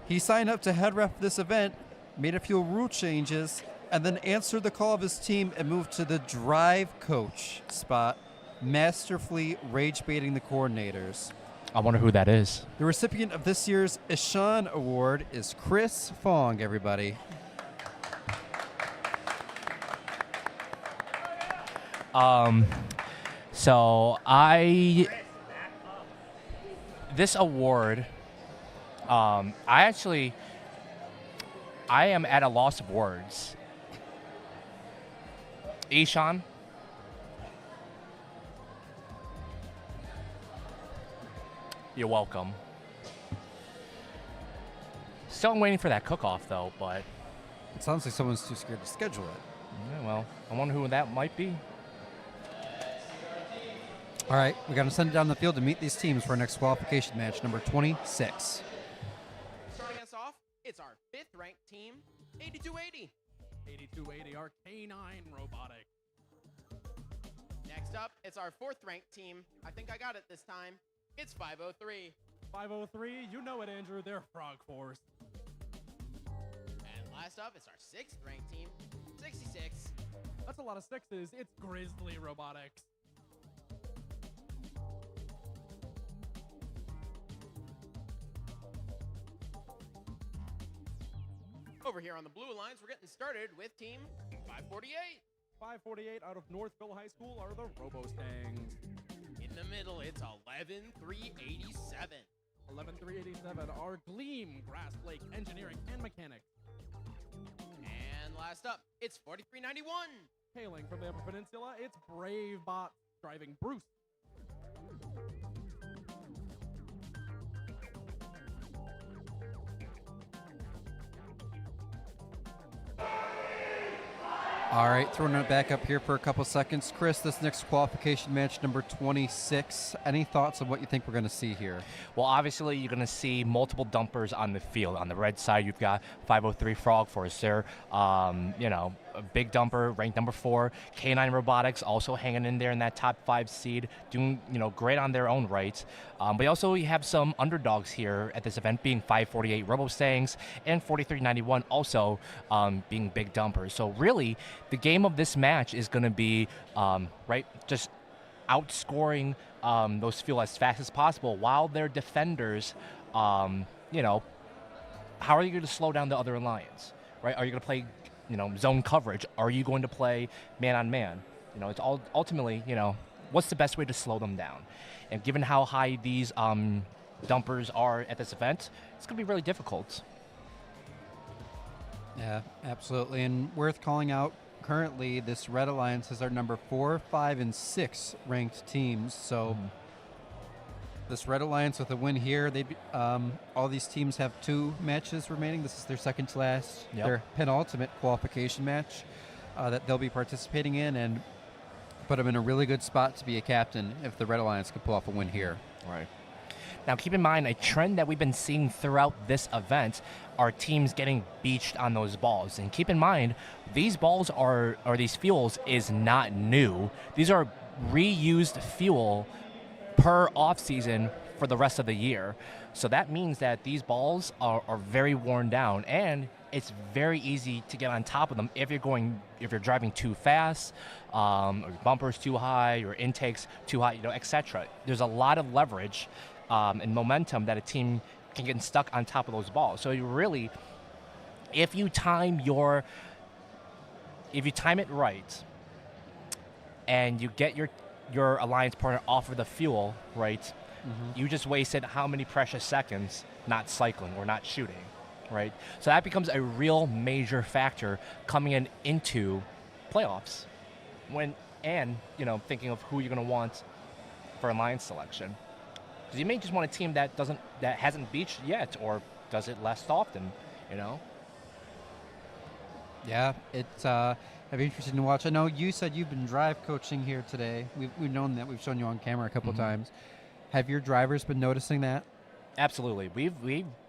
He signed up to head ref this event, made a few rule changes, and then answered the call of his team and moved to the drive coach spot, masterfully rage baiting the coordinators. I wonder who that is. The recipient of this year's Ishan Award is Chris Fong, everybody. So this award, I am at a loss of words. Ishan, you're welcome. Still waiting for that cook-off though, but It sounds like someone's too scared to schedule it. yeah, well, I wonder who that might be. All right, we got to send it down the field to meet these teams for our next qualification match, number 26. Starting us off, it's our 5th ranked team, 8280. 8280, our K9 Robotics. Next up, it's our 4th ranked team. I think I got it this time. It's 503. 503, you know it, Andrew. They're Frog Force. And last up, it's our 6th ranked team, 66. That's a lot of sixes. It's Grizzly Robotics. Over here on the blue lines, we're getting started with team 548. 548 out of Northville High School are the Robo-Stangs. In the middle, it's 11387. 11387 are Gleam, Grass Lake Engineering and Mechanics. And last up, it's 4391. Hailing from the Upper Peninsula, it's Brave Bot driving Bruce. All right, throwing it back up here for a couple seconds. Chris, this next qualification match, number 26, any thoughts on what you think we're going to see here? Well, obviously, you're going to see multiple dumpers on the field. On the red side, you've got 503 Frog Force there. A big dumper, ranked number 4. K9 Robotics also hanging in there in that top 5 seed, doing great on their own right. But also, you have some underdogs here at this event, being 548 Robo-Stangs and 4391 also being big dumpers. So really, the game of this match is going to be just outscoring those fuel as fast as possible while their defenders, how are you going to slow down the other alliance, right? Are you going to play, zone coverage? Are you going to play man-on-man? It's all ultimately, what's the best way to slow them down? And given how high these dumpers are at this event, it's going to be really difficult. Yeah, absolutely. And worth calling out, currently this Red Alliance is our number 4, 5, and 6 ranked teams. So this Red Alliance with a win here, all these teams have 2 matches remaining. This is their second to last, their penultimate qualification match that they'll be participating in, and put them in a really good spot to be a captain if the Red Alliance can pull off a win here. Right. Now, keep in mind, a trend that we've been seeing throughout this event are teams getting beached on those balls. And keep in mind, these balls or these fuels is not new. These are reused fuel per off-season for the rest of the year. So that means that these balls are very worn down, and it's very easy to get on top of them if you're driving too fast, or your bumper's too high, your intake's too high, etc. There's a lot of leverage and momentum that a team can get stuck on top of those balls. So you really, if you time it right, and you get your alliance partner off of the fuel, right, you just wasted how many precious seconds not cycling or not shooting, right? So that becomes a real major factor coming into playoffs thinking of who you're going to want for alliance selection. Because you may just want a team that hasn't beached yet or does it less often, Yeah, it's it'd be interesting to watch. I know you said you've been drive coaching here today. We've known that. We've shown you on camera a couple times. Have your drivers been noticing that? Absolutely.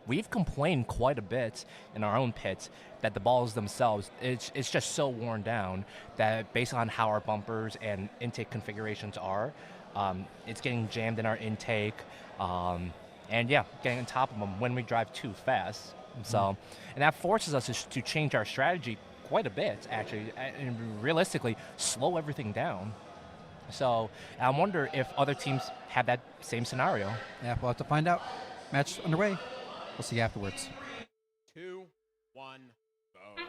We've complained quite a bit in our own pits that the balls themselves, it's just so worn down that based on how our bumpers and intake configurations are, it's getting jammed in our intake, getting on top of them when we drive too fast. So, and that forces us to change our strategy quite a bit, actually, and realistically slow everything down. So I wonder if other teams have that same scenario. Yeah, we'll have to find out. Match underway. We'll see you afterwards. 2, 1, go.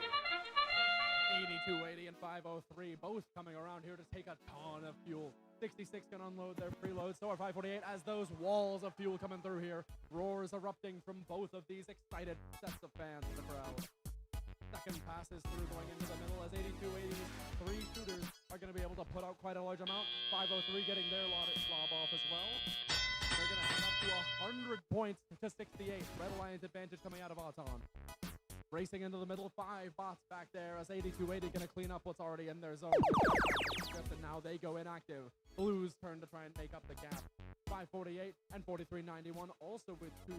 8280 and 503 both coming around here to take a ton of fuel. 66 can unload their preload. So are 548 as those walls of fuel coming through here. Roars erupting from both of these excited sets of fans in the crowd. Second passes through going into the middle as 8280's 3 shooters are going to be able to put out quite a large amount. 503 getting their slob off as well. They're going to head up to 100 points to 68. Red Alliance advantage coming out of Auton. Racing into the middle, 5 bots back there as 8280 going to clean up what's already in their zone. And now they go inactive. Blues turn to try and make up the gap. 548 and 4391 also with 2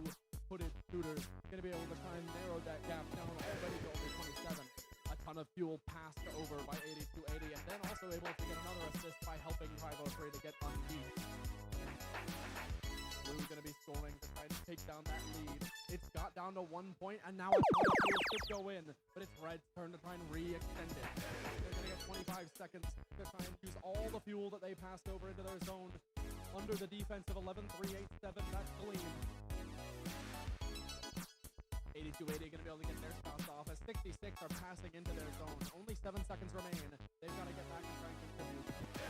hooded shooters going to be able to try and narrow that gap down already to only 27. A ton of fuel passed over by 8280 and then also able to get another assist by helping 503 to get unbeat. Blue going to be scoring to try and take down that lead. It's got down to 1 point and now a ton of fuel should go in, but it's Red's turn to try and re-extend it. They're going to get 25 seconds to try and use all the fuel that they passed over into their zone under the defense of 11-3-8-7. That's Gleam. 8280 going to be able to get their shots off as 66 are passing into their zone. Only 7 seconds remain. They've got to get back and try and continue.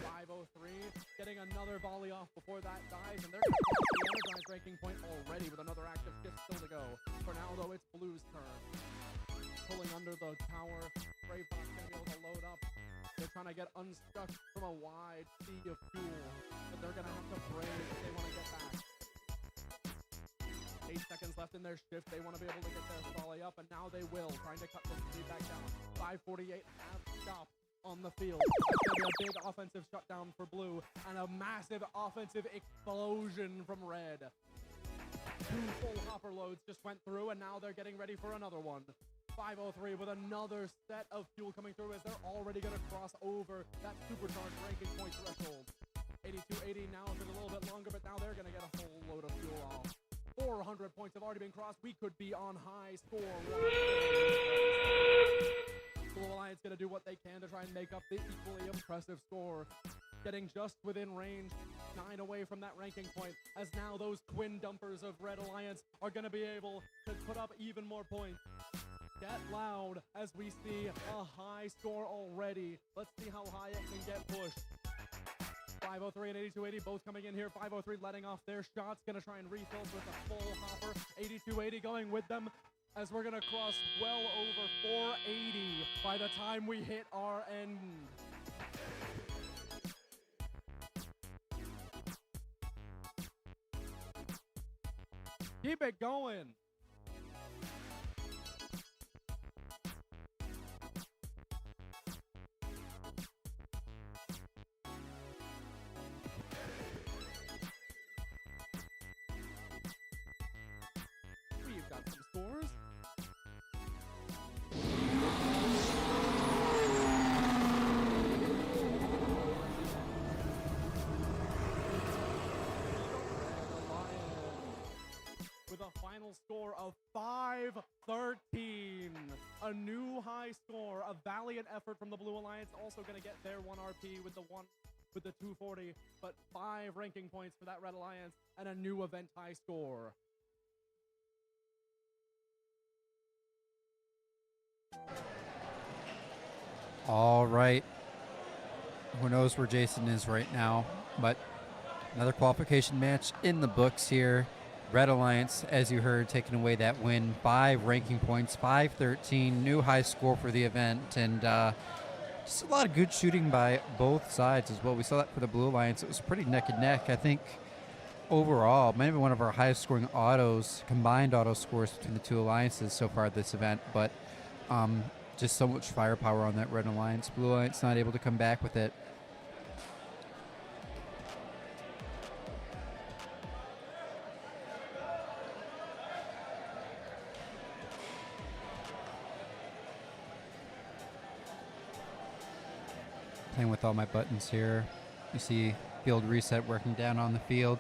503 getting another volley off before that dies, and they're going to cross the energized ranking point already with another active shift still to go. For now, though, it's Blue's turn. Pulling under the tower. Bravebot's going to be able to load up. They're trying to get unstuck from a wide sea of fuel, but they're going to have to brave if they want to get back. 8 seconds left in their shift. They want to be able to get their volley up, and now they will, trying to cut this speed back down. 548 have stopped on the field. That's going to be a big offensive shutdown for Blue, and a massive offensive explosion from Red. 2 full hopper loads just went through, and now they're getting ready for another one. 503 with another set of fuel coming through as they're already going to cross over that supercharged ranking point threshold. 8280 now took a little bit longer, but now they're going to get a whole load of fuel off. 400 points have already been crossed. We could be on high score. Blue Alliance going to do what they can to try and make up the equally impressive score. Getting just within range, 9 away from that ranking point, as now those twin dumpers of Red Alliance are going to be able to put up even more points. Get loud as we see a high score already. Let's see how high it can get pushed. 503 and 8280 both coming in here. 503 letting off their shots. Going to try and refill with a full hopper. 8280 going with them as we're going to cross well over 480 by the time we hit our end. Keep it going. We've got some scores. With a final score of 513. A new high score, a valiant effort from the Blue Alliance, also going to get their 1 RP with the 240, but 5 ranking points for that Red Alliance and a new event high score. All right. Who knows where Jason is right now, but another qualification match in the books here. Red Alliance, as you heard, taking away that win. 5 ranking points, 513, new high score for the event, and just a lot of good shooting by both sides as well. We saw that for the Blue Alliance. It was pretty neck and neck. I think overall, maybe one of our highest scoring combined auto scores between the two alliances so far this event, but just so much firepower on that Red Alliance. Blue Alliance not able to come back with it. Playing with all my buttons here. You see field reset working down on the field.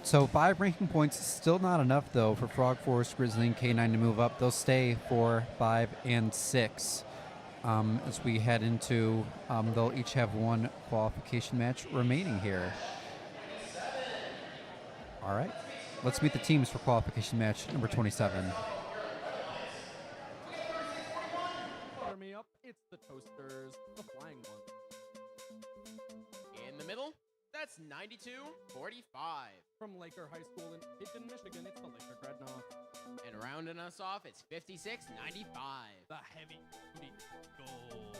So 5 ranking points is still not enough, though, for Frog Force, Grizzly, and K9 to move up. They'll stay 4, 5, and 6 as we head into. They'll each have 1 qualification match remaining here. All right. Let's meet the teams for qualification match number 27. Butter me up, it's the Toasters, the flying ones. In the middle, that's 92-45. From Laker High School in Pigeon, Michigan, it's the Laker Dreadnought. And rounding us off, it's 56-95. The heavy duty gold.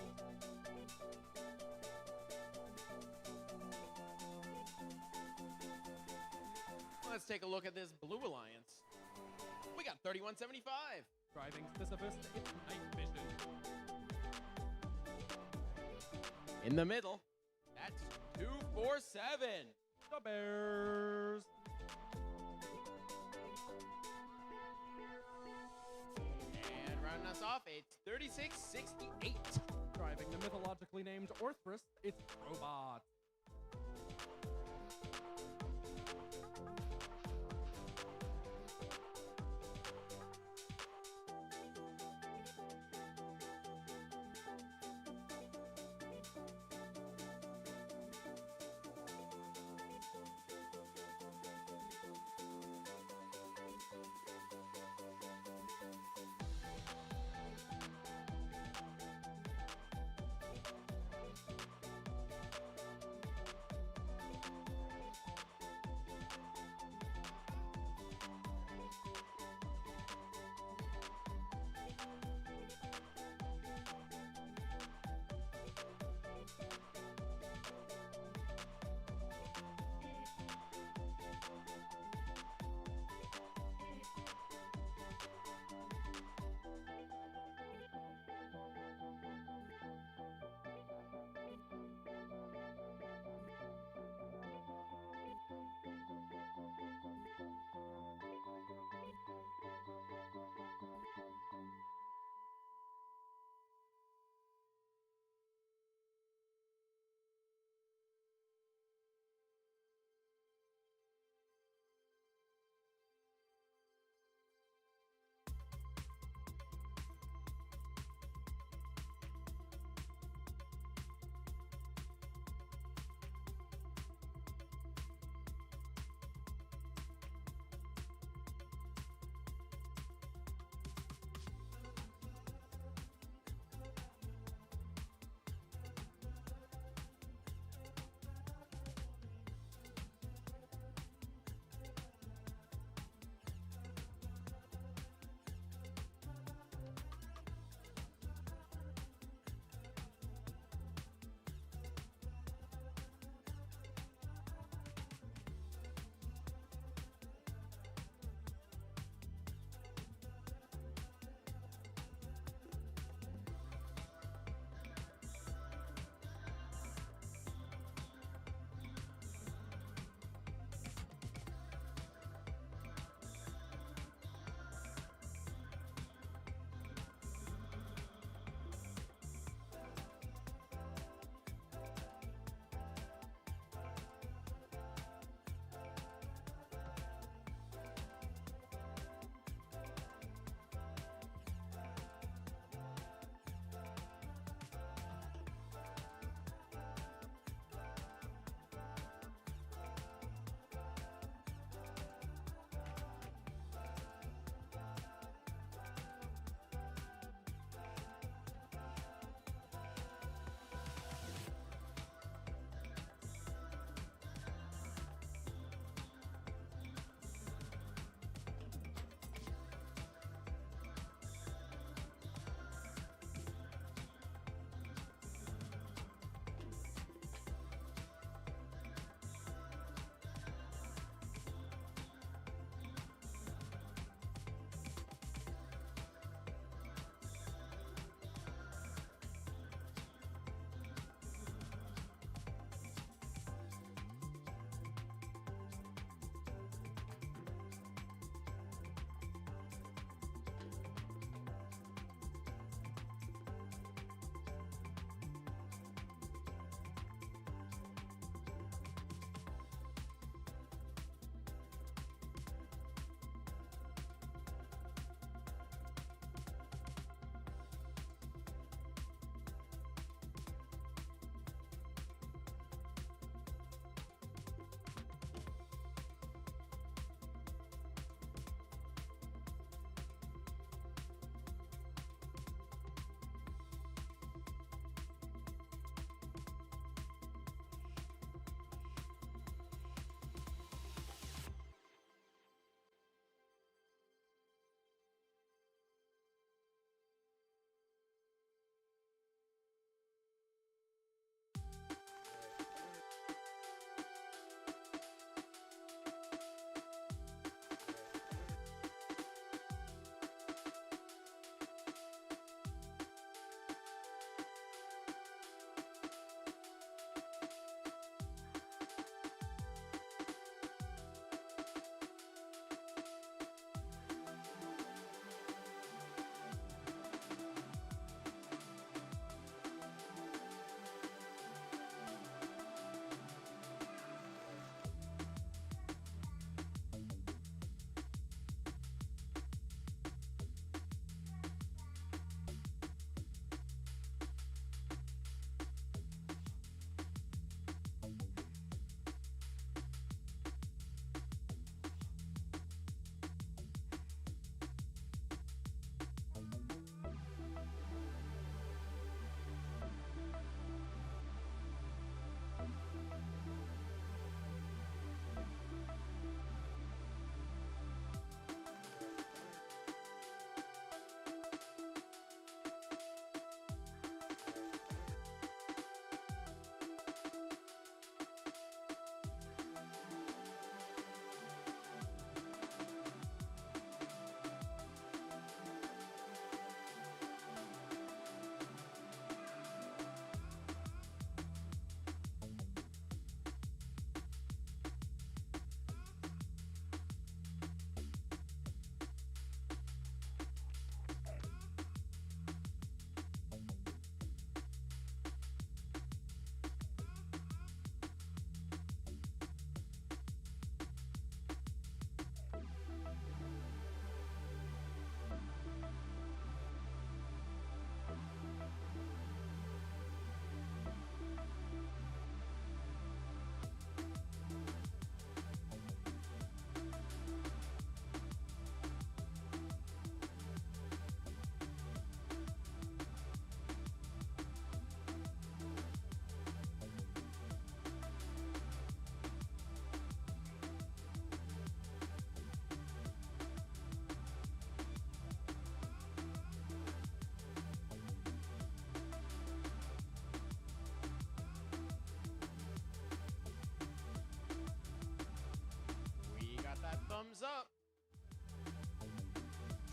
Let's take a look at this Blue Alliance. We got 31-75. Driving specificist, it's Night Vision. In the middle, that's 247. The Bears. And rounding us off, it's 36-68. Driving the mythologically named Orthrus, it's Robots.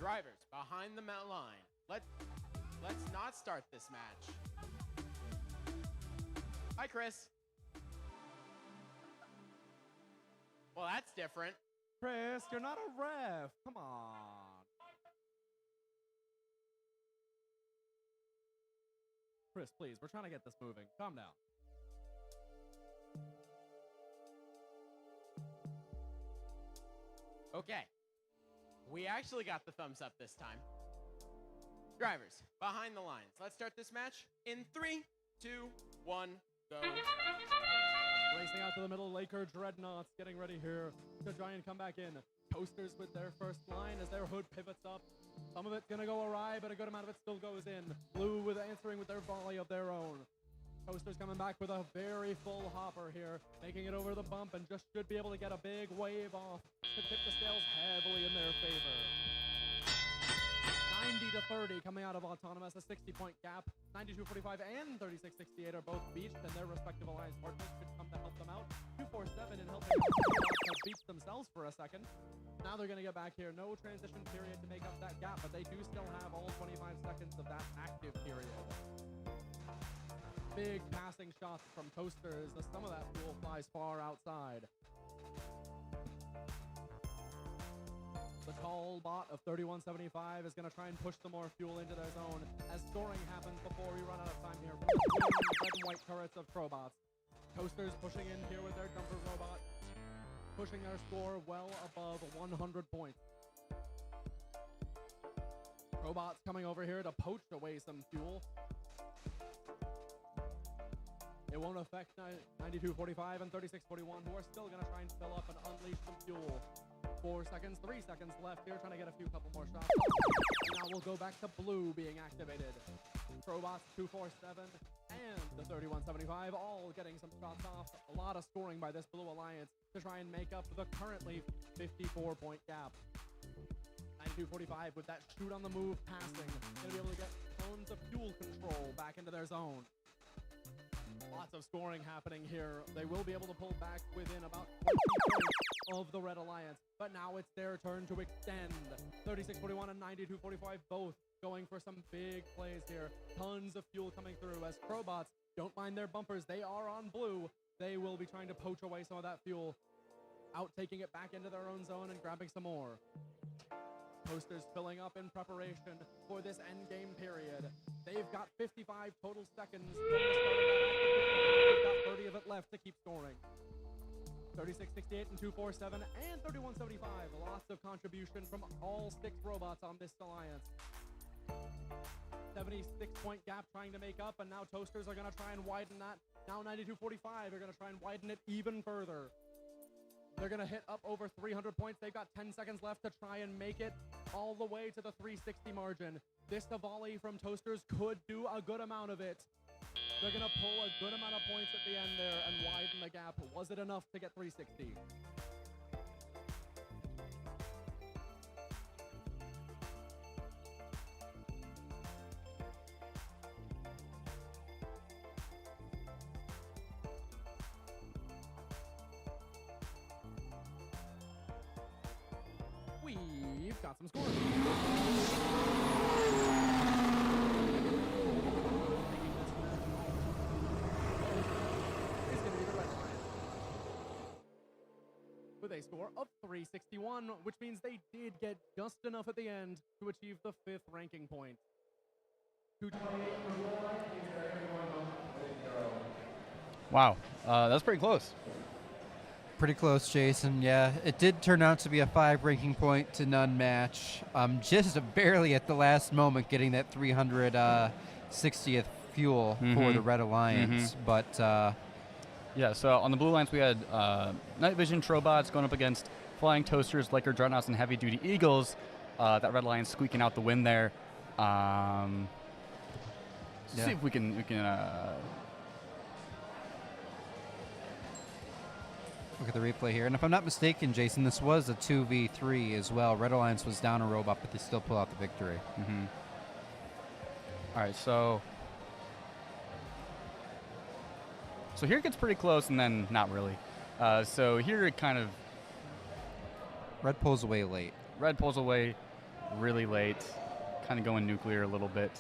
Drivers behind the line. Let's not start this match. Hi, Chris. Well, that's different. Chris, you're not a ref. Come on. Chris, please, we're trying to get this moving. Calm down. Okay. We actually got the thumbs up this time. Drivers, behind the lines. Let's start this match in 3, 2, 1, go. Racing out to the middle, Laker Dreadnoughts getting ready here to try and come back in. Toasters with their first line as their hood pivots up. Some of it's going to go awry, but a good amount of it still goes in. Blue with answering with their volley of their own. Toasters coming back with a very full hopper here, making it over the bump and just should be able to get a big wave off to tip the scales heavily in their favor. 90-30 coming out of Autonomous, a 60-point gap. 92-45 and 36-68 are both beached, and their respective alliance partners should come to help them out. 247 in helping beach themselves for a second. Now they're going to get back here. No transition period to make up that gap, but they do still have all 25 seconds of that active period. Big passing shots from Toasters as some of that fuel flies far outside. The tall bot of 3175 is going to try and push some more fuel into their zone as scoring happens before we run out of time here. Red and white turrets of Crobots. Toasters pushing in here with their jumper robot, pushing their score well above 100 points. Crobots coming over here to poach away some fuel. It won't affect 92-45 and 36-41, who are still going to try and fill up and unleash some fuel. 4 seconds, 3 seconds left here, trying to get a couple more shots. Now we'll go back to blue being activated. Crobots 247 and the 3175 all getting some shots off. A lot of scoring by this blue alliance to try and make up the currently 54-point gap. 92-45 with that shoot on the move passing. Gonna be able to get tons of fuel control back into their zone. Lots of scoring happening here. They will be able to pull back within about 20 points of the Red Alliance, but now it's their turn to extend. 36-41 and 92-45 both going for some big plays here. Tons of fuel coming through as Crobots don't mind their bumpers. They are on blue. They will be trying to poach away some of that fuel, out taking it back into their own zone and grabbing some more. Toasters filling up in preparation for this end game period. They've got 55 total seconds from the start of that. They've got 30 of it left to keep scoring. 36-68 and 247 and 31-75. Lots of contribution from all 6 robots on this alliance. 76-point gap trying to make up, and now Toasters are going to try and widen that. Now 92-45 are going to try and widen it even further. They're going to hit up over 300 points. They've got 10 seconds left to try and make it all the way to the 360 margin. This volley from Toasters could do a good amount of it. They're going to pull a good amount of points at the end there and widen the gap. Was it enough to get 360? We've got some scores. With a score of 361, which means they did get just enough at the end to achieve the 5th ranking point. 228. Wow, that's pretty close. Pretty close, Jason. Yeah, it did turn out to be a 5 ranking point to none match. Just barely at the last moment getting that 360th fuel for the Red Alliance. But yeah, so on the Blue Alliance we had Night Vision Trobots going up against Flying Toasters, Laker Dreadnoughts, and Heavy Duty Eagles. That Red Alliance squeaking out the win there. See if we can look at the replay here. And if I'm not mistaken, Jason, this was a 2v3 as well. Red Alliance was down a robot, but they still pull out the victory. All right, so here it gets pretty close, and then not really. So here it kind of... Red pulls away late. Red pulls away. really late, kind of going nuclear a little bit.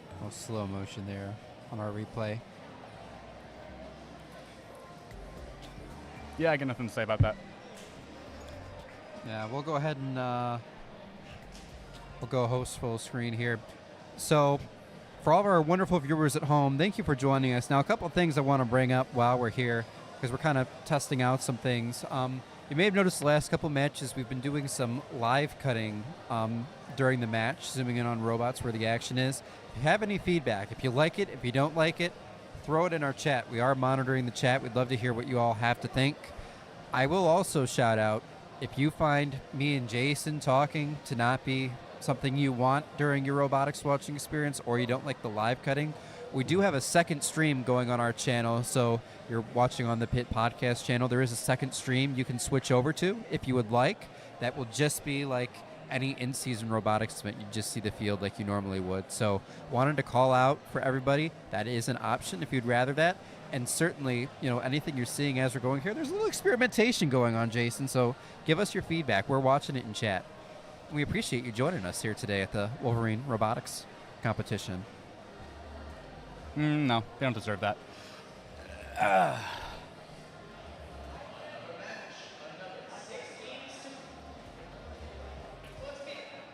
A little slow motion there on our replay. Yeah, I got nothing to say about that. Yeah, we'll go ahead and we'll go host full screen here. So, for all of our wonderful viewers at home, thank you for joining us. Now, a couple of things I want to bring up while we're here, because we're kind of testing out some things. You may have noticed the last couple matches we've been doing some live cutting during the match, zooming in on robots where the action is. If you have any feedback, if you like it, if you don't like it, throw it in our chat. We are monitoring the chat. We'd love to hear what you all have to think. I will also shout out, if you find me and Jason talking to not be something you want during your robotics watching experience, or you don't like the live cutting, we do have a second stream going on our channel. So you're watching on the Pit Podcast channel. There is a second stream you can switch over to if you would like. That will just be like any in-season robotics event. You just see the field like you normally would. So wanted to call out for everybody. That is an option if you'd rather that. And certainly, anything you're seeing as we're going here, there's a little experimentation going on, Jason. So give us your feedback. We're watching it in chat. We appreciate you joining us here today at the Wolverine Robotics competition. No, they don't deserve that.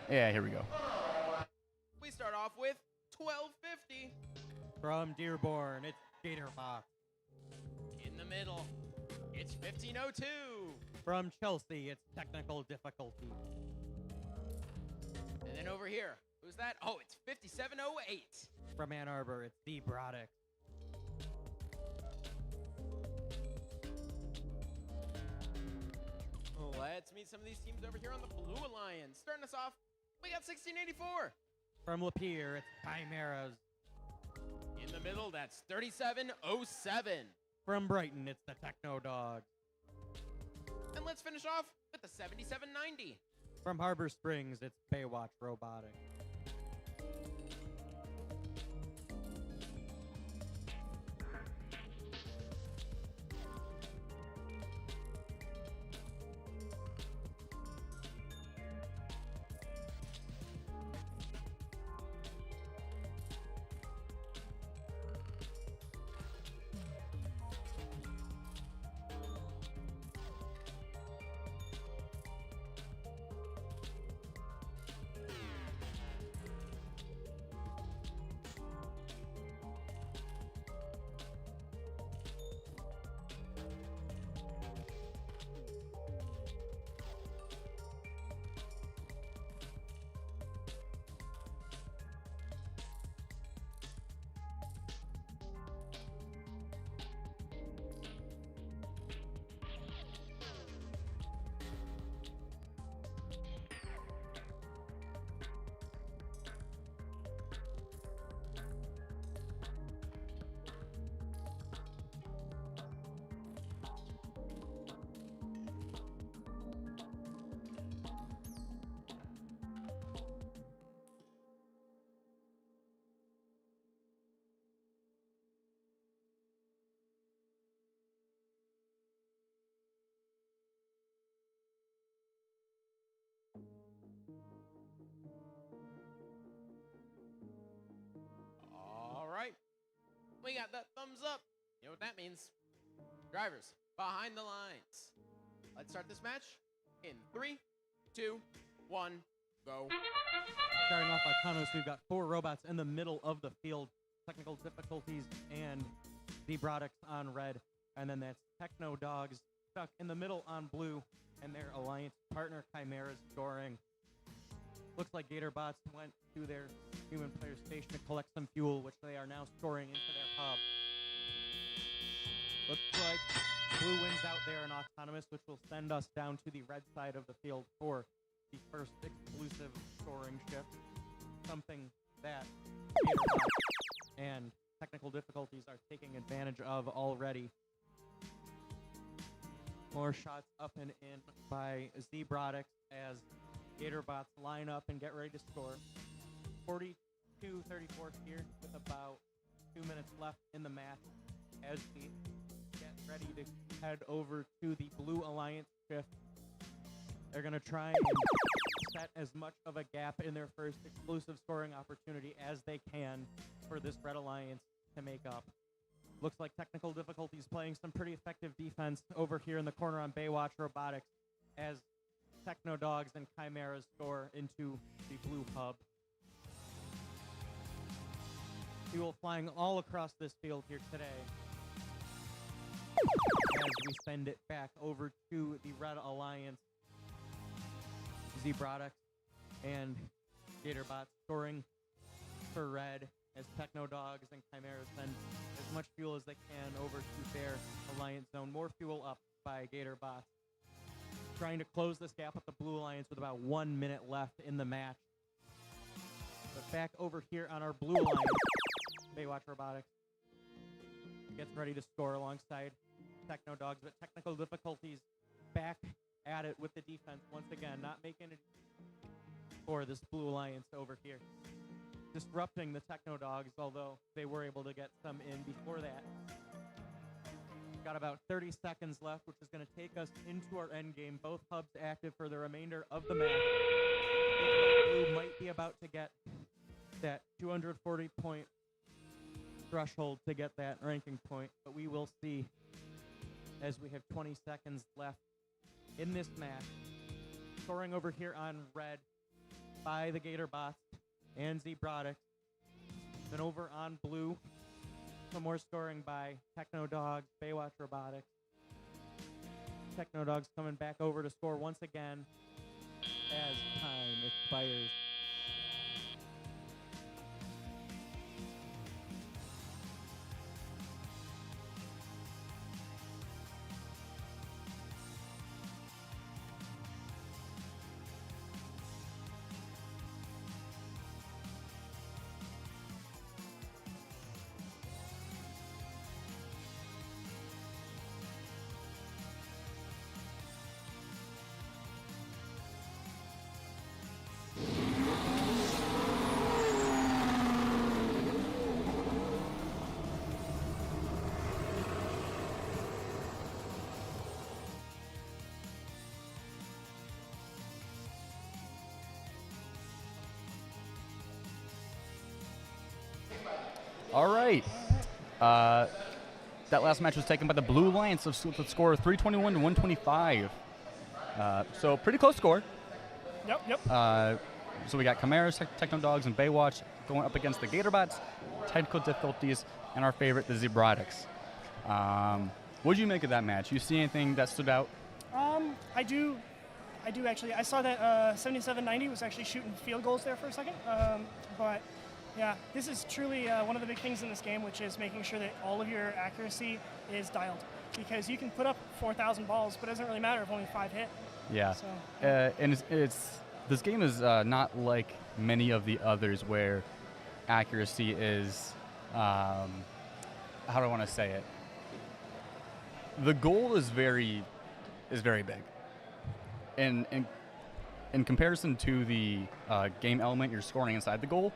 Yeah, here we go. We start off with 1250. From Dearborn, it's Gatorbox. In the middle, it's 1502. From Chelsea, it's Technical Difficulty. And then over here, who's that? Oh, it's 5708. From Ann Arbor, it's Robotics. Let's meet some of these teams over here on the Blue Alliance. Starting us off, we got 1684. From Lapeer, it's Chimeras. In the middle, that's 3707. From Brighton, it's the Techno Dogs. And let's finish off with the 7790. From Harbor Springs, it's Baywatch Robotics. All right. We got that thumbs up. You know what that means? Drivers, behind the lines. Let's start this match in 3, 2, 1, go. Starting off autonomous, we've got 4 robots in the middle of the field. Technical difficulties and Robotics on red. And then that's Techno Dogs stuck in the middle on blue. And their alliance partner Chimeras scoring. Looks like Gatorbots went to their human player station to collect some fuel, which they are now storing into their hub. Looks like blue wins out there in autonomous, which will send us down to the red side of the field for the first exclusive scoring shift. Something that Gatorbots and technical difficulties are taking advantage of already. More shots up and in by Robotics as Gatorbots line up and get ready to score. 42-34 here with about 2 minutes left in the match as we get ready to head over to the Blue Alliance shift. They're going to try and set as much of a gap in their first exclusive scoring opportunity as they can for this Red Alliance to make up. Looks like technical difficulties playing some pretty effective defense over here in the corner on Baywatch Robotics as Techno Dogs and Chimeras score into the blue hub. Fuel flying all across this field here today as we send it back over to the Red Alliance. Zebrodics and Gatorbot scoring for Red as Techno Dogs and Chimeras send as much fuel as they can over to their Alliance zone. More fuel up by Gatorbot, trying to close this gap with the Blue Alliance with about 1 minute left in the match. But back over here on our Blue Alliance, Baywatch Robotics gets ready to score alongside Techno Dogs, but technical difficulties back at it with the defense once again, not making it for this Blue Alliance over here. Disrupting the Techno Dogs, although they were able to get some in before that. Got about 30 seconds left, which is going to take us into our end game. Both hubs active for the remainder of the match. Blue might be about to get that 240-point threshold to get that ranking point, but we will see as we have 20 seconds left in this match. Scoring over here on Red by the Gatorbots and Zebrodics. Then over on Blue, some more scoring by Techno Dogs, Baywatch Robotics. Techno Dogs coming back over to score once again as time expires. All right. That last match was taken by the Blue Alliance with a score of 321 to 125. So pretty close score. Yep. So we got Chimeras, Techno Dogs, and Baywatch going up against the Gatorbots, technical difficulties, and our favorite, the Zebrodics. What did you make of that match? You see anything that stood out? I do actually. I saw that 7790 was actually shooting field goals there for a second. But yeah, this is truly one of the big things in this game, which is making sure that all of your accuracy is dialed. Because you can put up 4,000 balls, but it doesn't really matter if only 5 hit. Yeah. So, and this game is not like many of the others where accuracy is, how do I want to say it? The goal is very big. And in comparison to the game element you're scoring inside the goal,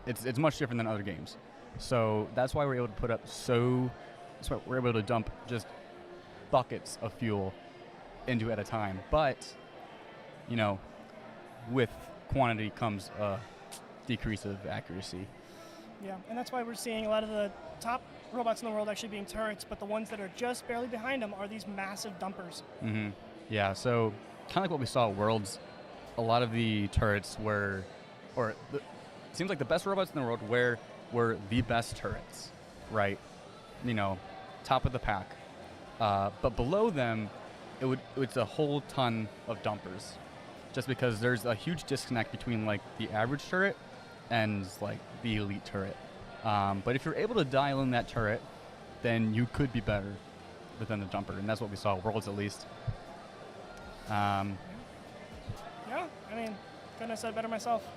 it's much different than other games. So that's why we're able to put up that's why we're able to dump just buckets of fuel into at a time. But, you know, with quantity comes a decrease of accuracy. yeah, and that's why we're seeing a lot of the top robots in the world actually being turrets, but the ones that are just barely behind them are these massive dumpers. Mm-hmm. Yeah, so kind of like what we saw at Worlds, a lot of the turrets it seems like the best robots in the world were the best turrets, right? You know, top of the pack. But below them, it's a whole ton of dumpers, just because there's a huge disconnect between like the average turret and like the elite turret. But if you're able to dial in that turret, then you could be better than the dumper, and that's what we saw at Worlds at least. Yeah, I mean, couldn't have said it better myself.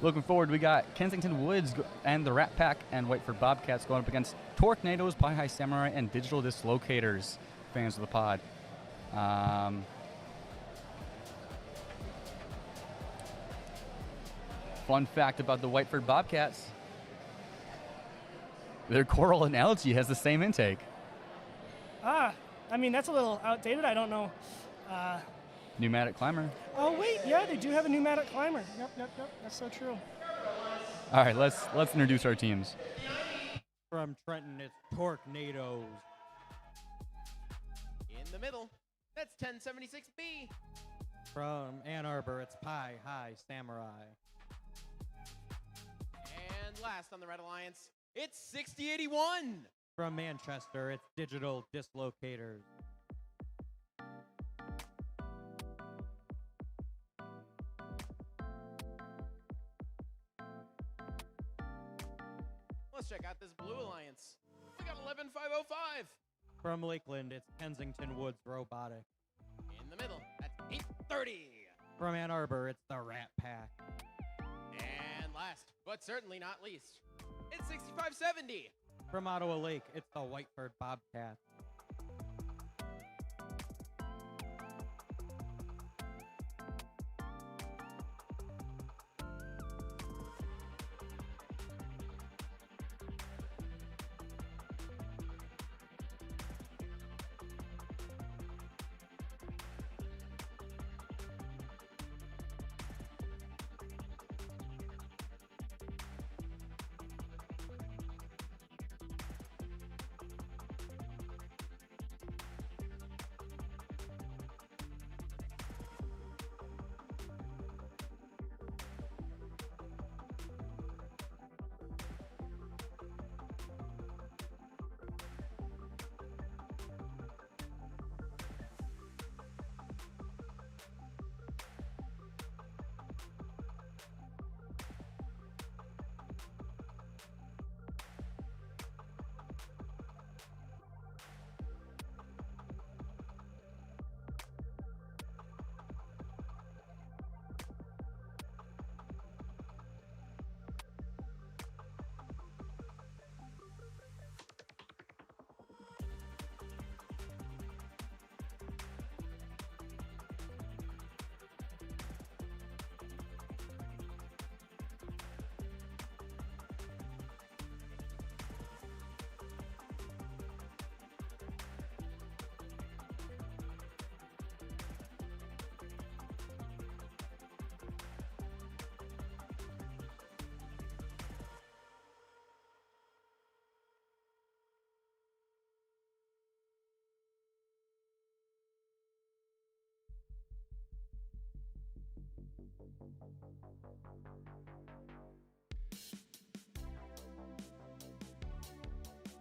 Looking forward, we got Kensington Woods and the Rat Pack and Whiteford Bobcats going up against Torquenadoes, Pie High Samurai, and Digital Dislocators, fans of the pod. Fun fact about the Whiteford Bobcats, Their Coral analogy has the same intake. I mean, that's a little outdated. I don't know. Pneumatic climber. Oh, wait. Yeah, they do have a pneumatic climber. Yep. That's so true. All right, let's introduce our teams. From Trenton, it's Tornadoes. In the middle, that's 1076B. From Ann Arbor, it's Pi High Samurai. And last on the Red Alliance, it's 6081. From Manchester, it's Digital Dislocators. Let's check out this Blue Alliance. We got 11505. From Lakeland, it's Kensington Woods Robotics. In the middle, that's 830. From Ann Arbor, it's the Rat Pack. And last, but certainly not least, it's 6570. From Ottawa Lake, it's the Whiteford Bobcat.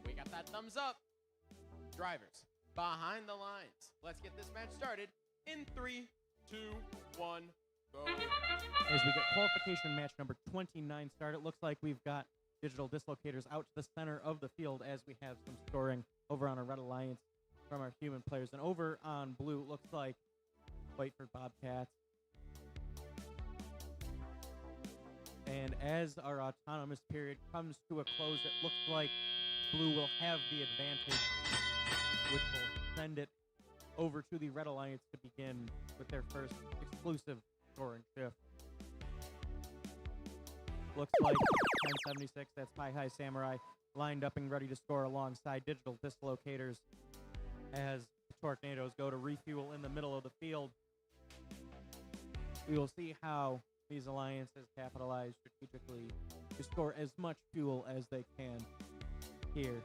We got that thumbs up. Drivers, behind the lines. Let's get this match started in 3, 2, 1, go. As we get qualification match number 29 started, it looks like we've got Digital Dislocators out to the center of the field as we have some scoring over on our Red Alliance from our human players. And over on blue, it looks like Whiteford Bobcats. And as our autonomous period comes to a close, it looks like blue will have the advantage, which will send it over to the Red Alliance to begin with their first exclusive scoring shift. Looks like 1076, that's Pi High Samurai, lined up and ready to score alongside Digital Dislocators as the Tornadoes go to refuel in the middle of the field. We will see how these alliances capitalize strategically to score as much fuel as they can here.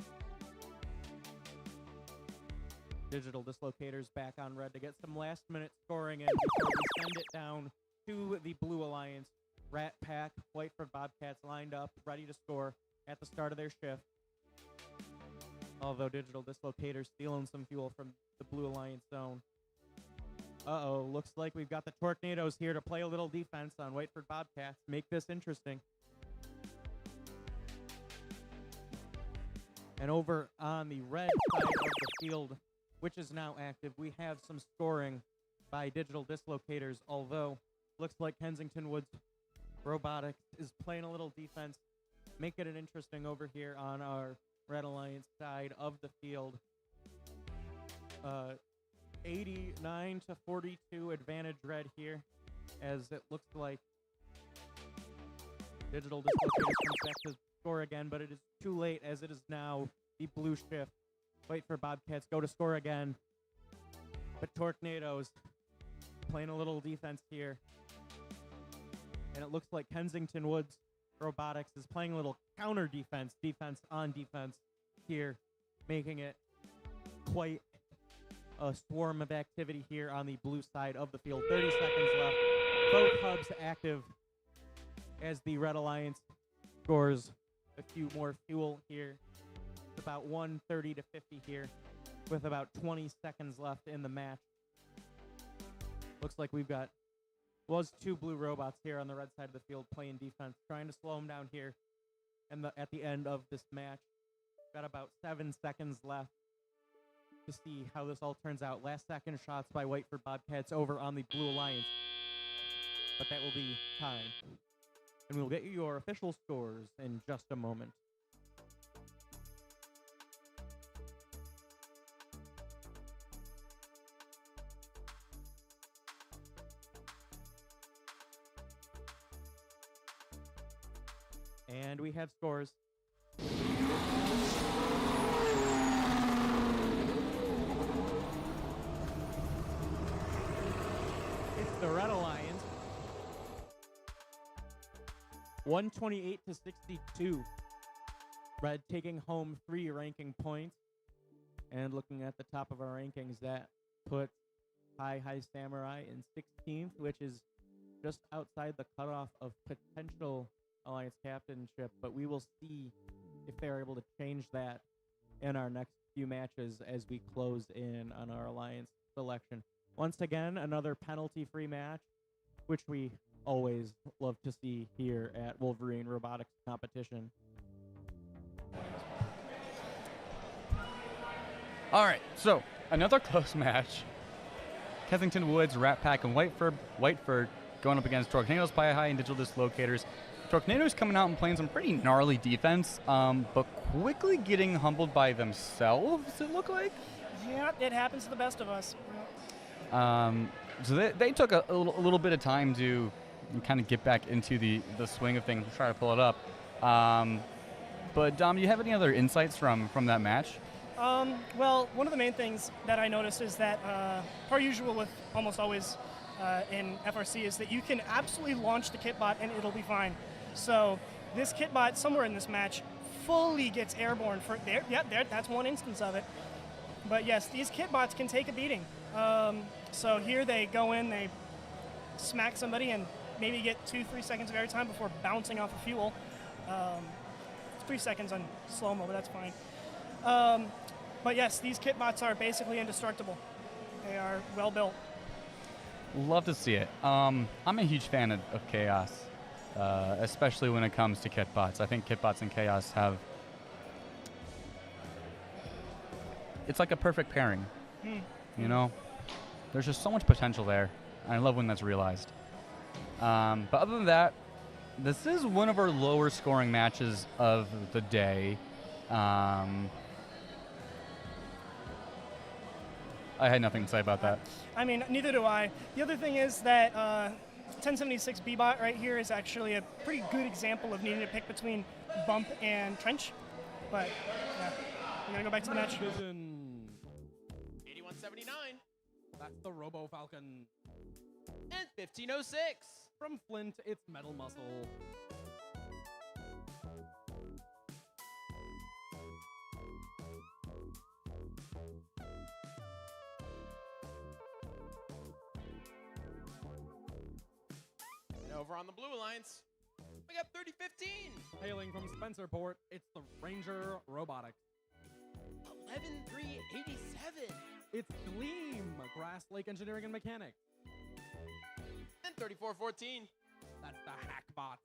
Digital Dislocators back on red to get some last-minute scoring in before we send it down to the Blue Alliance. Rat Pack, Whiteford Bobcats lined up, ready to score at the start of their shift. Although Digital Dislocators stealing some fuel from the Blue Alliance zone. Uh-oh, looks like we've got the Tornadoes here to play a little defense on Whiteford Bobcats. Make this interesting. And over on the red side of the field, which is now active, we have some scoring by Digital Dislocators, although looks like Kensington Woods Robotics is playing a little defense. Make it an interesting over here on our Red Alliance side of the field. 89 to 42 advantage red here, as it looks like Digital Dislocators comes back to score score again, but it is too late as it is now the blue shift. Wait for Bobcats, go to score again. But Tornadoes playing a little defense here. And it looks like Kensington Woods Robotics is playing a little counter defense on defense here, making it quite a swarm of activity here on the blue side of the field. 30 seconds left. Both hubs active as the Red Alliance scores a few more fuel here. It's about 130 to 50 here with about 20 seconds left in the match. Looks like we've got two blue robots here on the red side of the field playing defense, trying to slow them down here. And at the end of this match, got about 7 seconds left to see how this all turns out. Last second shots by Whiteford Bobcats over on the Blue Alliance. But that will be time. And we'll get you your official scores in just a moment. And we have scores. It's the Red Alliance. 128 to 62. Red taking home 3 ranking points. And looking at the top of our rankings, that puts High Samurai in 16th, which is just outside the cutoff of potential Alliance captainship, but we will see if they're able to change that in our next few matches as we close in on our Alliance selection. Once again, another penalty-free match, which we always love to see here at Wolverine Robotics competition. All right, so another close match. Kensington Woods, Rat Pack, and Whiteford going up against Tornadoes, Pie High, and Digital Dislocators. Tornadoes coming out and playing some pretty gnarly defense, but quickly getting humbled by themselves, it looked like. Yeah, it happens to the best of us. So they took a little bit of time to kind of get back into the swing of things and try to pull it up. But Dom, do you have any other insights from that match? Well, one of the main things that I noticed is that, per usual with almost always in FRC, is that you can absolutely launch the kitbot and it'll be fine. So this kitbot somewhere in this match fully gets airborne for there. Yep, that's one instance of it. But yes, these kitbots can take a beating. So here they go in, they smack somebody and maybe get 2-3 seconds of airtime before bouncing off of fuel. 3 seconds on slow-mo, but that's fine. But yes, these kitbots are basically indestructible. They are well built. Love to see it. I'm a huge fan of Chaos, especially when it comes to kitbots. I think kitbots and Chaos have... It's like a perfect pairing, you know? There's just so much potential there. And I love when that's realized. But other than that, this is one of our lower scoring matches of the day. I had nothing to say about that. I mean, neither do I. The other thing is that 1076 B-Bot right here is actually a pretty good example of needing to pick between bump and trench. But, yeah, we're going to go back to the match. 8179 That's the Robo Falcon. and 1506. From Flint, it's Metal Muscle. And over on the Blue Alliance, we got 3015. Hailing from Spencerport, it's the Ranger Robotics. 11387. It's Gleam, Grass Lake Engineering and Mechanics. And 3414. That's the Hackbot.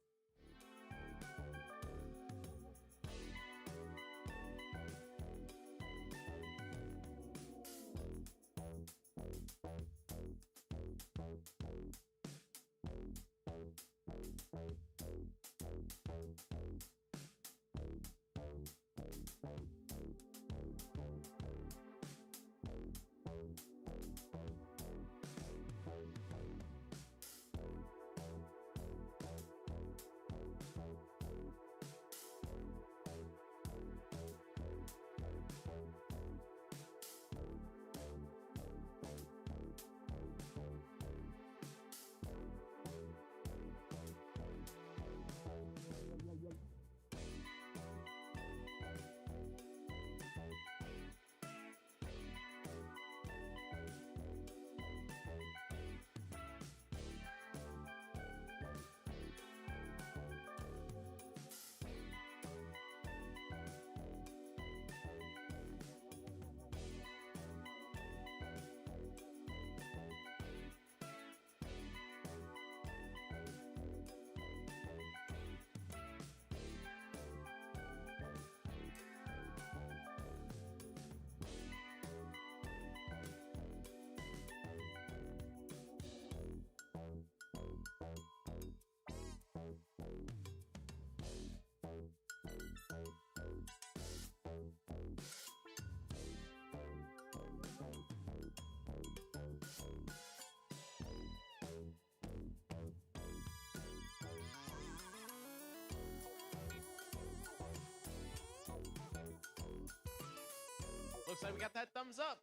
looks like we got that thumbs up.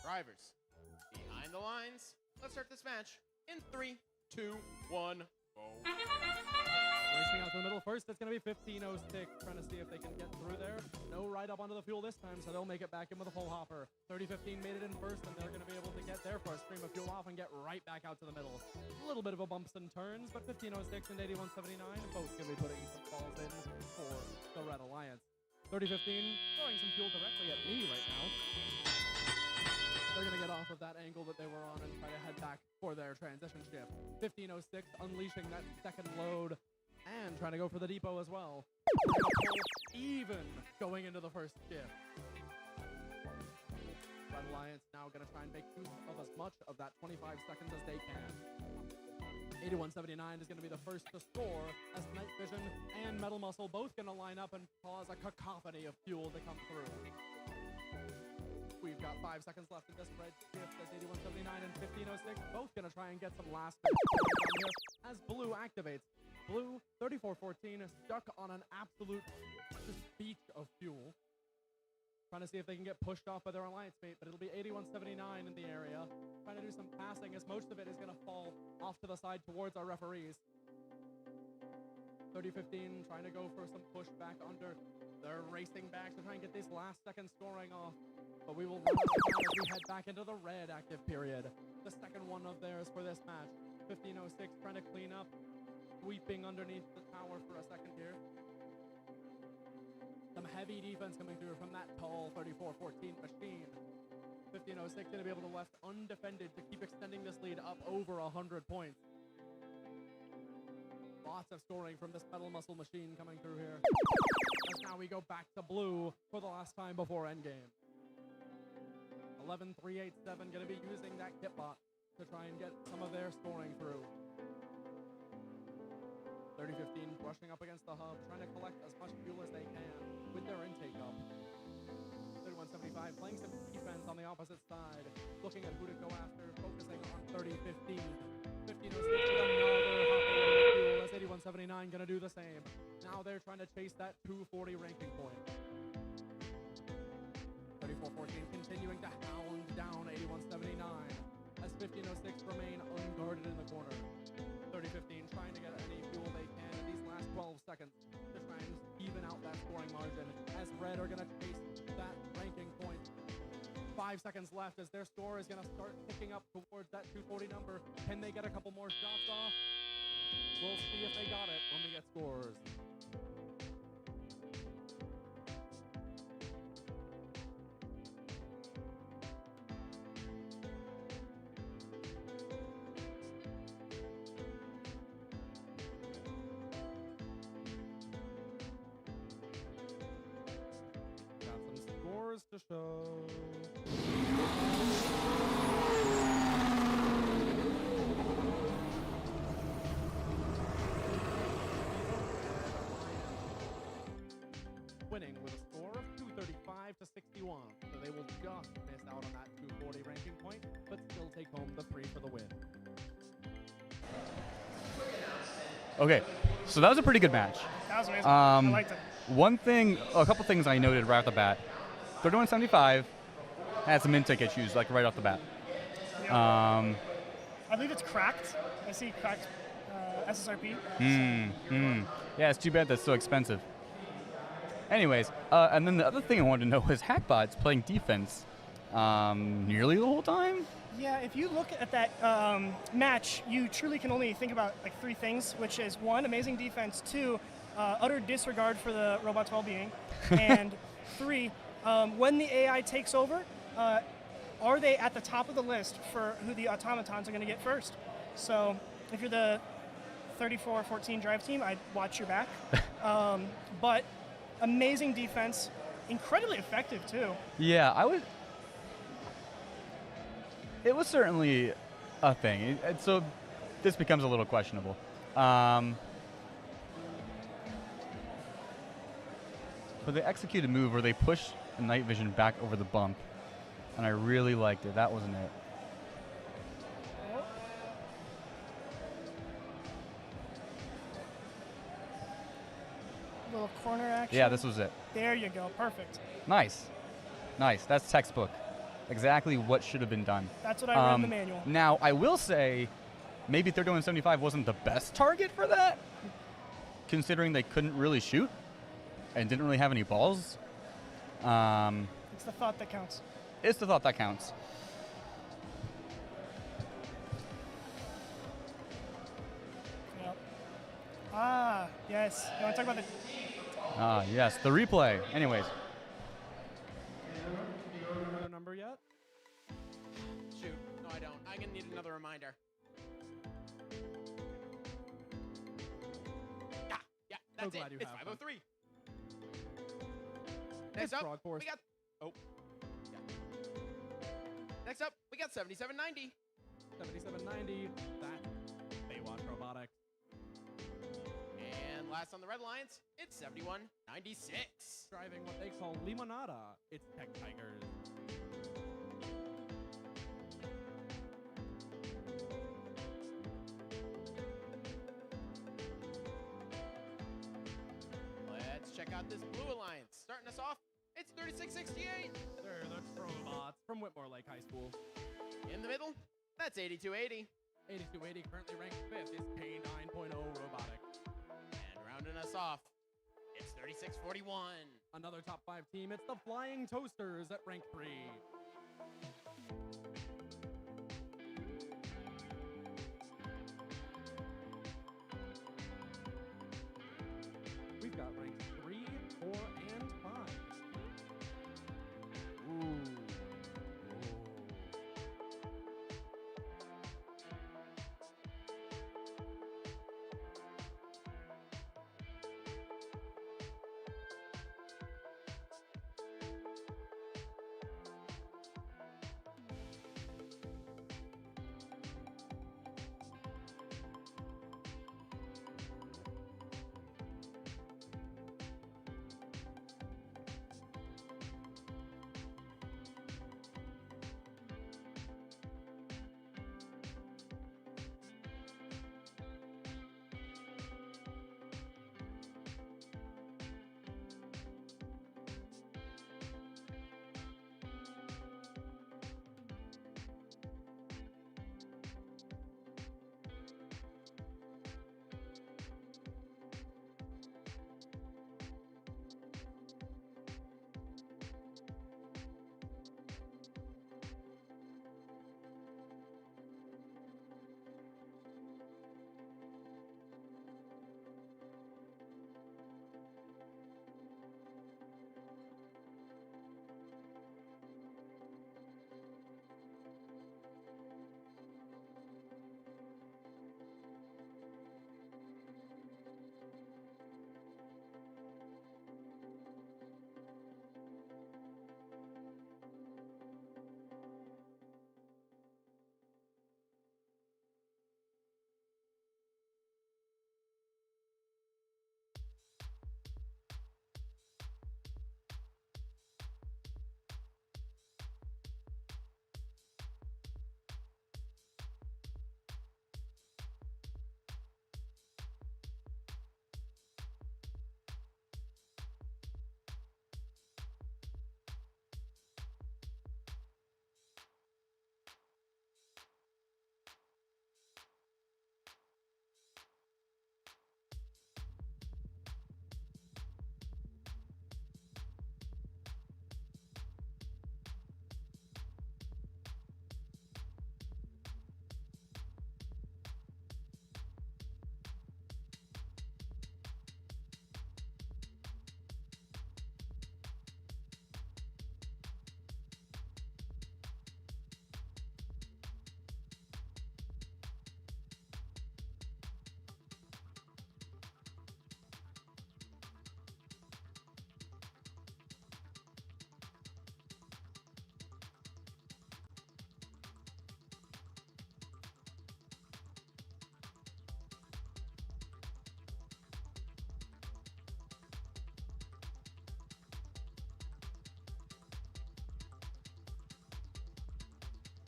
Drivers, behind the lines. Let's start this match in 3, 2, 1, go. Racing out to the middle first, it's going to be 1506, trying to see if they can get through there. No ride up onto the fuel this time, so they'll make it back in with a full hopper. 3015 made it in first, and they're going to be able to get there for a stream of fuel off and get right back out to the middle. A little bit of a bumps and turns, but 1506 and 8179 both going to be putting some balls in for the Red Alliance. 3015 throwing some fuel directly at me right now. They're going to get off of that angle that they were on and try to head back for their transition shift. 1506 unleashing that second load and trying to go for the depot as well. Even going into the first shift. Red Alliance now going to try and make use of as much of that 25 seconds as they can. 8179 is going to be the first to score as Night Vision and Metal Muscle both going to line up and cause a cacophony of fuel to come through. We've got 5 seconds left in this red shift as 8179 and 1506 both going to try and get some last here as Blue activates. Blue, 3414, stuck on an absolute just beach of fuel. Trying to see if they can get pushed off by their alliance mate, but it'll be 8179 in the area. Trying to do some passing as most of it is going to fall off to the side towards our referees. 3015 trying to go for some push back under. They're racing back to try and get this last second scoring off. But we will run out of time as we head back into the red active period. The second one of theirs for this match. 1506 trying to clean up. Sweeping underneath the tower for a second here. Some heavy defense coming through from that tall 3414 machine. 1506 going to be able to left undefended to keep extending this lead up over 100 points. Lots of scoring from this Metal Muscle machine coming through here. As now we go back to Blue for the last time before endgame. 11387 going to be using that kit bot to try and get some of their scoring through. 3015 brushing up against the hub, trying to collect as much fuel as they can with their intake up. 3175 playing some defense on the opposite side, looking at who to go after, focusing on 3015. 1506 with another hop as 8179 going to do the same. Now they're trying to chase that 240 ranking point. 3414 continuing to hound down 8179 as 1506 remain unguarded in the corner. 3015 trying to get any fuel they can in these last 12 seconds to try and even out that scoring margin as Red are going to chase that ranking point. 5 seconds left as their score is going to start ticking up towards that 240 number. Can they get a couple more shots off? We'll see if they got it when we get scores. To show. Winning with a score of 235 to 61. So they will just miss out on that 240 ranking point, but still take home the 3 for the win. Okay, so that was a pretty good match. That was amazing. I liked it. A couple things I noted right off the bat. 3175 had some intake issues, like right off the bat. Yeah. I believe it's cracked. I see cracked SSRP. Yeah, it's too bad that's so expensive. Anyways, and then the other thing I wanted to know was Hackbot's playing defense nearly the whole time? Yeah, if you look at that match, you truly can only think about like 3 things, which is 1, amazing defense, 2, utter disregard for the robot's well-being, and 3, when the AI takes over, are they at the top of the list for who the automatons are going to get first? So if you're the 3414 drive team, I'd watch your back. But amazing defense, incredibly effective too. Yeah, it was certainly a thing. So this becomes a little questionable. But they executed a move where they pushed the Night Vision back over the bump, and I really liked it. That wasn't it. Little corner action. Yeah, this was it. There you go. Perfect. Nice. Nice. That's textbook. Exactly what should have been done. That's what I read in the manual. Now, I will say, maybe 3175 wasn't the best target for that, considering they couldn't really shoot and didn't really have any balls. It's the thought that counts. It's the thought that counts. Yep. Ah, yes. You want to talk about the... Ah, yes, the replay. Anyways. Another number yet? Shoot. No, I don't. I'm going to need another reminder. Yeah, that's glad it. you It's have one. 503. Next up, Frog Force. we got... Oh. Yeah. Next up, we got 7790. 7790. That's Baywatch Robotics. And last on the red lines, it's 7196. Driving what they call Limonada. It's Tech Tigers. Let's check out this blue alliance. Starting us off, it's 3668. They're the Trobots from Whitmore Lake High School. In the middle, that's 8280. 8280 currently ranked 5th is K9.0 Robotics. And rounding us off, it's 3641. Another top 5 team, it's the Flying Toasters at rank 3. We've got ranks 3, 4, and 5. Ooh.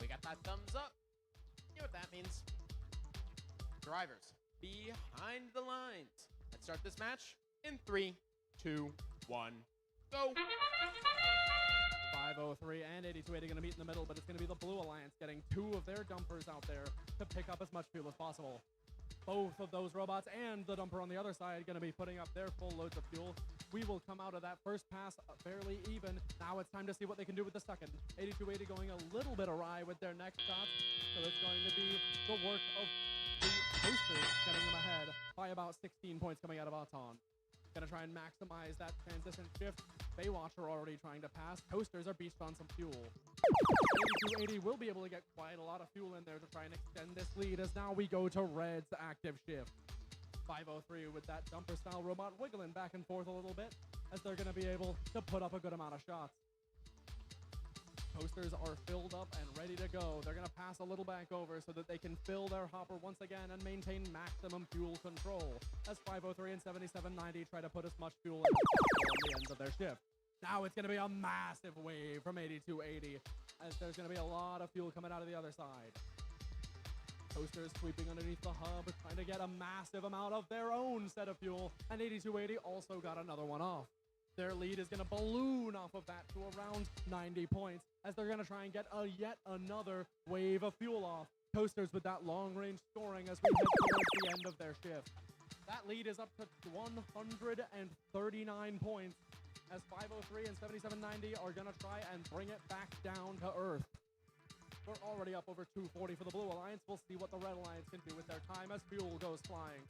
We got that thumbs up. You know what that means. Drivers, behind the lines. Let's start this match in 3, 2, 1, go. 5 503 and 8280 going to meet in the middle, but it's going to be the Blue Alliance getting 2 of their dumpers out there to pick up as much fuel as possible. Both of those robots and the dumper on the other side going to be putting up their full loads of fuel. We will come out of that first pass fairly even. Now it's time to see what they can do with the second. 8280 going a little bit awry with their next shots, so it's going to be the work of the Toasters getting them ahead by about 16 points coming out of Auton. Gonna try and maximize that transition shift. Baywatch are already trying to pass. Toasters are beached on some fuel. 8280 will be able to get quite a lot of fuel in there to try and extend this lead as now we go to Red's active shift. 503 with that dumper style robot wiggling back and forth a little bit as they're gonna be able to put up a good amount of shots. Toasters are filled up and ready to go. They're going to pass a little back over so that they can fill their hopper once again and maintain maximum fuel control as 503 and 7790 try to put as much fuel in the ends of their shift. Now it's going to be a massive wave from 8280 as there's going to be a lot of fuel coming out of the other side. Toasters sweeping underneath the hub, trying to get a massive amount of their own set of fuel, and 8280 also got another one off. Their lead is going to balloon off of that to around 90 points as they're going to try and get yet another wave of fuel off. Toasters with that long-range scoring as we head towards the end of their shift. That lead is up to 139 points as 503 and 7790 are going to try and bring it back down to earth. We're already up over 240 for the Blue Alliance. We'll see what the Red Alliance can do with their time as fuel goes flying.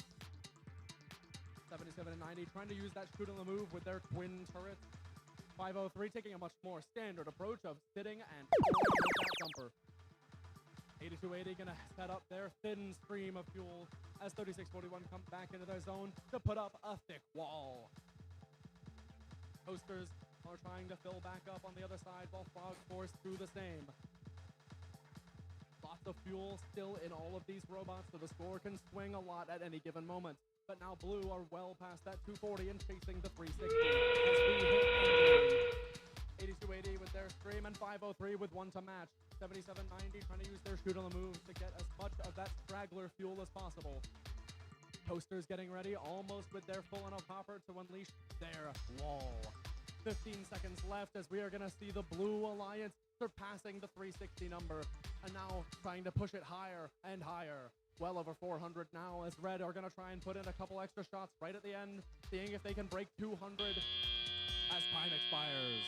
77 and 90 trying to use that shoot on the move with their twin turrets. 503 taking a much more standard approach of sitting and with that dumper. 8280 gonna set up their thin stream of fuel as 3641 come back into their zone to put up a thick wall. Toasters are trying to fill back up on the other side while Frog Force do the same. Lots of fuel still in all of these robots, so the score can swing a lot at any given moment. But now Blue are well past that 240 and chasing the 360 as we hit 8280 with their stream and 503 with one to match. 7790 trying to use their shoot on the move to get as much of that straggler fuel as possible. Toasters getting ready almost with their full enough hopper to unleash their wall. 15 seconds left as we are going to see the Blue Alliance surpassing the 360 number and now trying to push it higher and higher. Well over 400 now as Red are going to try and put in a couple extra shots right at the end, seeing if they can break 200 as time expires.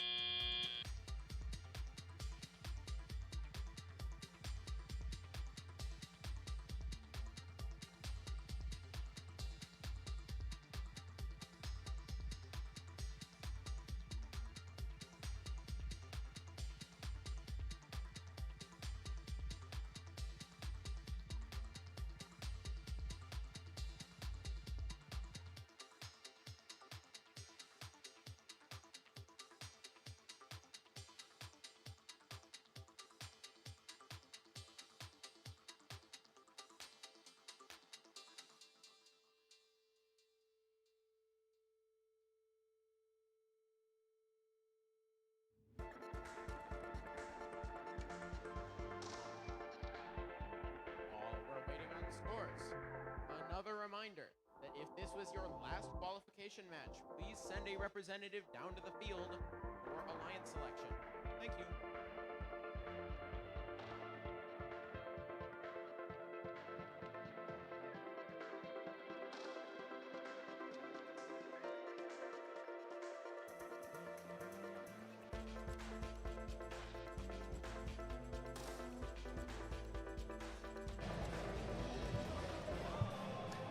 Scores. Another reminder that if this was your last qualification match, please send a representative down to the field for alliance selection. Thank you.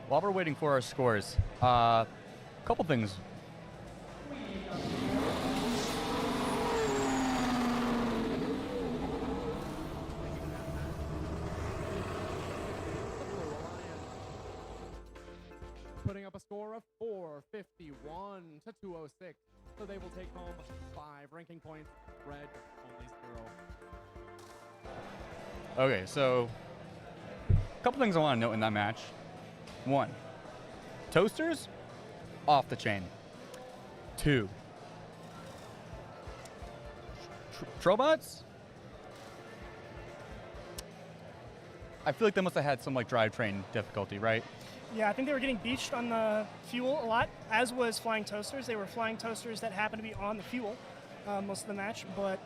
While we're waiting for our scores, couple things. Putting up a score of 451 to 206, so they will take home 5 ranking points. Red only 0. Okay, so a couple things I want to note in that match. 1, Toasters, off the chain. 2, Trobots, I feel like they must have had some like drivetrain difficulty, right? Yeah, I think they were getting beached on the fuel a lot, as was Flying Toasters. They were Flying Toasters that happened to be on the fuel most of the match, but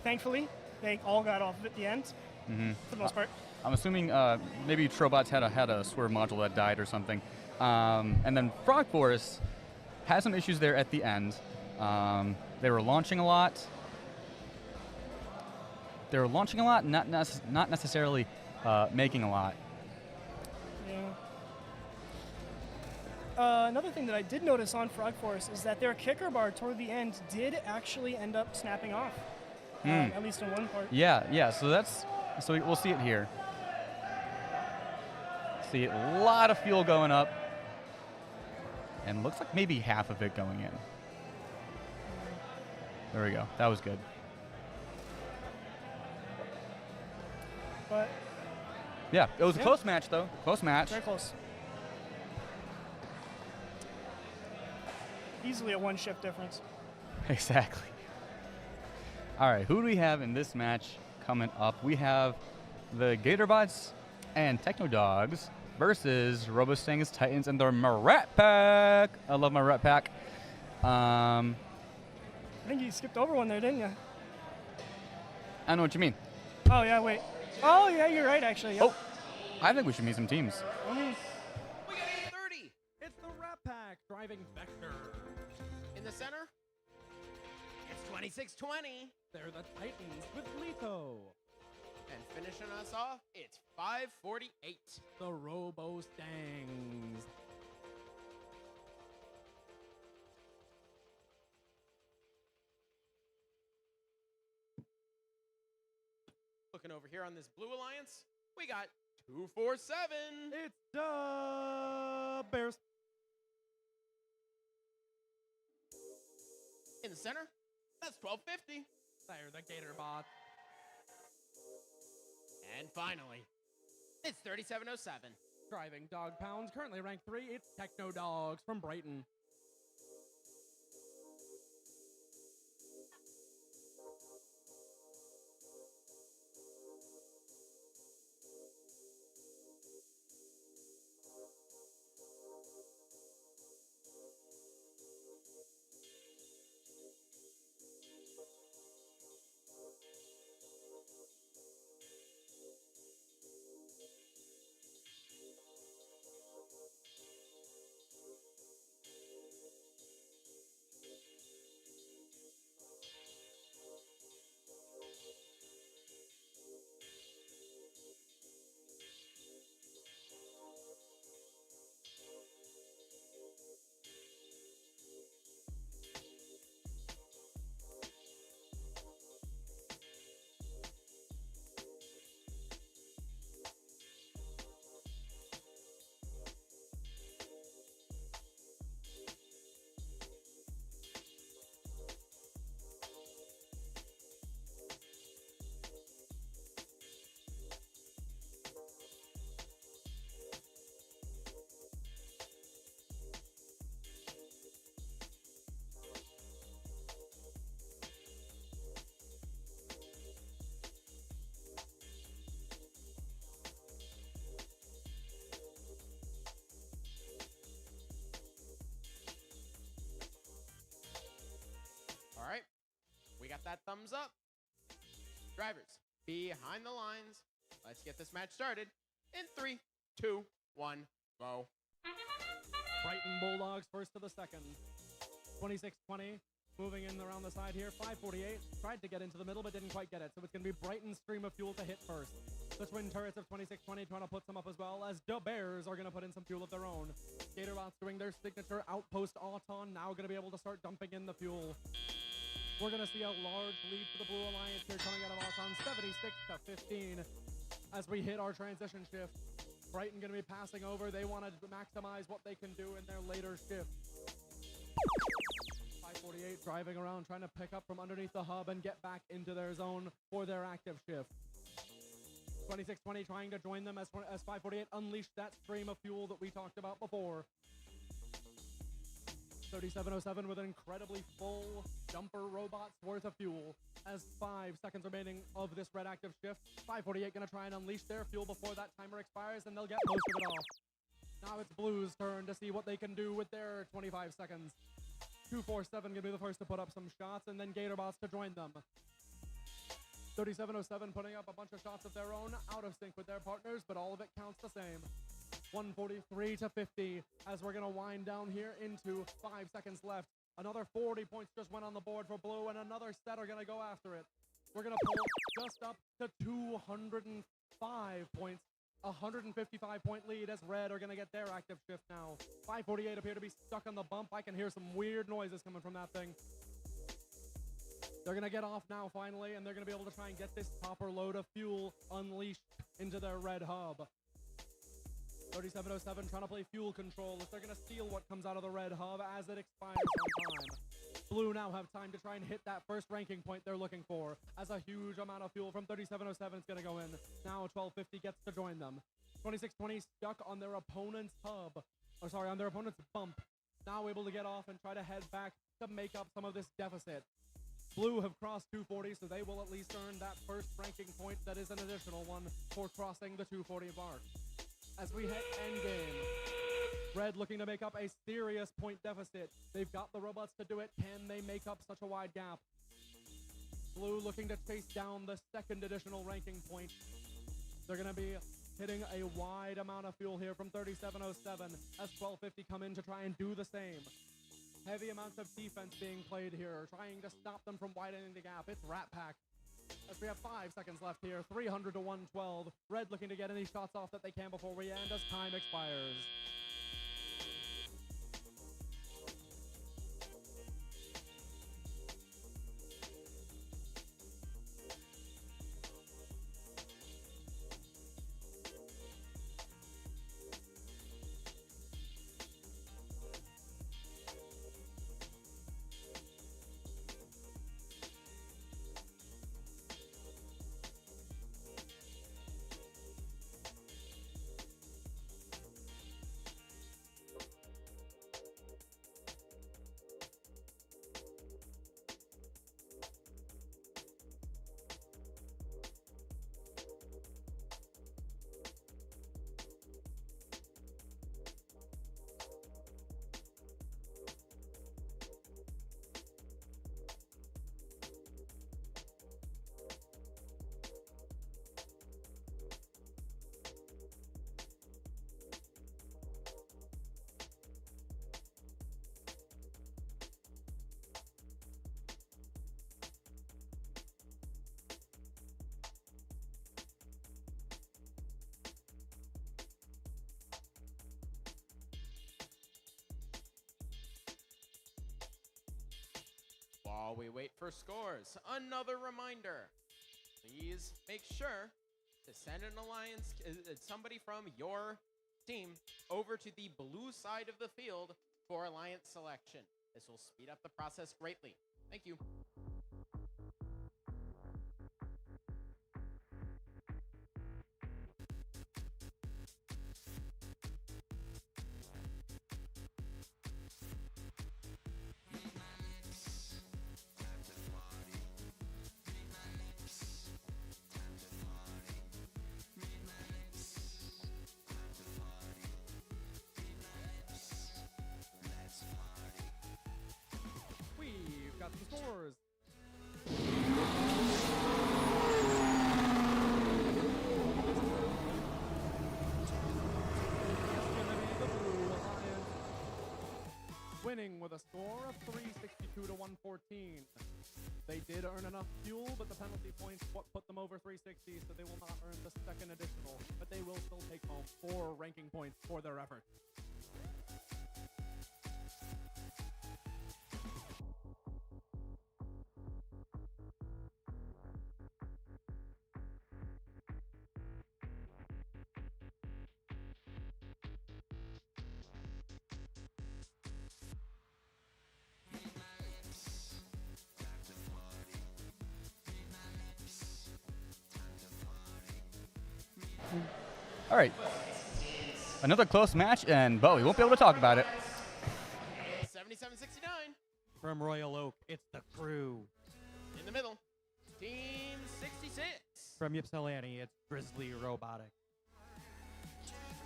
thankfully, they all got off at the end, for the most part. I'm assuming maybe Trobots had a swerve module that died or something. And then Frog Force had some issues there at the end. They were launching a lot. Not necessarily making a lot. Yeah. Another thing that I did notice on Frog Force is that their kicker bar toward the end did actually end up snapping off, at least in one part. Yeah. So we'll see it here. See a lot of fuel going up, and looks like maybe half of it going in. There we go. That was good. But Yeah, it was a close match though. Close match. very close. Easily a one-shift difference. Exactly. All right, who do we have in this match coming up? We have the Gatorbots and Techno Dogs versus Robostangs, Titans, and their Rat Pack. I love my Rat Pack. I think you skipped over one there, didn't you? I know what you mean. Oh, yeah, wait. Oh, yeah, you're right, actually. Yep. Oh, I think we should meet some teams. Mhm. We got 830 It's the Rat Pack driving Vector. in the center. It's 2620. They're the Titans with Leto. And finishing us off, it's 548. The Robo Stangs. Looking over here on this Blue Alliance, we got 247. It's the Bears. In the center, that's 1250. They're the Gatorbots. And finally, it's 3707. Driving Dog Pounds, currently ranked 3. It's Techno Dogs from Brighton. All right, we got that thumbs up. Drivers, behind the lines. Let's get this match started in 3, 2, 1, go. Brighton Bulldogs first to the second. 26-20. Moving in around the side here. 548. Tried to get into the middle, but didn't quite get it. So it's going to be Brighton's stream of fuel to hit first. The twin turrets of 26-20 trying to put some up as well, as the Bears are going to put in some fuel of their own. Gatorbots doing their signature outpost auton, now going to be able to start dumping in the fuel. We're going to see a large lead for the Blue Alliance here coming out of auton, 76-15. As we hit our transition shift, Brighton going to be passing over. They want to maximize what they can do in their later shift. 548 driving around, trying to pick up from underneath the hub and get back into their zone for their active shift. 26-20 trying to join them as 548 unleashed that stream of fuel that we talked about before. 3707 with an incredibly full jumper robots worth of fuel as 5 seconds remaining of this red active shift. 548 going to try and unleash their fuel before that timer expires, and they'll get most of it off. Now it's Blue's turn to see what they can do with their 25 seconds. 247 going to be the first to put up some shots, and then Gatorbots to join them. 3707 putting up a bunch of shots of their own, out of sync with their partners, but all of it counts the same. 143 to 50 as we're going to wind down here into 5 seconds left. Another 40 points just went on the board for blue, and another set are going to go after it. We're going to pull just up to 205 points. 155-point lead as red are going to get their active shift now. 548 appear to be stuck on the bump. I can hear some weird noises coming from that thing. They're going to get off now finally, and they're going to be able to try and get this copper load of fuel unleashed into their red hub. 3707 trying to play fuel control if they're going to steal what comes out of the red hub as it expires on time. Blue now have time to try and hit that first ranking point they're looking for, as a huge amount of fuel from 3707 is going to go in. Now 1250 gets to join them. 2620 stuck on their opponent's hub, or sorry, on their opponent's bump. Now able to get off and try to head back to make up some of this deficit. Blue have crossed 240, so they will at least earn that first ranking point that is an additional one for crossing the 240 mark. As we hit endgame, red looking to make up a serious point deficit. They've got the robots to do it. Can they make up such a wide gap? Blue looking to chase down the second additional ranking point. They're going to be hitting a wide amount of fuel here from 3707 as 1250 come in to try and do the same. Heavy amounts of defense being played here, trying to stop them from widening the gap. It's Rat Pack. As we have 5 seconds left here, 300 to 112. Red looking to get any shots off that they can before we end as time expires. While we wait for scores, another reminder. Please make sure to send an alliance, somebody from your team over to the blue side of the field for alliance selection. This will speed up the process greatly. Thank you. We've got some scores. Winning with a score of 362 to 114. They did earn enough fuel, but the penalty points what put them over 360, so they will not earn the second additional, but they will still take home 4 ranking points for their effort. All right. Another close match, and Bo, we won't be able to talk about it. 77-69. From Royal Oak, it's the crew. In the middle, Team 66. From Ypsilanti, it's Grizzly Robotics.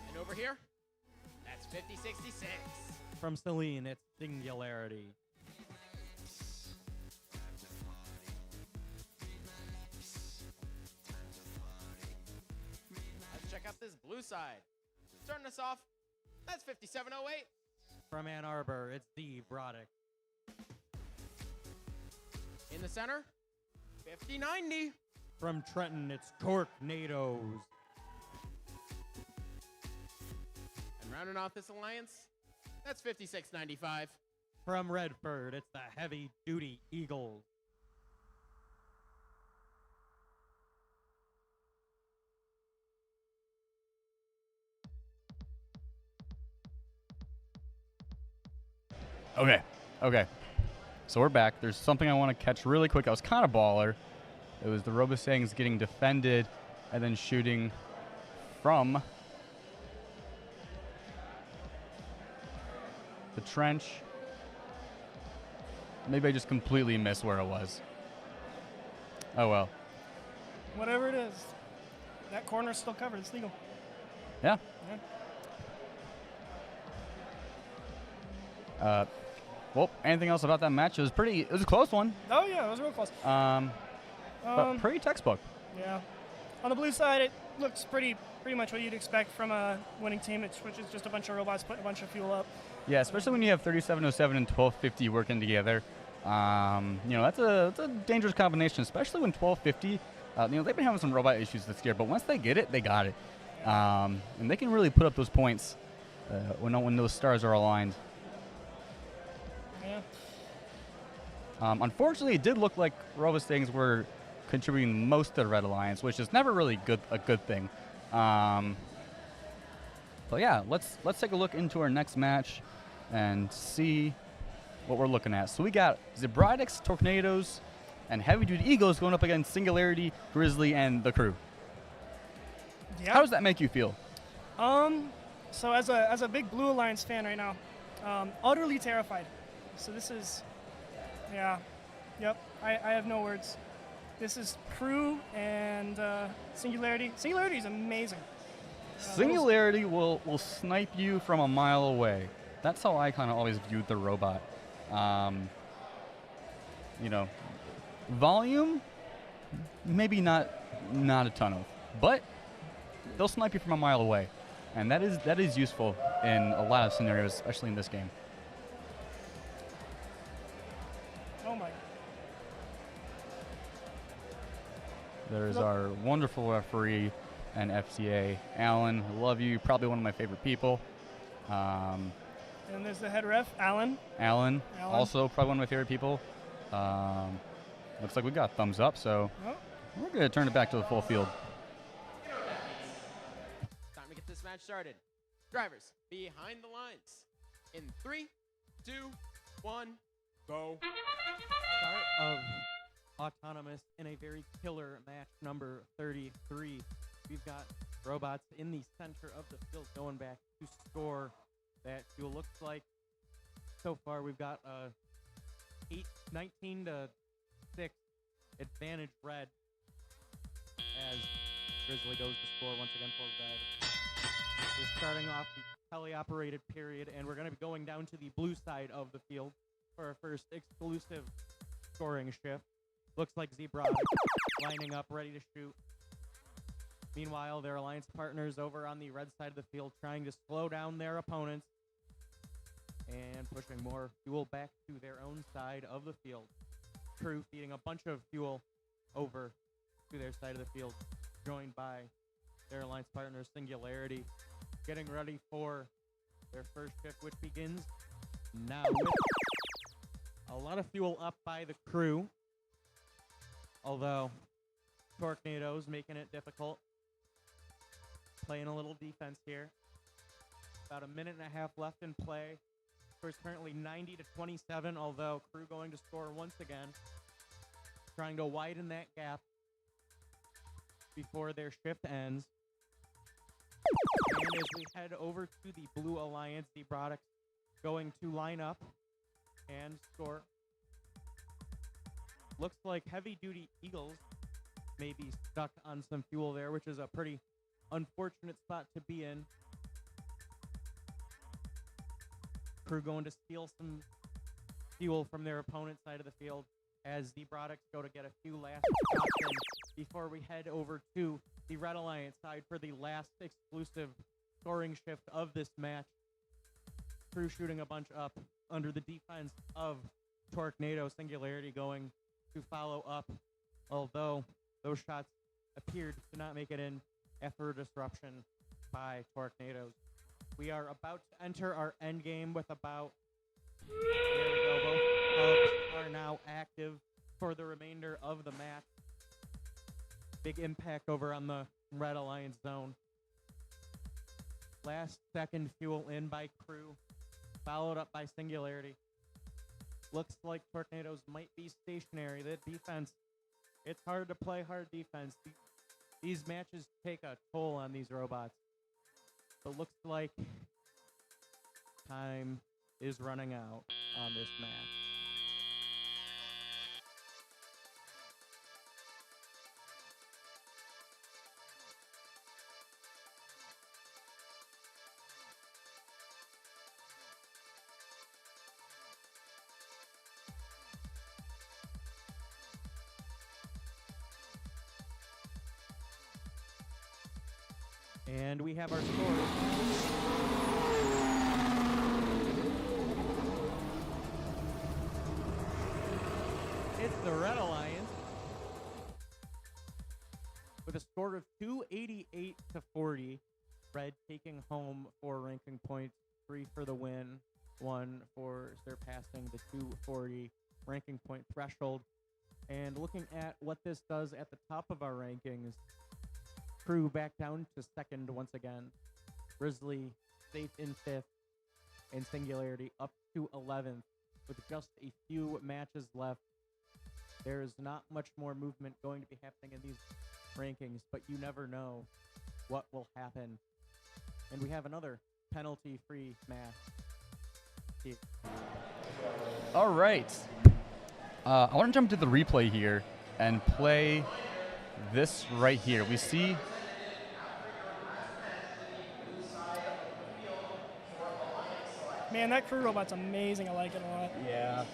And over here, that's 50-66. From Celine, it's Singularity. side. Starting us off, that's 5708. From Ann Arbor, it's the Robotics. In the center, 5090. From Trenton, it's Tornadoes. And rounding off this alliance, that's 5695. From Redford, it's the Heavy Duty Eagles. Okay. So we're back. There's something I want to catch really quick. I was kind of baller. It was the Robosangs getting defended and then shooting from the trench. Maybe I just completely missed where it was. Oh well. Whatever it is, that corner's still covered. It's legal. Yeah. Well, anything else about that match? It was a close one. Oh yeah, it was real close. But pretty textbook. Yeah. On the blue side, it looks pretty much what you'd expect from a winning team, which is just a bunch of robots putting a bunch of fuel up. Yeah, especially when you have 3707 and 1250 working together. That's a dangerous combination, especially when 1250. They've been having some robot issues this year, but once they get it, they got it. And they can really put up those points when those stars are aligned. Yeah. Unfortunately, it did look like Robostangs were contributing most to the Red Alliance, which is never really a good thing. But yeah, let's take a look into our next match and see what we're looking at. So we got Robotics, Tornadoes, and Heavy Duty Eagles going up against Singularity, Grizzly, and the crew. Yeah. How does that make you feel? So as a big Blue Alliance fan right now, utterly terrified. So this is, yeah, yep. I have no words. This is crew and Singularity. Singularity is amazing. Singularity will snipe you from a mile away. That's how I kind of always viewed the robot. Volume, maybe not a ton of, but they'll snipe you from a mile away, and that is useful in a lot of scenarios, especially in this game. Oh my. There's our wonderful referee and FCA, Alan. I love you. Probably one of my favorite people. And there's the head ref, Alan. Alan, also probably one of my favorite people. Looks like we got thumbs up, so we're going to turn it back to the full field. Time to get this match started. Drivers, behind the lines. In 3, 2, 1, go. Start of Autonomous in a very killer match number 33. We've got robots in the center of the field going back to score that fuel. Looks like so far we've got 19 to 6 advantage red as Grizzly goes to score once again for red. We're starting off the teleoperated period, and we're going to be going down to the blue side of the field for our first exclusive scoring shift. Looks like Zebra lining up, ready to shoot. Meanwhile, their alliance partners over on the red side of the field trying to slow down their opponents and pushing more fuel back to their own side of the field. Crew feeding a bunch of fuel over to their side of the field, joined by their alliance partner Singularity, getting ready for their first shift, which begins now with a lot of fuel up by the crew, although Tornadoes making it difficult, playing a little defense here. About a minute and a half left in play. Score's currently 90 to 27, although crew going to score once again, trying to widen that gap before their shift ends. And as we head over to the Blue Alliance, the Robotics going to line up and score. Looks like Heavy Duty Eagles may be stuck on some fuel there, which is a pretty unfortunate spot to be in. Crew going to steal some fuel from their opponent's side of the field as the Robotics go to get a few last shots in before we head over to the Red Alliance side for the last exclusive scoring shift of this match. Crew shooting a bunch up under the defense of Tornado. Singularity going to follow up, although those shots appeared to not make it in after a disruption by Tornadoes. We are about to enter our end game with about, there we go, both hubs are now active for the remainder of the match. Big impact over on the Red Alliance zone. Last second fuel in by Crew, followed up by Singularity. Looks like Tornadoes might be stationary. The defense, it's hard to play hard defense. These matches take a toll on these robots. But looks like time is running out on this match. And we have our scores. It's the Red Alliance with a score of 288 to 40. Red taking home 4 ranking points, 3 for the win, 1 for surpassing the 240 ranking point threshold. And looking at what this does at the top of our rankings, Crew back down to second once again. Grizzly safe in 5th, and Singularity up to 11th with just a few matches left. There is not much more movement going to be happening in these rankings, but you never know what will happen. And we have another penalty-free match. Yeah. All right. I want to jump to the replay here and play this right here. We see Man, that Crew robot's amazing. I like it a lot. Yeah.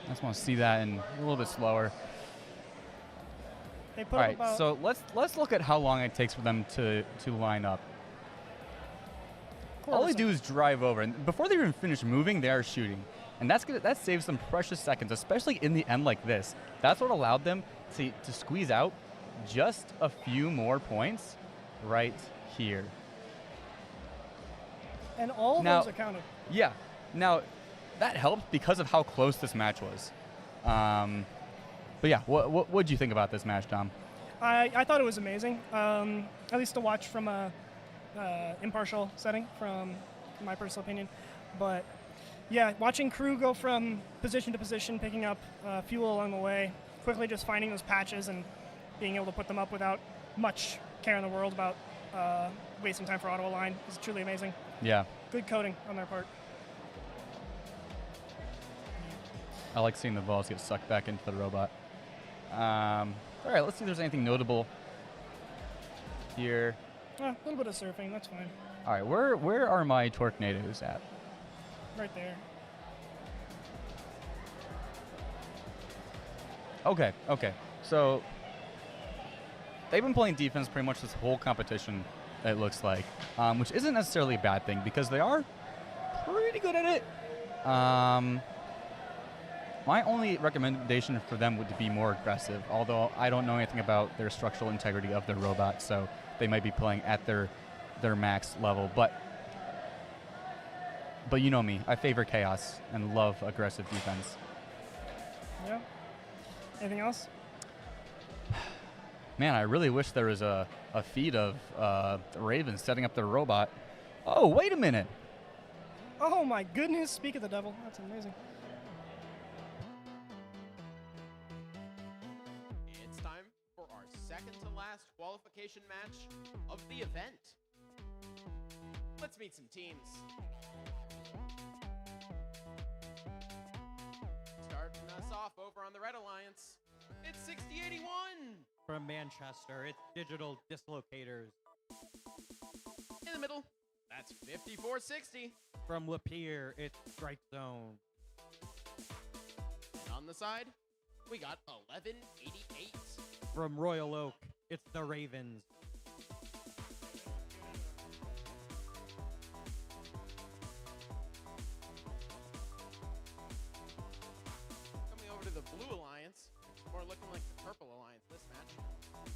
I just want to see that in a little bit slower. They put All up right, about so let's look at how long it takes for them to line up. All they do is drive over, and before they even finish moving, they are shooting, and that saves them precious seconds, especially in the end like this. That's what allowed them to squeeze out just a few more points right here. And all Now- those are counted. Yeah. Now, that helped because of how close this match was. But yeah, what did you think about this match, Dom? I thought it was amazing, at least to watch from a impartial setting, from my personal opinion. But yeah, watching Crew go from position to position, picking up fuel along the way, quickly just finding those patches and being able to put them up without much care in the world about wasting time for auto align is truly amazing. Yeah. Good coding on their part. I like seeing the balls get sucked back into the robot. All right, let's see if there's anything notable here. A little bit of surfing, that's fine. All right, where are my Tornadoes at? Right there. Okay. So they've been playing defense pretty much this whole competition, it looks like, which isn't necessarily a bad thing because they are pretty good at it. My only recommendation for them would be more aggressive, although I don't know anything about their structural integrity of their robot, so they might be playing at their max level. But you know me, I favor chaos and love aggressive defense. Yeah. Anything else? Man, I really wish there was a feed of the Ravens setting up their robot. Oh, wait a minute. Oh my goodness, speak of the devil. That's amazing. It's time for our second to last qualification match of the event. Let's meet some teams. Starting us off over on the Red Alliance, it's 6081. From Manchester, it's Digital Dislocators. In the middle, that's 5460. From Lapeer, it's Strike Zone. And on the side, we got 1188. From Royal Oak, it's the Ravens. Coming over to the Blue Alliance, more looking like the Purple Alliance this match.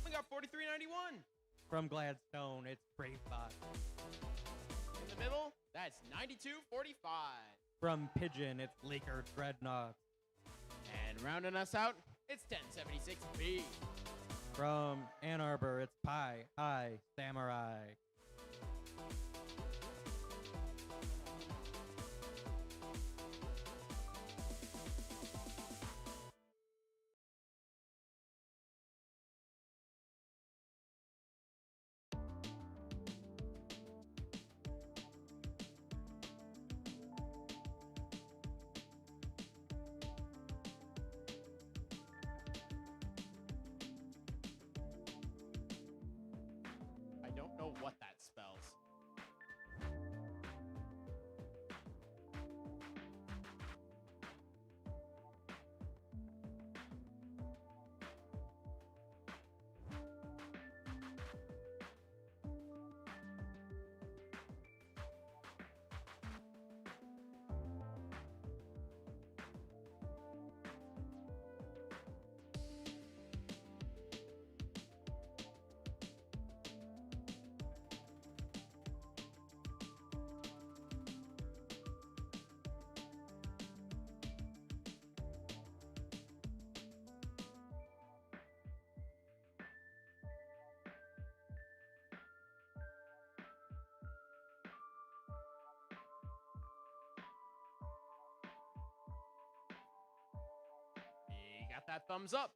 We got 4391. From Gladstone, it's Bravebot. In the middle, that's 9245. From Pigeon, it's Laker Dreadnought. And rounding us out, it's 1076B. From Ann Arbor, it's Pi High Samurai. I don't know what that spells. We got that thumbs up.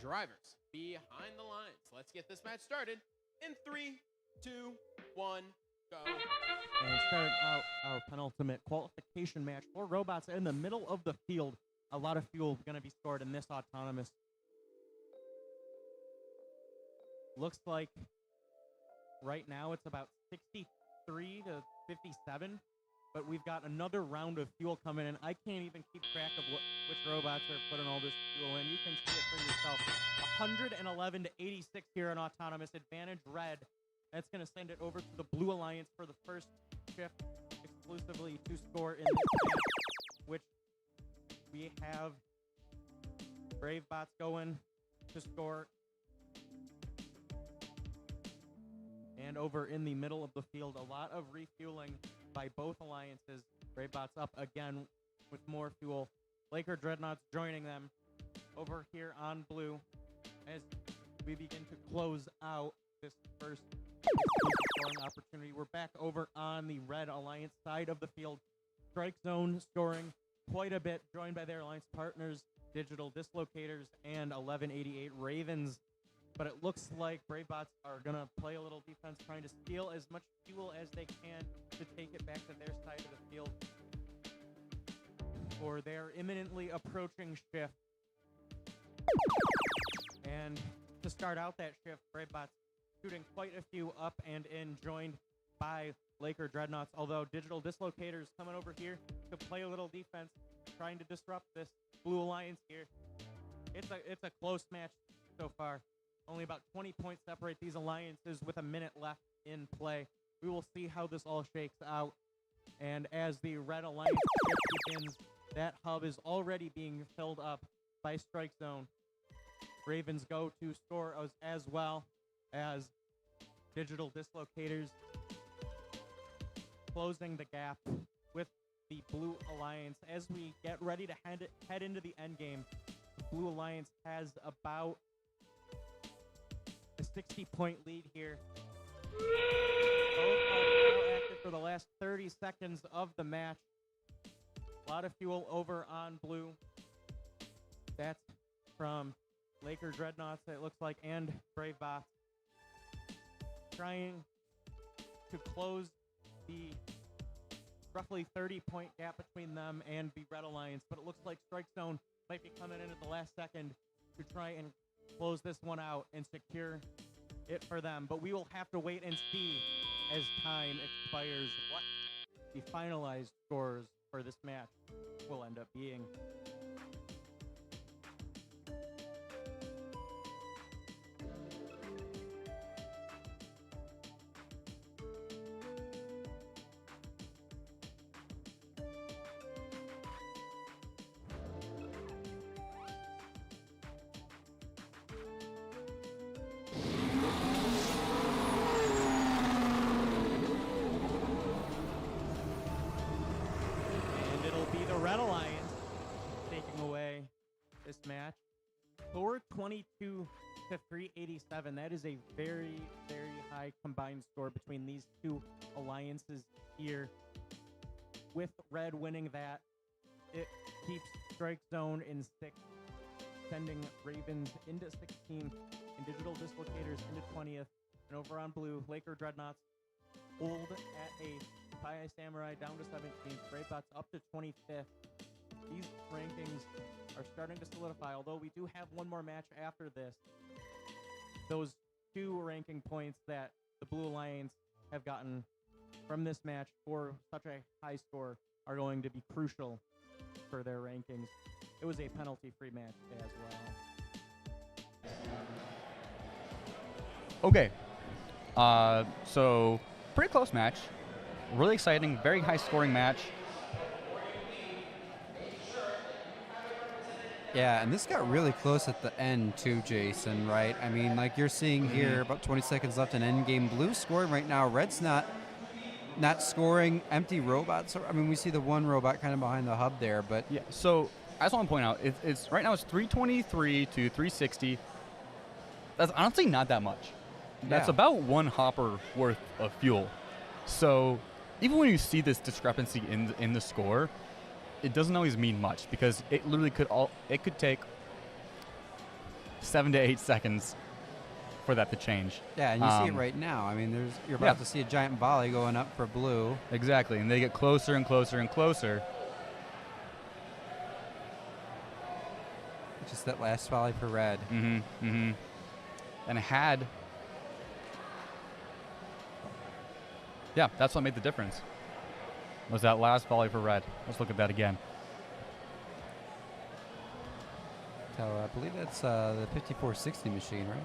Drivers, behind the lines. Let's get this match started in 3, 2, 1, go. And starting out our penultimate qualification match for robots in the middle of the field. A lot of fuel going to be stored in this autonomous. Looks like right now it's about 63 to 57, but we've got another round of fuel coming in. I can't even keep track of which robots are putting all this fuel in. You can see it for yourself. 111 to 86 here in autonomous. Advantage red. That's going to send it over to the Blue Alliance for the first shift exclusively to score in this match, which we have Brave Bots going to score. And over in the middle of the field, a lot of refueling by both alliances. Brave Bots up again with more fuel. Laker Dreadnoughts joining them over here on blue as we begin to close out this first scoring opportunity. We're back over on the red alliance side of the field. Strike Zone scoring quite a bit, joined by their alliance partners, Digital Dislocators and 1188 Ravens. But it looks like Brave Bots are going to play a little defense, trying to steal as much fuel as they can to take it back to their side of the field for their imminently approaching shift. And to start out that shift, Brave Bots shooting quite a few up and in, joined by Laker Dreadnoughts, although Digital Dislocators coming over here to play a little defense, trying to disrupt this Blue Alliance here. It's a close match so far. Only about 20 points separate these alliances with a minute left in play. We will see how this all shakes out. And as the Red Alliance begins, that hub is already being filled up by Strike Zone. Ravens go to score as well as Digital Dislocators, closing the gap with the Blue Alliance. As we get ready to head into the end game, the Blue Alliance has about a 60-point lead here. Both are now active for the last 30 seconds of the match. A lot of fuel over on blue. That's from Laker Dreadnoughts, it looks like, and Brave Bots. Trying to close the roughly 30-point gap between them and the Red Alliance, but it looks like Strike Zone might be coming in at the last second to try and close this one out and secure it for them. But we will have to wait and see as time expires what the finalized scores for this match will end up being. the Red Alliance taking away this match. 422 to 387. That is a very, very high combined score between these two alliances here. With Red winning that, it keeps Strike Zone in 6th, sending Ravens into 16th and Digital Dislocators into 20th. And over on Blue, Laker Dreadnoughts hold at 8th, Pi Samurai down to 17th, Bravebots up to 25th. These rankings are starting to solidify, although we do have one more match after this. Those 2 ranking points that the Blue Alliance have gotten from this match for such a high score are going to be crucial for their rankings. It was a penalty-free match as well. Okay. So pretty close match. Really exciting, very high scoring match. Yeah, and this got really close at the end too, Jason, right? I mean, like you're seeing here, about 20 seconds left in endgame. Blue scoring right now. Red's not scoring. Empty robots. I mean, we see the one robot kind of behind the hub there, but Yeah, so I just want to point out, it's right now it's 323 to 360. That's honestly not that much. That's Yeah. about 1 hopper worth of fuel. So even when you see this discrepancy in the score, it doesn't always mean much because it literally could take 7 to 8 seconds for that to change. yeah, and you see it right now. I mean, you're about to see a giant volley going up for Blue. Exactly, and they get closer and closer and closer. Just that last volley for Red. And that's what made the difference. Was that last volley for Red. Let's look at that again. So I believe that's the 5460 machine, right?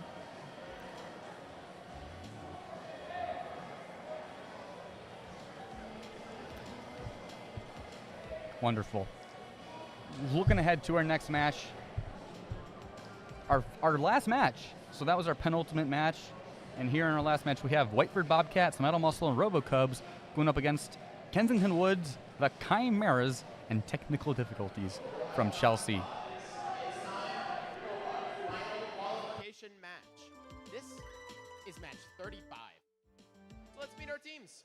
Wonderful. Looking ahead to our next match. Our last match. So that was our penultimate match. And here in our last match, we have Whiteford Bobcats, Metal Muscle, and Robo Cubs going up against Kensington Woods, the Chimeras, and Technical Difficulties from Chelsea. Qualification match. This is match 35. So let's meet our teams.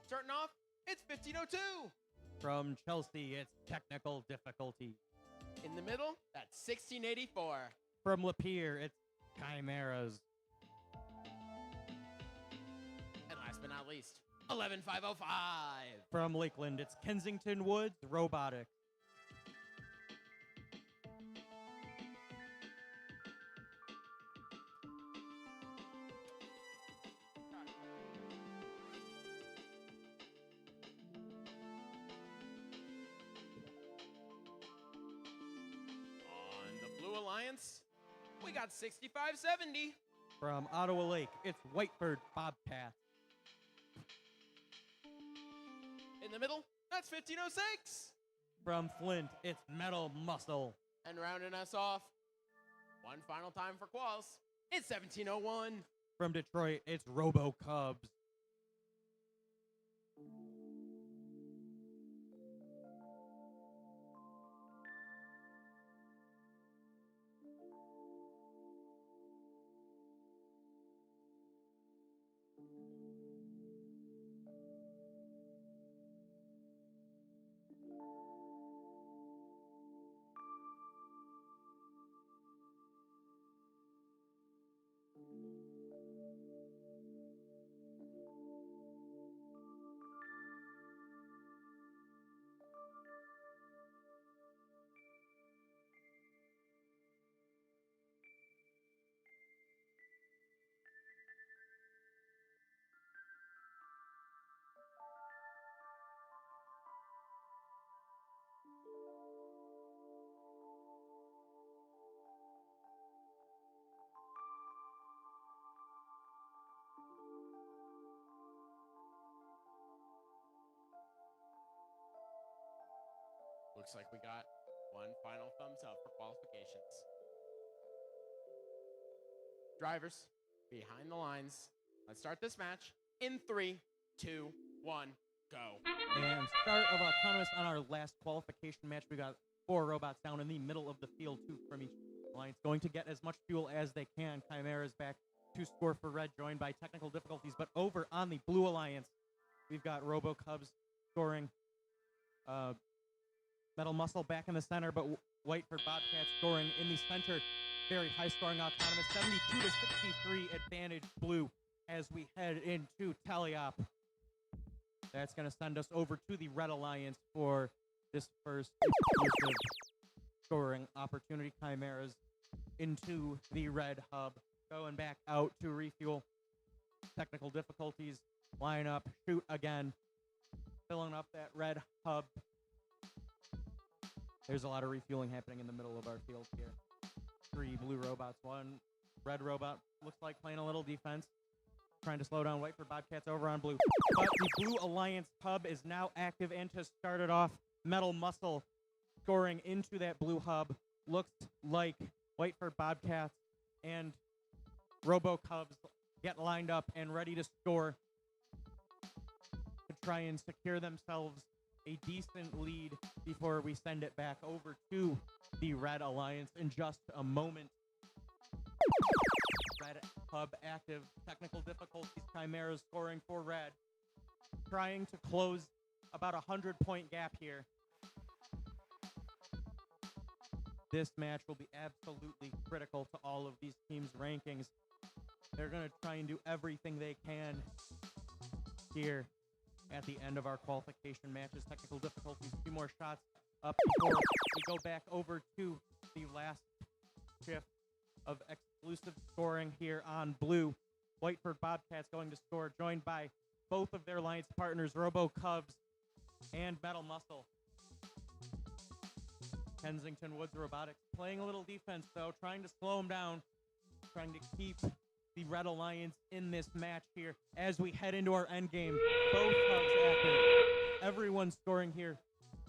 Starting off, it's 1502. From Chelsea, it's Technical Difficulty. In the middle, that's 1684. From Lapeer, it's Chimeras. And last but not least, 11505. From Lakeland, it's Kensington Woods Robotics. On the Blue Alliance, we got 6570. From Ottawa Lake, it's Whiteford Bobcat. In the middle, that's 1506. From Flint, it's Metal Muscle. And rounding us off, one final time for quals, it's 1701. From Detroit, it's Robo Cubs. Looks like we got one final thumbs up for qualifications. Drivers, behind the lines. Let's start this match in 3, 2, 1, go. And start of autonomous on our last qualification match. We got 4 robots down in the middle of the field, 2 from each alliance, going to get as much fuel as they can. Chimera's back to score for red, joined by technical difficulties. But over on the blue alliance, we've got Robo Cubs scoring. Metal Muscle back in the center, but Whiteford Bobcats scoring in the center. Very high scoring autonomous, 72-63 advantage blue as we head into Teleop. That's going to send us over to the Red Alliance for this first exclusive scoring opportunity. Chimeras into the Red Hub, going back out to refuel. Technical difficulties, line up, shoot again, filling up that Red Hub. There's a lot of refueling happening in the middle of our field here. 3 blue robots, 1 red robot. Looks like playing a little defense. Trying to slow down Whiteford Bobcats over on blue. But the Blue Alliance hub is now active, and to start it off, Metal Muscle scoring into that blue hub. Looks like Whiteford Bobcats and Robo Cubs get lined up and ready to score to try and secure themselves a decent lead before we send it back over to the Red Alliance in just a moment. Red Hub active, technical difficulties, Chimera scoring for red. Trying to close about 100-point gap here. This match will be absolutely critical to all of these teams' rankings. They're going to try and do everything they can here at the end of our qualification matches. Technical difficulties, 2 more shots up before we go back over to the last shift of exclusive scoring here on blue. Whiteford Bobcats going to score, joined by both of their alliance partners, Robo Cubs and Metal Muscle. Kensington Woods Robotics playing a little defense, though, trying to slow them down, trying to keep the Red Alliance in this match here as we head into our end game. Both Cubs active. Everyone scoring here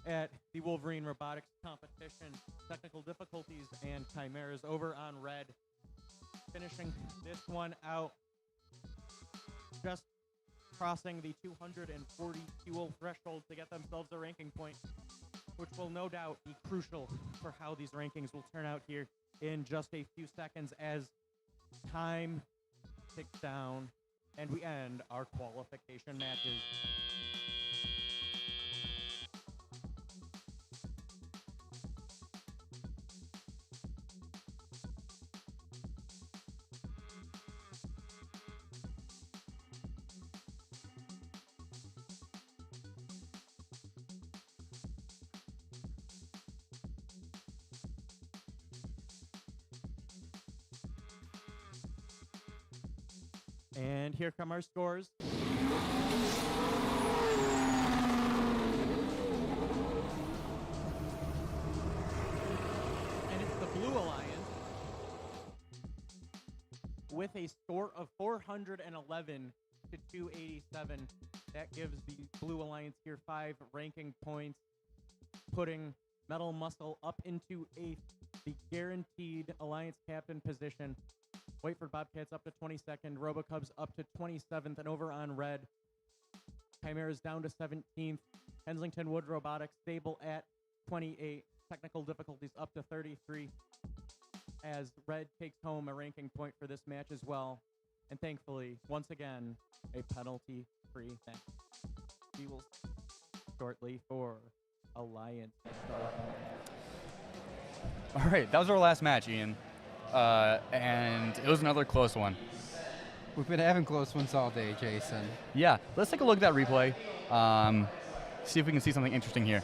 at the Wolverine Robotics competition. Technical difficulties and Chimeras over on red. Finishing this one out, just crossing the 240 fuel threshold to get themselves a ranking point, which will no doubt be crucial for how these rankings will turn out here in just a few seconds as time ticks down and we end our qualification matches. And here come our scores. And it's the Blue Alliance with a score of 411 to 287. That gives the Blue Alliance here 5 ranking points, putting Metal Muscle up into the guaranteed Alliance captain position. Whiteford Bobcats up to 22nd, RoboCubs up to 27th, and over on red, Chimeras down to 17th, Kensington Wood Robotics stable at 28, technical difficulties up to 33, as red takes home a ranking point for this match as well, and thankfully, once again, a penalty-free match. We will shortly for Alliance. All right, that was our last match, Ian. And it was another close one. We've been having close ones all day, Jason. Yeah, let's take a look at that replay. See if we can see something interesting here.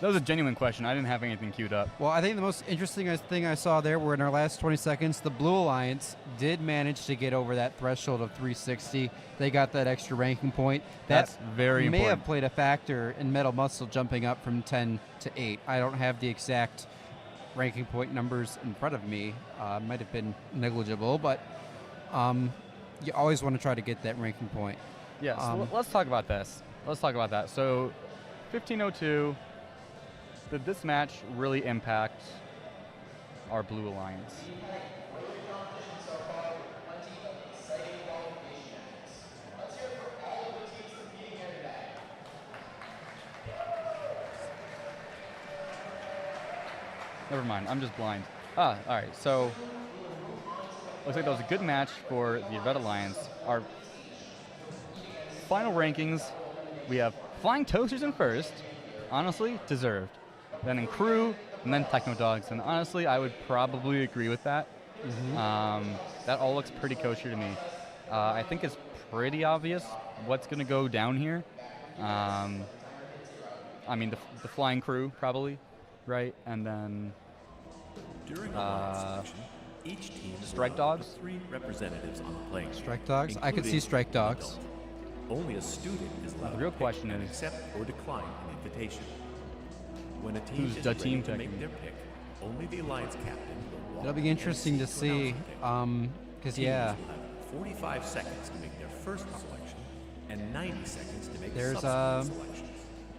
That was a genuine question. I didn't have anything queued up. Well, I think the most interesting thing I saw there were in our last 20 seconds, the Blue Alliance did manage to get over that threshold of 360. They got that extra ranking point. That's very may important. have played a factor in Metal Muscle jumping up from 10 to 8. I don't have the exact ranking point numbers in front of me. Might have been negligible, but you always want to try to get that ranking point. Yeah, so let's talk about this. Let's talk about that. So, 1502. Did this match really impact our Blue Alliance? Never mind. I'm just blind. All right. So looks like that was a good match for the Red Alliance. Our final rankings, we have Flying Toasters in first. Honestly, deserved. Then in Crew, and then Techno Dogs. And honestly, I would probably agree with that. That all looks pretty kosher to me. I think it's pretty obvious what's going to go down here. I mean, the Flying Crew, probably, right? And then During selection, each team Strike will Dogs? put 3 representatives on the playing Strike field, Dogs? I could see including Strike an Dogs. adult. Only a student is allowed The real to pick question and is, accept or decline an invitation. When a team who's is the ready team to make picking? their pick, only the alliance captain will walk It'll be in and interesting to see who see, announce the pick. because Teams yeah, will have 45 seconds to make their first selection and 90 seconds to make There's, subsequent selections.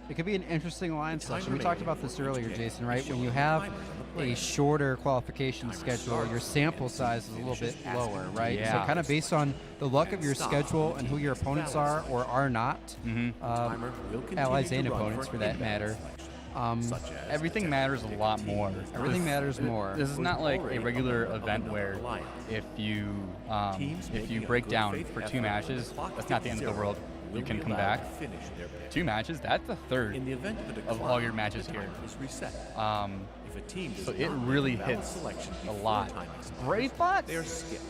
it could be an interesting alliance The time selection. We talked remaining about this for each earlier, pick Jason, is right? shown When you on the have timers on the a plate. shorter qualification Timer schedule, starts your sample and size is a little bit finishes as lower, the right? Yeah. So kind of based on the luck of And your stops schedule when and the who team your makes opponents valid are or are not, Timer will continue allies to and run opponents for that invalid matter. selections, Such such as everything the matters a lot more. Everything matters more. This is not like a already regular a member of event another where alliance. if you Teams if you making a break good down faith for effort 2 when the matches, clock that's not the end hits of the world. zero You will can be come allowed back. to finish their pick. 2 matches, that's the third In the event of a decline, of all your matches the here. timer is reset. If a team does So it not make really a valid hits selection a before lot. time expires, Brave bots? they are skipped.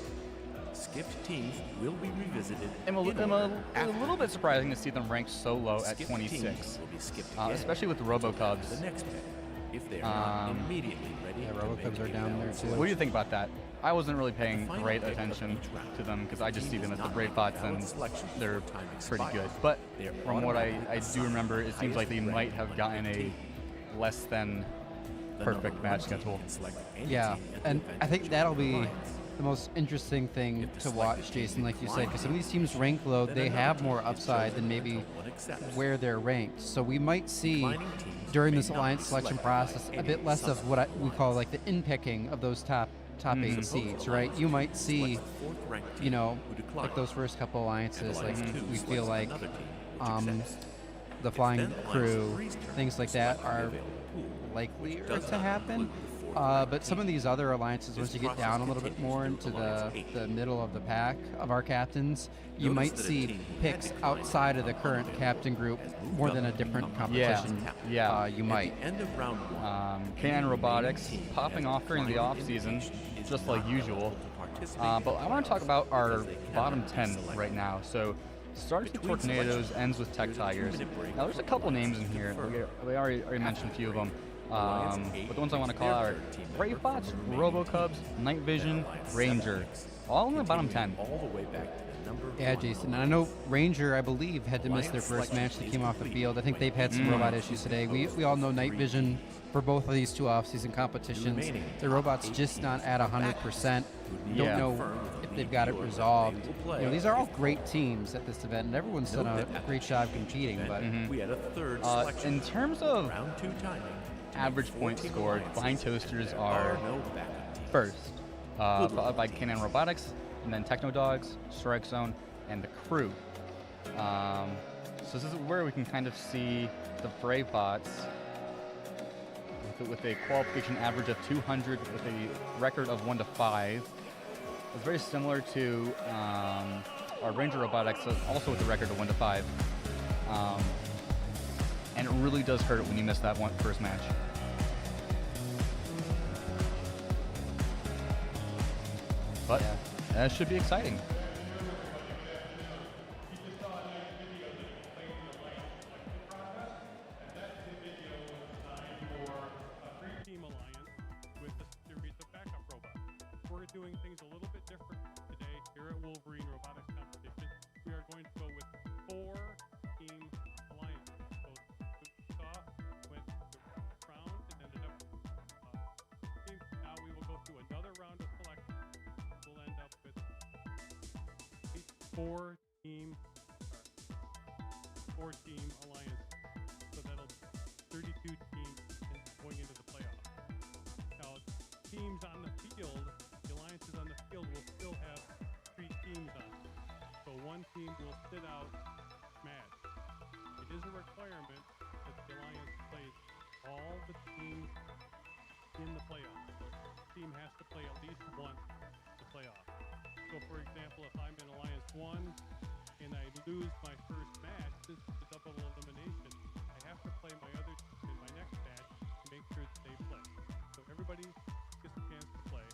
Skipped teams will be revisited. I'm a in order after little bit surprising to see them ranked so low at skipped 26, teams will be skipped again especially with the until RoboCubs. after the next pick, if they are not Um, immediately ready yeah, to RoboCubs make are a down valid there, too. What do you think about that? I wasn't really paying final great pick of attention each round, to them because I just the see team them as does the not Brave make bots valid and selections they're before time pretty expires. good. But They are from what I automatically do assigned remember, the it seems like they highest might have ranked gotten a team. less than The perfect number match one team schedule. can select any Yeah, team at the and event I think which that'll one be aligns. the most interesting thing If the to selected watch, team Jason, like you said, declines because some of to these teams rank low, then they another have team more is upside chosen than maybe until one accepts. where they're ranked. So we might see Declining teams during may this not alliance be selection selected by process a any bit less of subsequent what we call alliance. like the in-picking of those top Mhm. 8 Suppose seeds, an right? alliance You team might see, selects the fourth-ranked you team know, who like declines, those first couple and alliances, like alliance two we selects feel like another team which accepts. the It's Flying then alliance Crew, three's turn things like to that select the are available pool, likelier which does to not happen. include the fourth-ranked But some of team. these other alliances, This once you get process down a little bit continues more through into Alliance eight. the middle of the pack of our captains, you Notice might that a see team who had picks declined outside of the from current unavailable captain group has moved more up than a to different become competition. captain. Yeah. You At might. the end of round one, K&N any Robotics remaining team popping that off during the declined off season, invitation is just not like usual. eligible to participate But in I want to talk playoffs about our because they bottom cannot be 10 selected. right now. So starts with Between Tornadoes, selections, ends with Tech there's a Tigers. 2-minute break Now there's a for couple names alliances in to here. confer. We already mentioned a few of them. Alliance eight But the ones I want to picks call their out are third team member Brave Bots, from the remaining RoboCubs, teams. Night Vision, Then Alliance seven Ranger. picks, All in the bottom continuing 10. all the way back to the number Yeah, one Jason. And I alliance. know Ranger, I believe, had to miss their Alliance first match that selection came is off the complete field. I think when they've had some Mm. robot issues today. We all know Night Vision for both of these two off-season competitions. remaining The top robot's 8 just not teams at come back 100%. who need Don't Yeah. know confirm with if the they've league got it viewer that resolved. they will play These are all if great teams at this event, and everyone's done Note a that at great the job championship competing. But event, we had a third In selection. terms of round 2 timing, to average make points 14 scored, alliances, Flying and Toasters there are no backup teams. first, followed by K&N Robotics, and then Techno Dogs, Strike Zone, and the Crew. So this is where we can kind of see the Brave Bots with a qualification average of 200 with a record of 1 to 5. It's very similar to our Ranger Robotics, also with a record of 1 to 5. And it really does hurt when you miss that first match. But that should be exciting. Team alliance with a series of backup robots. We're doing things a little bit different today here at Wolverine Robotics Competition. We are going to go with 4-team alliance. So we saw went the round and ended up team. Now we will go through another round of selection. We'll end up with 4-team alliance. So that'll 32 teams going into the playoffs. Now, teams on the field, the alliances on the field will still have 3 teams on it. So one team will sit out match. It is a requirement that the alliance plays all the teams in the playoffs. So the team has to play at least once to playoff. So for example, if I'm in Alliance 1 and I lose my first match, this is a double elimination. I have to play my other team in my next match to make sure that they play. So everybody gets a chance to play,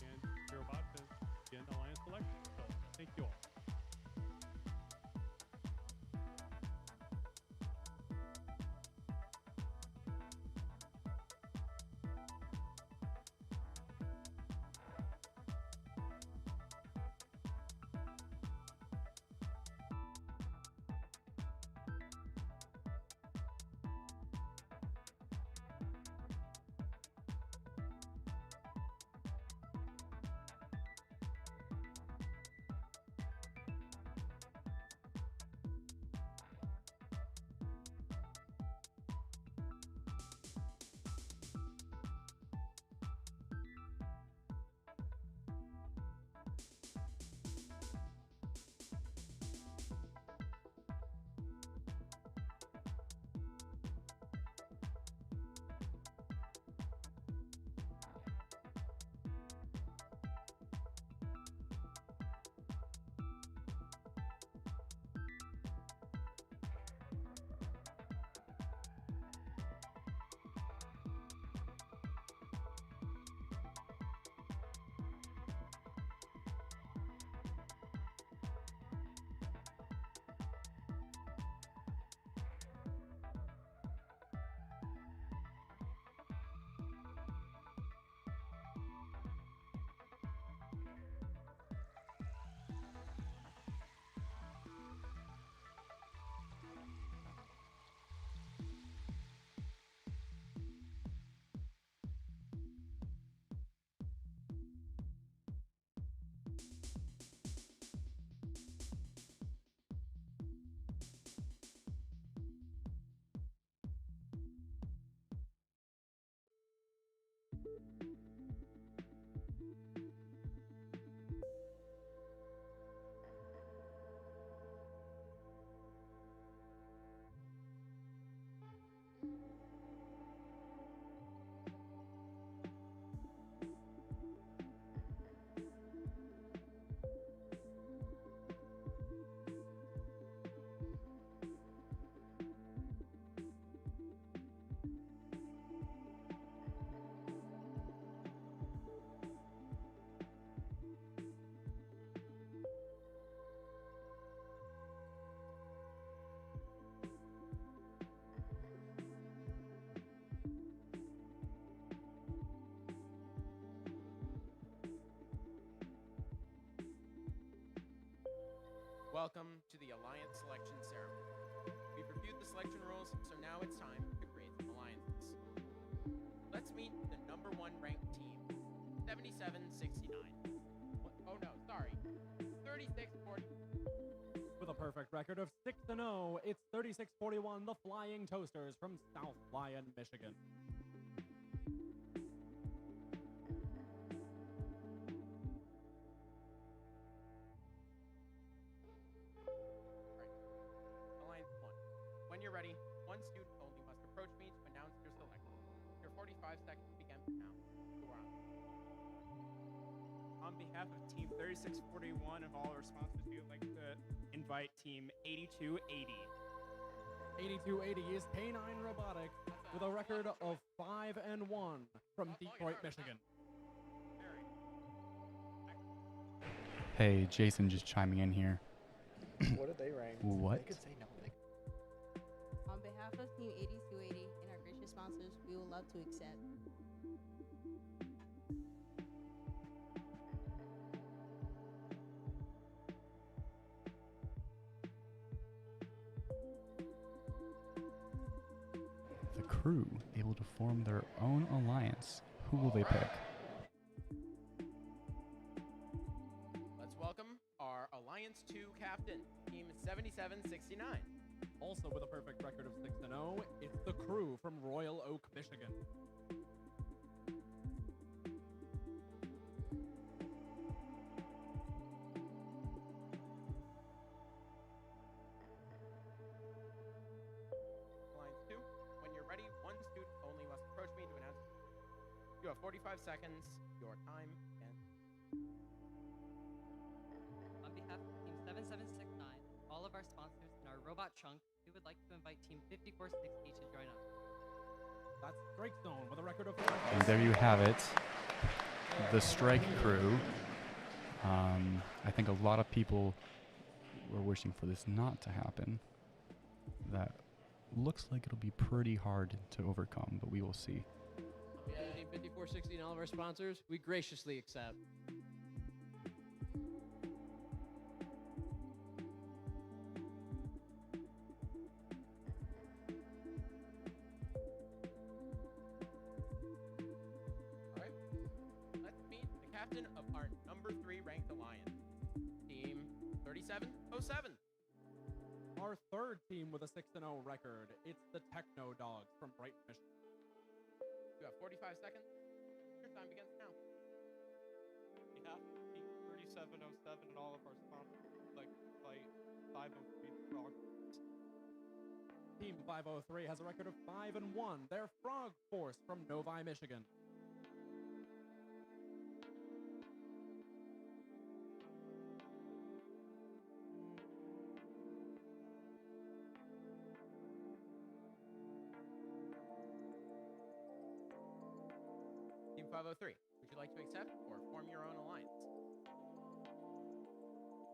and you're about to begin Alliance selection. So thank you all. Welcome to the Alliance Selection Ceremony. We've reviewed the selection rules, so now it's time to create some alliances. Let's meet the number 1 ranked team, 7769. Oh no, sorry, 3640. With a perfect record of 6-0, it's 3641, the Flying Toasters from South Lyon, Michigan. Alliance 1. When you're ready, one student only must approach me to announce your selection. Your 45 seconds begin now. Go on. On behalf of Team 3641 of all responses, we would like to invite Team 8280. 8280 is K9 Robotics with a record of 5-1 from Detroit, Michigan. Hey, Jason just chiming in here. What did they rank? What? They could say no. On behalf of Team 8280 and our gracious sponsors, we would love to accept. The crew able to form their own alliance. Who will they pick? Let's welcome our Alliance 2 captain, Team 7769. Also with a perfect record of 6-0, it's the crew from Royal Oak, Michigan. Alliance 2, when you're ready, one student only must approach me to announce. You have 45 seconds. Your time ends. On behalf of Team 7769, all of our sponsors, and our robot chunk, we would like to invite Team 5460 to join us. That's Drake Stone with a record of. And there you have it, the strike crew. I think a lot of people were wishing for this not to happen. That looks like it'll be pretty hard to overcome, but we will see. Team 5460 and all of our sponsors, we graciously accept. All right. Let's meet the captain of our number 3 ranked alliance, Team 3707. Our third team with a 6-0 record. It's the Techno Dogs from Brighton, Michigan. You have 45 seconds. Your time begins now. On behalf of Team 3707 and all of our sponsors, we'd like to fight 503 Frog. Team 503 has a record of 5-1. They're Frog Force from Novi, Michigan. Team 503, would you like to accept or form your own alliance?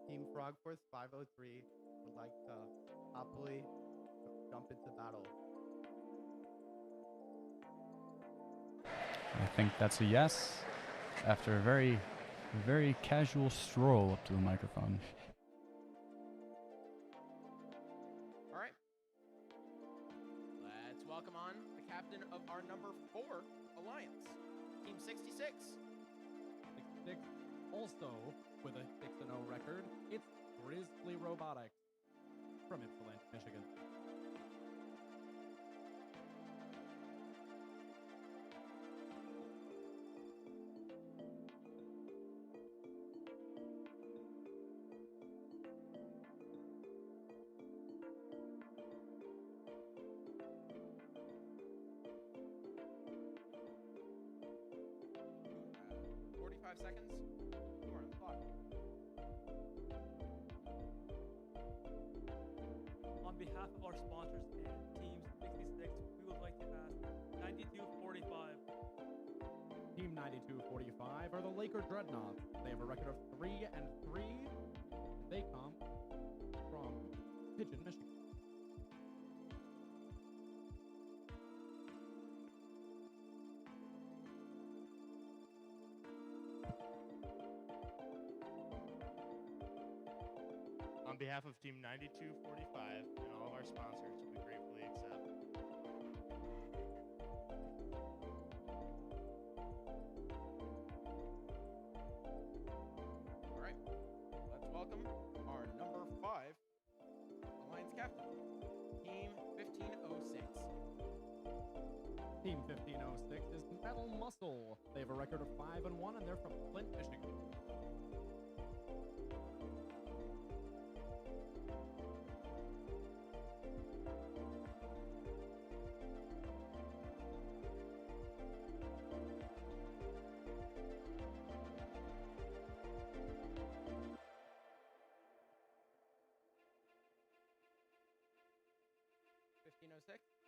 Team Frogforce 503 would like to happily jump into battle. I think that's a yes, after a very, very casual stroll up to the microphone. All right. Let's welcome on the captain of our number 4 alliance, Team 66. 66, also with a 6-0 record, it's Grizzly Robotics from Ypsilanti, Michigan. Uh, 45 seconds. You are on the clock. On behalf of our sponsors and Team 66, we would like to ask 9245. Team 9245 are the Laker Dreadnoughts. They have a record of 3-3. They come from Pigeon, Michigan. On behalf of Team 9245 and all of our sponsors, we gratefully accept. All right. Let's welcome our number 5 alliance captain, Team 1506. Team 1506 is Metal Muscle. They have a record of 5-1, and they're from Flint, Michigan.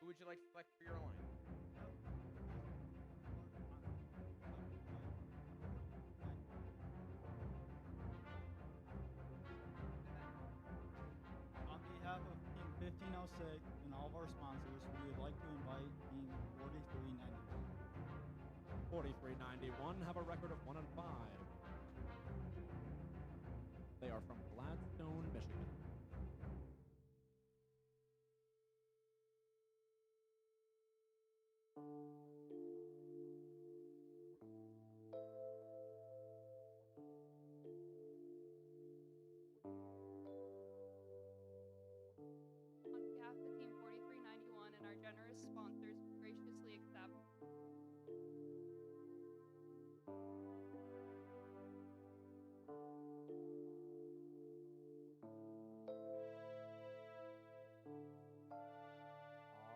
Who would you like to select for your alliance? On behalf of Team 1506 and all of our sponsors, we would like to invite Team 4391. 4391 have a record of 1-5. They are from Gladstone, Michigan. On behalf of Team 4391 and our generous sponsors, we graciously accept.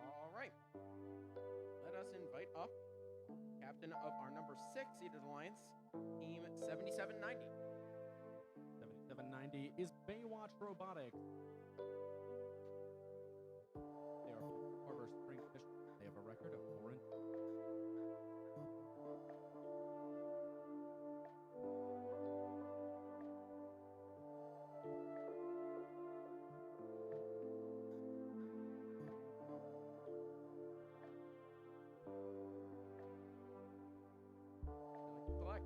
All right. Let us invite up captain of our number 6 seeded alliance, Team 7790. 7790 is Baywatch Robotics. They are from Harbor Springs, Michigan. They have a record of 4 and 2. Select.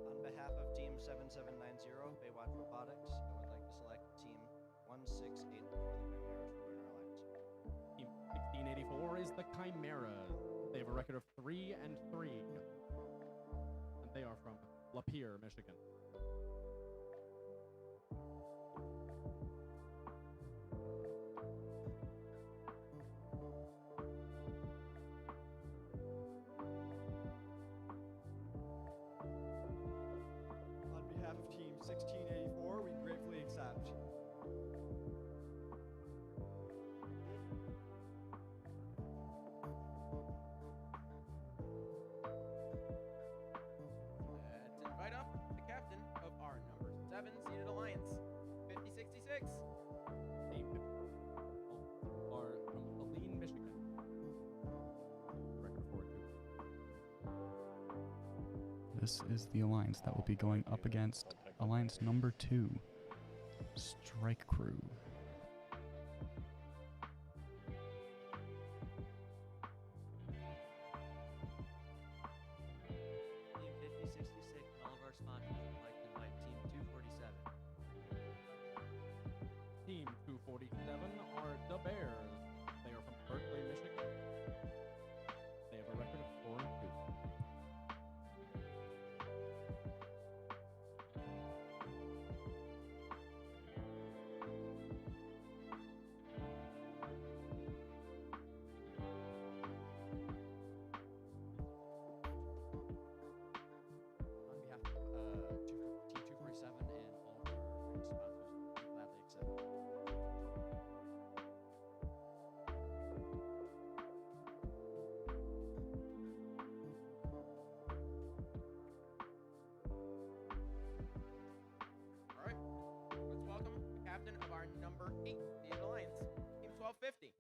On behalf of Team 7790, Baywatch Robotics, I would like to select Team 168 for the Chimeras to join our alliance. Team 1684 is the Chimeras. They have a record of 3 and 3. And they are from Lapeer, Michigan. On behalf of Team 1684, we gratefully accept. Let's invite up the captain of our number 7 seeded alliance, 5066. Team 50 are from Saline, Michigan. Record 4 and 2. This is the alliance that will be going up against alliance number 2, Strike Crew. Team 5066 and all of our sponsors would like to invite Team 247. Team 247 are the Bears. They are from Berkeley, Michigan. They have a record of 4 and 2. On behalf of Team 247 and all of our great sponsors, we gladly accept. All right, let's welcome the captain of our number 8 seeded alliance, Team 1250.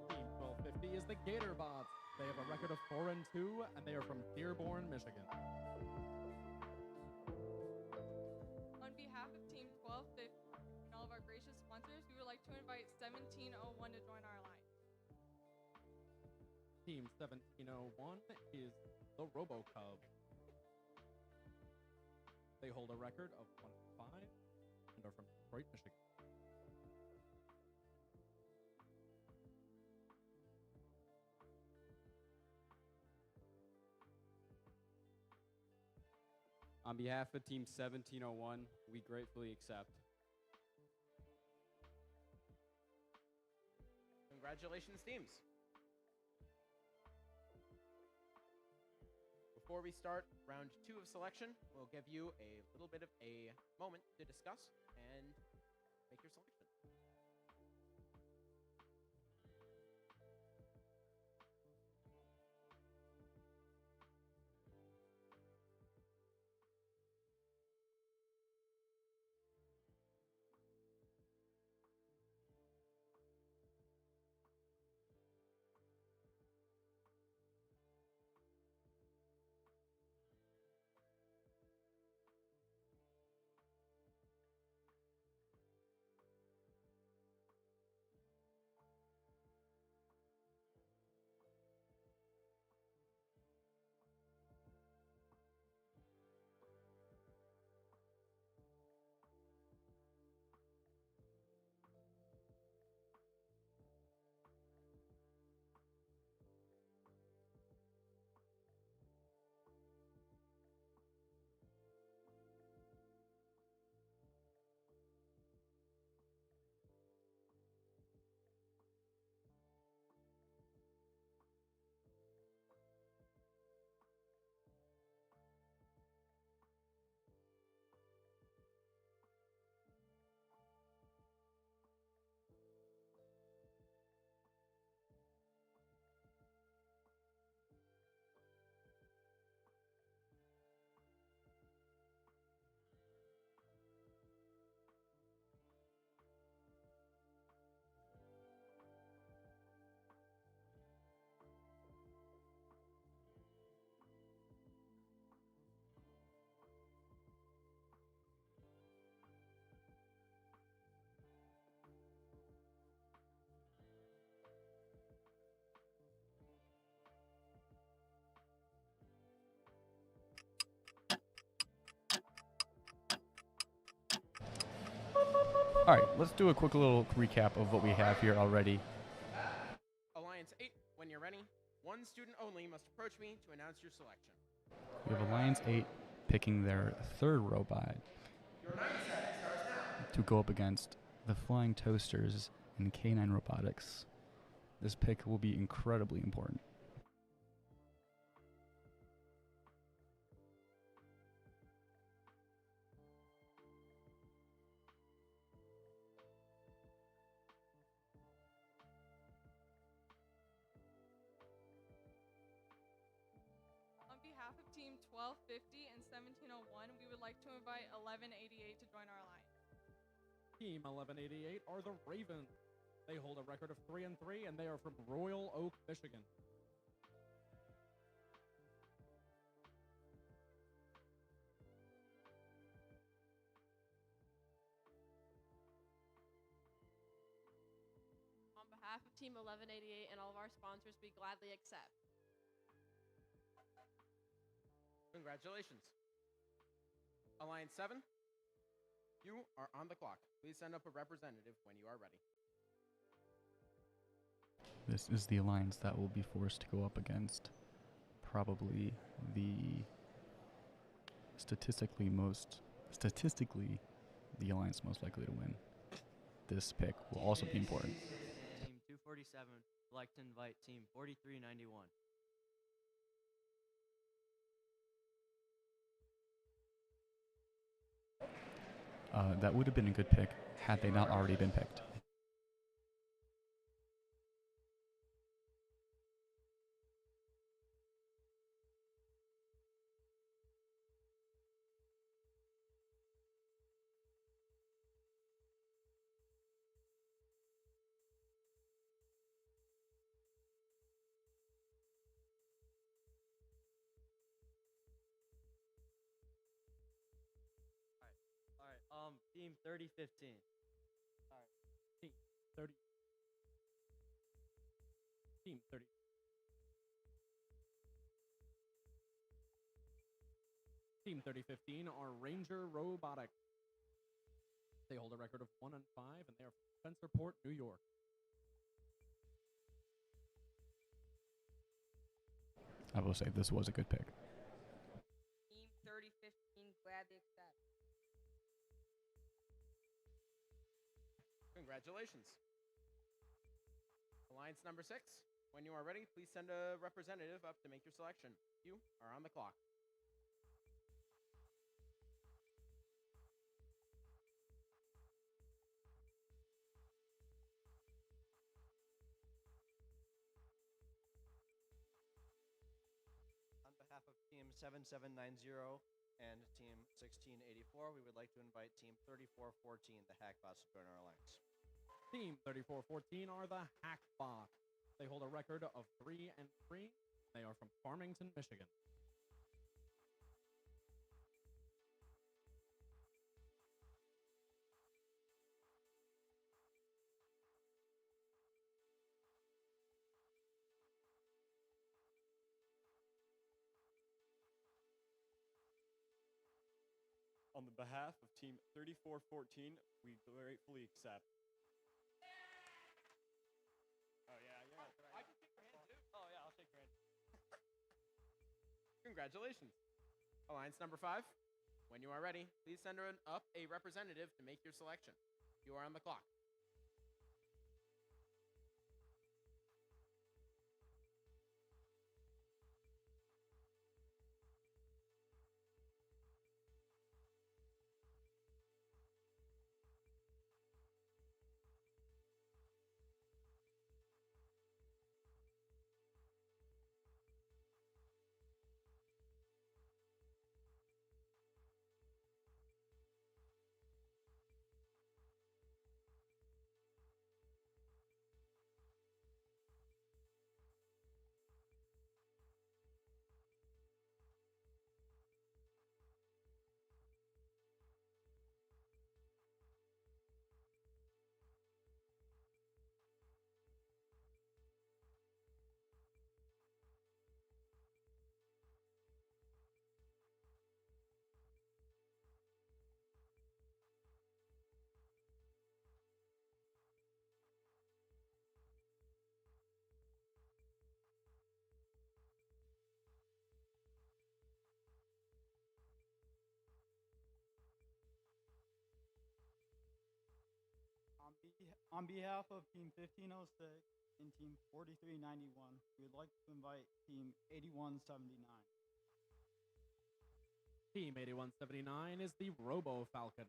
Team 1250 is the Gatorbots. They have a record of 4 and 2, and they are from Dearborn, Michigan. On behalf of Team 1250 and all of our gracious sponsors, we would like to invite 1701 to join our alliance. Team 1701 is the RoboCub. They hold a record of 1 and 5 and are from Detroit, Michigan. On behalf of Team 1701, we gratefully accept. Congratulations, teams. Before we start round 2 of selection, we'll give you a little bit of a moment to discuss and make your selection. All right, let's do a quick little recap of what we have here already. Alliance 8, when you're ready, one student only must approach me to announce your selection. We have Alliance 8 picking their third robot to go up against the Flying Toasters and K9 Robotics. This pick will be incredibly important. On behalf of Team 1250 and 1701, we would like to invite 1188 to join our alliance. Team 1188 are the Ravens. They hold a record of 3-3, and they are from Royal Oak, Michigan. On behalf of Team 1188 and all of our sponsors, we gladly accept. Congratulations. Alliance 7, you are on the clock. Please send up a representative when you are ready. This is the alliance that will be forced to go up against probably the statistically the alliance most likely to win. This pick will also be important. Team 247 would like to invite Team 4391. That would have been a good pick had they not already been picked. All right, Team 3015. All right, Team 30. Team 30. Team 3015 are Ranger Robotics. They hold a record of 1-5, and they are from Spencerport, New York. I will say this was a good pick. Team 3015 gladly accept. Congratulations. Alliance number 6, when you are ready, please send a representative up to make your selection. You are on the clock. On behalf of Team 7790 and Team 1684, we would like to invite Team 3414, the Hackbots, to join our alliance. Team 3414 are the Hackbots. They hold a record of 3-3. They are from Farmington, Michigan. On the behalf of Team 3414, we gratefully accept. Oh, yeah, yeah. I can shake your hand, too. Oh, yeah, I'll shake your hand. Congratulations. Alliance number 5, when you are ready, please send up a representative to make your selection. You are on the clock. On behalf of Team 1506 and Team 4391, we would like to invite Team 8179. Team 8179 is the Robo Falcon.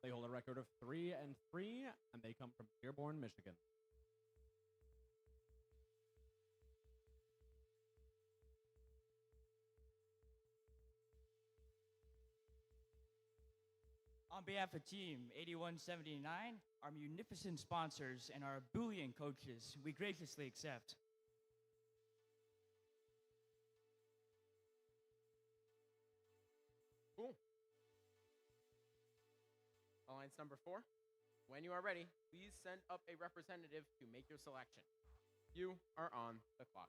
They hold a record of 3-3, and they come from Dearborn, Michigan. On behalf of Team 8179, our munificent sponsors, and our Boolean coaches, we graciously accept. Cool. Alliance number 4. When you are ready, please send up a representative to make your selection. You are on the clock.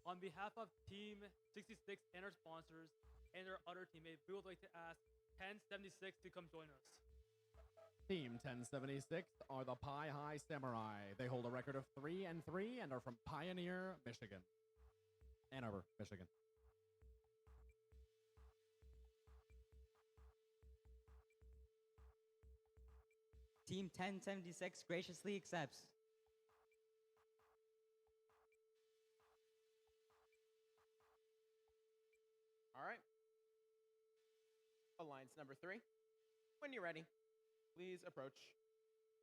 On behalf of Team 66 and our sponsors and our other teammates, we would like to ask 1076 to come join us. Team 1076 are the Pie High Samurai. They hold a record of 3-3 and are from Pioneer, Michigan. Ann Arbor, Michigan. Team 1076 graciously accepts. All right. Alliance number 3. When you're ready, please approach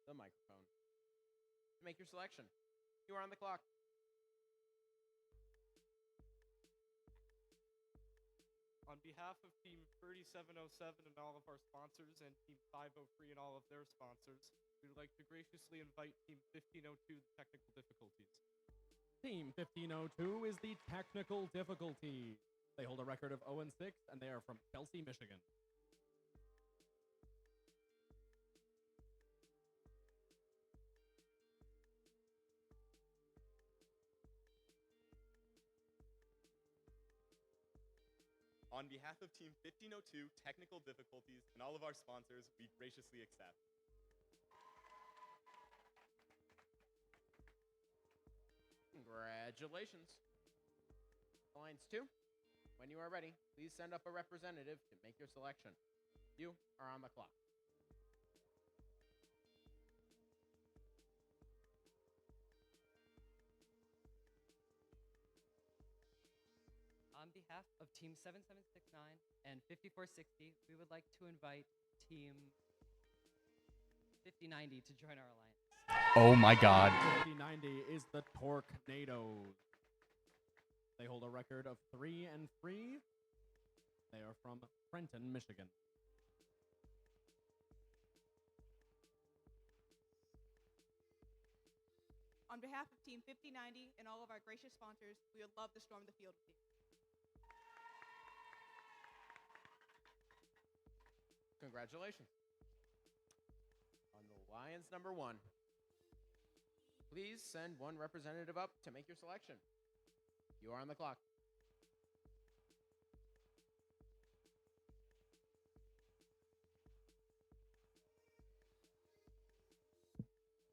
the microphone to make your selection. You are on the clock. On behalf of Team 3707 and all of our sponsors, and Team 503 and all of their sponsors, we would like to graciously invite Team 1502 to technical difficulties. Team 1502 is the Technical Difficulty. They hold a record of 0-6, and they are from Chelsea, Michigan. On behalf of Team 1502, Technical Difficulties, and all of our sponsors, we graciously accept. Congratulations. Alliance 2, when you are ready, please send up a representative to make your selection. You are on the clock. On behalf of Team 7769 and 5460, we would like to invite Team 5090 to join our alliance. Oh my God. 5090 is the Torquenadoes. They hold a record of 3-3. They are from Trenton, Michigan. On behalf of Team 5090 and all of our gracious sponsors, we would love to storm the field with you. Congratulations. On Alliance number 1, please send one representative up to make your selection. You are on the clock.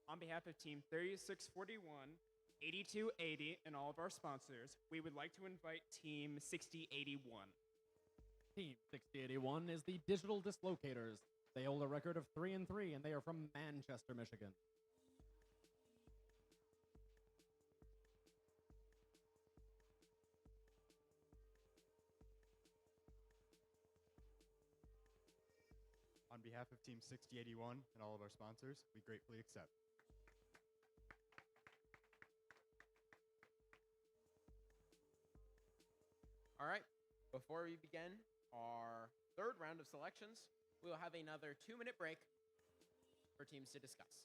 On behalf of Team 3641, 8280, and all of our sponsors, we would like to invite Team 6081. Team 6081 is the Digital Dislocators. They hold a record of 3-3, and they are from Manchester, Michigan. On behalf of Team 6081 and all of our sponsors, we gratefully accept. All right, before we begin our third round of selections, we will have another 2-minute break for teams to discuss.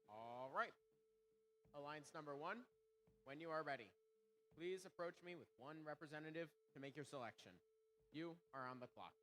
All right, Alliance number 1, when you are ready, please approach me with one representative to make your selection. You are on the clock.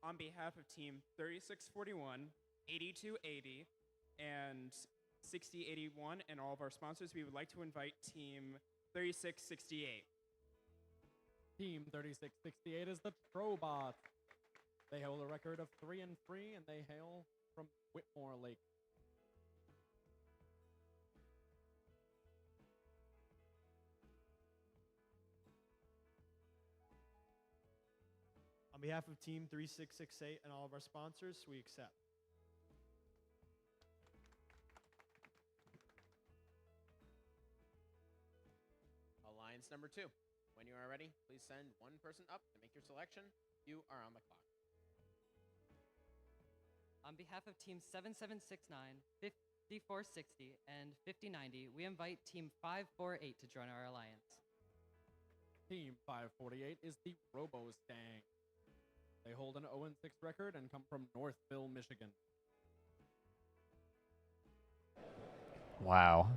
On behalf of Team 3641, 8280, and 6081, and all of our sponsors, we would like to invite Team 3668. Team 3668 is the Robots. They hold a record of 3-3, and they hail from Whitmore Lake. On behalf of Team 3668 and all of our sponsors, we accept. Alliance number 2, when you are ready, please send one person up to make your selection. You are on the clock. On behalf of Team 7769, 5460, and 5090, we invite Team 548 to join our alliance. Team 548 is the Robos Gang. They hold an 0-6 record and come from Northville, Michigan. Wow.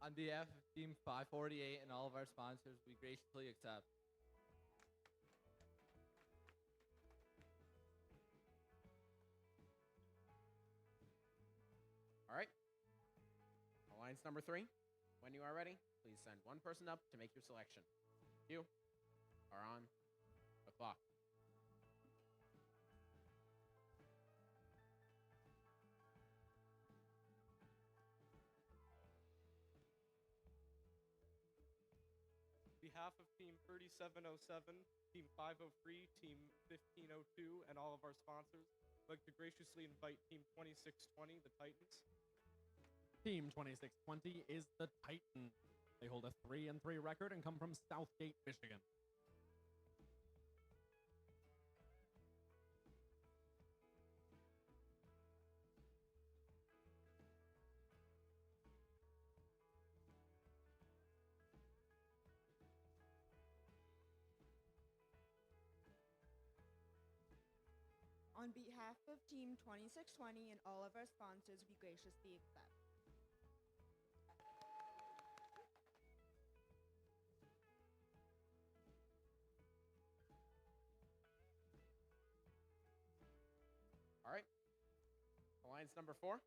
On behalf of Team 548 and all of our sponsors, we graciously accept. All right. Alliance number 3, when you are ready, please send one person up to make your selection. You are on the clock. behalf of Team 3707, Team 503, Team 1502, and all of our sponsors, I'd like to graciously invite Team 2620, the Titans. Team 2620 is the Titan. They hold a 3-3 record and come from Southgate, Michigan. On behalf of Team 2620 and all of our sponsors, we graciously accept. All right. Alliance number 4,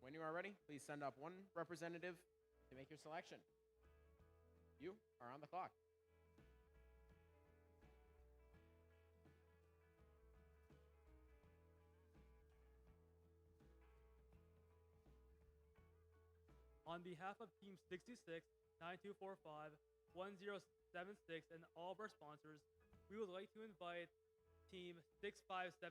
when you are ready, please send up one representative to make your selection. You are on the clock. On behalf of Team 66, 9245, 1076, and all of our sponsors, we would like to invite Team 6570.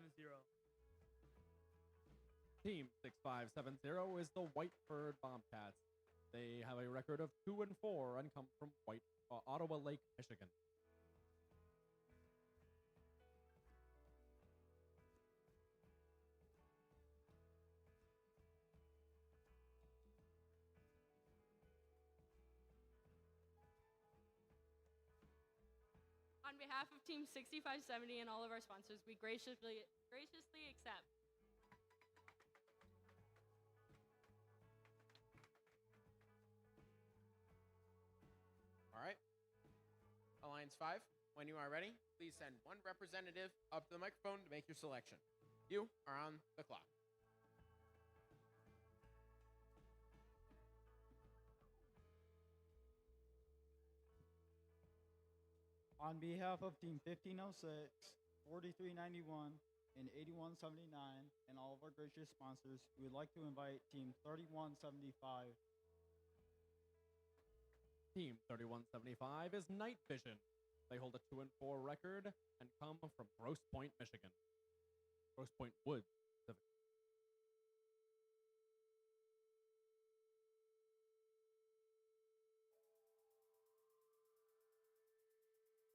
Team 6570 is the Whiteford Bobcats. They have a record of 2-4 and come from Ottawa Lake, Michigan. On behalf of Team 6570 and all of our sponsors, we graciously accept. All right. Alliance 5, when you are ready, please send one representative up to the microphone to make your selection. You are on the clock. On behalf of Team 1506, 4391, and 8179, and all of our gracious sponsors, we would like to invite Team 3175. Team 3175 is Night Vision. They hold a 2-4 record and come from Grosse Pointe, Michigan. Grosse Pointe Woods, specifically.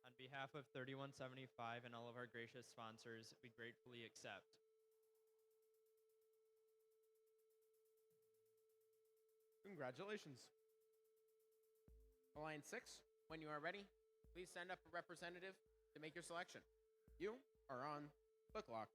On behalf of 3175 and all of our gracious sponsors, we gratefully accept. Congratulations. Alliance 6, when you are ready, please send up a representative to make your selection. You are on the clock.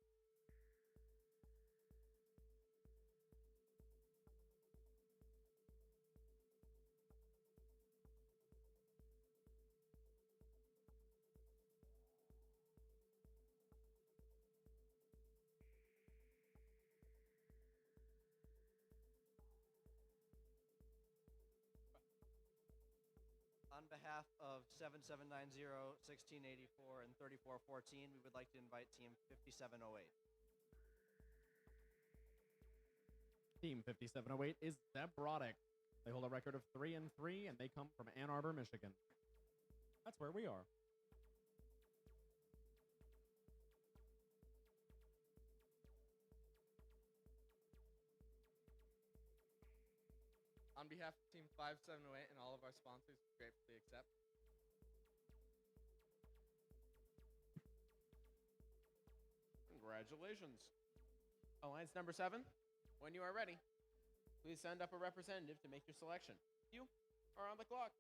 On behalf of 7790, 1684, and 3414, we would like to invite Team 5708. Team 5708 is Robotics. They hold a record of 3-3, and they come from Ann Arbor, Michigan. That's where we are. On behalf of Team 5708 and all of our sponsors, we gratefully accept. Congratulations. Alliance number 7, when you are ready, please send up a representative to make your selection. You are on the clock.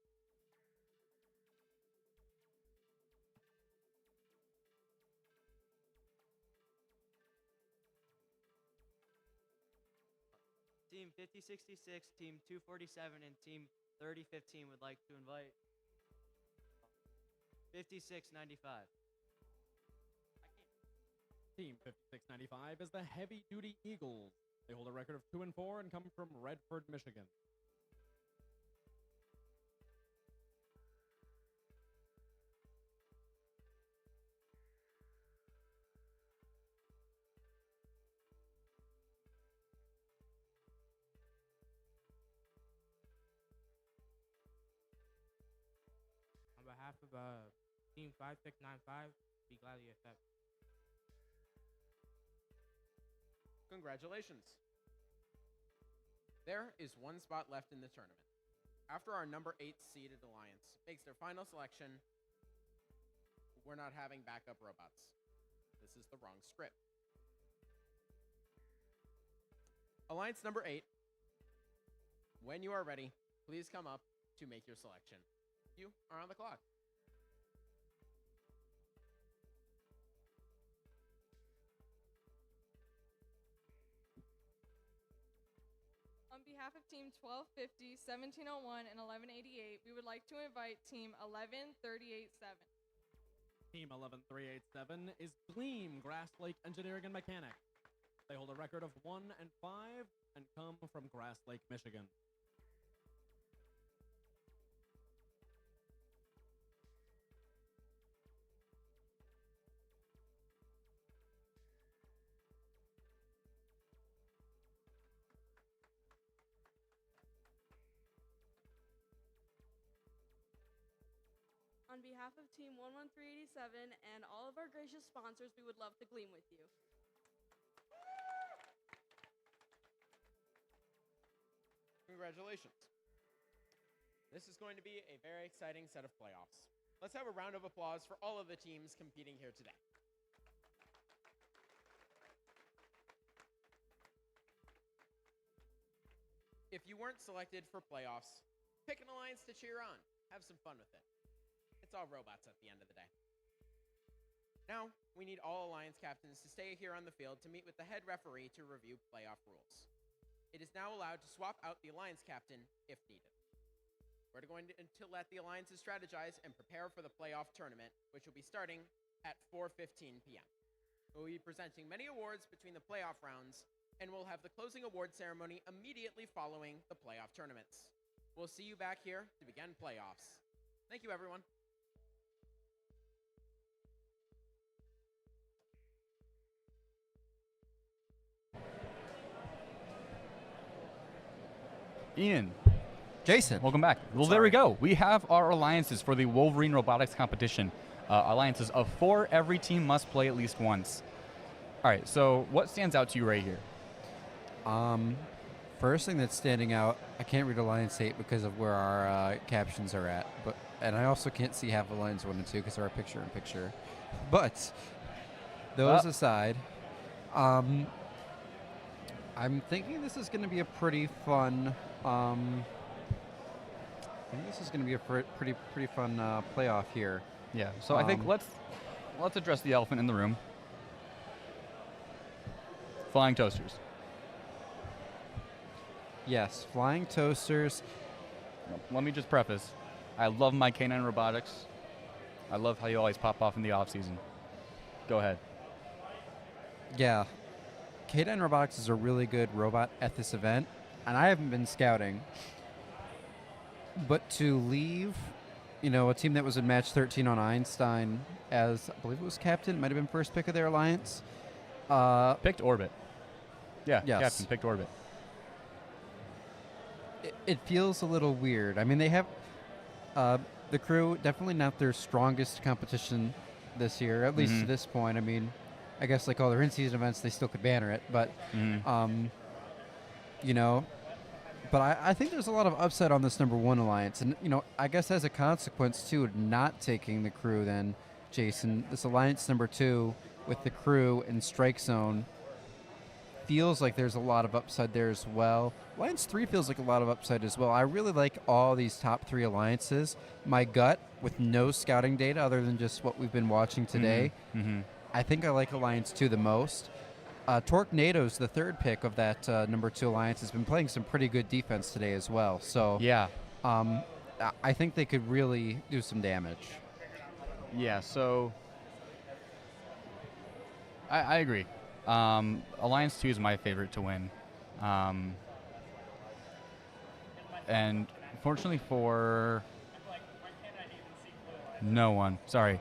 Team 5066, Team 247, and Team 3015 would like to invite 5695. Team 5695 is the Heavy Duty Eagles. They hold a record of 2-4 and come from Redford, Michigan. On behalf of Team 5695, we gladly accept. Congratulations. There is one spot left in the tournament. After our number 8 seeded alliance makes their final selection, we're not having backup robots. This is the wrong script. Alliance number 8, when you are ready, please come up to make your selection. You are on the clock. On behalf of Team 1250, 1701, and 1188, we would like to invite Team 11387. Team 11387 is Gleam Grass Lake Engineering and Mechanics. They hold a record of 1-5 and come from Grass Lake, Michigan. On behalf of Team 11387 and all of our gracious sponsors, we would love to gleam with you. Congratulations. This is going to be a very exciting set of playoffs. Let's have a round of applause for all of the teams competing here today. If you weren't selected for playoffs, pick an alliance to cheer on. Have some fun with it. It's all robots at the end of the day. Now, we need all alliance captains to stay here on the field to meet with the head referee to review playoff rules. It is now allowed to swap out the alliance captain if needed. We're going to let the alliances strategize and prepare for the playoff tournament, which will be starting at 4:15 p.m. We'll be presenting many awards between the playoff rounds, and we'll have the closing award ceremony immediately following the playoff tournaments. We'll see you back here to begin playoffs. Thank you, everyone. Ian. Jason. Welcome back. Well, there we go. We have our alliances for the Wolverine Robotics competition. Alliances of 4. Every team must play at least once. All right, so what stands out to you right here? First thing that's standing out, I can't read Alliance 8 because of where our captions are at, and I also can't see half Alliance 1 and 2 because they're picture-in-picture. But those aside, I'm thinking this is going to be a pretty fun. I think this is going to be a pretty fun playoff here. Yeah. So I think let's address the elephant in the room. Flying toasters. Yes, flying toasters. Let me just preface. I love my K9 Robotics. I love how you always pop off in the off season. Go ahead. Yeah. K9 Robotics is a really good robot at this event, and I haven't been scouting. But to leave, a team that was in match 13 on Einstein as, I believe it was captain, might have been first pick of their alliance. Picked Orbit. Yeah, yes. Captain picked Orbit. It feels a little weird. I mean, they have the crew, definitely not their strongest competition this year, at least to this point. I mean, I guess like all their in-season events, they still could banner it, but but I think there's a lot of upside on this number 1 alliance, and I guess as a consequence too, not taking the crew, then Jason, this alliance number 2 with the crew in Strike Zone feels like there's a lot of upside there as well. Alliance 3 feels like a lot of upside as well. I really like all these top 3 alliances. My gut, with no scouting data other than just what we've been watching today, I think I like Alliance 2 the most. Torquenado's the 3rd pick of that number 2 alliance has been playing some pretty good defense today as well. So yeah, I think they could really do some damage. Yeah, so I agree. Alliance 2 is my favorite to win. And fortunately for no one, sorry.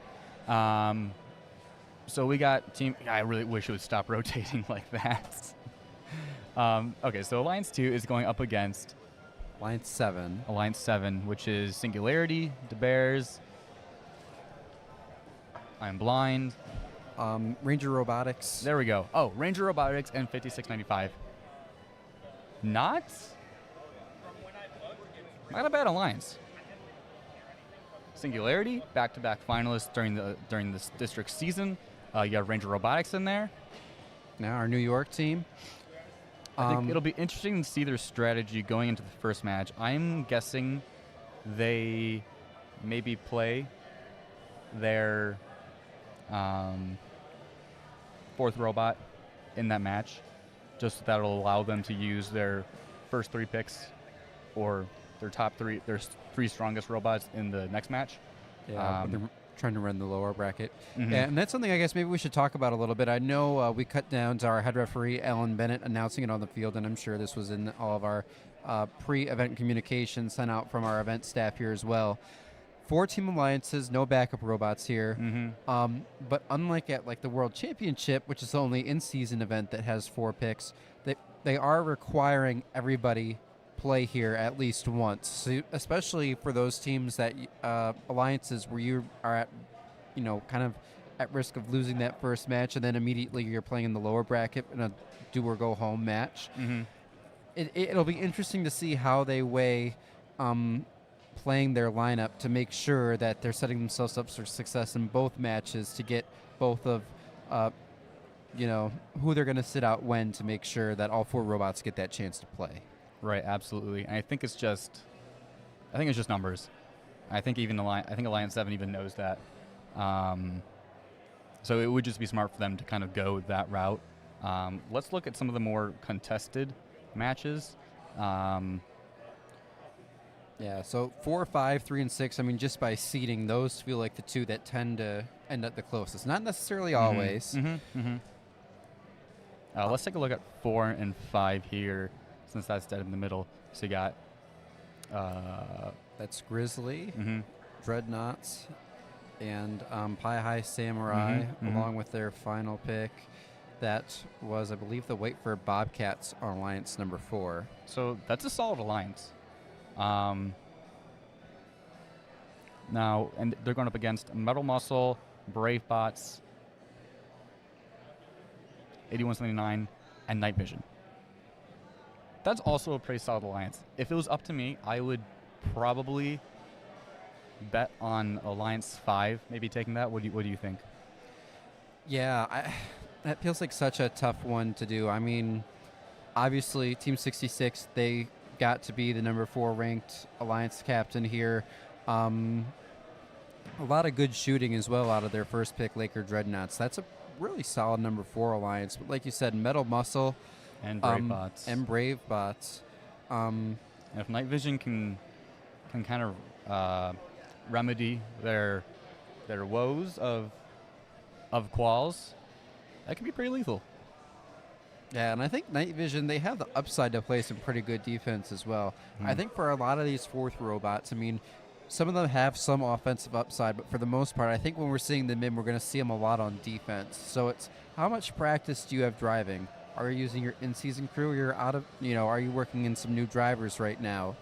So we got team, I really wish it would stop rotating like that. Okay, so Alliance 2 is going up against Alliance 7. Alliance 7, which is Singularity, the Bears, I'm Blind. Ranger Robotics. There we go. Oh, Ranger Robotics and 5695. Not a bad alliance. Singularity, back-to-back finalists during this district season. You have Ranger Robotics in there. Now our New York team. I think it'll be interesting to see their strategy going into the first match. I'm guessing they maybe play their fourth robot in that match, just that'll allow them to use their first 3 picks or their three strongest robots in the next match. Yeah, they're trying to run the lower bracket. Mhm. And that's something I guess maybe we should talk about a little bit. I know we cut down to our head referee, Alan Bennett, announcing it on the field, and I'm sure this was in all of our pre-event communication sent out from our event staff here as well. 4 team alliances, no backup robots here. But unlike at like the World Championship, which is the only in-season event that has 4 picks, they are requiring everybody play here at least once. So especially for those teams that alliances where you are at, kind of at risk of losing that first match, and then immediately you're playing in the lower bracket in a do or go home match. It'll be interesting to see how they weigh playing their lineup to make sure that they're setting themselves up for success in both matches to get both of who they're going to sit out when, to make sure that all 4 robots get that chance to play. Right, absolutely. And I think it's just numbers. I think Alliance 7 even knows that. So it would just be smart for them to kind of go that route. Let's look at some of the more contested matches. Yeah, so 4, 5, 3, and 6, I mean, just by seeding, those feel like the 2 that tend to end up the closest. Not necessarily always. Let's take a look at 4 and 5 here, since that's dead in the middle. So you got... that's Grizzly, Dreadnoughts, and Pi High Samurai, along with their final pick. That was, I believe, the Wait for Bobcats on Alliance number 4. So that's a solid alliance. Now, and they're going up against Metal Muscle, Brave Bots, 8179, and Night Vision. That's also a pretty solid alliance. If it was up to me, I would probably bet on Alliance 5, maybe taking that. What do you think? Yeah, that feels like such a tough one to do. I mean, obviously, Team 66, they got to be the number 4 ranked alliance captain here. A lot of good shooting as well out of their first pick, Laker Dreadnoughts. That's a really solid number 4 alliance. But like you said, Metal Muscle and Brave Bots. And Brave Bots. If Night Vision can kind of remedy their woes of quals, that can be pretty lethal. Yeah, and I think Night Vision, they have the upside to play some pretty good defense as well. I think for a lot of these 4th robots, I mean, some of them have some offensive upside, but for the most part, I think when we're seeing them in, we're going to see them a lot on defense. So it's how much practice do you have driving? Are you using your in-season crew? You're out of, are you working in some new drivers right now?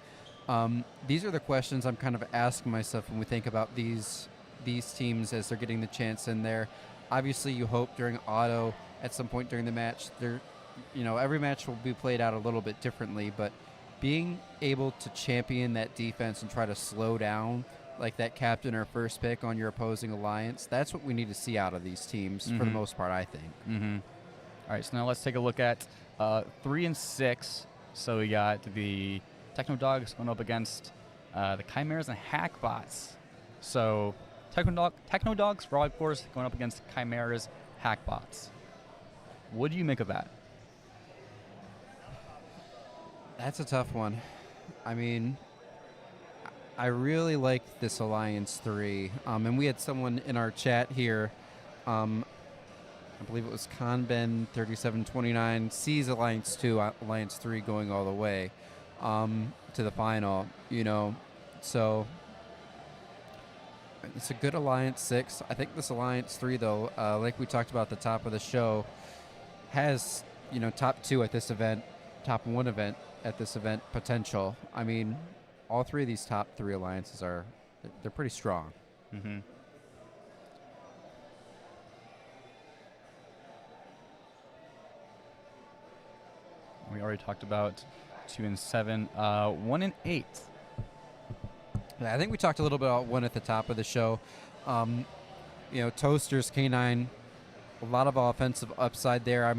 These are the questions I'm kind of asking myself when we think about these teams as they're getting the chance in there. Obviously, you hope during auto at some point during the match, every match will be played out a little bit differently, but being able to champion that defense and try to slow down like that captain or first pick on your opposing alliance, that's what we need to see out of these teams for the most part, I think. All right, so now let's take a look at 3 and 6. So we got the Techno Dogs going up against the Chimeras and Hackbots. So Techno Dogs, for all, of course, going up against Chimeras, Hackbots. What do you make of that? That's a tough one. I mean, I really like this Alliance 3. And we had someone in our chat here, I believe it was Conben3729, sees Alliance 2, Alliance 3 going all the way to the final, you know. So it's a good Alliance 6. I think this Alliance 3, though, like we talked about at the top of the show, has, you know, top 2 at this event, top 1 event at this event potential. I mean, all 3 of these top 3 alliances they're pretty strong. Mm-hmm. We already talked about 2 and 7, 1 and 8. Yeah, I think we talked a little bit about 1 at the top of the show. You know, Toasters, K9, a lot of offensive upside there.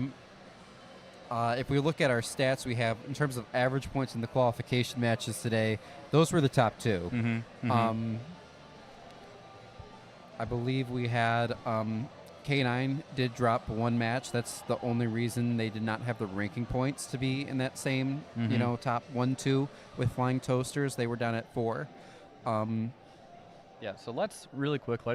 If we look at our stats we have in terms of average points in the qualification matches today, those were the top 2. Mm-hmm. Mm-hmm. I believe we had K9 did drop 1 match. That's the only reason they did not have the ranking points to be in that same, you know, top 1, 2 with Flying Toasters. They were down at 4. Yeah, so let's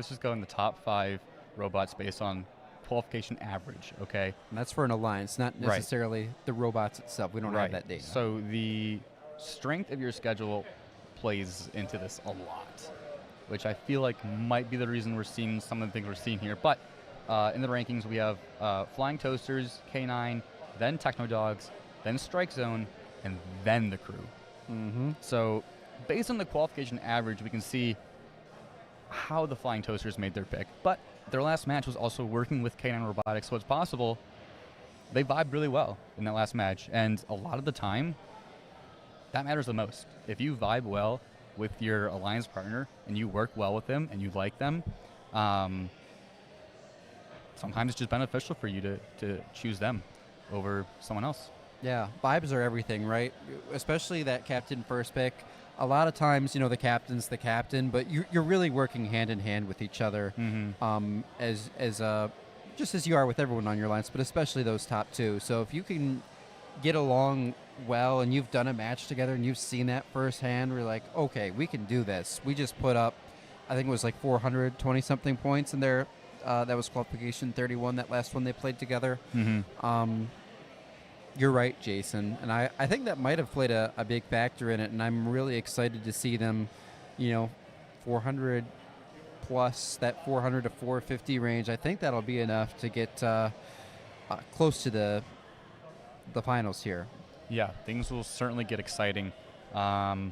just go in the top 5 robots based on qualification average, okay? And that's for an alliance, not necessarily the robots itself. We don't have that data. So the strength of your schedule plays into this a lot, which I feel like might be the reason we're seeing some of the things we're seeing here. But in the rankings, we have Flying Toasters, K9, then Techno Dogs, then Strike Zone, and then the crew. Mm-hmm. So based on the qualification average, we can see how the Flying Toasters made their pick. But their last match was also working with K9 Robotics, so it's possible they vibed really well in that last match. And a lot of the time, that matters the most. If you vibe well with your alliance partner and you work well with them and you like them, sometimes it's just beneficial for you to choose them over someone else. Yeah, vibes are everything, right? Especially that captain first pick. A lot of times, you know, the captain's the captain, but you're really working hand in hand with each other, as just as you are with everyone on your lines, but especially those top 2. So if you can get along well and you've done a match together and you've seen that firsthand, we're like, okay, we can do this. We just put up, I think it was like 420 something points in there. That was qualification 31, that last one they played together. You're right, Jason. And I think that might have played a big factor in it. And I'm really excited to see them, you know, 400 plus, that 400 to 450 range. I think that'll be enough to get close to the finals here. Yeah, things will certainly get exciting. Matches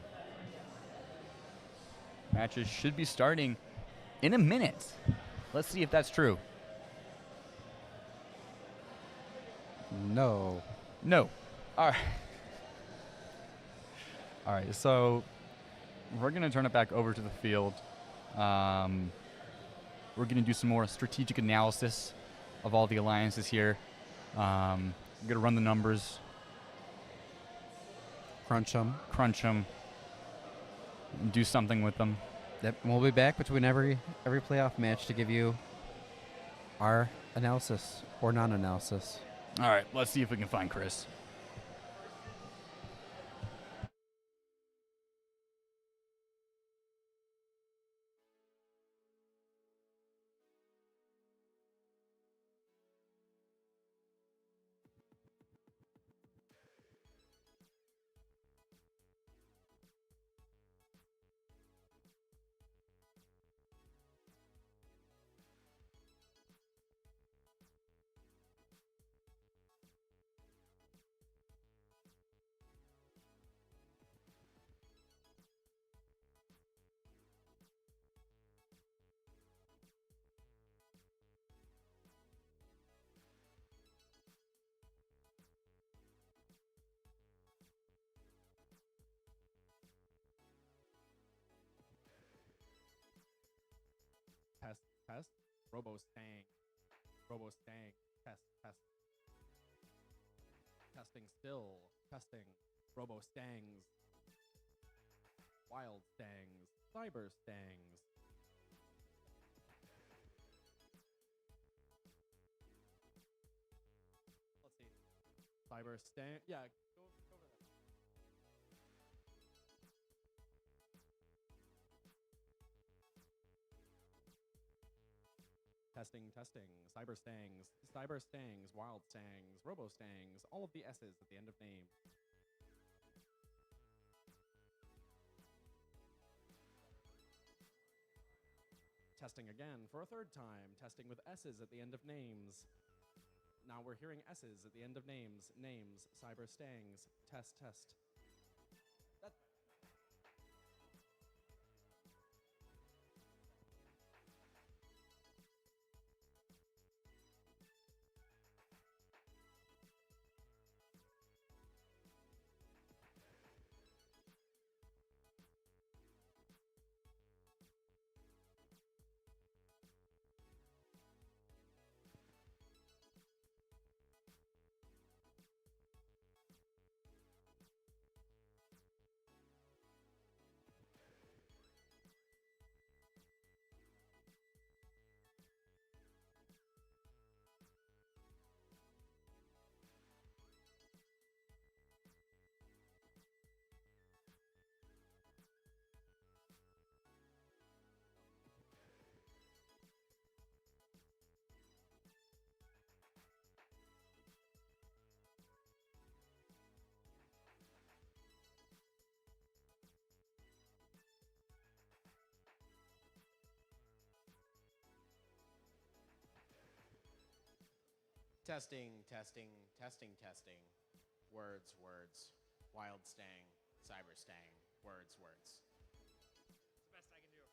should be starting in a minute. Let's see if that's true. No. All right. All right, so we're going to turn it back over to the field. We're going to do some more strategic analysis of all the alliances here. We're going to run the numbers. Crunch them. Do something with them. Yep. We'll be back between every playoff match to give you our analysis or non-analysis. All right, let's see if we can find Chris. Test. Robo Stang. Test. Testing still. Testing. Robo Stangs. Wild Stangs. Cyber Stangs. Let's see. Cyber Stang. Yeah, go over that. Testing, testing. Cyber stangs, wild stangs, robo stangs, all of the S's at the end of names. Testing again for a third time, testing with S's at the end of names. Now we're hearing S's at the end of names. Names, cyber stangs, test, test. Testing, testing, testing, testing. Words, words. Wild stang, cyber stang. Words, words. It's the best I can do.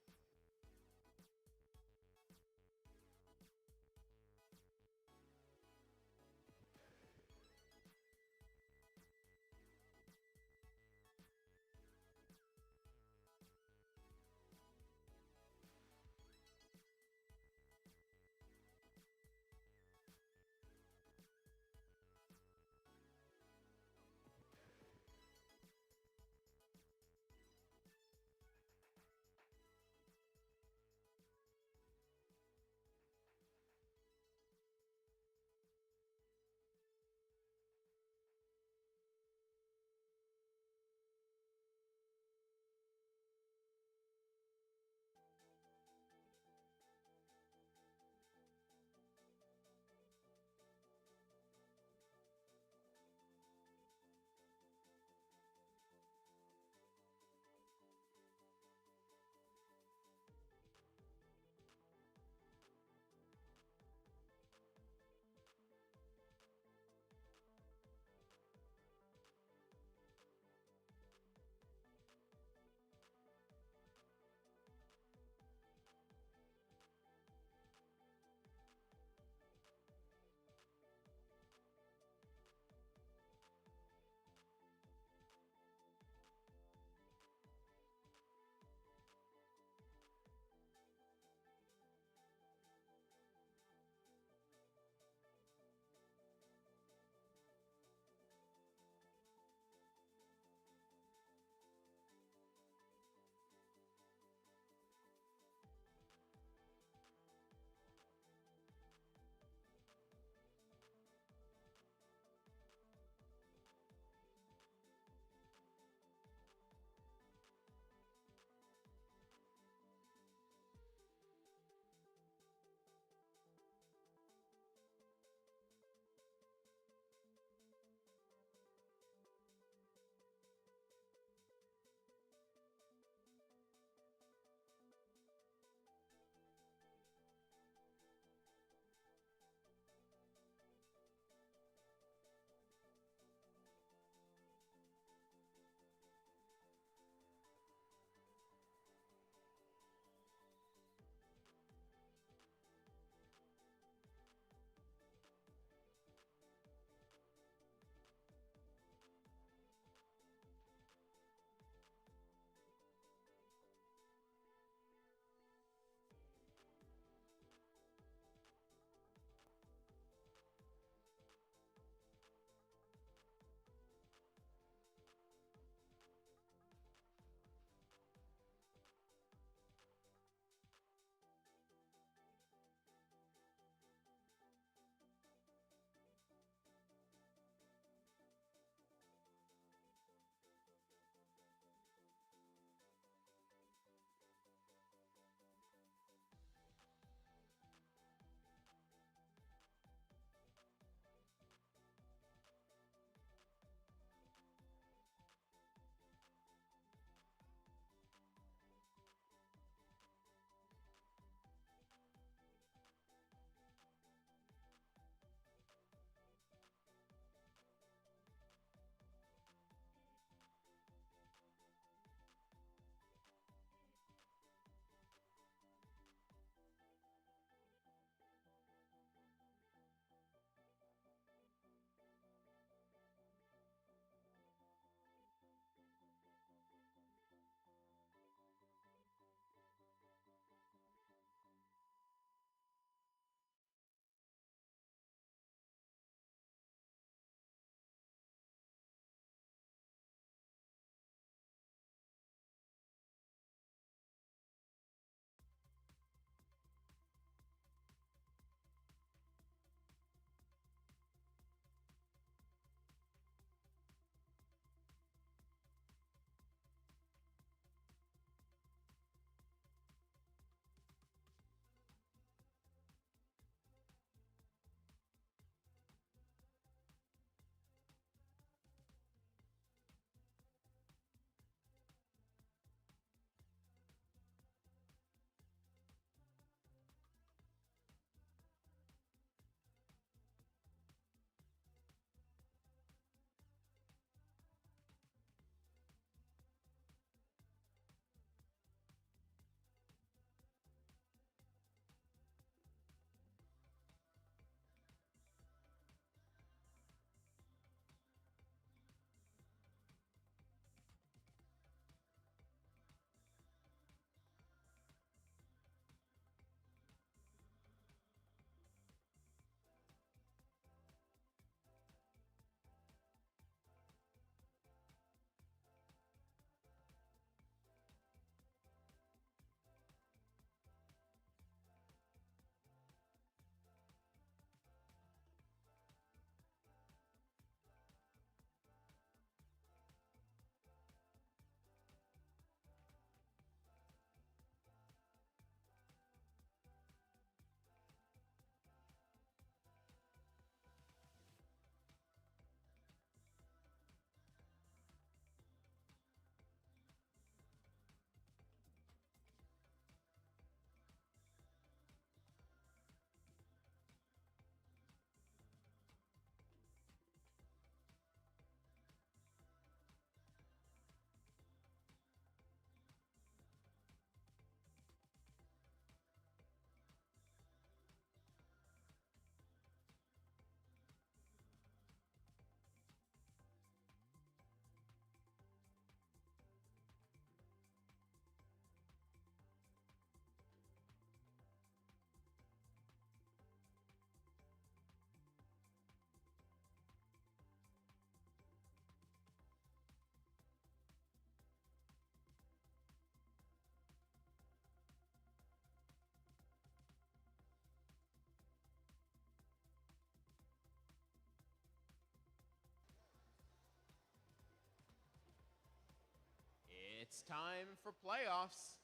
It's time for playoffs.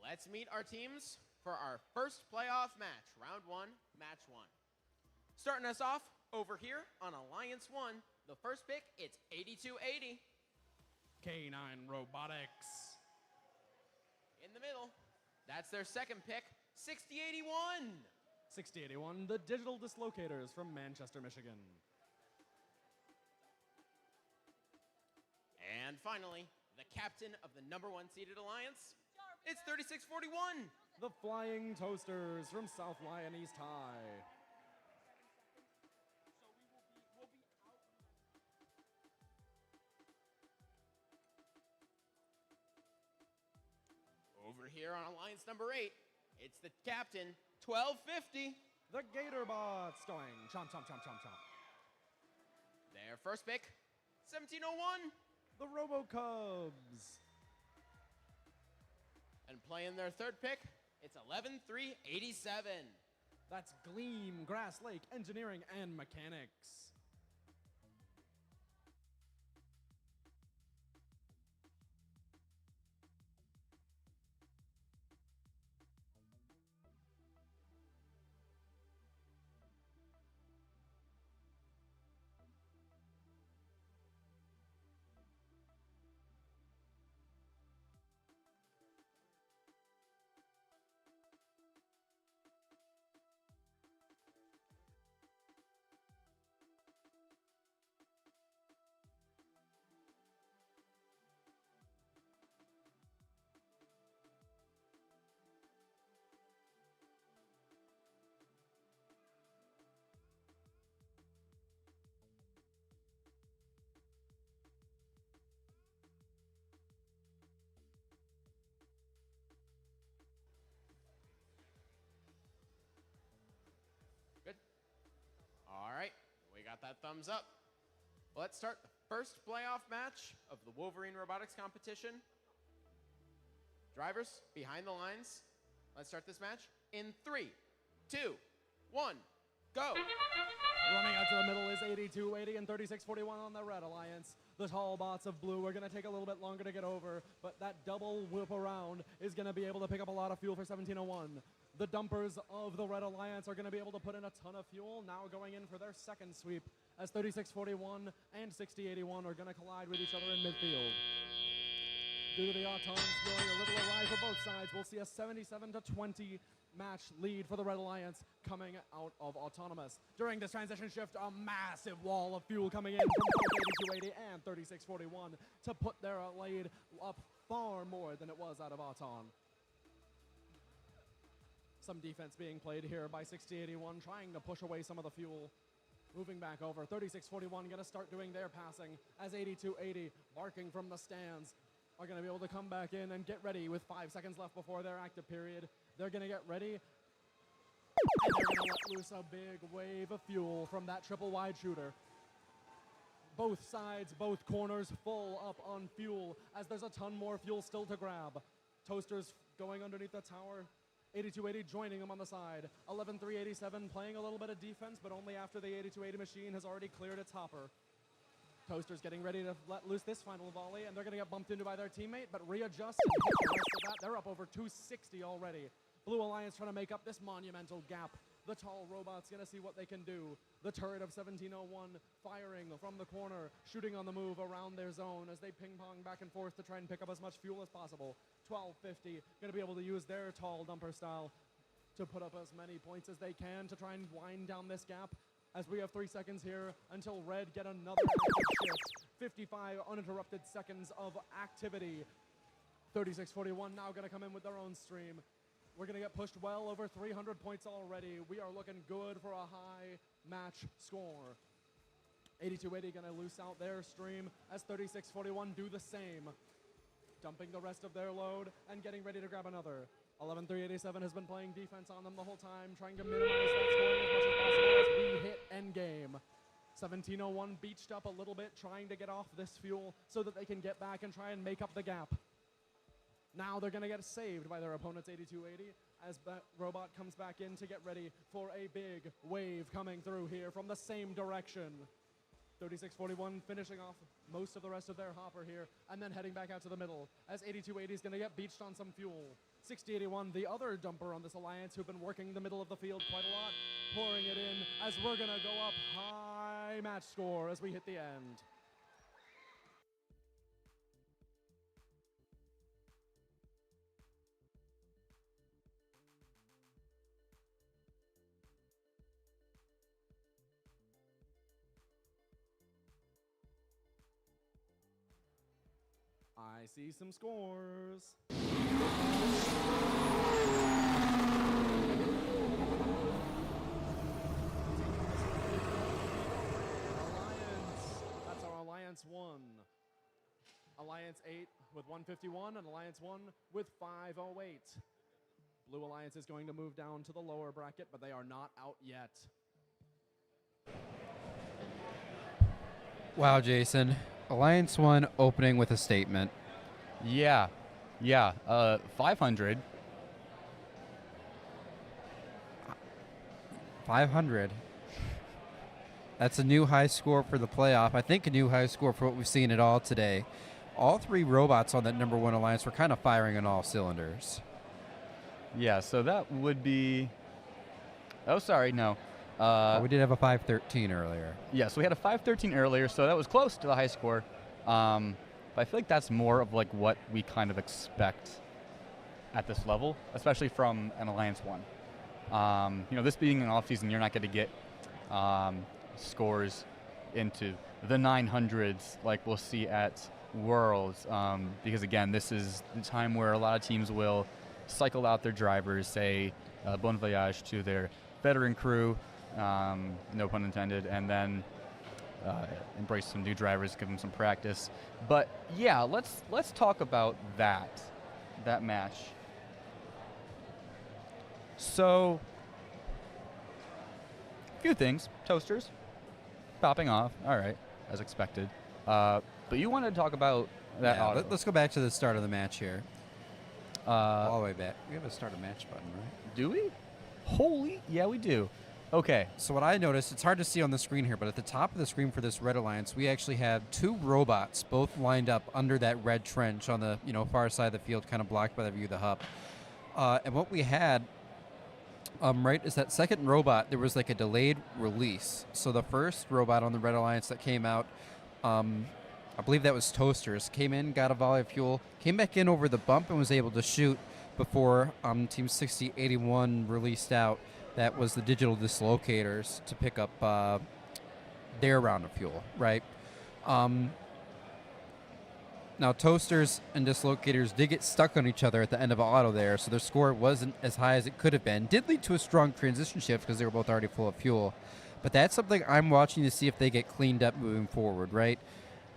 Let's meet our teams for our first playoff match, round one, match one. Starting us off over here on Alliance 1, the first pick, it's 8280. K9 Robotics. In the middle, that's their second pick, 6081. 6081, the Digital Dislocators from Manchester, Michigan. And finally, the captain of the number one seeded alliance, it's 3641. The Flying Toasters from South Lyon East High. Over here on alliance number 8, it's the captain, 1250. The Gatorbots going chomp, chomp, chomp, chomp, chomp. Their first pick, 1701. The Robo-Cubs. And playing their third pick, it's 11387. That's Gleam, Grass Lake, Engineering, and Mechanics. All right, we got that thumbs up. Let's start the first playoff match of the Wolverine Robotics competition. Drivers, behind the lines. Let's start this match in 3, 2, 1, go. Running out to the middle is 8280 and 3641 on the Red Alliance. The tall bots of blue are going to take a little bit longer to get over, but that double whip around is going to be able to pick up a lot of fuel for 1701. The dumpers of the Red Alliance are going to be able to put in a ton of fuel, now going in for their second sweep, as 3641 and 6081 are going to collide with each other in midfield. Due to the Autons going a little awry for both sides, we'll see a 77-20 match lead for the Red Alliance coming out of Autonomous. During this transition shift, a massive wall of fuel coming in from both 8280 and 3641 to put their lead up far more than it was out of Auton. Some defense being played here by 6081, trying to push away some of the fuel. Moving back over, 3641 going to start doing their passing as 8280, barking from the stands, are going to be able to come back in and get ready with 5 seconds left before their active period. They're going to get ready, and they're going to let loose a big wave of fuel from that triple wide shooter. Both sides, both corners full up on fuel as there's a ton more fuel still to grab. Toasters going underneath the tower. 8280 joining them on the side. 11387 playing a little bit of defense, but only after the 8280 machine has already cleared its hopper. Toasters getting ready to let loose this final volley, and they're going to get bumped into by their teammate, but readjust and hit the rest of that. They're up over 260 already. Blue Alliance trying to make up this monumental gap. The tall robot's going to see what they can do. The turret of 1701 firing from the corner, shooting on the move around their zone as they ping-pong back and forth to try and pick up as much fuel as possible. 1250 going to be able to use their tall dumper style to put up as many points as they can to try and wind down this gap, as we have 3 seconds here until Red get another active shift. 55 uninterrupted seconds of activity. 3641 now going to come in with their own stream. We're going to get pushed well over 300 points already. We are looking good for a high match score. 8280 going to loose out their stream as 3641 do the same. Dumping the rest of their load and getting ready to grab another. 11387 has been playing defense on them the whole time, trying to minimize that scoring as much as possible as we hit endgame. 1701 beached up a little bit, trying to get off this fuel so that they can get back and try and make up the gap. Now they're going to get saved by their opponent's 8280 as Robot comes back in to get ready for a big wave coming through here from the same direction. 3641 finishing off most of the rest of their hopper here, and then heading back out to the middle as 8280 is going to get beached on some fuel. 6081, the other dumper on this alliance who've been working the middle of the field quite a lot, pouring it in as we're going to go up high match score as we hit the end. I see some scores. That's our Alliance 1. Alliance 8 with 151 and Alliance 1 with 508. Blue Alliance is going to move down to the lower bracket, but they are not out yet. Wow, Jason. Alliance 1 opening with a statement. Yeah. 500. 500. That's a new high score for the playoff. I think a new high score for what we've seen at all today. All three robots on that number 1 alliance were kind of firing on all cylinders. Yeah, so that would be... Oh, sorry, no. We did have a 513 earlier. Yeah, so we had a 513 earlier, so that was close to the high score. But I feel like that's more of like what we kind of expect at this level, especially from an Alliance 1. This being an off-season, you're not going to get scores into the 900s like we'll see at Worlds, because again, this is the time where a lot of teams will cycle out their drivers, say bon voyage to their veteran crew, no pun intended, and then embrace some new drivers, give them some practice. But yeah, let's talk about that match. So, a few things. Toasters popping off, all right, as expected. But you wanted to talk about that auto. Let's go back to the start of the match here. All the way back. We have a start a match button, right? Do we? Holy, yeah, we do. Okay. So what I noticed, it's hard to see on the screen here, but at the top of the screen for this red alliance, we actually have 2 robots, both lined up under that red trench on the far side of the field, kind of blocked by the view of the hub. And what we had, right, is that second robot, there was like a delayed release. So the first robot on the red alliance that came out, I believe that was Toasters, came in, got a volley of fuel, came back in over the bump and was able to shoot before Team 6081 released out. That was the digital dislocators to pick up their round of fuel, right? Now, Toasters and dislocators did get stuck on each other at the end of auto there, so their score wasn't as high as it could have been. Did lead to a strong transition shift because they were both already full of fuel. But that's something I'm watching to see if they get cleaned up moving forward, right?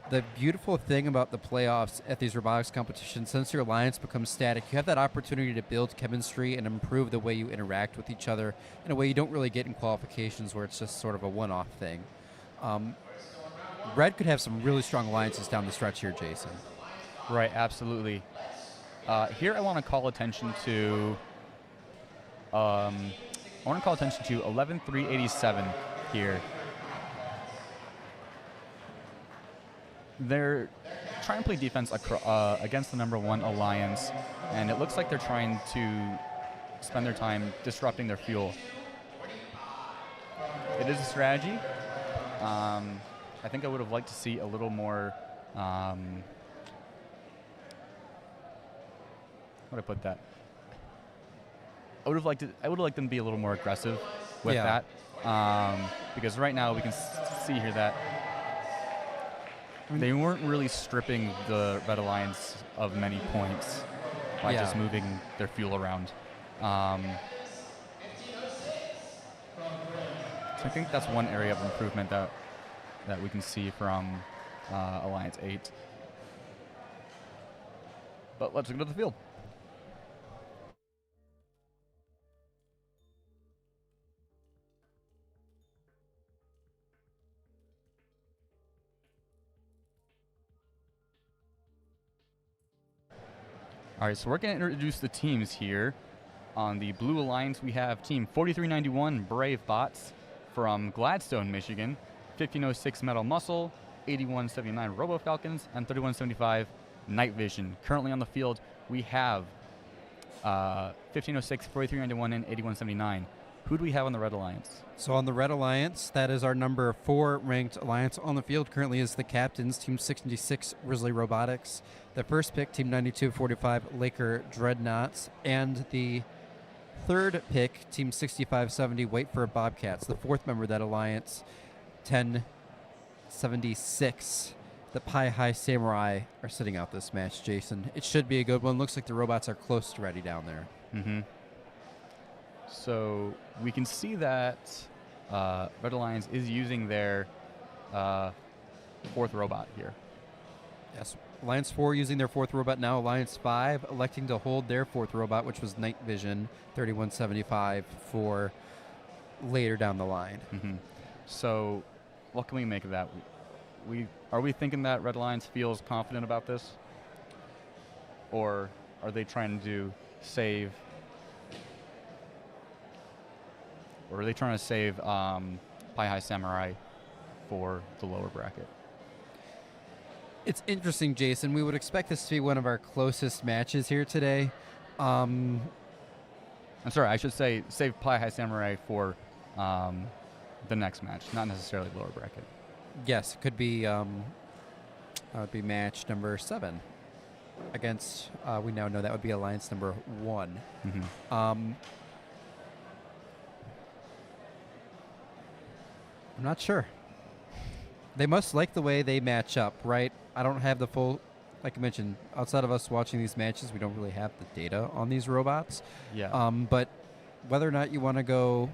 The beautiful thing about the playoffs at these robotics competitions, since your alliance becomes static, you have that opportunity to build chemistry and improve the way you interact with each other in a way you don't really get in qualifications where it's just sort of a one-off thing. Red could have some really strong alliances down the stretch here, Jason. Right, absolutely. Here I want to call attention to 11-387 here. They're trying to play defense against the number 1 alliance, and it looks like they're trying to spend their time disrupting their fuel. It is a strategy. I think I would have liked to see a little more. How would I put that? I would have liked them to be a little more aggressive with that, because right now we can see here that they weren't really stripping the Red Alliance of many points by just moving their fuel around. So I think that's one area of improvement that we can see from Alliance 8. But let's go to the field. All right, so we're going to introduce the teams here. On the Blue Alliance, we have Team 4391 Brave Bots from Gladstone, Michigan. 1506 Metal Muscle, 8179 Robo Falcons, and 3175 Night Vision. Currently on the field, we have 1506, 4391, and 8179. Who do we have on the Red Alliance? So on the Red Alliance, that is our number 4 ranked alliance on the field. Currently is the captains, Team 66, Grizzly Robotics. The first pick, Team 9245, Laker Dreadnoughts. And the third pick, Team 6570, Wait for Bobcats. The fourth member of that alliance, 1076. The Pi High Samurai are sitting out this match, Jason. It should be a good one. Looks like the robots are close to ready down there. Mm-hmm. So we can see that Red Alliance is using their fourth robot here. Yes, Alliance 4 using their fourth robot now. Alliance 5 electing to hold their fourth robot, which was Night Vision 3175 for later down the line. Mm-hmm. So what can we make of that? Are we thinking that Red Alliance feels confident about this? Or are they trying to save... Or are they trying to save Pi High Samurai for the lower bracket? It's interesting, Jason. We would expect this to be one of our closest matches here today. I'm sorry, I should say save Pi High Samurai for the next match, not necessarily lower bracket. Yes, it could be that would be match number 7 against, we now know that would be alliance number 1. Mm-hmm. I'm not sure. They must like the way they match up, right? I don't have the full, like I mentioned, outside of us watching these matches, we don't really have the data on these robots. Yeah. But whether or not you want to go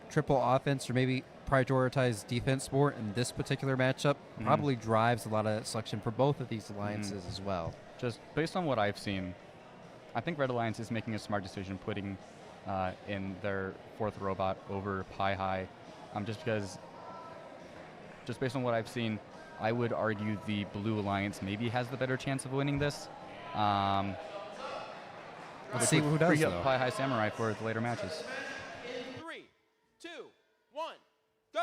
triple offense or maybe prioritize defense more in this particular matchup probably drives a lot of selection for both of these alliances as well. Just based on what I've seen, I think Red Alliance is making a smart decision putting in their fourth robot over Pi High, just based on what I've seen, I would argue the Blue Alliance maybe has the better chance of winning this. Let's see who does, free up though. Pi High Samurai for the later matches. 3, 2, 1, go!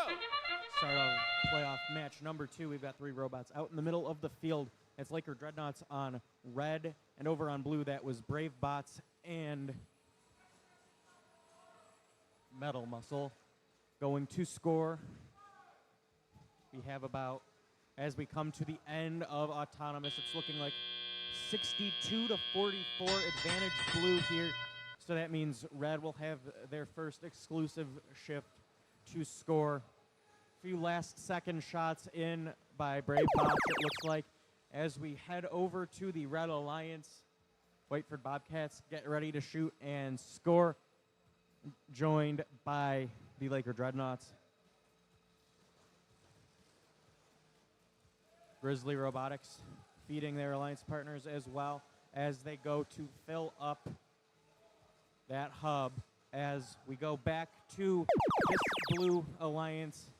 Start of playoff match number 2. We've got 3 robots out in the middle of the field. It's Laker Dreadnoughts on red, and over on blue, that was Brave Bots and Metal Muscle. Going to score. We have about, as we come to the end of Autonomous, it's looking like 62 to 44 advantage blue here. So that means red will have their first exclusive shift to score. A few last second shots in by Brave Bots, it looks like. As we head over to the Red Alliance, wait for Bobcats, get ready to shoot and score. Joined by the Laker Dreadnoughts. Grizzly Robotics feeding their alliance partners as well as they go to fill up that hub. As we go back to this blue alliance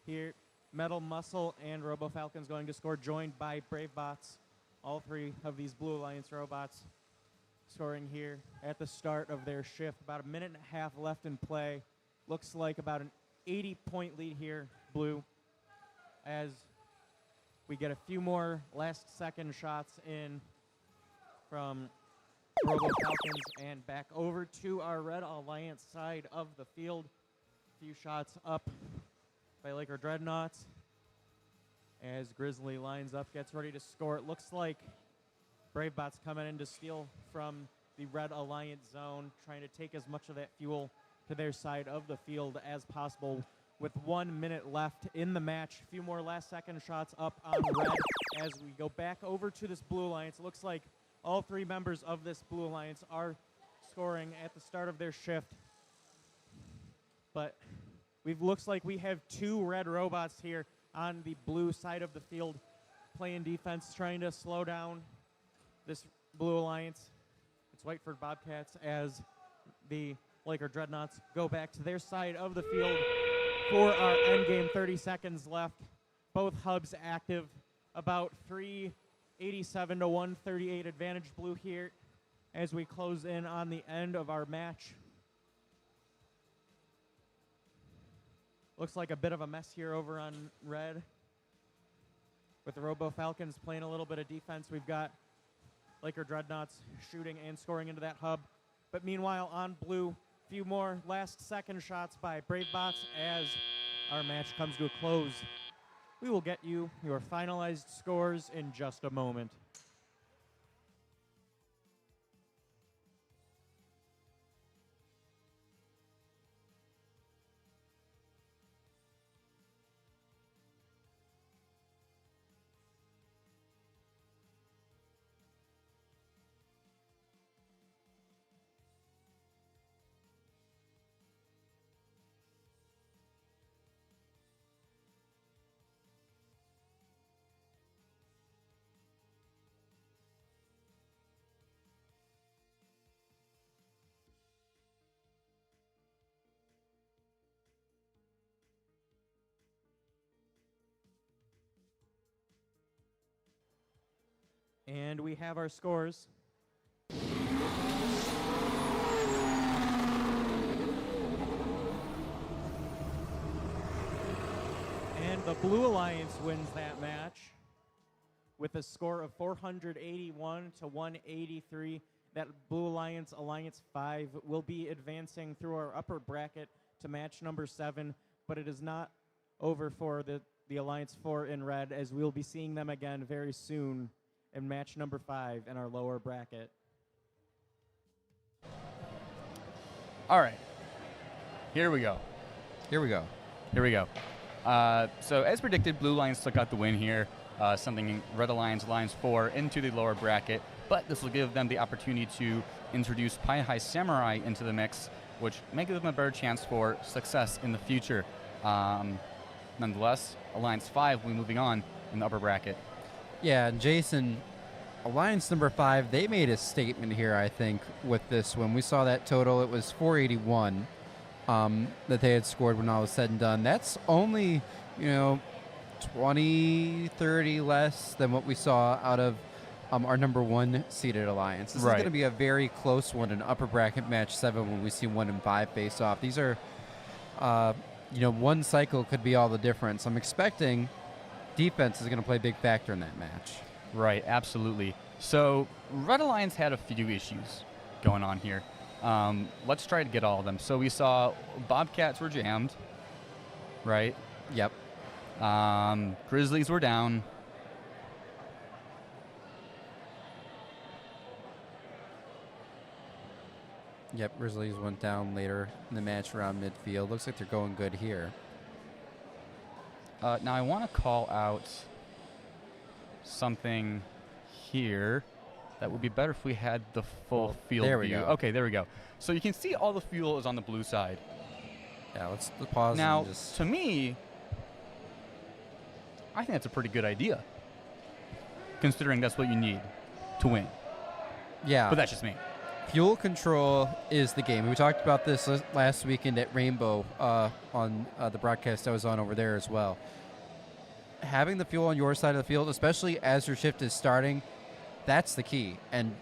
here, Metal Muscle and Robo Falcons going to score, joined by Brave Bots. All 3 of these blue alliance robots scoring here at the start of their shift. About a minute and a half left in play. Looks like about an 80-point lead here, blue, as we get a few more last-second shots in from Robo Falcons and back over to our Red Alliance side of the field. A few shots up by Laker Dreadnoughts as Grizzly lines up, gets ready to score. It looks like Brave Bots coming in to steal from the Red Alliance zone, trying to take as much of that fuel to their side of the field as possible. With 1 minute left in the match, a few more last-second shots up on red as we go back over to this blue alliance. It looks like all 3 members of this blue alliance are scoring at the start of their shift. But looks like we have 2 red robots here on the blue side of the field playing defense, trying to slow down this blue alliance. It's Whiteford Bobcats as the Laker Dreadnoughts go back to their side of the field for our endgame. 30 seconds left. Both hubs active. About 387 to 138 advantage blue here as we close in on the end of our match. Looks like a bit of a mess here over on red. With the Robo Falcons playing a little bit of defense, we've got Laker Dreadnoughts shooting and scoring into that hub. But meanwhile, on blue, few more last-second shots by BraveBots as our match comes to a close. We will get you your finalized scores in just a moment. And we have our scores. And the Blue Alliance wins that match with a score of 481 to 183. That Blue Alliance, Alliance 5, will be advancing through our upper bracket to match number 7, but it is not over for the Alliance 4 in red, as we'll be seeing them again very soon in match number 5 in our lower bracket. All right. Here we go. Here we go. Here we go. So as predicted, Blue Alliance took out the win here, sending Red Alliance, Alliance 4 into the lower bracket. But this will give them the opportunity to introduce Pi High Samurai into the mix, which may give them a better chance for success in the future. Nonetheless, Alliance 5 will be moving on in the upper bracket. Yeah, and Jason, Alliance number 5, they made a statement here, I think, with this one. We saw that total. It was 481 that they had scored when all was said and done. That's only, 20, 30 less than what we saw out of our number 1 seeded Alliance. This is going to be a very close one in upper bracket match 7 when we see 1 and 5 face off. These are, one cycle could be all the difference. I'm expecting defense is going to play a big factor in that match. Right, absolutely. So Red Alliance had a few issues going on here. Let's try to get all of them. So we saw Bobcats were jammed, right? Yep. Grizzlies were down. Yep, Grizzlies went down later in the match around midfield. Looks like they're going good here. Now I want to call out something here that would be better if we had the full field there we view. go. Okay, there we go. So you can see all the fuel is on the blue side. Yeah, let's pause. Now, and just to me, I think that's a pretty good idea, considering that's what you need to win. Yeah. But that's just me. Fuel control is the game. We talked about this last weekend at Rainbow on the broadcast I was on over there as well. Having the fuel on your side of the field, especially as your shift is starting, that's the key. And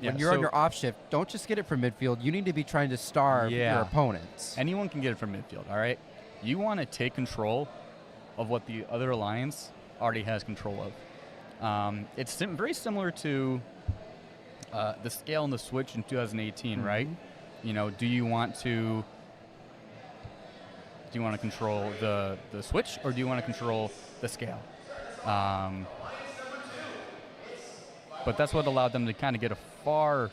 when you're on your off shift, don't just get it from midfield. You need to be trying to starve your opponents. Anyone can get it from midfield, all right? You want to take control of what the other alliance already has control of. It's very similar to the scale and the switch in 2018, right? Do you want to control the switch, or do you want to control the scale? But that's what allowed them to kind of get a far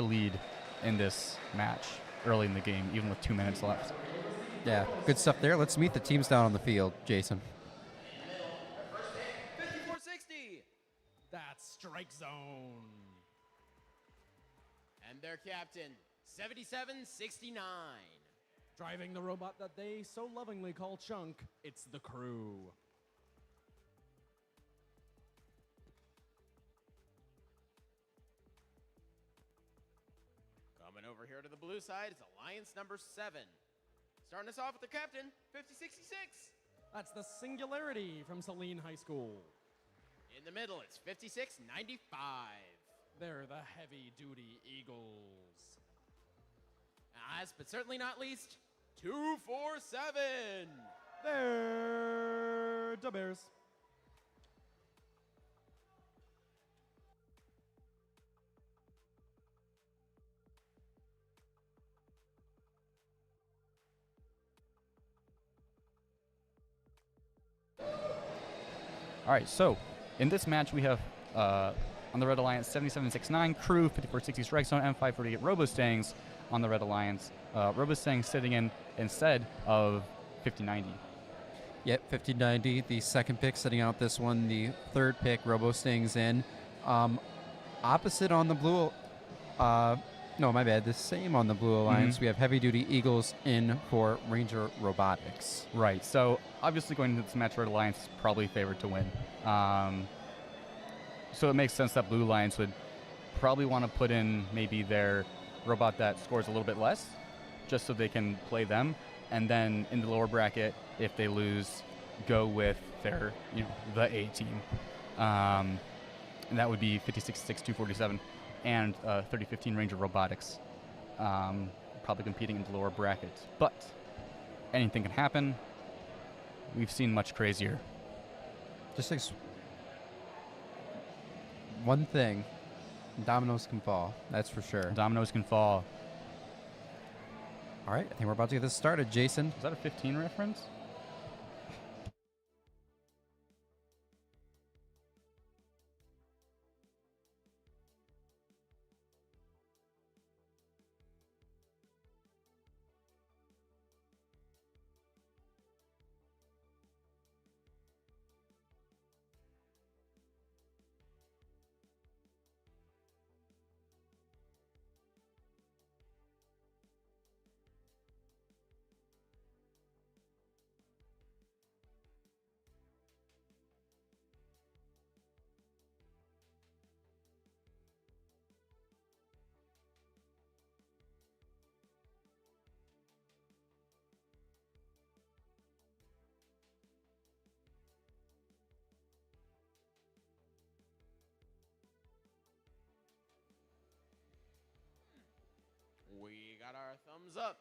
lead in this match early in the game, even with 2 minutes left. Yeah, good stuff there. Let's meet the teams down on the field, Jason. 5460. That's strike zone. And their captain, 7769. Driving the robot that they so lovingly call Chunk, it's the crew. Coming over here to the blue side is Alliance number 7. Starting us off with their captain, 5066. That's the Singularity from Saline High School. In the middle, it's 5695. They're the heavy-duty Eagles. Last but certainly not least, 247. They're the Bears. All right, so in this match we have on the Red Alliance 7769 Crew, 5460 Strike Zone, and 548 Robostangs on the Red Alliance. Robostangs sitting in instead of 5090. Yep, 5090, the second pick sitting out this one. The third pick, Robostangs in. Opposite on the blue. No, my bad. The same on the Blue Alliance. We have Heavy Duty Eagles in for Ranger Robotics. Right. So obviously going into this match, Red Alliance is probably favored to win. So it makes sense that Blue Alliance would probably want to put in maybe their robot that scores a little bit less, just so they can play them. And then in the lower bracket, if they lose, go with their, the A team. And that would be 56-6, 247. And 3015 Ranger Robotics, probably competing in the lower bracket. But anything can happen. We've seen much crazier. Just one thing, dominoes can fall. That's for sure. Dominoes can fall. All right, I think we're about to get this started, Jason. Is that a 15 reference? We got our thumbs up.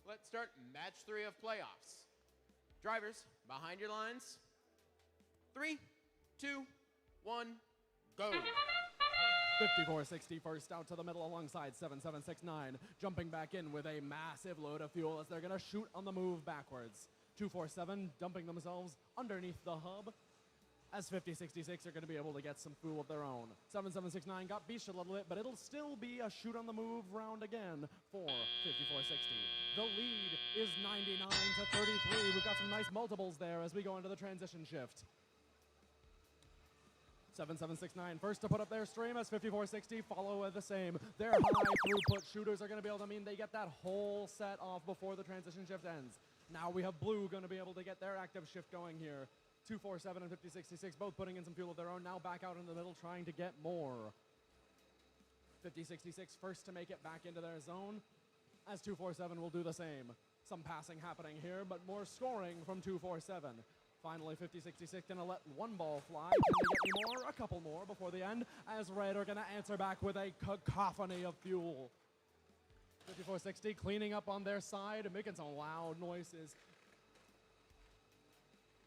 Let's start match 3 of playoffs. Drivers, behind your lines. 3, 2, 1, go. 5460 first out to the middle alongside 7769. Jumping back in with a massive load of fuel as they're going to shoot on the move backwards. 247 dumping themselves underneath the hub, as 5066 are going to be able to get some fuel of their own. 7769 got beached a little bit, but it'll still be a shoot on the move round again for 5460. The lead is 99 to 33. We've got some nice multiples there as we go into the transition shift. 7769 first to put up their stream as 5460 follow the same. Their high throughput shooters are going to be able to mean they get that whole set off before the transition shift ends. Now we have Blue going to be able to get their active shift going here. 247 and 5066 both putting in some fuel of their own. Now back out in the middle trying to get more. 5066 first to make it back into their zone, as 247 will do the same. Some passing happening here, but more scoring from 247. Finally, 5066 going to let one ball fly. Can they get any more? A couple more before the end, as Red are going to answer back with a cacophony of fuel. 5460 cleaning up on their side, making some loud noises.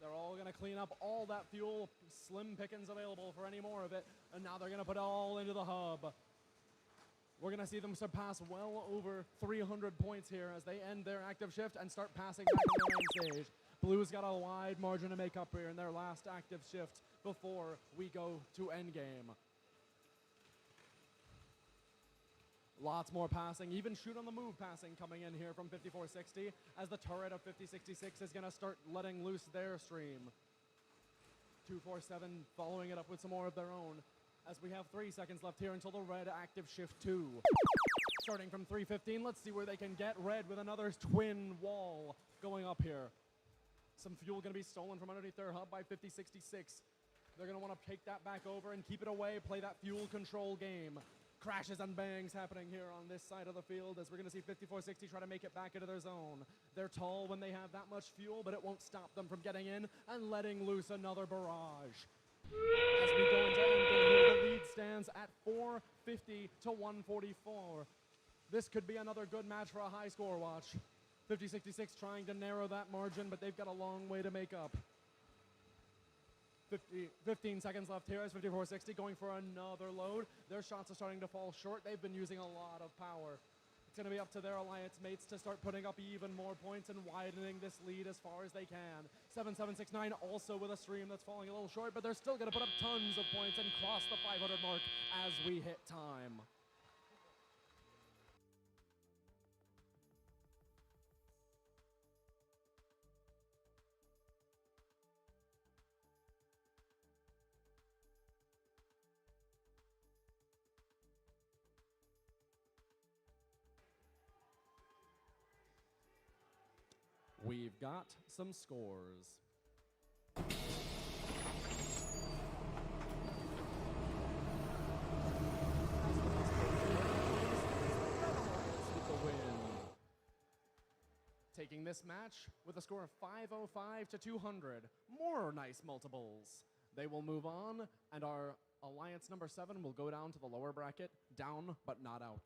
They're all going to clean up all that fuel, slim pickings available for any more of it, and now they're going to put it all into the hub. We're going to see them surpass well over 300 points here as they end their active shift and start passing back in the main stage. Blue's got a wide margin to make up here in their last active shift before we go to endgame. Lots more passing, even shoot on the move passing coming in here from 5460 as the turret of 5066 is going to start letting loose their stream. 247 following it up with some more of their own as we have 3 seconds left here until the Red active shift 2. Starting from 315, let's see where they can get. Red with another twin wall going up here. Some fuel going to be stolen from underneath their hub by 5066. They're going to want to take that back over and keep it away, play that fuel control game. Crashes and bangs happening here on this side of the field as we're going to see 5460 try to make it back into their zone. They're tall when they have that much fuel, but it won't stop them from getting in and letting loose another barrage. As we go into endgame here, the lead stands at 450 to 144. This could be another good match for a high score watch. 5066 trying to narrow that margin, but they've got a long way to make up. 15 seconds left here as 5460 going for another load. Their shots are starting to fall short. They've been using a lot of power. It's going to be up to their alliance mates to start putting up even more points and widening this lead as far as they can. 7769 also with a stream that's falling a little short, but they're still going to put up tons of points and cross the 500 mark as we hit time. We've got some scores. Taking this match with a score of 505 to 200. More nice multiples. They will move on, and our alliance number 7 will go down to the lower bracket, down but not out.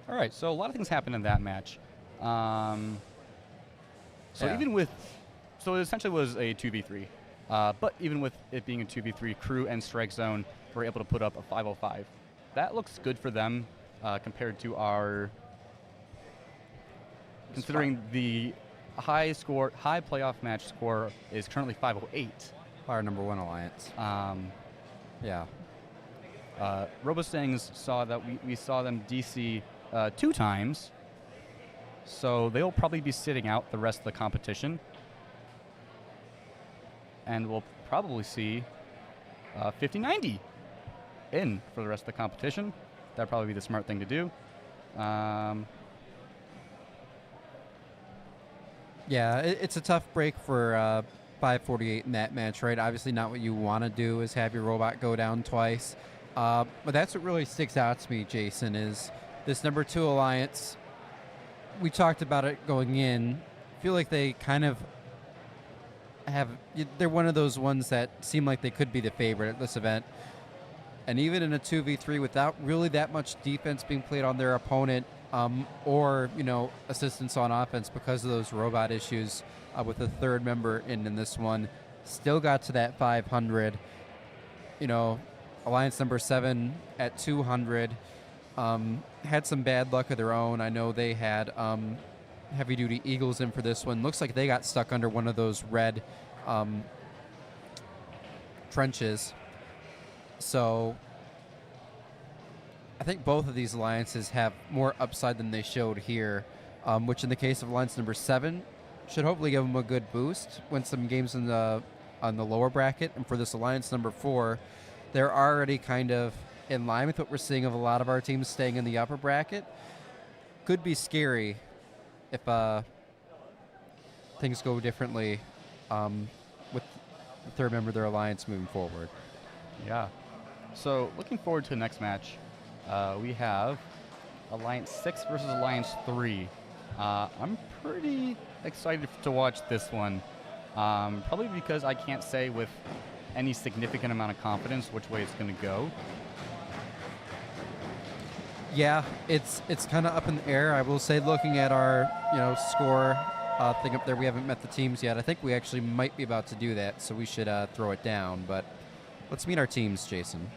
All right, so a lot of things happened in that match. So it essentially was a 2v3. But even with it being a 2v3, Crew and Strike Zone were able to put up a 505. That looks good for them compared to our, considering the high playoff match score is currently 508. Our number 1 alliance. Yeah. Robostangs saw that we saw them DC 2 times, so they'll probably be sitting out the rest of the competition. And we'll probably see 50-90 in for the rest of the competition. That'd probably be the smart thing to do. Yeah, it's a tough break for 548 in that match, right? Obviously not what you want to do is have your robot go down twice. But that's what really sticks out to me, Jason, is this number 2 alliance. We talked about it going in. I feel like they kind of they're one of those ones that seem like they could be the favorite at this event. And even in a 2v3 without really that much defense being played on their opponent, or, assistance on offense because of those robot issues with the third member in this one, still got to that 500. Alliance number 7 at 200 had some bad luck of their own. I know they had heavy-duty Eagles in for this one. Looks like they got stuck under one of those red trenches. So I think both of these alliances have more upside than they showed here, which in the case of alliance number 7 should hopefully give them a good boost, win some games on the lower bracket. And for this alliance number 4, they're already kind of in line with what we're seeing of a lot of our teams staying in the upper bracket. Could be scary if things go differently with the third member of their alliance moving forward. Yeah. So looking forward to the next match, we have Alliance 6 versus Alliance 3. I'm pretty excited to watch this one, probably because I can't say with any significant amount of confidence which way it's going to go. Yeah, it's kind of up in the air. I will say, looking at our score thing up there, we haven't met the teams yet. I think we actually might be about to do that, so we should throw it down. But let's meet our teams, Jason.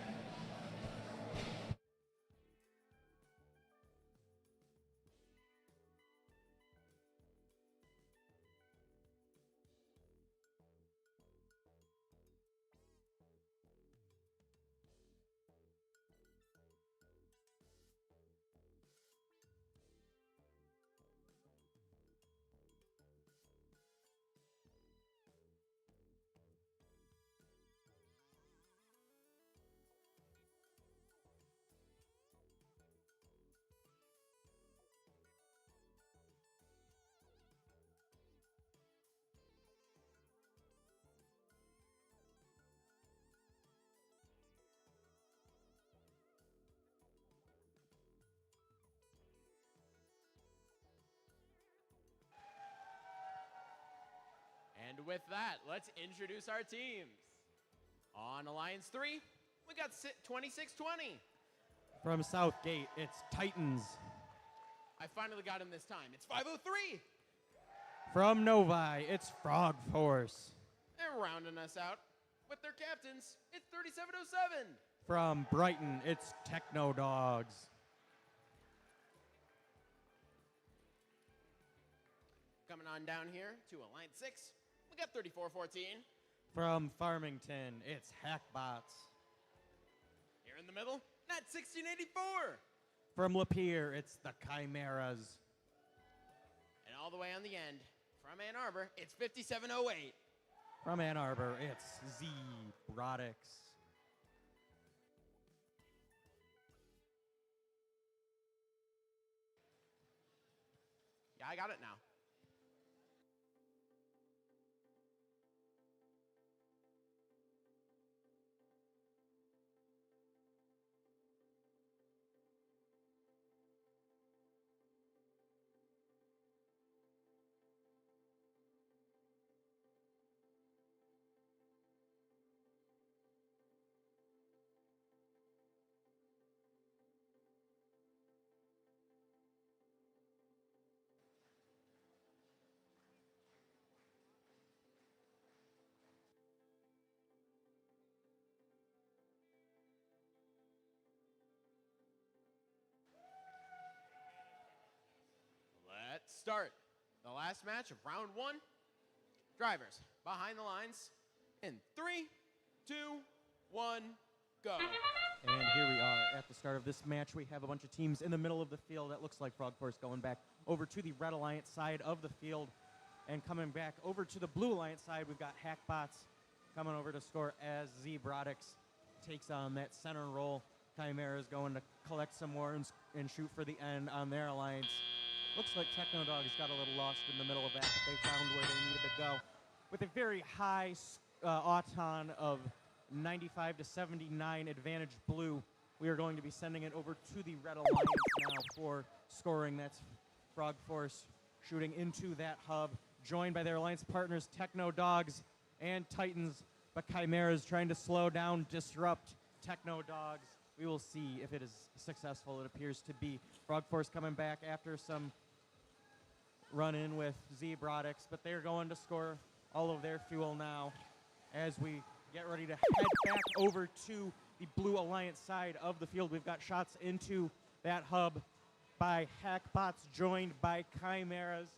And with that, let's introduce our teams. On Alliance 3, we got 2620. From Southgate, it's Titans. I finally got him this time. It's 503. From Novi, it's Frog Force. And rounding us out with their captains, it's 3707. From Brighton, it's Techno Dogs. Coming on down here to Alliance 6, we got 3414. From Farmington, it's Hackbots. Here in the middle, Nat 1684. From Lapeer, it's the Chimeras. And all the way on the end, from Ann Arbor, it's 5708. From Ann Arbor, it's Robotics. Yeah, I got it now. Let's start the last match of round 1. Drivers behind the lines in 3, 2, 1, go. And here we are at the start of this match. We have a bunch of teams in the middle of the field. That looks like Frog Force going back over to the Red Alliance side of the field. And coming back over to the Blue Alliance side, we've got Hackbots coming over to score as Robotics takes on that center role. Chimera is going to collect some more and shoot for the end on their alliance. Looks like Techno Dogs got a little lost in the middle of that, but they found where they needed to go. With a very high auton of 95 to 79 advantage blue, we are going to be sending it over to the Red Alliance now for scoring. That's Frog Force shooting into that hub, joined by their alliance partners Techno Dogs and Titans, but Chimera is trying to slow down, disrupt Techno Dogs. We will see if it is successful. It appears to be. Frog Force coming back after some run-in with Robotics, but they're going to score all of their fuel now as we get ready to head back over to the Blue Alliance side of the field. We've got shots into that hub by Hackbots, joined by Chimeras.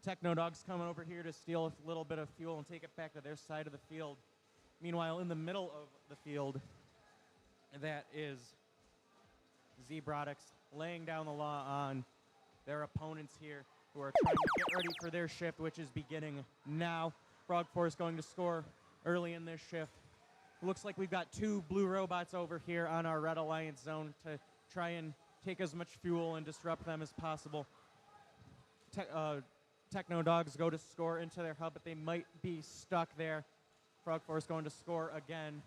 Techno Dogs coming over here to steal a little bit of fuel and take it back to their side of the field. Meanwhile, in the middle of the field, that is Robotics laying down the law on their opponents here, who are trying to get ready for their shift, which is beginning now. Frog Force going to score early in this shift. Looks like we've got 2 blue robots over here on our Red Alliance zone to try and take as much fuel and disrupt them as possible. Techno Dogs go to score into their hub, but they might be stuck there. Frog Force going to score again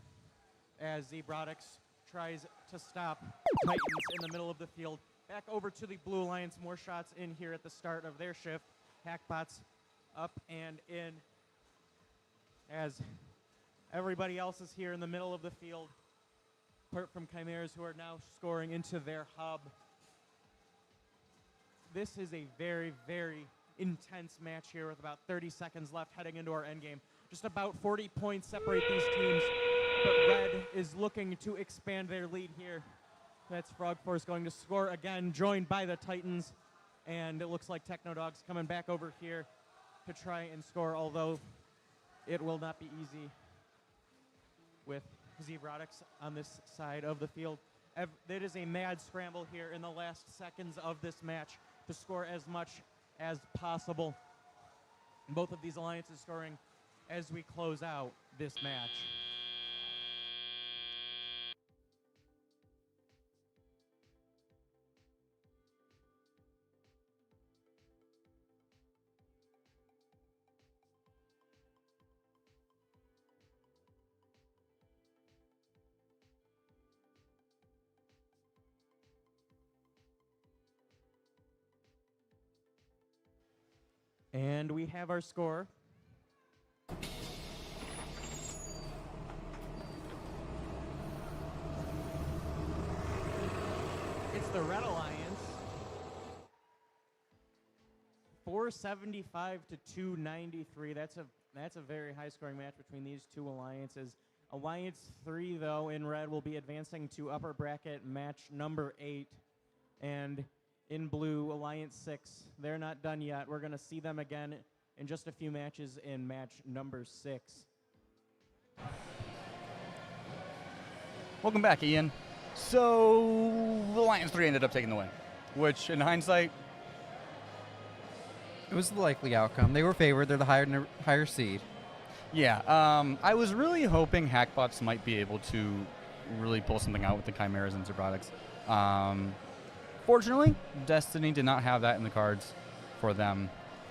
as Robotics tries to stop Titans in the middle of the field. Back over to the Blue Alliance, more shots in here at the start of their shift. Hackbots up and in as everybody else is here in the middle of the field, apart from Chimeras, who are now scoring into their hub. This is a very, very intense match here with about 30 seconds left heading into our endgame. Just about 40 points separate these teams, but Red is looking to expand their lead here. That's Frog Force going to score again, joined by the Titans, and it looks like Techno Dogs coming back over here to try and score, although it will not be easy with Robotics on this side of the field. It is a mad scramble here in the last seconds of this match to score as much as possible. Both of these alliances scoring as we close out this match. And we have our score. It's the Red Alliance 475 to 293. That's a very high scoring match between these two alliances. Alliance 3, though, in red will be advancing to upper bracket match number 8. And in blue, Alliance 6, they're not done yet. We're going to see them again in just a few matches in match number 6. Welcome back, Ian. So, Alliance 3 ended up taking the win, which, in hindsight, it was the likely outcome. They were favored. They're the higher seed. Yeah. I was really hoping Hackbots might be able to really pull something out with the Chimeras and Robotics. Fortunately, Destiny did not have that in the cards for them.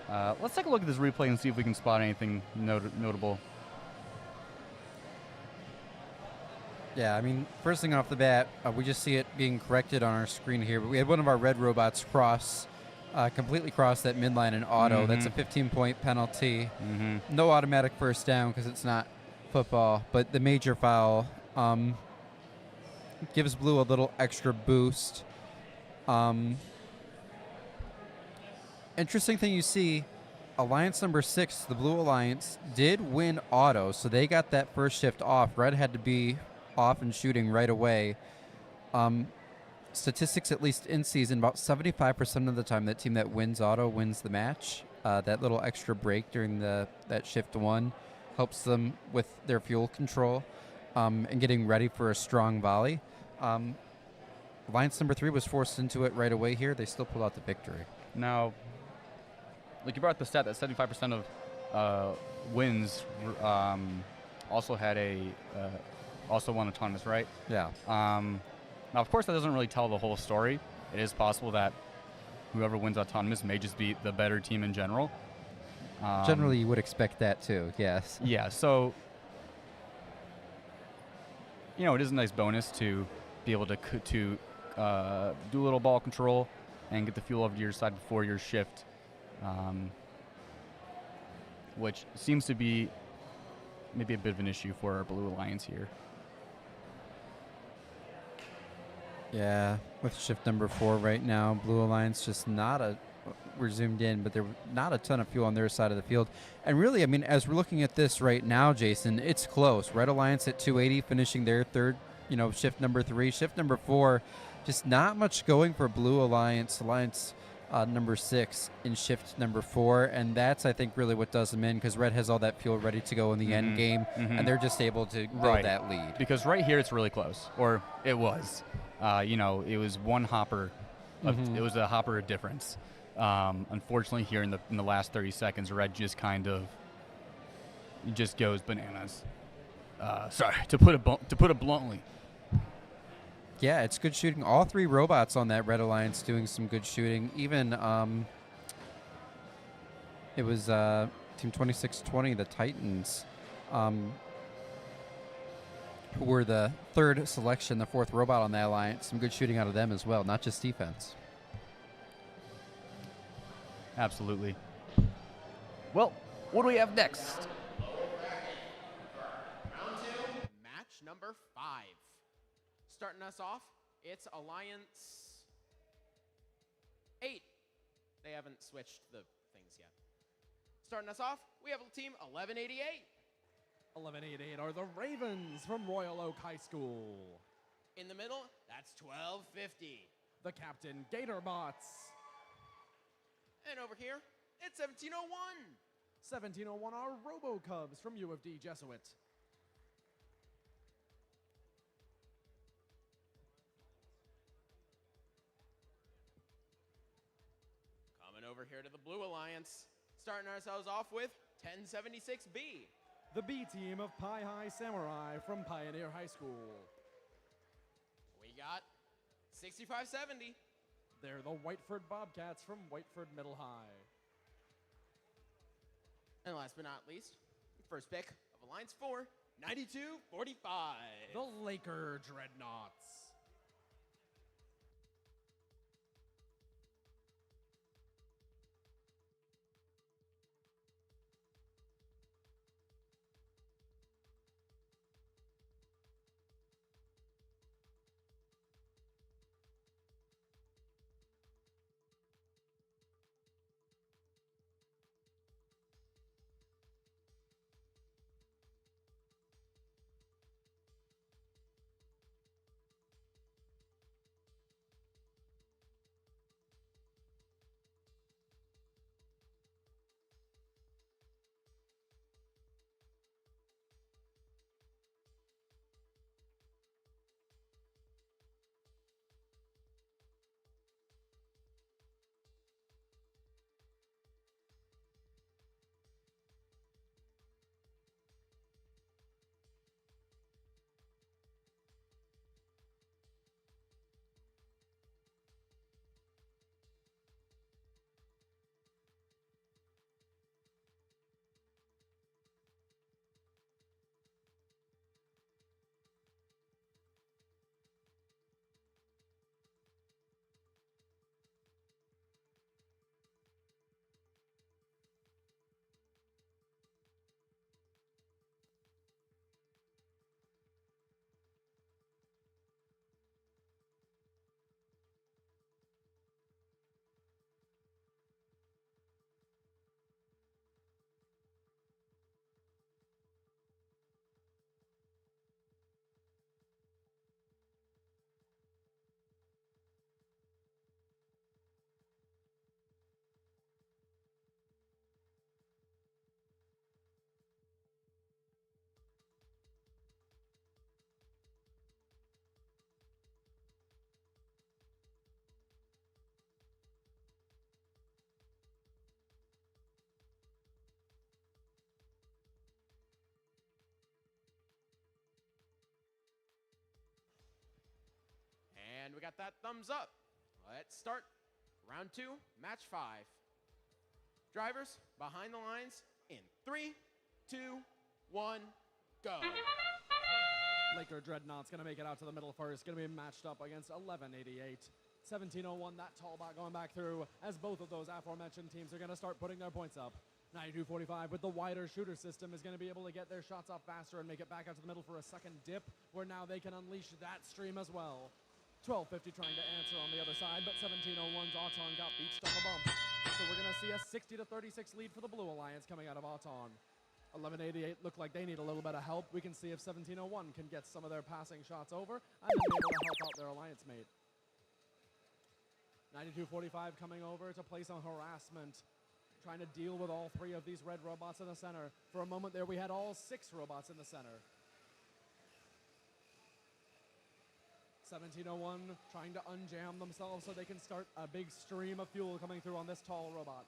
Let's take a look at this replay and see if we can spot anything notable. Yeah, I mean, first thing off the bat, we just see it being corrected on our screen here. But we had one of our red robots completely cross that midline in auto. That's a 15-point penalty. No automatic first down because it's not football. But the major foul gives Blue a little extra boost. Interesting thing you see, Alliance number 6, the Blue Alliance, did win auto, so they got that first shift off. Red had to be off and shooting right away. Statistics, at least in season, about 75% of the time that team that wins auto wins the match. That little extra break during that shift 1 helps them with their fuel control and getting ready for a strong volley. Alliance number 3 was forced into it right away here. They still pulled out the victory. Now, like you brought up the stat that 75% of wins also had also won autonomous, right? Yeah. Now, of course, that doesn't really tell the whole story. It is possible that whoever wins autonomous may just be the better team in general. Generally, you would expect that too, yes. Yeah, so, it is a nice bonus to be able to do a little ball control and get the fuel over to your side before your shift, which seems to be maybe a bit of an issue for our Blue Alliance here. Yeah, with shift number 4 right now, Blue Alliance just we're zoomed in, but there's not a ton of fuel on their side of the field. And really, I mean, as we're looking at this right now, Jason, it's close. Red Alliance at 280, finishing their third, shift number 3. Shift number 4, just not much going for Blue Alliance. Alliance number 6 in shift number 4, and that's, I think, really what does them in, because Red has all that fuel ready to go in the end game, and they're just able to build that lead. Because right here it's really close, or it was. It was one hopper. It was a hopper difference. Unfortunately, here in the last 30 seconds, Red just kind of just goes bananas. Sorry, to put it bluntly. Yeah, it's good shooting. All 3 robots on that Red Alliance doing some good shooting. Even it was Team 2620, the Titans, who were the 3rd selection, the 4th robot on that alliance. Some good shooting out of them as well, not just defense. Absolutely. Well, what do we have next? Round 2, match number 5. Starting us off, it's Alliance 8. They haven't switched the things yet. Starting us off, we have team 1188. 1188 are the Ravens from Royal Oak High School. In the middle, that's 1250. The Captain Gatorbots. And over here, it's 1701. 1701 are Robo Cubs from U of D Jesuit. Coming over here to the Blue Alliance, starting ourselves off with 1076B. The B team of Pi High Samurai from Pioneer High School. We got 6570. They're the Whiteford Bobcats from Whiteford Middle High. And last but not least, first pick of Alliance 4, 9245. The Laker Dreadnoughts. And we got that thumbs up. Let's start round 2, match 5. Drivers, behind the lines in 3, 2, 1, go. Laker Dreadnought's going to make it out to the middle first. Going to be matched up against 1188. 1701, that tall bot going back through as both of those aforementioned teams are going to start putting their points up. 9245 with the wider shooter system is going to be able to get their shots off faster and make it back out to the middle for a second dip, where now they can unleash that stream as well. 1250 trying to answer on the other side, but 1701's Auton got beached up a bump. So we're going to see a 60-36 lead for the Blue Alliance coming out of Auton. 1188 look like they need a little bit of help. We can see if 1701 can get some of their passing shots over and then be able to help out their alliance mate. 9245 coming over to play some harassment, trying to deal with all 3 of these red robots in the center. For a moment there, we had all 6 robots in the center. 1701 trying to unjam themselves so they can start a big stream of fuel coming through on this tall robot.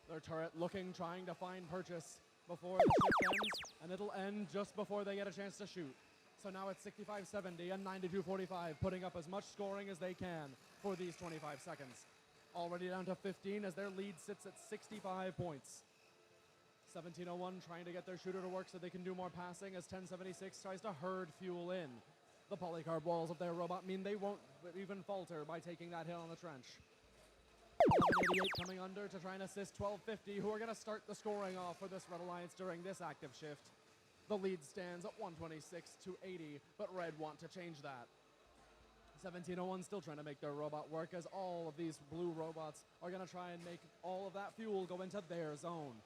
Their turret looking, trying to find purchase before the shift ends, and it'll end just before they get a chance to shoot. So now it's 65-70 and 92-45, putting up as much scoring as they can for these 25 seconds. Already down to 15 as their lead sits at 65 points. 1701 trying to get their shooter to work so they can do more passing as 1076 tries to herd fuel in. The polycarb walls of their robot mean they won't even falter by taking that hit on the trench. 1188 coming under to try and assist 1250, who are going to start the scoring off for this Red Alliance during this active shift. The lead stands at 126-80, but Red want to change that. 1701 still trying to make their robot work as all of these blue robots are going to try and make all of that fuel go into their zone.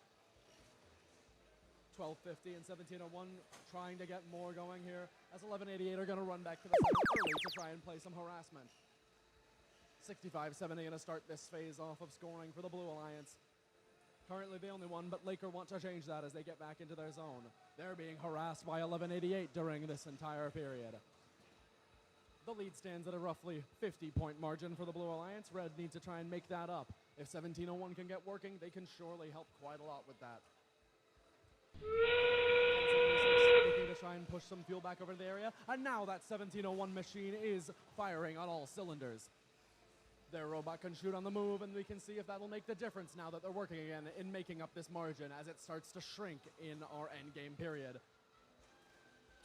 1250 and 1701 trying to get more going here as 1188 are going to run back to the center early to try and play some harassment. 65-70 going to start this phase off of scoring for the Blue Alliance. Currently the only one, but Laker want to change that as they get back into their zone. They're being harassed by 1188 during this entire period. The lead stands at a roughly 50-point margin for the Blue Alliance. Red need to try and make that up. If 1701 can get working, they can surely help quite a lot with that. 1076 looking to try and push some fuel back over the area, and now that 1701 machine is firing on all cylinders. Their robot can shoot on the move, and we can see if that'll make the difference now that they're working again in making up this margin as it starts to shrink in our endgame period.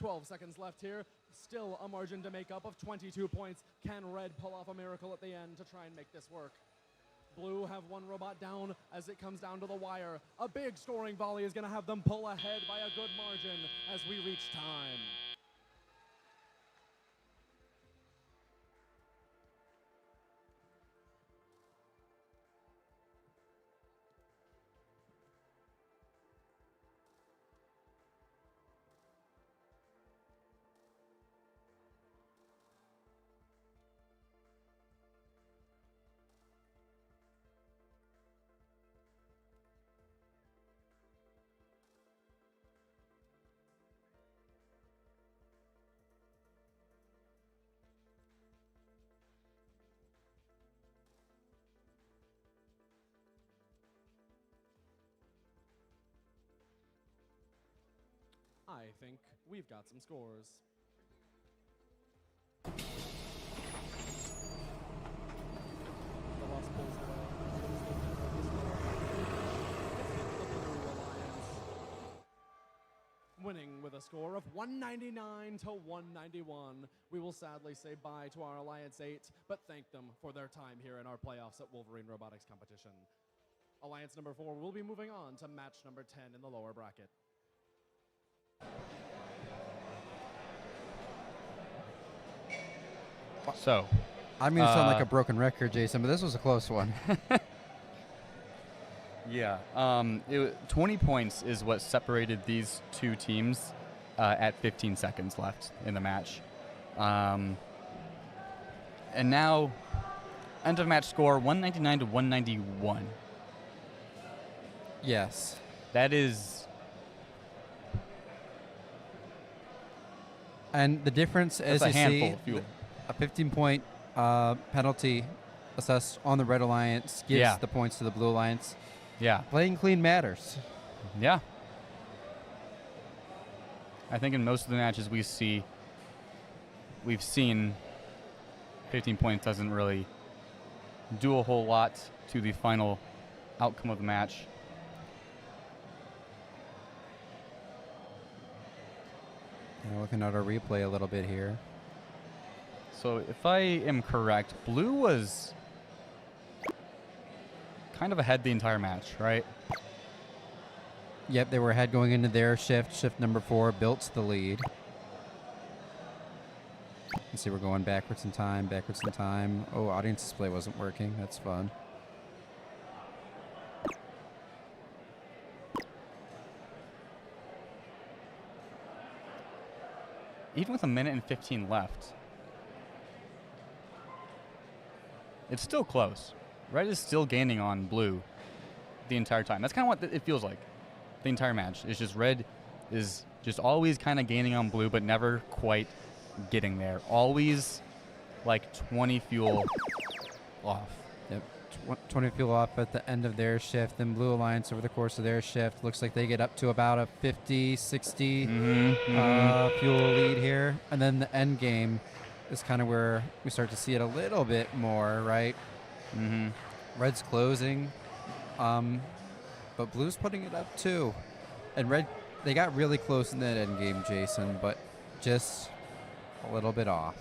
12 seconds left here. Still a margin to make up of 22 points. Can Red pull off a miracle at the end to try and make this work? Blue have one robot down as it comes down to the wire. A big scoring volley is going to have them pull ahead by a good margin as we reach time. I think we've got some scores. The loss pulls away. Winning with a score of 199 to 191. We will sadly say bye to our Alliance 8, but thank them for their time here in our playoffs at Wolverine Robotics competition. Alliance number 4 will be moving on to match number 10 in the lower bracket. So, I'm going to sound like a broken record, Jason, but this was a close one. Yeah, 20 points is what separated these two teams at 15 seconds left in the match. And now, end of match score 199 to 191. Yes. That is. And the difference, as a you handful see, of fuel. A 15-point penalty assessed on the Red Alliance gives the points to the Blue Alliance. Yeah. Playing clean matters. Yeah. I think in most of the matches we've seen 15 points doesn't really do a whole lot to the final outcome of the match. Looking at our replay a little bit here. So if I am correct, blue was kind of ahead the entire match, right? Yep, they were ahead going into their shift. Shift number 4 built the lead. Let's see, we're going backwards in time, backwards in time. Oh, audience display wasn't working. That's fun. Even with 1:15 left, it's still close. Red is still gaining on blue the entire time. That's kind of what it feels like the entire match. It's just red is just always kind of gaining on blue, but never quite getting there. Always like 20 fuel off. Yep, 20 fuel off at the end of their shift. Then Blue Alliance over the course of their shift looks like they get up to about a 50, 60 fuel lead here. And then the end game is kind of where we start to see it a little bit more, right? Red's closing, but Blue's putting it up too. And Red, they got really close in that end game, Jason, but just a little bit off.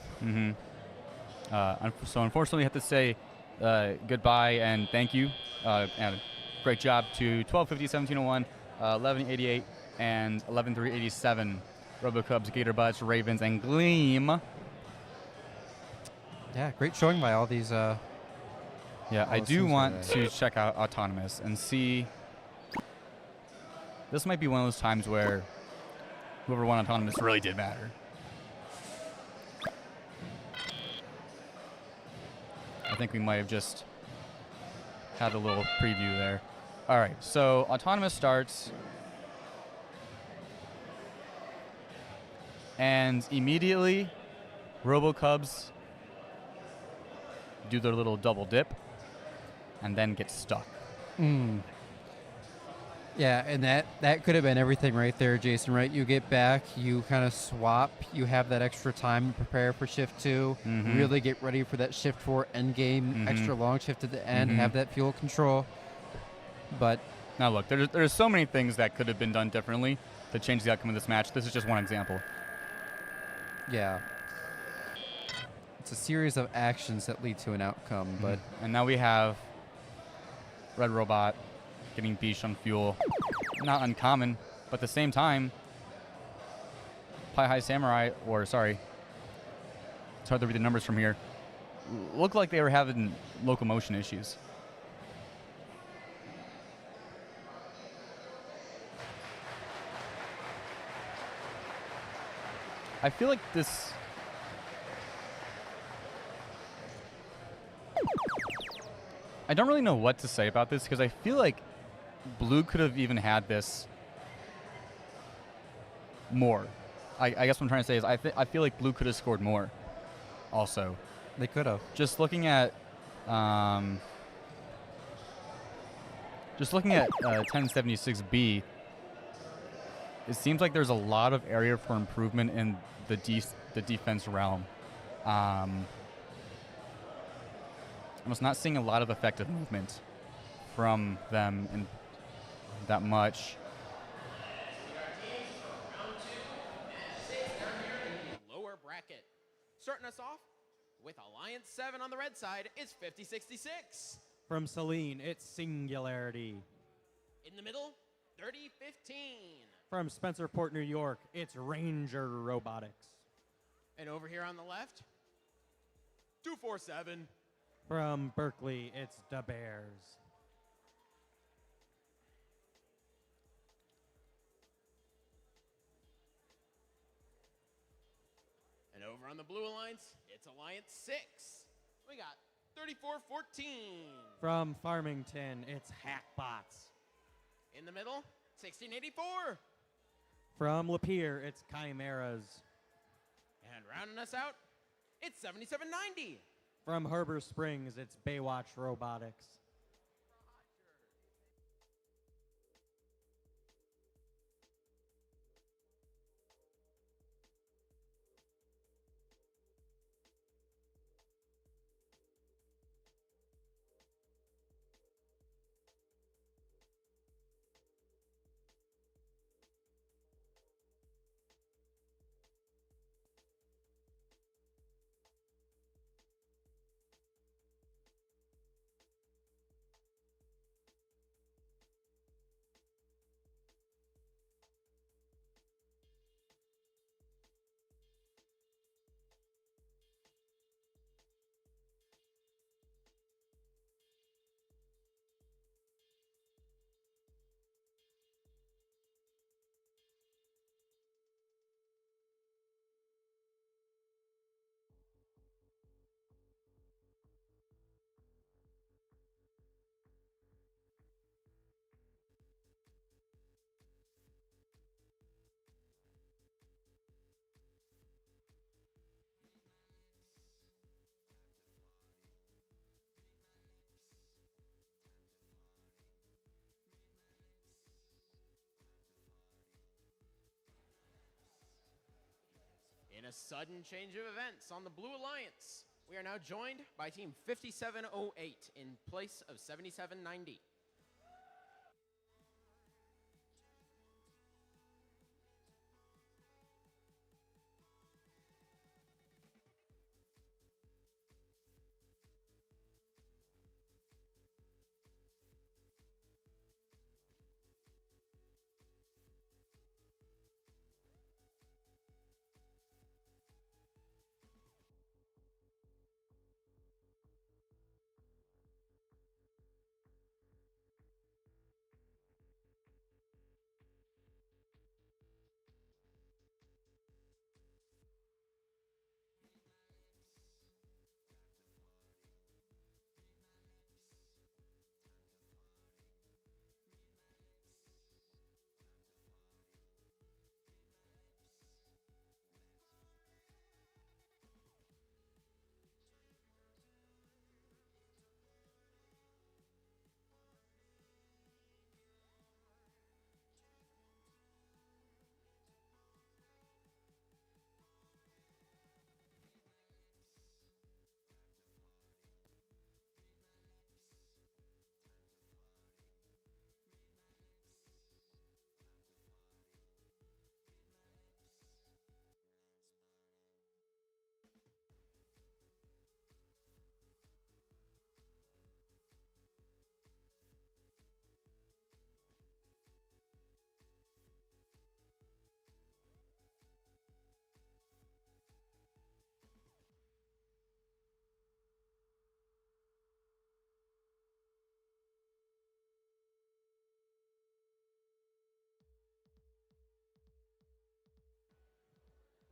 So unfortunately, I have to say goodbye and thank you. And great job to 1250, 1701, 1188, and 11387. RoboCubs, Gator Butts, Ravens, and Gleam. Yeah, great showing by all these. Yeah, I do want to check out Autonomous and see. This might be one of those times where whoever won Autonomous really did matter. I think we might have just had a little preview there. All right, so Autonomous starts. And immediately, RoboCubs do their little double dip and then get stuck. Yeah, and that could have been everything right there, Jason, right? You get back, you kind of swap, you have that extra time to prepare for shift 2, really get ready for that shift 4 end game, extra long shift at the end, have that fuel control. But now look, there's so many things that could have been done differently to change the outcome of this match. This is just one example. Yeah. It's a series of actions that lead to an outcome, but and now we have Red Robot getting beached on fuel. Not uncommon, but at the same time, Pi High Samurai, or sorry, it's hard to read the numbers from here, looked like they were having locomotion issues. I feel like this... I don't really know what to say about this because I feel like Blue could have even had this more. I guess what I'm trying to say is I feel like Blue could have scored more also. They could have. Just looking at 1076B, it seems like there's a lot of area for improvement in the defense realm. I'm just not seeing a lot of effective movement from them in that much. Lower bracket. Starting us off with Alliance 7 on the red side is 5066. From Celine, it's Singularity. In the middle, 3015. From Spencerport, New York, it's Ranger Robotics. And over here on the left, 247. From Berkeley, it's Da Bears. And over on the Blue Alliance, it's Alliance 6. We got 3414. From Farmington, it's Hackbots. In the middle, 1684. From Lapeer, it's Chimeras. And rounding us out, it's 7790. From Harbor Springs, it's Baywatch Robotics. sudden change of events on the Blue Alliance. We are now joined by Team 5708 in place of 7790.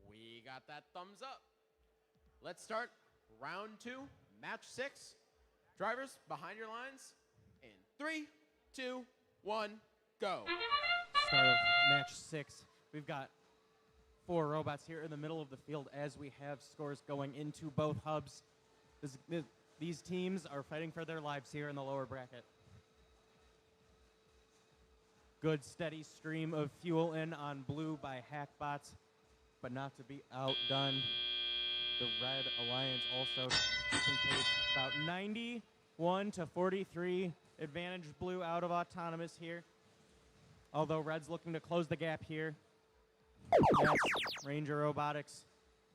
We got that thumbs up. Let's start round 2, match 6. Drivers, behind your lines in 3, 2, 1, go. Start of match 6. We've got 4 robots here in the middle of the field as we have scores going into both hubs. These teams are fighting for their lives here in the lower bracket. Good steady stream of fuel in on blue by Hackbots, but not to be outdone. The Red Alliance also keeping pace, about 91 to 43 advantage blue out of autonomous here. Although Red's looking to close the gap here. That's Ranger Robotics,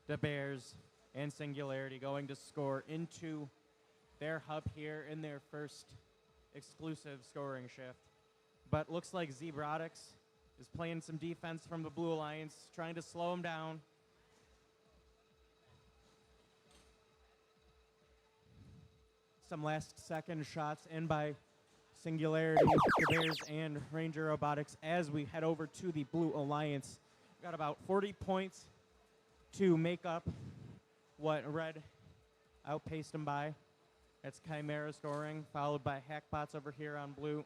the Bears, and Singularity going to score into their hub here in their first exclusive scoring shift. But looks like Zebrotix is playing some defense from the Blue Alliance, trying to slow him down. Some last second shots in by Singularity, the Bears, and Ranger Robotics as we head over to the Blue Alliance. Got about 40 points to make up what Red outpaced them by. That's Chimera scoring, followed by Hackbots over here on blue.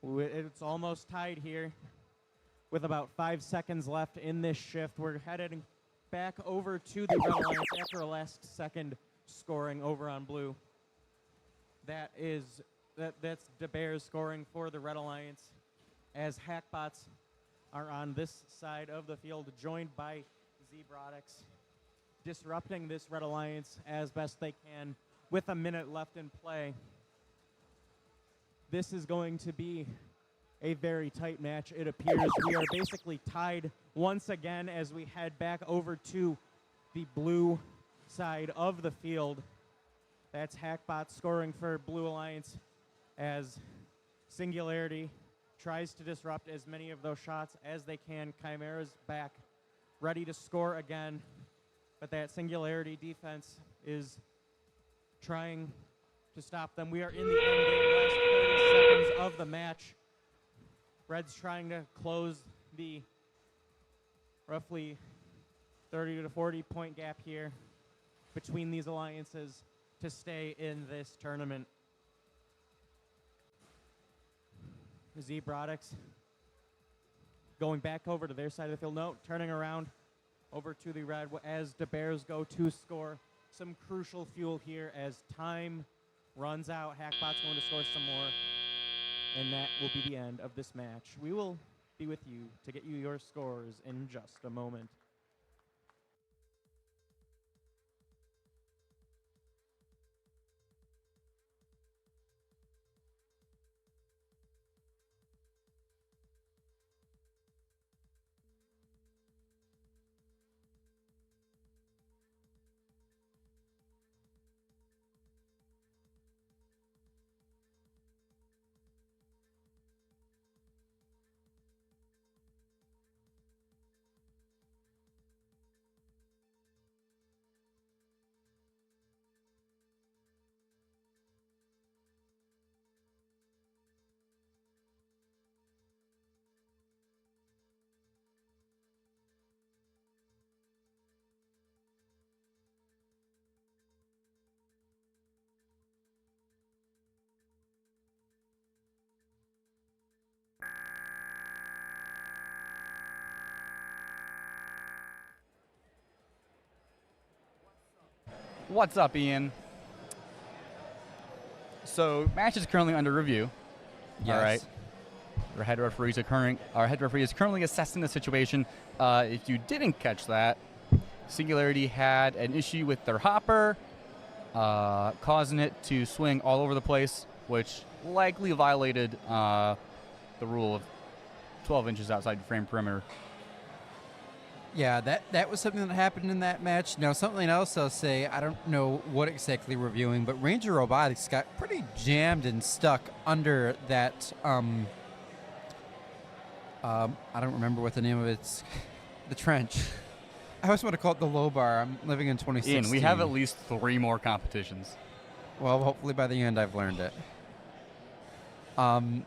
It's almost tied here with about 5 seconds left in this shift. We're headed back over to the Red Alliance after a last second scoring over on blue. That's the Bears scoring for the Red Alliance as Hackbots are on this side of the field, joined by Zebrotix, disrupting this Red Alliance as best they can with a minute left in play. This is going to be a very tight match, it appears. We are basically tied once again as we head back over to the blue side of the field. That's Hackbot scoring for Blue Alliance as Singularity tries to disrupt as many of those shots as they can. Chimera's back, ready to score again, but that Singularity defense is trying to stop them. We are in the end game, last 30 seconds of the match. Red's trying to close the roughly 30 to 40 point gap here between these alliances to stay in this tournament. Zebrotix going back over to their side of the field. No, turning around over to the Red as the Bears go to score some crucial fuel here as time runs out. Hackbot's going to score some more, and that will be the end of this match. We will be with you to get you your scores in just a moment. What's up, Ian? So, match is currently under review. Yes. All right. Our head referee is currently assessing the situation. If you didn't catch that, Singularity had an issue with their hopper, causing it to swing all over the place, which likely violated the rule of 12 inches outside the frame perimeter. Yeah, that was something that happened in that match. Now, something else I'll say, I don't know what exactly we're viewing, but Ranger Robotics got pretty jammed and stuck under that, I don't remember what the name of it's, the trench. I always want to call it the low bar. I'm living in 2016. Ian, we have at least 3 more competitions. Well, hopefully by the end I've learned it. But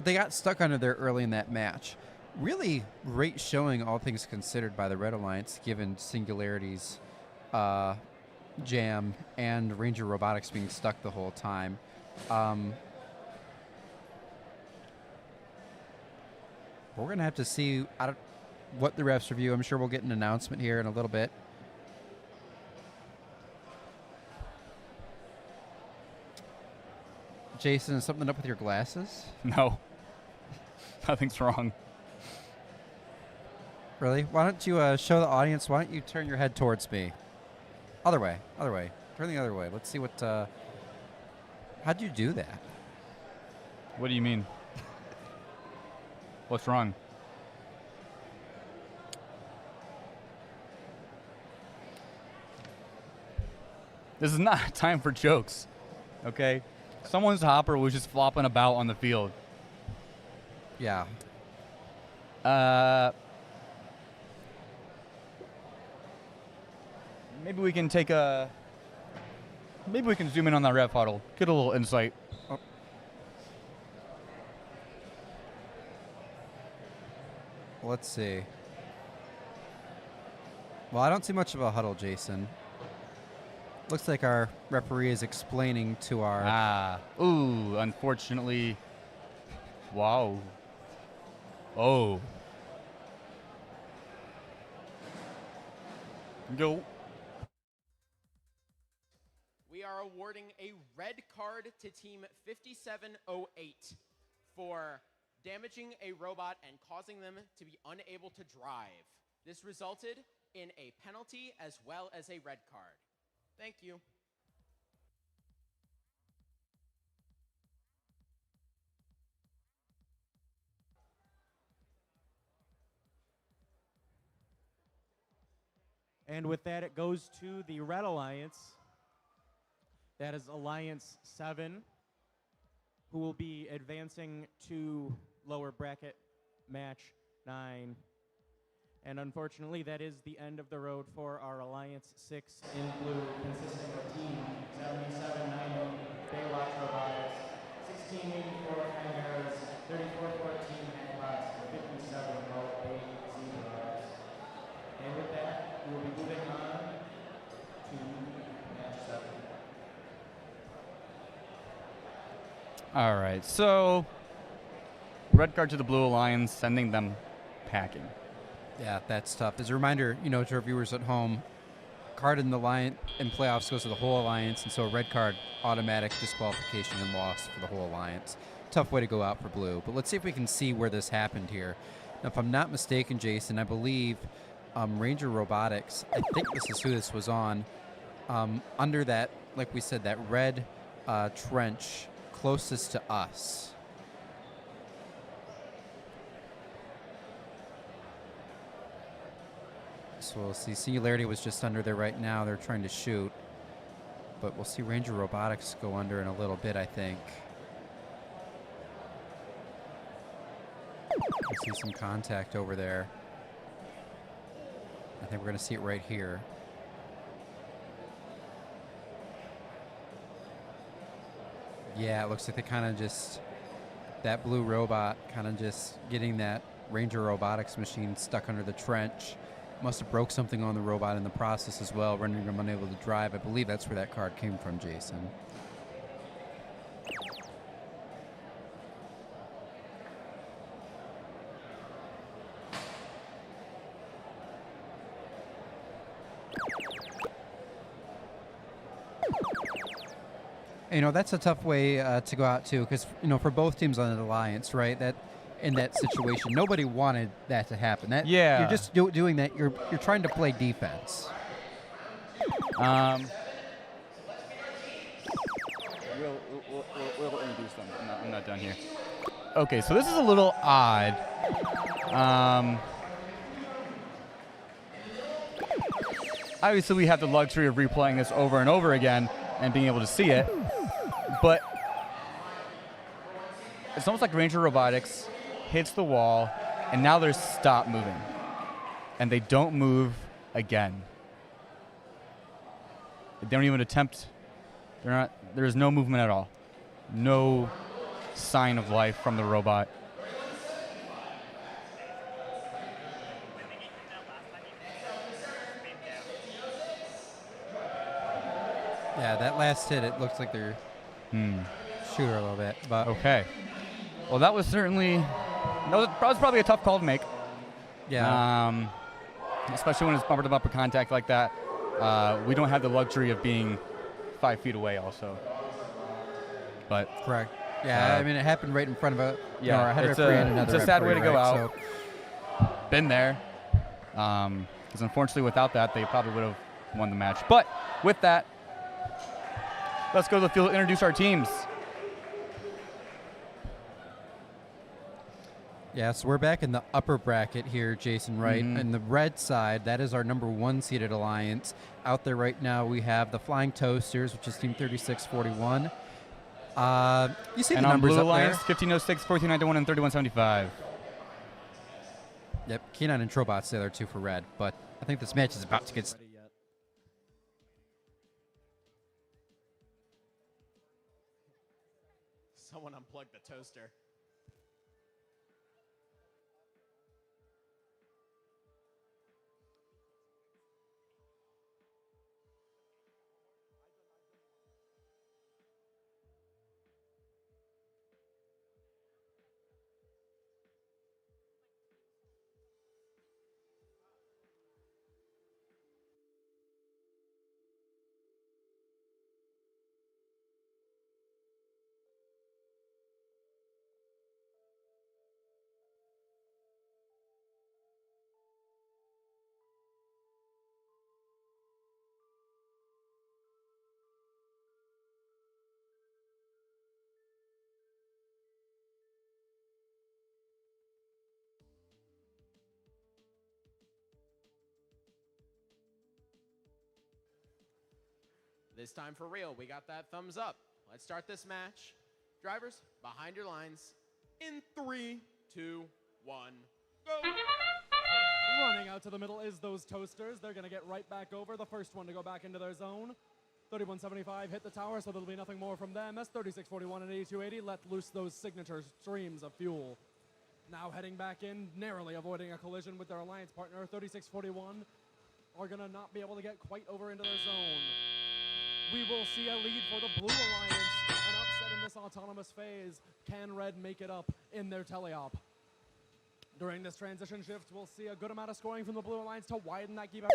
they got stuck under there early in that match. Really great showing, all things considered, by the Red Alliance, given Singularity's jam and Ranger Robotics being stuck the whole time. We're going to have to see what the refs review. I'm sure we'll get an announcement here in a little bit. Jason, is something up with your glasses? No. Nothing's wrong. Really? Why don't you show the audience? Why don't you turn your head towards me? Other way. Other way. Turn the other way. Let's see what... how'd you do that? What do you mean? What's wrong? This is not time for jokes, okay? Someone's hopper was just flopping about on the field. Yeah. Maybe we can take a... Maybe we can zoom in on that ref huddle. Get a little insight. Oh. Let's see. Well, I don't see much of a huddle, Jason. Looks like our referee is explaining to our... Ooh, unfortunately... Wow. Oh. Go. We are awarding a red card to Team 5708 for damaging a robot and causing them to be unable to drive. This resulted in a penalty as well as a red card. Thank you. And with that, it goes to the Red Alliance. That is Alliance 7, who will be advancing to lower bracket match 9. And unfortunately, that is the end of the road for our Alliance 6 in blue, consisting of Team 7790 Baywatch Robotics, 1684 Chimeras, 3414 Hackbots, and 5708 Zebras. And with that, we will be moving on to match 7. All right, so red card to the Blue Alliance, sending them packing. Yeah, that's tough. As a reminder, to our viewers at home, card in the line in playoffs goes to the whole alliance, and so a red card, automatic disqualification and loss for the whole alliance. tough way to go out for blue. But let's see if we can see where this happened here. Now, if I'm not mistaken, Jason, I believe Ranger Robotics, I think this is who this was on, under that, like we said, that red trench closest to us. So we'll see. Singularity was just under there right now. They're trying to shoot. But we'll see Ranger Robotics go under in a little bit, I think. I see some contact over there. I think we're going to see it right here. Yeah, it looks like they kind of just, that blue robot kind of just getting that Ranger Robotics machine stuck under the trench. Must have broke something on the robot in the process as well, rendering them unable to drive. I believe that's where that card came from, Jason. You know, that's a tough way to go out, too, because, you know, for both teams on the Alliance, right, that in that situation, nobody wanted that to happen. That, yeah. You're just doing that. You're trying to play defense. We'll introduce them. I'm not done here. Okay, so this is a little odd. Obviously, we have the luxury of replaying this over and over again and being able to see it. But it's almost like Ranger Robotics hits the wall, and now they're stopped moving. And they don't move again. They don't even attempt. There's no movement at all. No sign of life from the robot. Yeah, that last hit, it looks like they're shooter a little bit. But okay. Well, that was certainly, that was probably a tough call to make. Yeah. Especially when it's bumper-to-bumper contact like that. We don't have the luxury of being 5 feet away also. But correct. Yeah, I mean, it happened right in front of it's a sad way to go out. Been there. Because unfortunately without that, they probably would have won the match. But with that, let's go to the field and introduce our teams. Yeah, so we're back in the upper bracket here, Jason, right? And the red side, that is our number 1 seeded alliance. Out there right now, we have the Flying Toasters, which is Team 3641. You see and the numbers Blue up Alliance, there? 1506, 1491, and 3175. Yep, K9 and Trobot's there too for red, but I think this match is about to get... Someone unplugged the toaster. This time for real, we got that thumbs up. Let's start this match. Drivers, behind your lines. In 3, 2, 1, go! Running out to the middle is those Toasters. They're going to get right back over. The first one to go back into their zone. 3175 hit the tower, so there'll be nothing more from them. As 3641 and 8280 let loose those signature streams of fuel. Now heading back in, narrowly avoiding a collision with their alliance partner. 3641 are going to not be able to get quite over into their zone. We will see a lead for the Blue Alliance. An upset in this autonomous phase. Can Red make it up in their teleop? During this transition shift, we'll see a good amount of scoring from the Blue Alliance to widen that gap even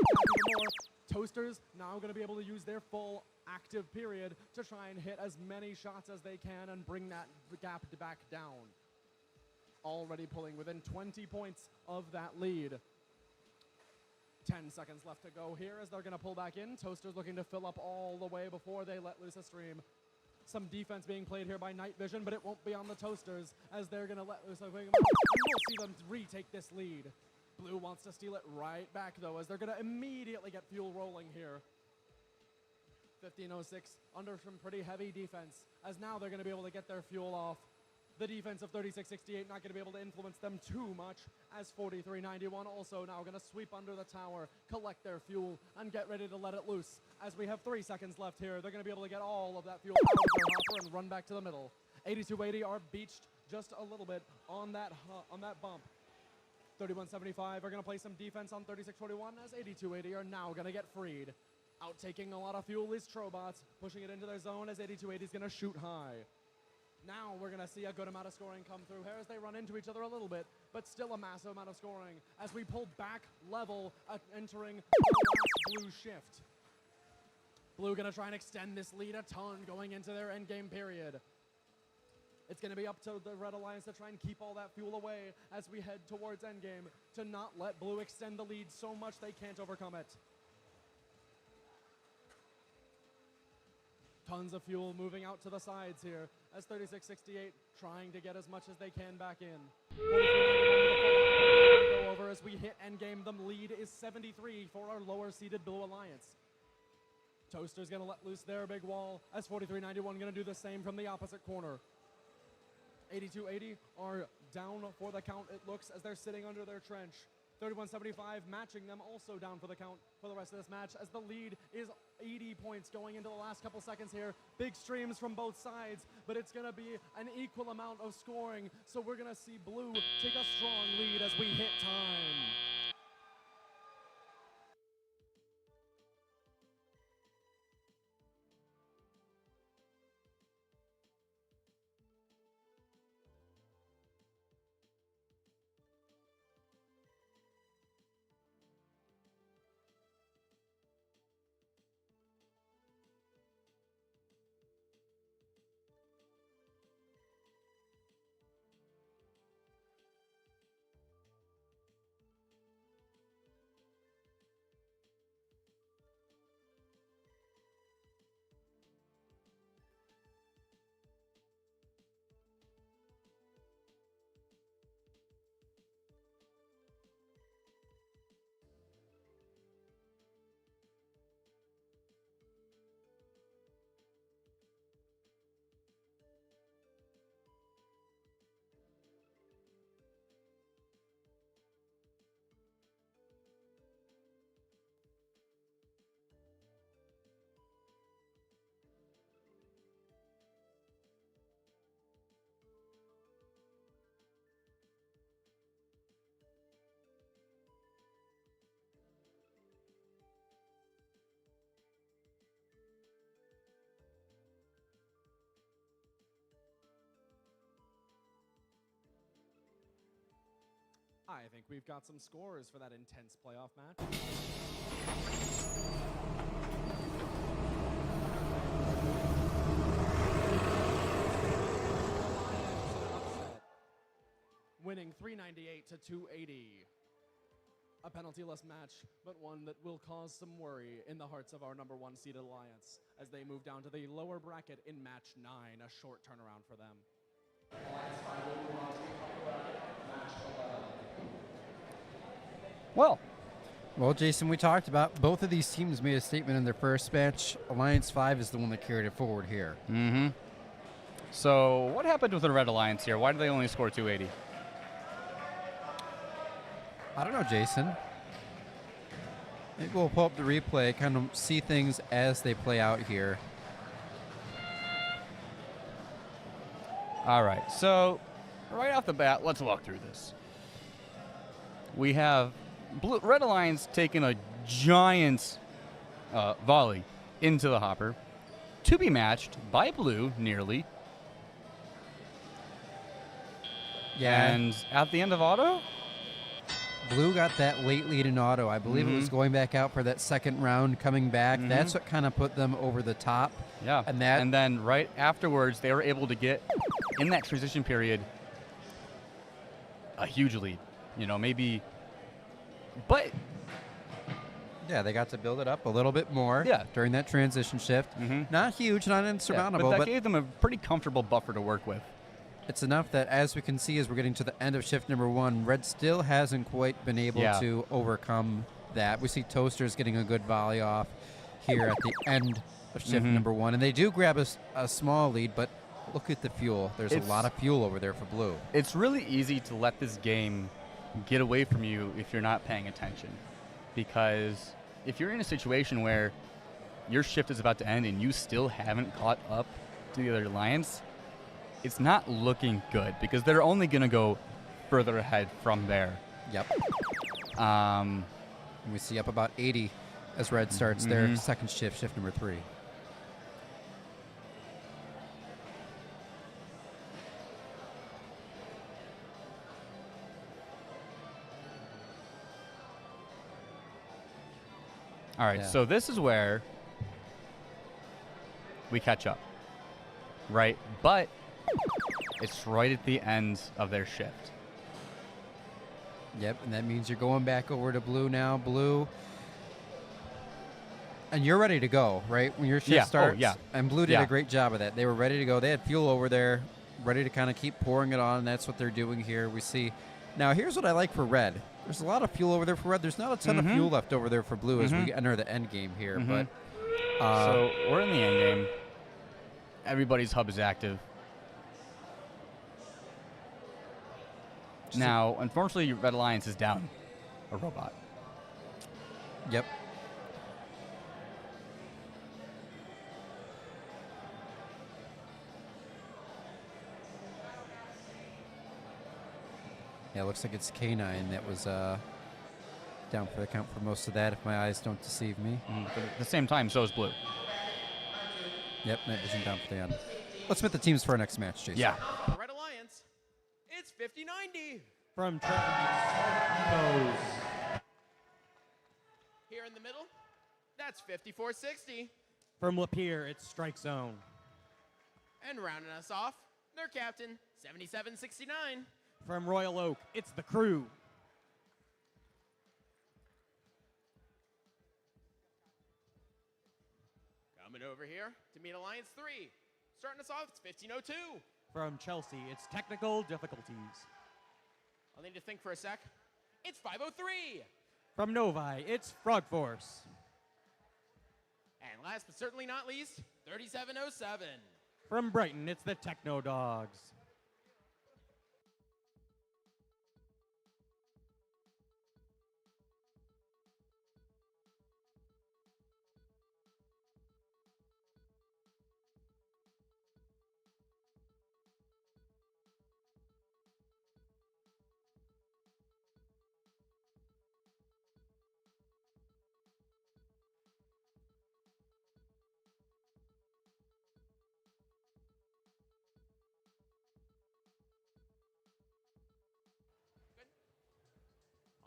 more. Toasters now going to be able to use their full active period to try and hit as many shots as they can and bring that gap back down. Already pulling within 20 points of that lead. 10 seconds left to go here as they're going to pull back in. Toasters looking to fill up all the way before they let loose a stream. Some defense being played here by Night Vision, but it won't be on the Toasters as they're going to let loose a big amount. We'll see them retake this lead. Blue wants to steal it right back, though, as they're going to immediately get fuel rolling here. 15:06 under some pretty heavy defense, as now they're going to be able to get their fuel off. The defense of 3668 not going to be able to influence them too much, as 4391 also now going to sweep under the tower, collect their fuel, and get ready to let it loose. As we have 3 seconds left here, they're going to be able to get all of that fuel out of their hopper and run back to the middle. 8280 are beached just a little bit on that bump. 3175 are going to play some defense on 3641, as 8280 are now going to get freed. Out taking a lot of fuel is Trobots, pushing it into their zone as 8280 is going to shoot high. Now we're going to see a good amount of scoring come through here as they run into each other a little bit, but still a massive amount of scoring as we pull back level, entering the last blue shift. Blue going to try and extend this lead a ton going into their endgame period. It's going to be up to the Red Alliance to try and keep all that fuel away as we head towards endgame, to not let Blue extend the lead so much they can't overcome it. Tons of fuel moving out to the sides here as 3668 trying to get as much as they can back in. 4391 go over as we hit endgame. The lead is 73 for our lower seeded Blue Alliance. Toaster's going to let loose their big wall as 4391 going to do the same from the opposite corner. 8280 are down for the count, it looks, as they're sitting under their trench. 3175 matching them, also down for the count for the rest of this match, as the lead is 80 points going into the last couple seconds here. Big streams from both sides, but it's going to be an equal amount of scoring, so we're going to see Blue take a strong lead as we hit time. I think we've got some scores for that intense playoff match. Winning 398 to 280. A penalty-less match, but one that will cause some worry in the hearts of our number one seeded alliance as they move down to the lower bracket in match 9, a short turnaround for them. Alliance 5 will move on to the upper bracket, match 11. Well, Jason, we talked about both of these teams made a statement in their first match. Alliance 5 is the one that carried it forward here. Mm-hmm. So what happened with the Red Alliance here? Why did they only score 280? I don't know, Jason. Maybe we'll pull up the replay, kind of see things as they play out here. All right, so right off the bat, let's walk through this. We have Red Alliance taking a giant volley into the hopper, to be matched by Blue, nearly. Yeah. And at the end of auto? Blue got that late lead in auto. I believe it was going back out for that second round, coming back. That's what kind of put them over the top. Yeah. And then right afterwards, they were able to get, in that transition period, a huge lead. You know, maybe, but yeah, they got to build it up a little bit more during that transition shift. Not huge, not insurmountable. But that gave them a pretty comfortable buffer to work with. It's enough that, as we can see, as we're getting to the end of shift number 1, Red still hasn't quite been able to overcome that. We see Toasters getting a good volley off here at the end of shift number 1. And they do grab a small lead, but look at the fuel. There's a lot of fuel over there for Blue. It's really easy to let this game get away from you if you're not paying attention. Because if you're in a situation where your shift is about to end and you still haven't caught up to the other alliance, it's not looking good because they're only going to go further ahead from there. Yep. We see up about 80 as Red starts their second shift, shift number 3. All right, so this is where we catch up, right? But it's right at the end of their shift. Yep, and that means you're going back over to Blue now. Blue, and you're ready to go, right? When your shift starts. And Blue did a great job of that. They were ready to go. They had fuel over there, ready to kind of keep pouring it on, and that's what they're doing here. We see. Now, here's what I like for Red. There's a lot of fuel over there for Red. There's not a ton of fuel left over there for Blue as we enter the end game here. But so we're in the end game. Everybody's hub is active. Now, unfortunately, Red Alliance is down a robot. Yep. Yeah, it looks like it's K9 that was down for the count for most of that, if my eyes don't deceive me. But at the same time, so is Blue. Yep, Night Vision down for the end. Let's submit the teams for our next match, Jason. Yeah. Red Alliance, it's 50-90. From Trenton. Here in the middle, that's 54-60. From Lapeer, it's Strike Zone. And rounding us off, their captain, 77-69. From Royal Oak, it's the Crew. Coming over here to meet Alliance 3. Starting us off, it's 15-02. From Chelsea, it's Technical Difficulties. I'll need to think for a sec. It's 5:03. From Novi, it's Frog Force. And last but certainly not least, 37:07. From Brighton, it's the Techno Dogs.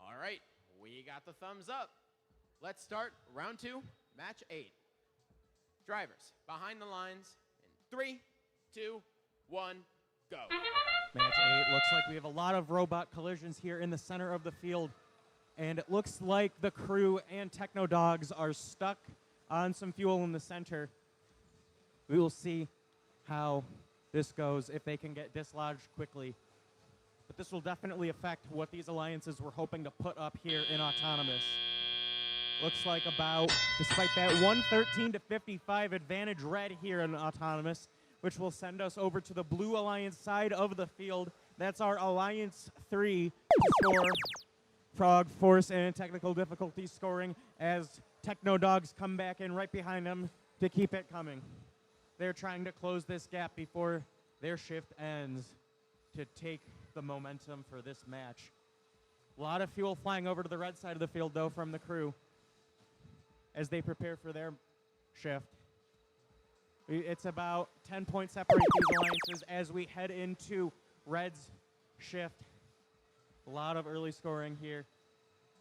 All right, we got the thumbs up. Let's start round 2, match 8. Drivers, behind the lines in 3, 2, 1, go. Match 8 looks like we have a lot of robot collisions here in the center of the field. And it looks like the Crew and Techno Dogs are stuck on some fuel in the center. We will see how this goes, if they can get dislodged quickly. But this will definitely affect what these alliances were hoping to put up here in Autonomous. Looks like about, despite that 113-55 advantage Red here in Autonomous, which will send us over to the Blue Alliance side of the field. That's our Alliance 3 to score. Frog Force and Technical Difficulties scoring as Techno Dogs come back in right behind them to keep it coming. They're trying to close this gap before their shift ends to take the momentum for this match. A lot of fuel flying over to the red side of the field, though, from the Crew as they prepare for their shift. It's about 10 points separate these alliances as we head into Red's shift. A lot of early scoring here.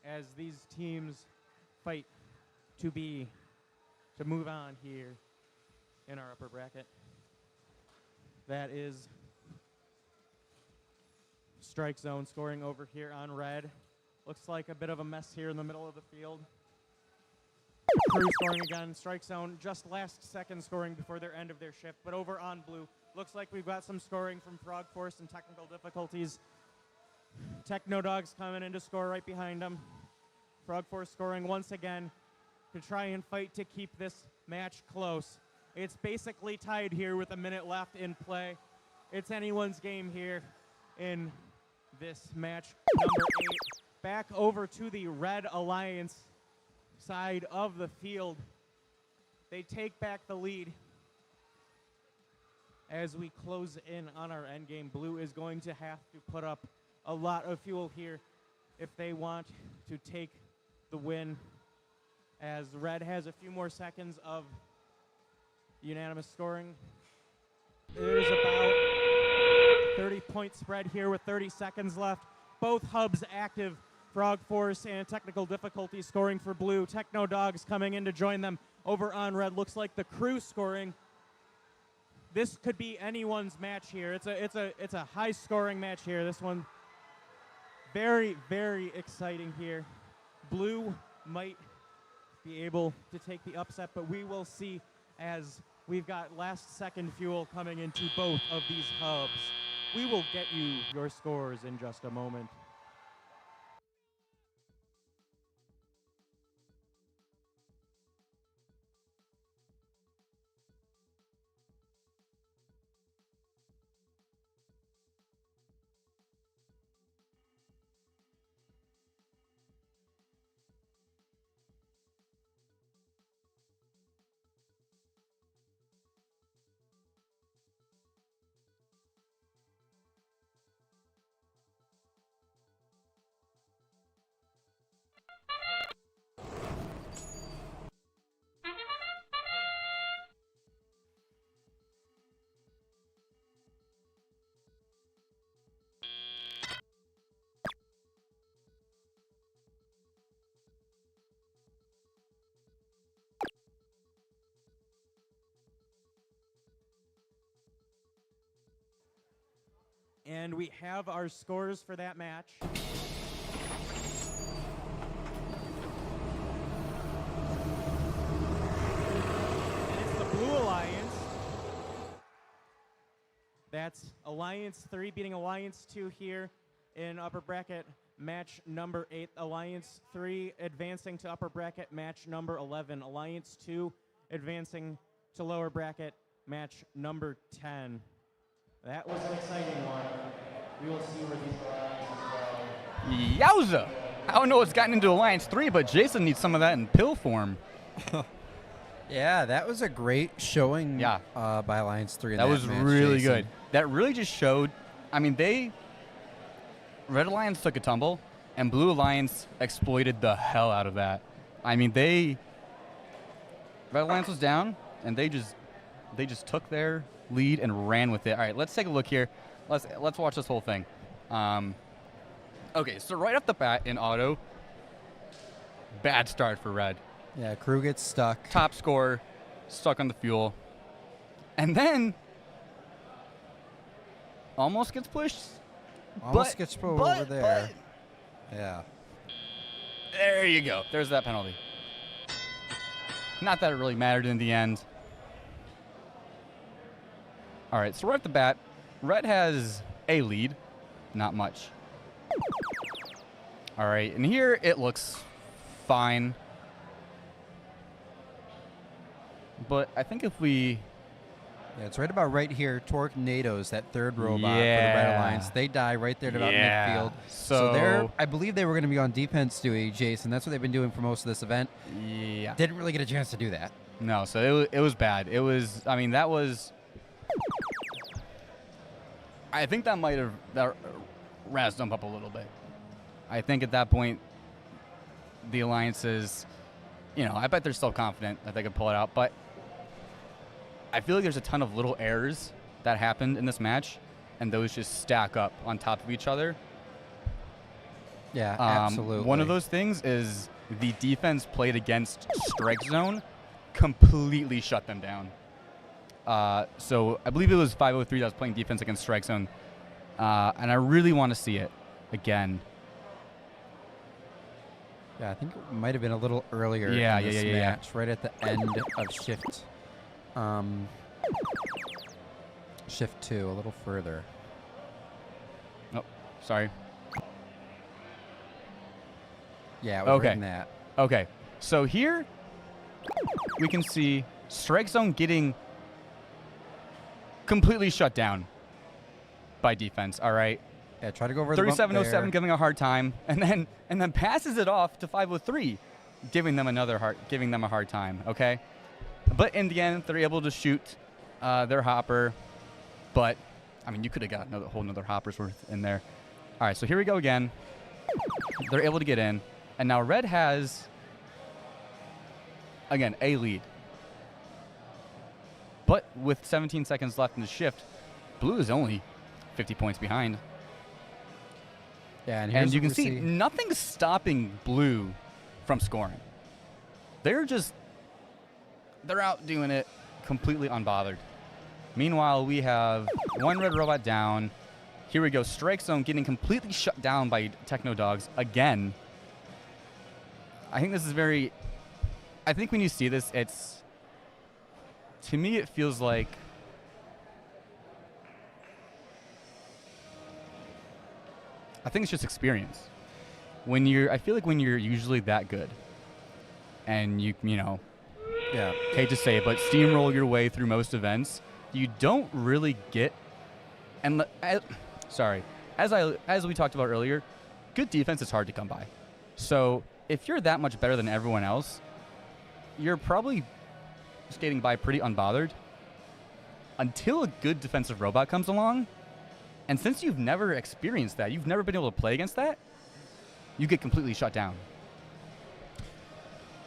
as these teams fight to move on here in our upper bracket. That is Strike Zone scoring over here on red. Looks like a bit of a mess here in the middle of the field. Crew scoring again. Strike Zone just last second scoring before their end of their shift. But over on blue, looks like we've got some scoring from Frog Force and technical difficulties. Techno Dogs coming in to score right behind them. Frog Force scoring once again to try and fight to keep this match close. It's basically tied here with a minute left in play. It's anyone's game here in this match number 8. Back over to the Red Alliance side of the field. They take back the lead as we close in on our end game. Blue is going to have to put up a lot of fuel here if they want to take the win, as red has a few more seconds of unanimous scoring. It is about 30-point spread here with 30 seconds left. Both hubs active. Frog Force and technical difficulty scoring for blue. Techno Dogs coming in to join them over on red. Looks like the crew scoring. This could be anyone's match here. It's a high scoring match here. This one very, very exciting here. Blue might be able to take the upset, but we will see as we've got last second fuel coming into both of these hubs. We will get you your scores in just a moment. And we have our scores for that match. And it's the Blue Alliance. That's Alliance 3 beating Alliance 2 here in upper bracket match number 8. Alliance 3 advancing to upper bracket match number 11. Alliance 2 advancing to lower bracket match number 10. That was an exciting one. We will see where these alliances go. Yowza! I don't know what's gotten into Alliance 3, but Jason needs some of that in pill form. Yeah, that was a great showing by Alliance 3. That was match, really Jason. good. That really just showed, I mean, Red Alliance took a tumble, and Blue Alliance exploited the hell out of that. I mean, Red Alliance was down, and they just took their lead and ran with it. All right, let's take a look here. Let's watch this whole thing. Okay, so right off the bat in auto, bad start for red. Yeah, crew gets stuck. Top score, stuck on the fuel. And then almost gets pushed. Almost gets pulled over there. Yeah. There you go. There's that penalty. Not that it really mattered in the end. All right, so right off the bat, red has a lead, not much. All right, and here it looks fine. But I think if we... Yeah, it's right about right here. Tornadoes, that third robot for the Red Alliance. They die right there at about midfield. So they're, I believe they were going to be on defense duty, Jason. That's what they've been doing for most of this event. Yeah. Didn't really get a chance to do that. No, so it was bad. It was, I mean, that was... I think that might have razzed them up a little bit. I think at that point, the Alliances, I bet they're still confident that they could pull it out. But I feel like there's a ton of little errors that happened in this match, and those just stack up on top of each other. Yeah, absolutely. One of those things is the defense played against strike zone completely shut them down. So I believe it was 503 that was playing defense against strike zone. And I really want to see it again. Yeah, I think it might have been a little earlier in this match, right at the end of shift. Shift 2, a little further. Oh, sorry. Yeah, it was right in that. Okay, so here we can see strike zone getting completely shut down by defense. All right. Yeah, try to go over the bump 3707 there. giving a hard time, and then passes it off to 503, giving them a hard time. Okay, but in the end, they're able to shoot their hopper. But I mean, you could have got a whole another hopper's worth in there. All right, so here we go again. They're able to get in, and now Red has again a lead. But with 17 seconds left in the shift, Blue is only 50 points behind. Yeah, and you can see nothing's stopping Blue from scoring. They're out doing it completely unbothered. Meanwhile, we have one red robot down. Here we go, strike zone getting completely shut down by Techno Dogs again. I think this is I think when you see this, to me it feels like I think it's just experience. I feel like when you're usually that good, and you know, hate to say it, but steamroll your way through most events, you don't really get. And as we talked about earlier, good defense is hard to come by. So if you're that much better than everyone else, you're probably skating by pretty unbothered until a good defensive robot comes along. And since you've never experienced that, you've never been able to play against that, you get completely shut down.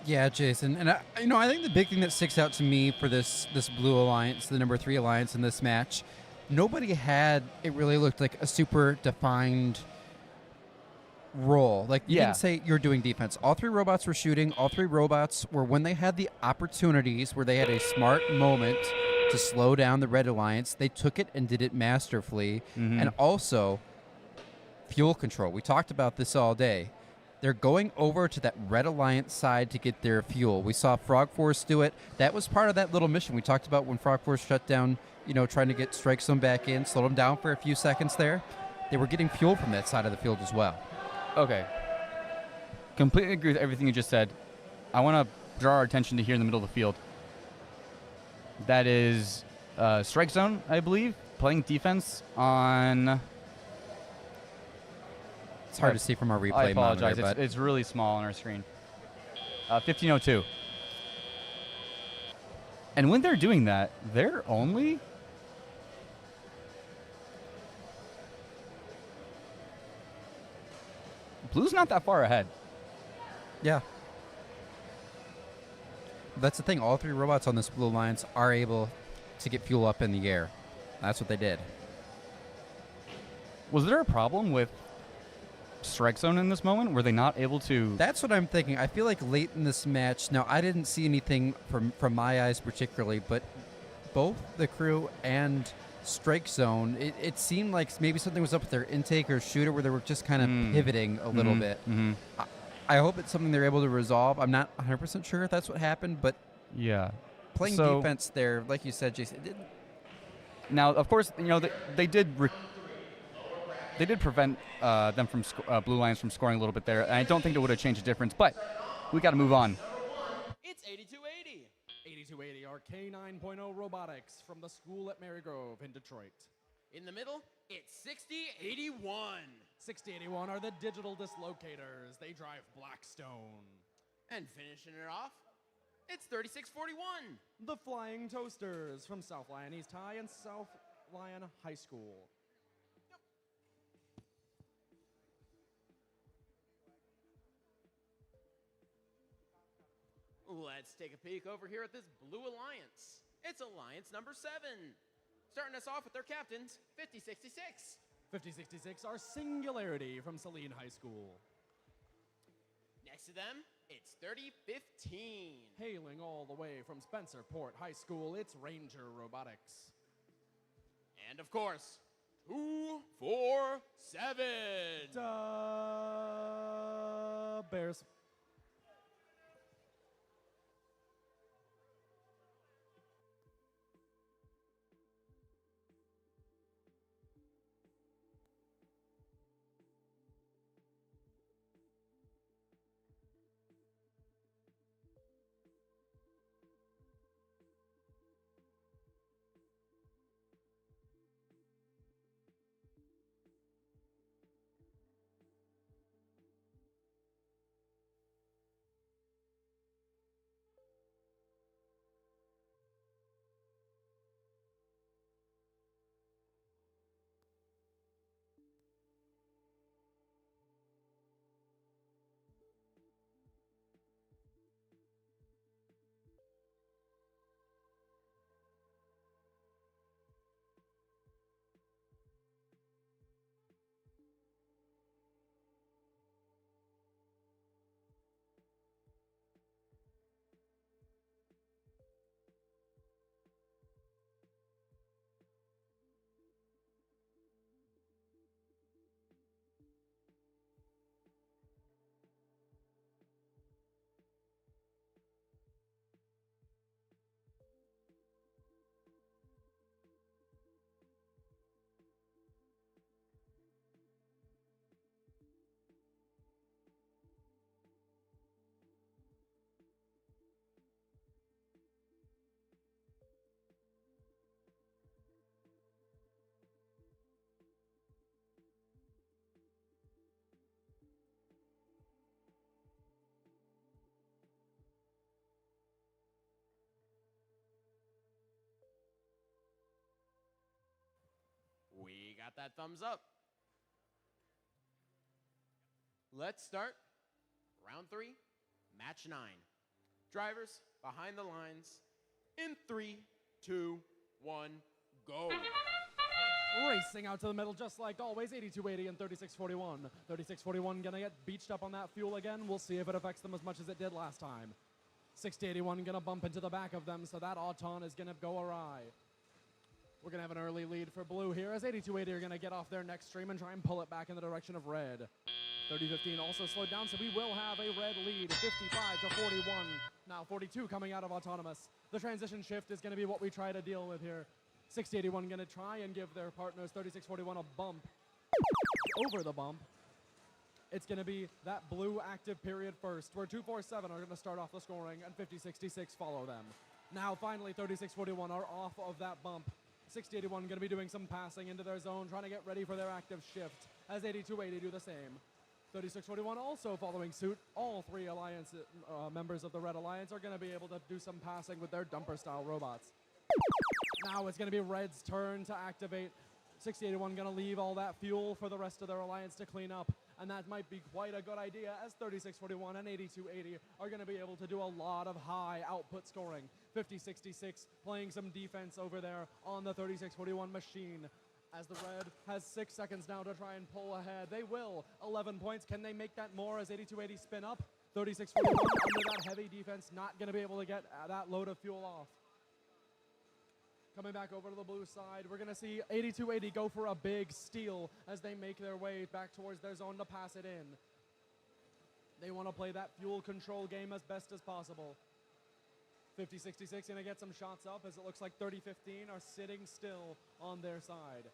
Yeah, Jason, and I think the big thing that sticks out to me for this Blue Alliance, the number 3 alliance in this match, nobody had, it really looked like a super defined role. Like, you didn't say you're doing defense. All 3 robots were shooting. All 3 robots were, when they had the opportunities, where they had a smart moment to slow down the Red Alliance, they took it and did it masterfully. And also, fuel control. We talked about this all day. They're going over to that Red Alliance side to get their fuel. We saw Frog Force do it. That was part of that little mission we talked about when Frog Force shut down, trying to get Strike Zone back in, slow them down for a few seconds there. They were getting fuel from that side of the field as well. Okay. Completely agree with everything you just said. I want to draw our attention to here in the middle of the field. That is Strike Zone, I believe, playing defense on... It's hard to see from our replay I apologize. monitor, but It's really small on our screen. 1502. And when they're doing that, they're only... Blue's not that far ahead. Yeah. That's the thing. All 3 robots on this Blue Alliance are able to get fuel up in the air. That's what they did. Was there a problem with Strike Zone in this moment? Were they not able to... That's what I'm thinking. I feel like late in this match, now I didn't see anything from my eyes particularly, but both the crew and Strike Zone, it seemed like maybe something was up with their intake or shooter where they were just kind of pivoting a little bit. I hope it's something they're able to resolve. I'm not 100% sure if that's what happened, but playing defense there, like you said, Jason, it didn't. Now, of course, they did prevent them from Blue Lions from scoring a little bit there, and I don't think it would have changed the difference. But we got to move on. It's 8280. 8280 are K9.0 Robotics from the school at Marygrove in Detroit. In the middle, it's 6081. 6081 are the digital dislocators. They drive Blackstone. And finishing it off, it's 3641. The Flying Toasters from South Lyon East High and South Lyon High School. Let's take a peek over here at this Blue Alliance. It's Alliance number 7. Starting us off with their captains, 5066. 5066 are Singularity from Saline High School. Next to them, it's 3015. Hailing all the way from Spencerport High School, it's Ranger Robotics. And of course, 247. Bears. We got that thumbs up. Let's start round 3, match 9. Drivers behind the lines in 3, 2, 1, go. Racing out to the middle just like always, 8280 and 3641. 3641 gonna get beached up on that fuel again. We'll see if it affects them as much as it did last time. 6081 gonna bump into the back of them, so that Auton is gonna go awry. We're going to have an early lead for blue here as 8280 are going to get off their next stream and try and pull it back in the direction of red. 3015 also slowed down, so we will have a red lead, 55 to 41. Now 42 coming out of Autonomous. The transition shift is going to be what we try to deal with here. 6081 going to try and give their partners 3641 a bump. Over the bump, it's going to be that blue active period first, where 247 are going to start off the scoring and 5066 follow them. Now finally 3641 are off of that bump. 6081 going to be doing some passing into their zone, trying to get ready for their active shift, as 8280 do the same. 3641 also following suit. All 3 alliance members of the Red Alliance are going to be able to do some passing with their dumper-style robots. Now it's going to be Red's turn to activate. 6081 going to leave all that fuel for the rest of their alliance to clean up, and that might be quite a good idea, as 3641 and 8280 are going to be able to do a lot of high output scoring. 5066 playing some defense over there on the 3641 machine, as the red has 6 seconds now to try and pull ahead. They will. 11 points. Can they make that more as 8280 spin up? 3641 under that heavy defense, not going to be able to get that load of fuel off. Coming back over to the blue side, we're going to see 8280 go for a big steal as they make their way back towards their zone to pass it in. They want to play that fuel control game as best as possible. 5066 going to get some shots up, as it looks like 3015 are sitting still on their side.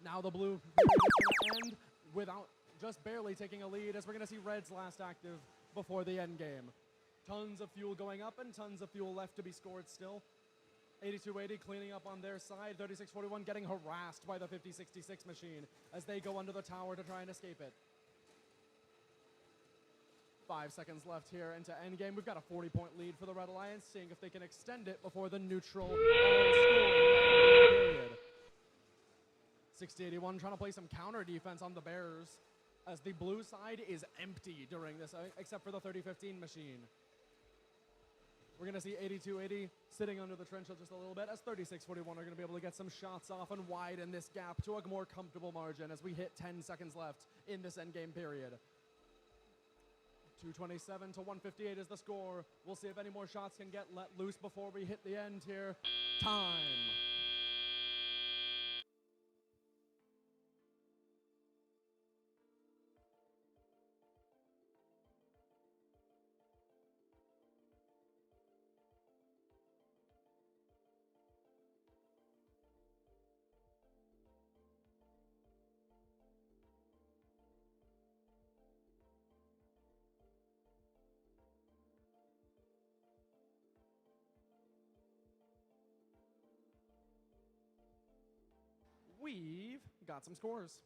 Now the blue period is going to end without just barely taking a lead, as we're going to see Red's last active before the end game. Tons of fuel going up and tons of fuel left to be scored still. 8280 cleaning up on their side. 3641 getting harassed by the 5066 machine as they go under the tower to try and escape it. 5 seconds left here into endgame. We've got a 40-point lead for the Red Alliance, seeing if they can extend it before the neutral period. 6081 trying to play some counter defense on the Bears, as the blue side is empty during this, except for the 3015 machine. We're going to see 8280 sitting under the trench just a little bit as 3641 are going to be able to get some shots off and widen this gap to a more comfortable margin as we hit 10 seconds left in this endgame period. 227 to 158 is the score. We'll see if any more shots can get let loose before we hit the end here. Time. We've got some scores.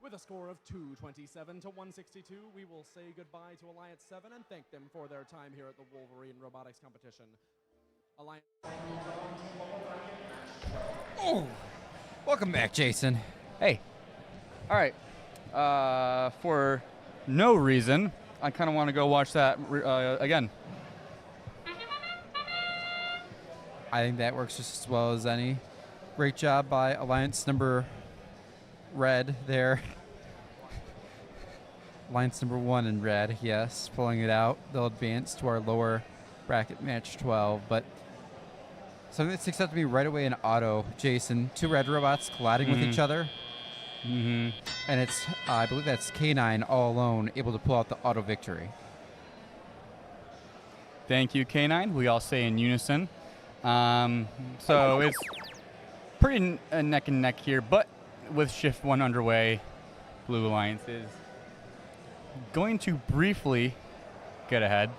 With a score of 227 to 162, we will say goodbye to Alliance 7 and thank them for their time here at the Wolverine Robotics competition. Alliance. Oh, welcome back, Jason. Hey. All right. For no reason, I kind of want to go watch that again. I think that works just as well as any. Great job by Alliance number red there. Alliance number 1 in red, yes, pulling it out. They'll advance to our lower bracket match 12, but something that sticks out to me right away in auto, Jason, 2 red robots colliding with each other. Mm-hmm. And it's, I believe that's K9 all alone, able to pull out the auto victory. Thank you, K9. We all say in unison. So it's pretty neck and neck here, but with Shift 1 underway, Blue Alliance is going to briefly get ahead.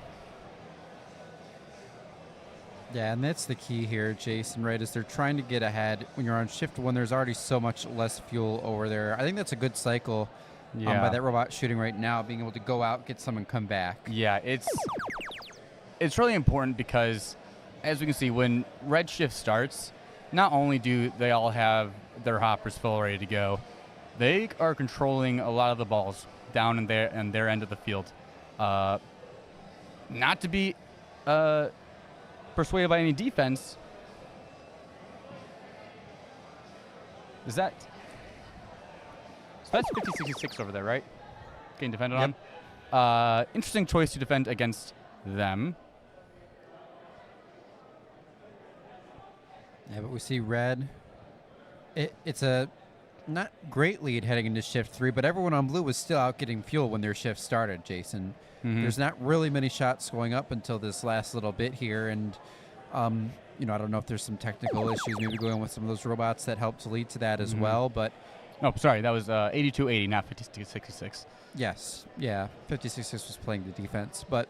Yeah, and that's the key here, Jason, right, is they're trying to get ahead. When you're on Shift 1, there's already so much less fuel over there. I think that's a good cycle by that robot shooting right now, being able to go out, get some, and come back. Yeah, it's really important because, as we can see, when red shift starts, not only do they all have their hoppers full ready to go, they are controlling a lot of the balls down in their end of the field. Not to be persuaded by any defense. Is that? So that's 50-66 over there, right? Getting defended on. Interesting choice to defend against them. Yeah, but we see red. It's a not great lead heading into Shift 3, but everyone on blue was still out getting fuel when their shift started, Jason. There's not really many shots going up until this last little bit here, and I don't know if there's some technical issues maybe going with some of those robots that helped to lead to that as well, but... Oh, sorry, that was 82-80, not 50-66. Yes, yeah, 50-66 was playing the defense, but...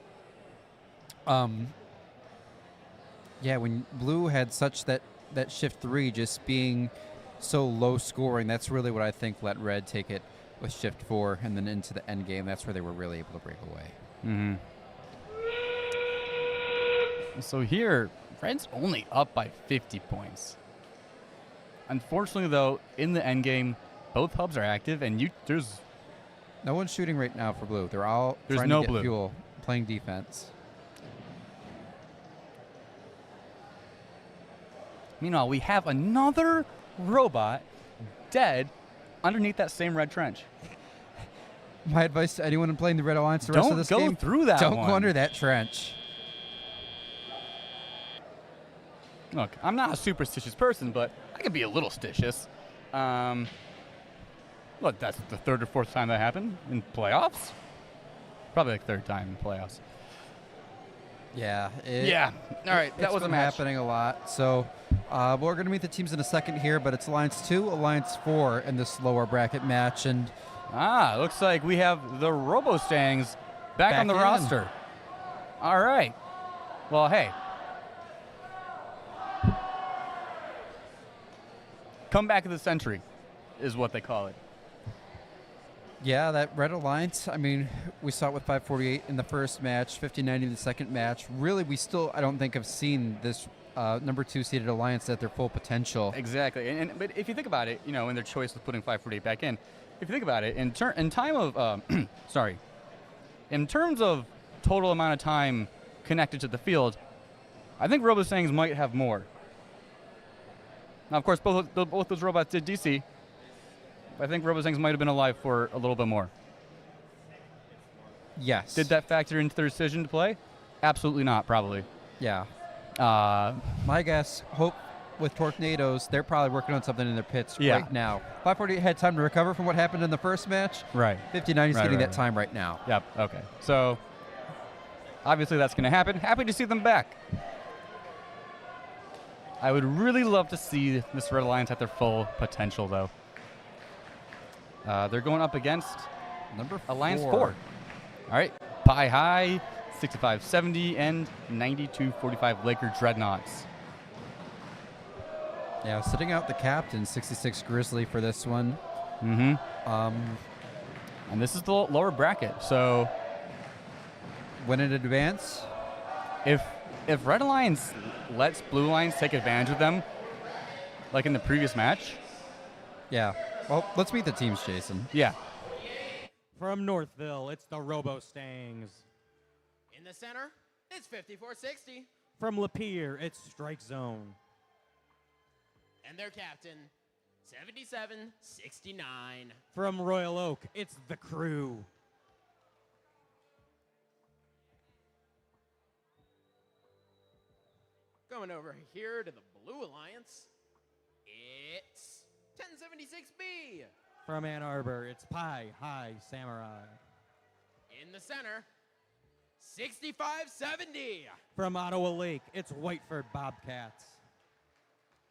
yeah, when blue had such that Shift 3 just being so low scoring, that's really what I think let red take it with Shift 4 and then into the end game. That's where they were really able to break away. So here, red's only up by 50 points. Unfortunately, though, in the end game, both hubs are active, and there's no one shooting right now for blue. They're all trying to get fuel, playing defense. Meanwhile, we have another robot dead underneath that same red trench. My advice to anyone playing the Red Alliance the rest of this game: don't go through that Don't one. go under that trench. Look, I'm not a superstitious person, but I can be a little stitious. Look, that's the third or fourth time that happened in playoffs. Probably like third time in playoffs. Yeah. All right, that was happening a lot. So we're going to meet the teams in a second here, but it's Alliance 2, Alliance 4 in this lower bracket match. And looks like we have the Robo-Stangs back on the roster. All right. Well, hey. Comeback of the century is what they call it. Yeah, that Red Alliance, I mean, we saw it with 548 in the first match, 5090 in the second match. Really, we still, I don't think, have seen this number 2 seeded Alliance at their full potential. Exactly. But if you think about it, in their choice of putting 548 back in, if you think about it, in time of, in terms of total amount of time connected to the field, I think Robosangs might have more. Now, of course, both those robots did DC. I think Robosangs might have been alive for a little bit more. Yes. Did that factor into their decision to play? Absolutely not, probably. Yeah. My guess, hope with Tornadoes, they're probably working on something in their pits right now. 548 had time to recover from what happened in the first match. Right. 5090 is getting that time right now. Yep, okay. So, obviously that's going to happen. Happy to see them back. I would really love to see this Red Alliance at their full potential, though. They're going up against number 4. Alliance 4. All right, Pi High, 6570, and 9245 Laker Dreadnoughts. Yeah, sitting out the captain, 66 Grizzly for this one. Mm-hmm. And this is the lower bracket, so when in advance, if Red Alliance lets Blue Alliance take advantage of them, like in the previous match. Yeah. Well, let's meet the teams, Jason. Yeah. From Northville, it's the Robostangs. In the center, it's 5460. From Lapeer, it's Strike Zone. And their captain, 7769. From Royal Oak, it's the Crew. Going over here to the Blue Alliance, it's 1076B. From Ann Arbor, it's Pi High Samurai. In the center, 6570. From Ottawa Lake, it's Whiteford Bobcats.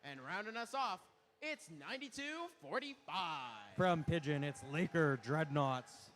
And rounding us off, it's 9245. From Pigeon, it's Laker Dreadnoughts.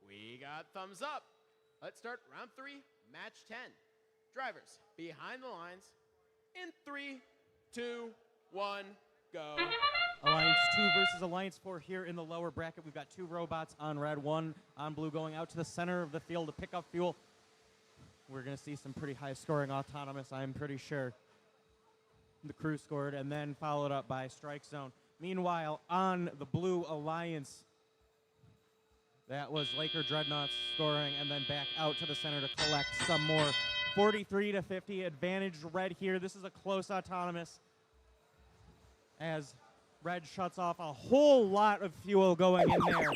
We got thumbs up. Let's start round 3, match 10. Drivers, behind the lines. In 3, 2, 1, go. Alliance 2 versus Alliance 4 here in the lower bracket. We've got 2 robots on red, 1 on blue, going out to the center of the field to pick up fuel. We're going to see some pretty high scoring autonomous, I'm pretty sure. The crew scored and then followed up by Strike Zone. Meanwhile, on the blue Alliance, that was Laker Dreadnoughts scoring and then back out to the center to collect some more. 43-50, advantage red here. This is a close autonomous as red shuts off a whole lot of fuel going in there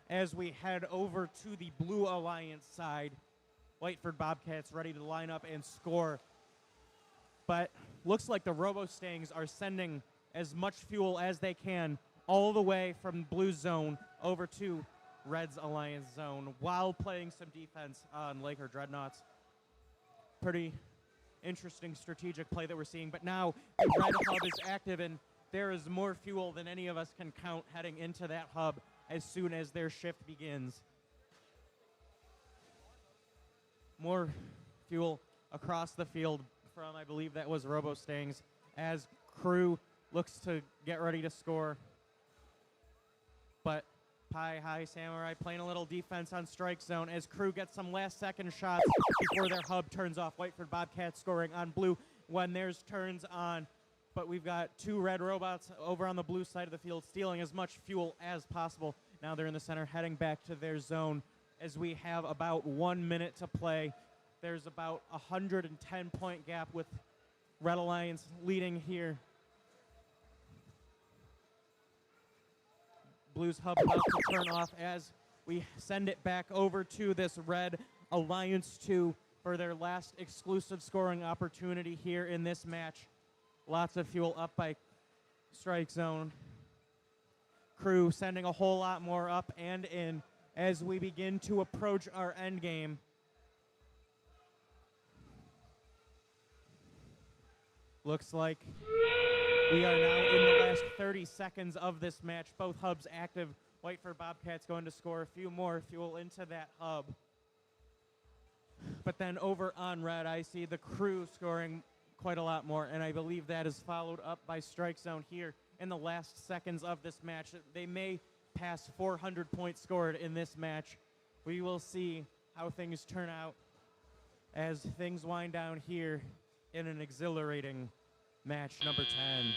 as we head over to the blue Alliance side. Whiteford Bobcats ready to line up and score. But looks like the Robo-Stangs are sending as much fuel as they can all the way from blue zone over to red's Alliance zone while playing some defense on Laker Dreadnoughts. Pretty interesting strategic play that we're seeing. But now the red hub is active and there is more fuel than any of us can count heading into that hub as soon as their shift begins. More fuel across the field from, I believe that was Robo-Stangs, as crew looks to get ready to score. But Pie High Samurai playing a little defense on strike zone as crew gets some last second shots before their hub turns off. Whiteford Bobcats scoring on blue when theirs turns on. But we've got 2 red robots over on the blue side of the field stealing as much fuel as possible. Now they're in the center heading back to their zone as we have about 1 minute to play. There's about a 110-point gap with Red Alliance leading here. Blue's hub about to turn off as we send it back over to this Red Alliance 2 for their last exclusive scoring opportunity here in this match. Lots of fuel up by Strike Zone. Crew sending a whole lot more up and in as we begin to approach our end game. Looks like we are now in the last 30 seconds of this match. Both hubs active. Whiteford Bobcats going to score a few more fuel into that hub. But then over on red, I see the crew scoring quite a lot more, and I believe that is followed up by Strike Zone here in the last seconds of this match. They may pass 400 points scored in this match. We will see how things turn out as things wind down here in an exhilarating match number 10.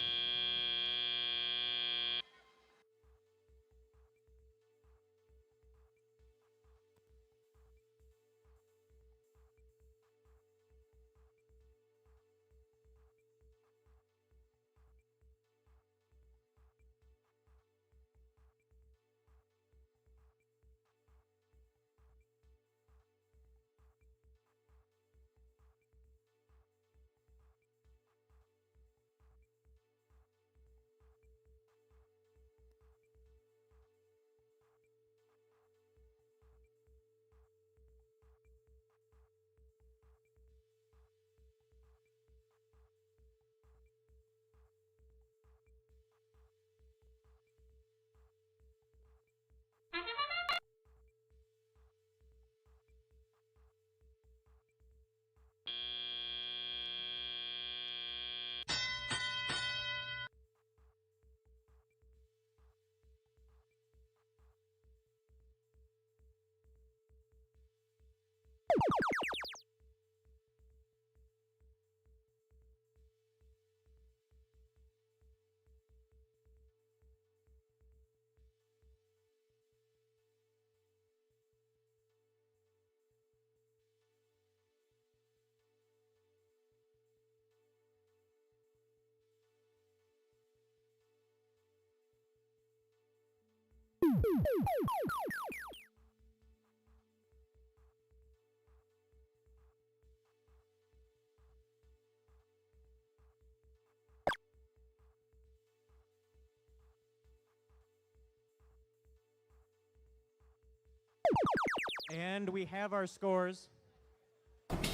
And we have our scores. It's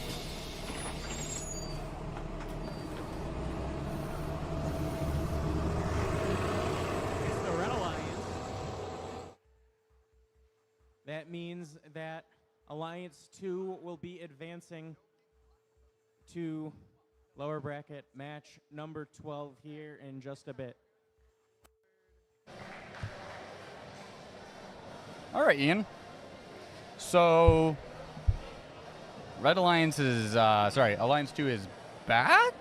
the Red Alliance. That means that Alliance 2 will be advancing to lower bracket match number 12 here in just a bit. All right, Ian. So, Red Alliance is, Alliance 2 is back?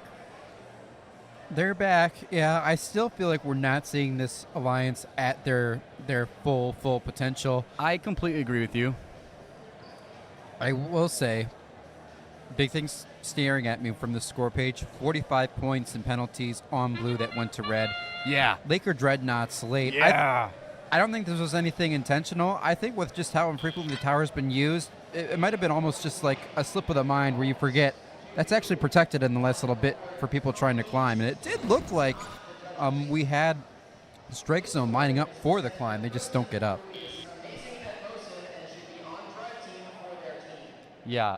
They're back. Yeah, I still feel like we're not seeing this alliance at their full potential. I completely agree with you. I will say, big things staring at me from the score page: 45 points and penalties on blue that went to red. Yeah. Laker Dreadnoughts late. Yeah. I don't think this was anything intentional. I think with just how infrequently the tower's been used, it might have been almost just like a slip of the mind where you forget that's actually protected in the last little bit for people trying to climb. And it did look like we had the strike zone lining up for the climb. They just don't get up. Yeah.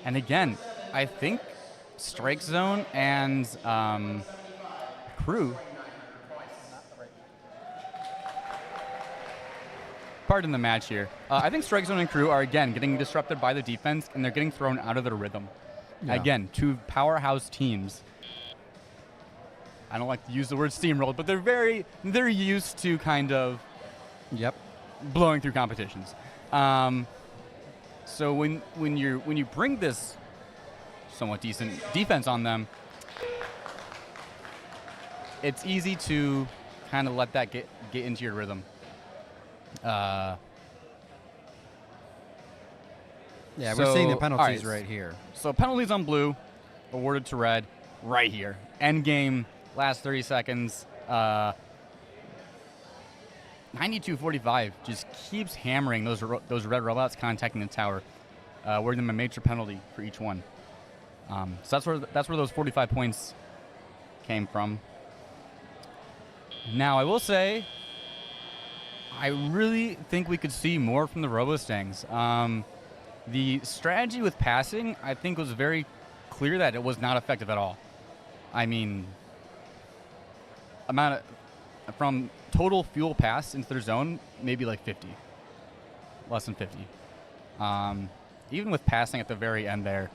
And again, I think strike zone and crew. Pardon the match here. I think strike zone and crew are, again, getting disrupted by the defense, and they're getting thrown out of their rhythm. Yeah. Again, two powerhouse teams. I don't like to use the word steamrolled, but they're used to kind of blowing through competitions. So when you bring this somewhat decent defense on them, it's easy to kind of let that get into your rhythm. Yeah, we're seeing the penalties right here. So penalties on blue, awarded to red, right here. End game, last 30 seconds. 92-45 just keeps hammering those red robots contacting the tower, awarding them a major penalty for each one. So that's where those 45 points came from. Now I will say, I really think we could see more from the Robostangs. The strategy with passing, I think, was very clear that it was not effective at all. I mean, from total fuel pass into their zone, maybe like 50. Less than 50. Even with passing at the very end there,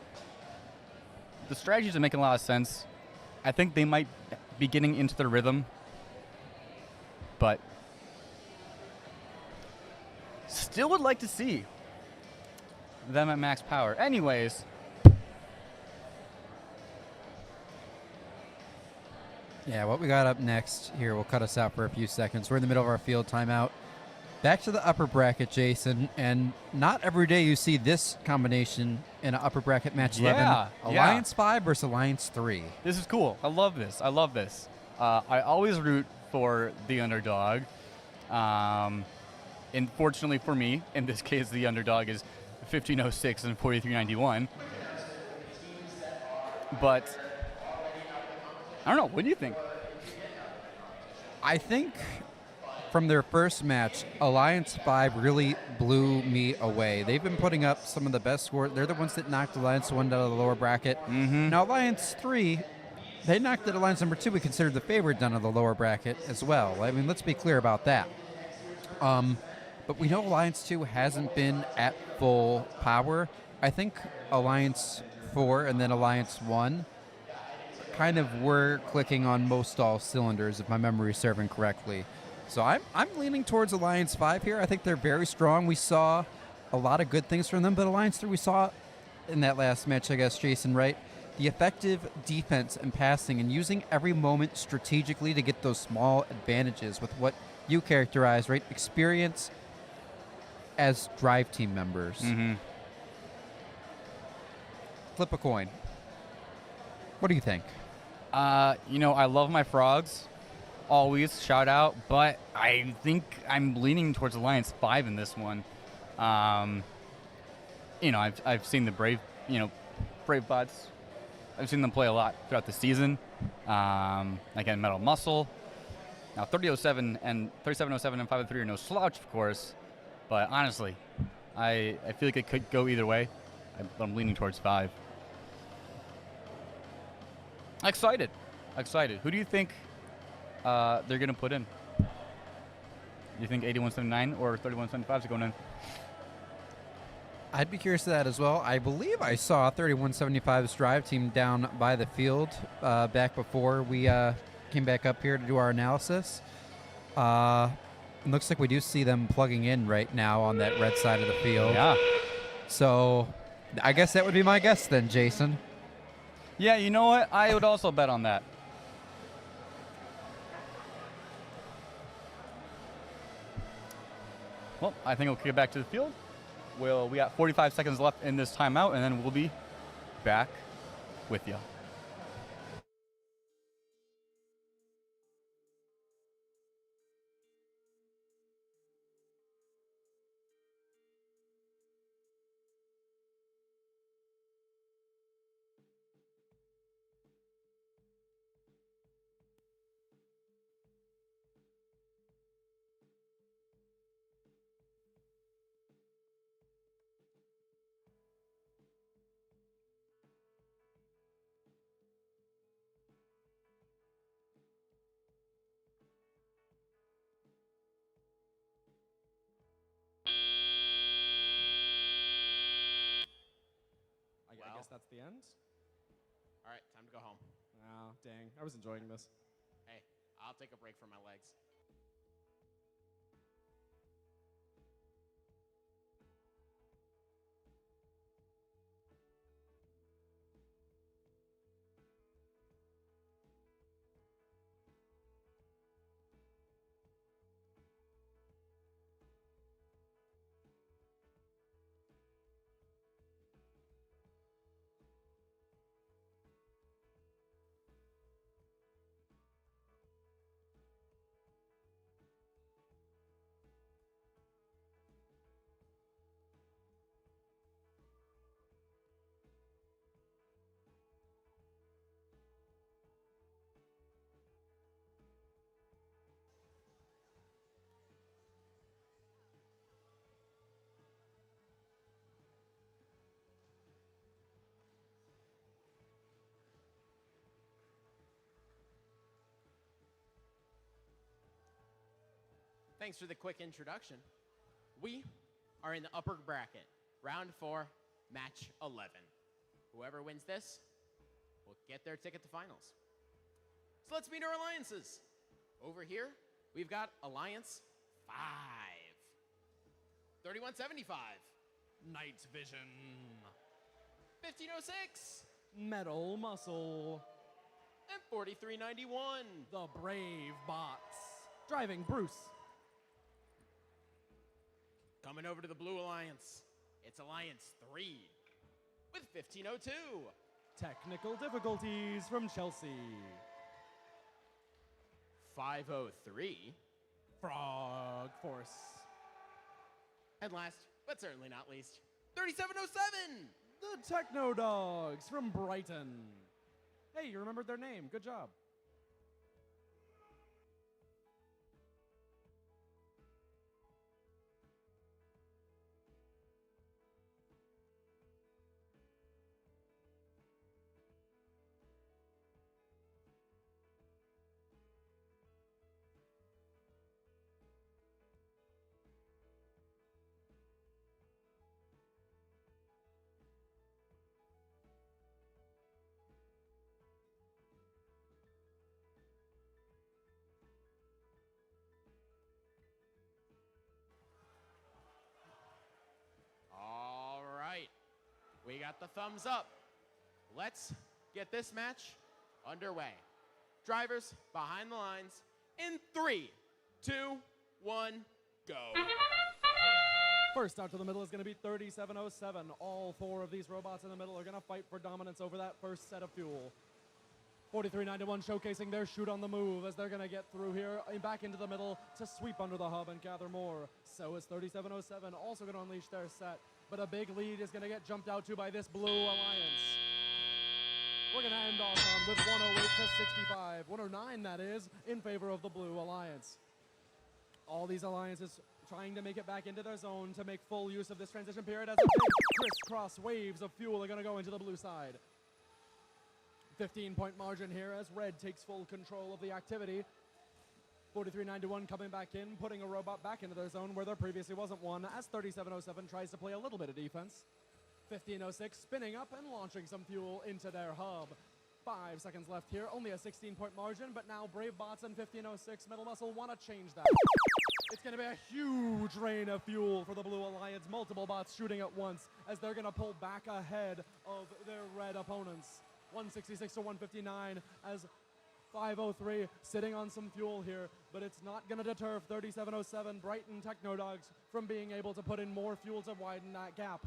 the strategies are making a lot of sense. I think they might be getting into their rhythm, but still would like to see them at max power. Anyways, yeah, what we got up next here will cut us out for a few seconds. We're in the middle of our field timeout. Back to the upper bracket, Jason, and not every day you see this combination in an upper bracket match 11. Alliance 5 versus Alliance 3. This is cool. I love this. I always root for the underdog. And fortunately for me, in this case, the underdog is 1506 and 4391. But I don't know. What do you think? I think from their first match, Alliance 5 really blew me away. They've been putting up some of the best scores. They're the ones that knocked Alliance 1 out of the lower bracket. Mm-hmm. Now, Alliance 3, they knocked at Alliance number 2. We considered the favorite down of the lower bracket as well. I mean, let's be clear about that. But we know Alliance 2 hasn't been at full power. I think Alliance 4 and then Alliance 1 kind of were clicking on most all cylinders, if my memory is serving correctly. So I'm leaning towards Alliance 5 here. I think they're very strong. We saw a lot of good things from them, but Alliance 3 we saw in that last match, I guess, Jason, right? The effective defense and passing and using every moment strategically to get those small advantages with what you characterize, right? Experience as drive team members. Mm-hmm. Flip a coin. What do you think? I love my frogs. Always shout out, but I think I'm leaning towards Alliance 5 in this one. I've seen the Brave bots. I've seen them play a lot throughout the season. Again, Metal Muscle. Now 3007 and 3707 and 503 are no slouch, of course. But honestly, I feel like it could go either way. I'm leaning towards 5. Excited. Who do you think they're going to put in? Do you think 8179 or 3175 is going in? I'd be curious to that as well. I believe I saw 3175's drive team down by the field back before we came back up here to do our analysis. It looks like we do see them plugging in right now on that red side of the field. Yeah. So I guess that would be my guess then, Jason. Yeah, you know what? I would also bet on that. Well, I think we'll kick it back to the field. We got 45 seconds left in this timeout, and then we'll be back with you. I guess that's the end. All right, time to go home. Oh, dang. I was enjoying this. Hey, I'll take a break from my legs. Thanks for the quick introduction. We are in the upper bracket, round 4, match 11. Whoever wins this will get their ticket to finals. So let's meet our alliances. Over here, we've got Alliance 5. 3175. Night Vision. 1506. Metal Muscle. And 4391. The Brave Bots. Driving Bruce. Coming over to the Blue Alliance, it's Alliance 3 with 1502. Technical difficulties from Chelsea. 503. Frog Force. And last, but certainly not least, 3707. The Techno Dogs from Brighton. Hey, you remembered their name. Good job. All right, we got the thumbs up. Let's get this match underway. Drivers behind the lines in 3, 2, 1, go. First out to the middle is going to be 3707. All 4 of these robots in the middle are going to fight for dominance over that first set of fuel. 4391 showcasing their shoot on the move as they're going to get through here back into the middle to sweep under the hub and gather more. So is 3707 also going to unleash their set, but a big lead is going to get jumped out to by this Blue Alliance. We're going to end off on with 108 to 65, 109 that is, in favor of the Blue Alliance. All these alliances trying to make it back into their zone to make full use of this transition period as the big crisscross waves of fuel are going to go into the blue side. 15-point margin here as Red takes full control of the activity. 4391 coming back in, putting a robot back into their zone where there previously wasn't one, as 3707 tries to play a little bit of defense. 1506 spinning up and launching some fuel into their hub. 5 seconds left here, only a 16-point margin, but now Brave Bots and 1506 Metal Muscle want to change that. It's going to be a huge rain of fuel for the Blue Alliance. Multiple bots shooting at once as they're going to pull back ahead of their red opponents. 166 to 159 as 503 sitting on some fuel here, but it's not going to deter 3707 Brighton Technodogs from being able to put in more fuel to widen that gap.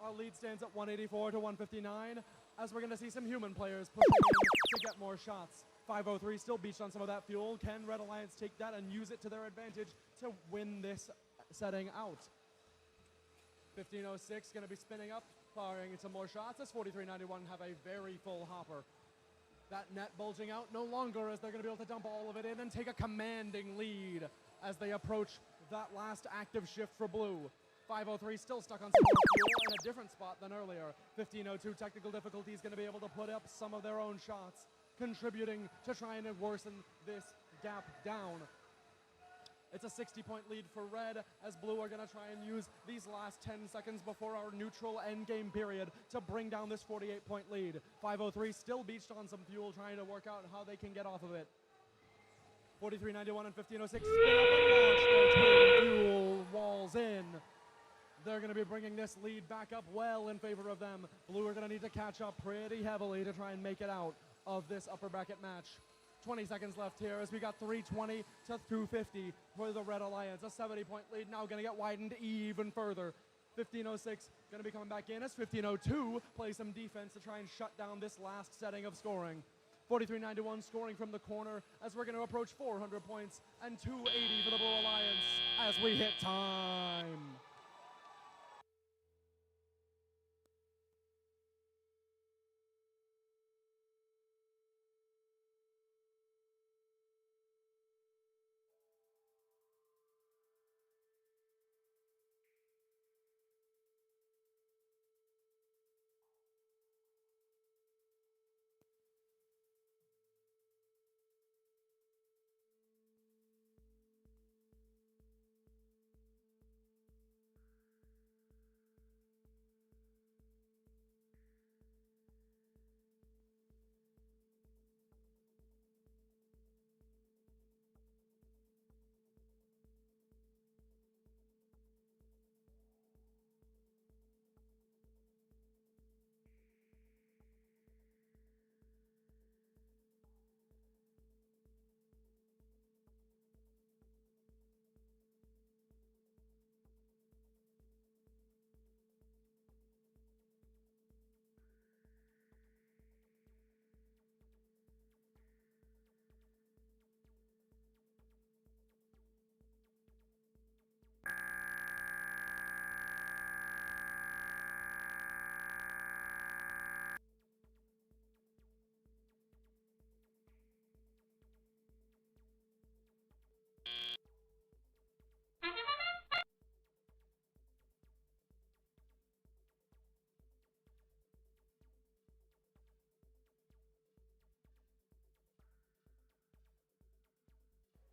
Our lead stands at 184 to 159 as we're going to see some human players pushing in to get more shots. 503 still beached on some of that fuel. Can Red Alliance take that and use it to their advantage to win this setting out? 1506 going to be spinning up, firing some more shots as 4391 have a very full hopper. That net bulging out no longer as they're going to be able to dump all of it in and take a commanding lead as they approach that last active shift for blue. 503 still stuck on some more fuel in a different spot than earlier. 1502 technical difficulty is going to be able to put up some of their own shots, contributing to trying to worsen this gap down. It's a 60-point lead for red as blue are going to try and use these last 10 seconds before our neutral endgame period to bring down this 48-point lead. 503 still beached on some fuel, trying to work out how they can get off of it. 4391 and 1506 spin up and launch their twin fuel walls in. They're going to be bringing this lead back up well in favor of them. Blue are going to need to catch up pretty heavily to try and make it out of this upper bracket match. 20 seconds left here as we got 320 to 250 for the Red Alliance. A 70-point lead now going to get widened even further. 1506 going to be coming back in as 1502 plays some defense to try and shut down this last setting of scoring. 4391 scoring from the corner as we're going to approach 400 points and 280 for the Blue Alliance as we hit time.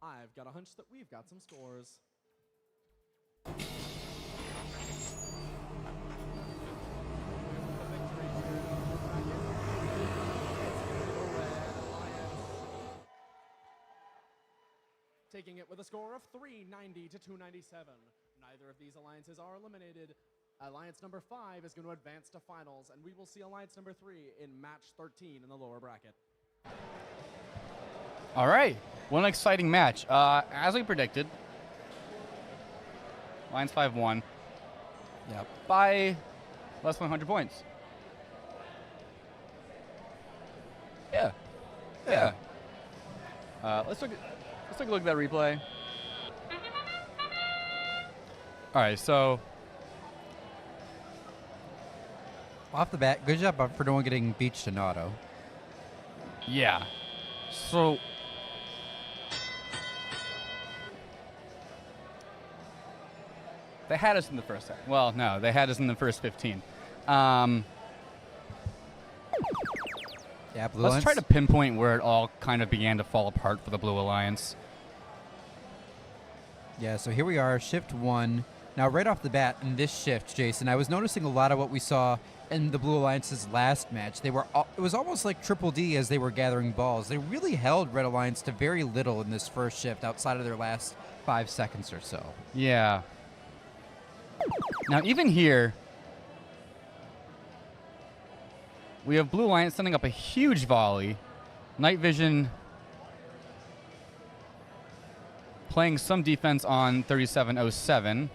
I've got a hunch that we've got some scores. Taking it with a score of 390 to 297. Neither of these alliances are eliminated. Alliance number 5 is going to advance to finals, and we will see Alliance number 3 in match 13 in the lower bracket. All right, one exciting match. As we predicted, Alliance 5 won. Yep. By less than 100 points. Yeah. Yeah. Let's take a look at that replay. All right, so off the bat, good job for no one getting beached in auto. Yeah. So they had us in the first set. Well, no, they had us in the first 15. Yeah, Blue Let's Alliance. try to pinpoint where it all kind of began to fall apart for the Blue Alliance. Yeah, so here we are, shift 1. Now, right off the bat in this shift, Jason, I was noticing a lot of what we saw in the Blue Alliance's last match. It was almost like Triple D as they were gathering balls. They really held Red Alliance to very little in this first shift outside of their last 5 seconds or so. Yeah. Now, even here, we have Blue Alliance sending up a huge volley. Night Vision playing some defense on 3707.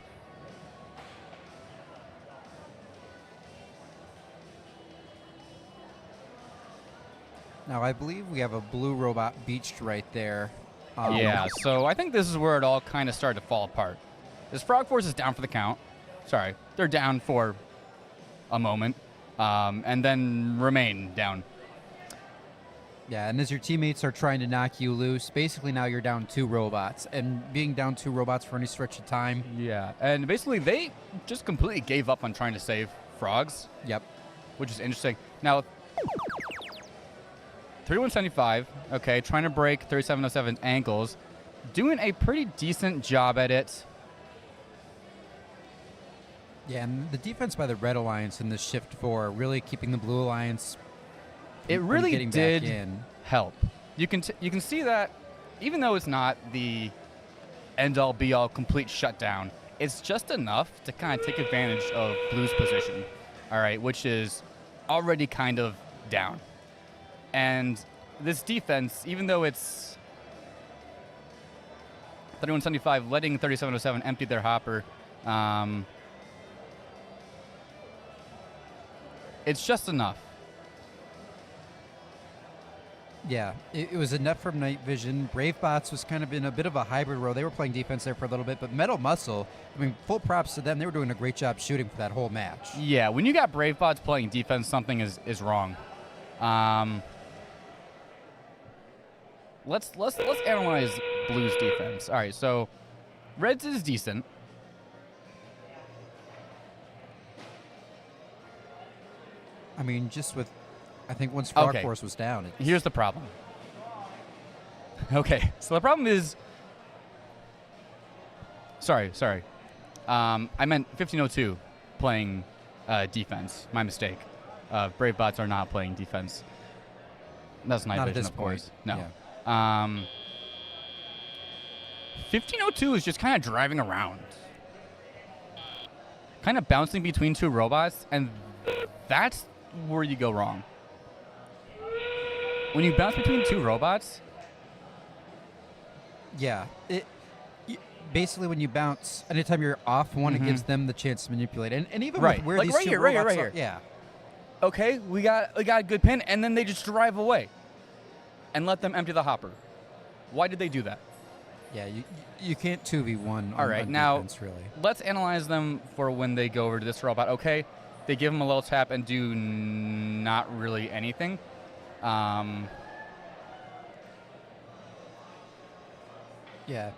Now, I believe we have a blue robot beached right there. Yeah, so I think this is where it all kind of started to fall apart. This Frog Force is down for the count. Sorry, they're down for a moment, and then remain down. Yeah, and as your teammates are trying to knock you loose, basically now you're down 2 robots. And being down 2 robots for any stretch of time. Yeah, and basically they just completely gave up on trying to save frogs. Yep. Which is interesting. Now, 3175, okay, trying to break 3707's ankles. Doing a pretty decent job at it. Yeah, and the defense by the Red Alliance in this Shift 4 really keeping the Blue Alliance It really getting did back in. help. You can see that even though it's not the end-all be-all complete shutdown, it's just enough to kind of take advantage of Blue's position, all right, which is already kind of down. And this defense, even though it's 3175 letting 3707 empty their hopper, it's just enough. Yeah, it was enough from Night Vision. BraveBots was kind of in a bit of a hybrid role. They were playing defense there for a little bit, but Metal Muscle, I mean, full props to them. They were doing a great job shooting for that whole match. Yeah, when you got BraveBots playing defense, something is wrong. Let's analyze Blue's defense. All right, so Reds is decent. I mean, just with, I think once Frog Okay. Force was down. Here's the problem. Okay, so the problem is. Sorry. I meant 1502 playing defense. My mistake. BraveBots are not playing defense. That's Night Not at Vision, this of course. point. No. Yeah. 1502 is just kind of driving around. Kind of bouncing between 2 robots, and that's where you go wrong. When you bounce between 2 robots, Yeah. Basically, when you bounce, anytime you're off one, it gives them the chance to manipulate. And even right, with where like these right two here, robots right are, here. yeah. Okay, we got a good pin, and then they just drive away and let them empty the hopper. Why did they do that? Yeah, you can't 2v1 All right, on now defense, really. let's analyze them for when they go over to this robot. Okay, they give them a little tap and do not really anything. Yeah.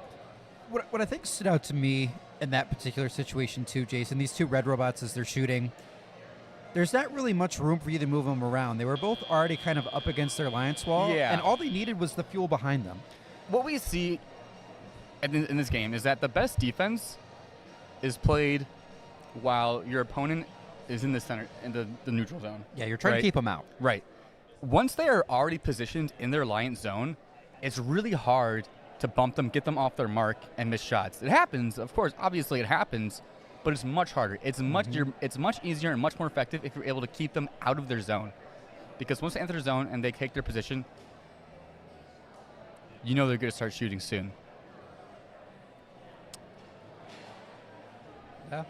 What I think stood out to me in that particular situation too, Jason, these 2 red robots as they're shooting, there's not really much room for you to move them around. They were both already kind of up against their alliance wall, Yeah. and all they needed was the fuel behind them. What we see in this game is that the best defense is played while your opponent is in the center, in the neutral zone. Yeah, you're trying to keep them out. Right. Once they are already positioned in their alliance zone, it's really hard to bump them, get them off their mark, and miss shots. It happens, of course, obviously it happens, but it's much harder. It's much easier and much more effective if you're able to keep them out of their zone. Because once they enter their zone and they take their position, you know they're going to start shooting soon. Yeah.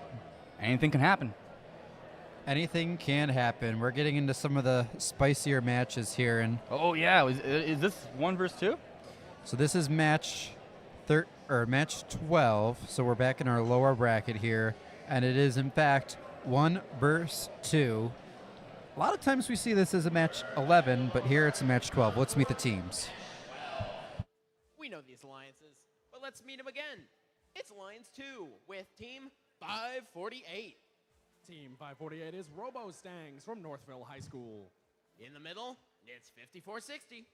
Anything can happen. Anything can happen. We're getting into some of the spicier matches here, and oh yeah, is this 1 versus 2? So this is match 12. So we're back in our lower bracket here, and it is in fact 1 versus 2. A lot of times we see this as a match 11, but here it's a match 12. Let's meet the teams. We know these alliances, but let's meet them again. It's Alliance 2 with Team 548. Team 548 is RoboStangs from Northville High School. In the middle, it's 5460.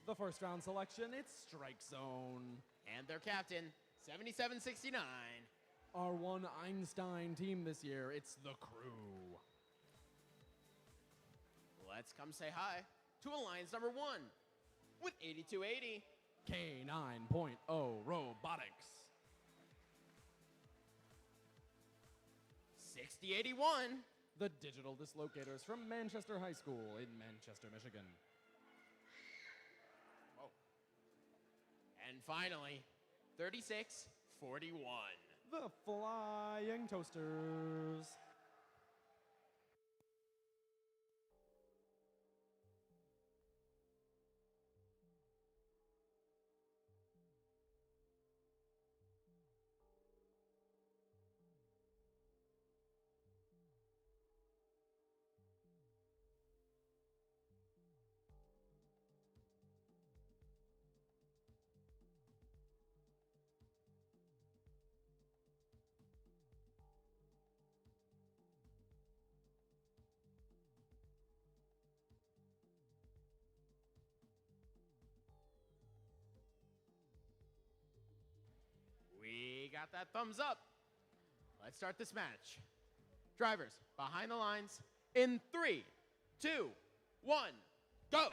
The first round selection, it's Strike Zone. And their captain, 7769. our one Einstein team this year. It's the Crew. Let's come say hi to Alliance number 1 with 8280. K9.0 Robotics. 6081. The Digital Dislocators from Manchester High School in Manchester, Michigan. Oh. And finally, 3641. The Flying Toasters. We got that thumbs up. Let's start this match. Drivers, behind the lines in 3, 2, 1, go!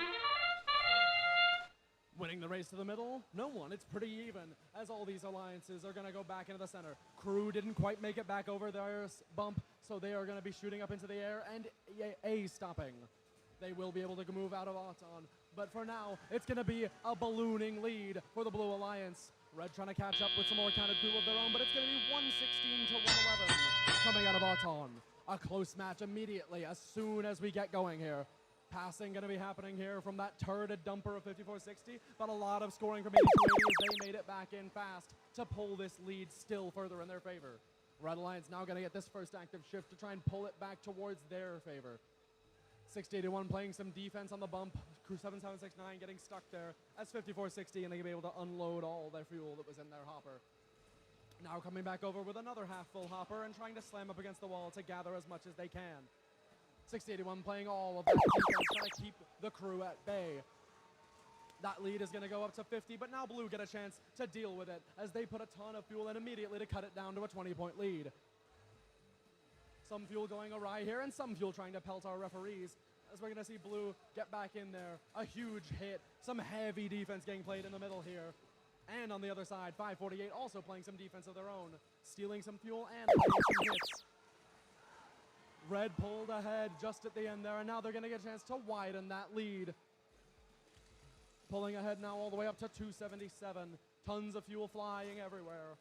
Winning the race to the middle? No one. It's pretty even, as all these alliances are going to go back into the center. Crew didn't quite make it back over their bump, so they are going to be shooting up into the air and A stopping. They will be able to move out of Auton, but for now, it's going to be a ballooning lead for the Blue Alliance. Red trying to catch up with some more counted fuel of their own, but it's going to be 116 to 111 coming out of Auton. A close match immediately as soon as we get going here. Passing going to be happening here from that turreted dumper of 5460, but a lot of scoring from 8280 as they made it back in fast to pull this lead still further in their favor. Red Alliance now going to get this first active shift to try and pull it back towards their favor. 6081 playing some defense on the bump. Crew 7769 getting stuck there as 5460, and they can be able to unload all their fuel that was in their hopper. Now coming back over with another half-full hopper and trying to slam up against the wall to gather as much as they can. 6081 playing all of that defense, trying to keep the Crew at bay. That lead is going to go up to 50, but now Blue get a chance to deal with it as they put a ton of fuel in immediately to cut it down to a 20-point lead. Some fuel going awry here, and some fuel trying to pelt our referees, as we're going to see Blue get back in there. A huge hit. Some heavy defense getting played in the middle here. And on the other side, 548 also playing some defense of their own, stealing some fuel and playing some hits. Red pulled ahead just at the end there, and now they're going to get a chance to widen that lead. Pulling ahead now all the way up to 277. Tons of fuel flying everywhere.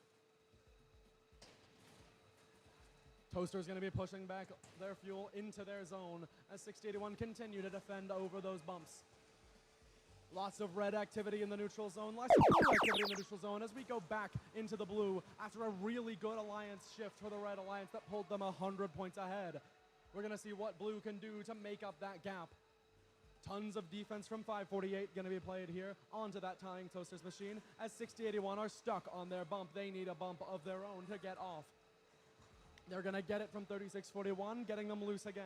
Toaster's going to be pushing back their fuel into their zone as 6081 continue to defend over those bumps. Lots of red activity in the neutral zone, lots of blue activity in the neutral zone as we go back into the blue after a really good alliance shift for the Red Alliance that pulled them 100 points ahead. We're going to see what Blue can do to make up that gap. Tons of defense from 548 going to be played here onto that tying Toaster's machine as 6081 are stuck on their bump. They need a bump of their own to get off. They're going to get it from 3641, getting them loose again.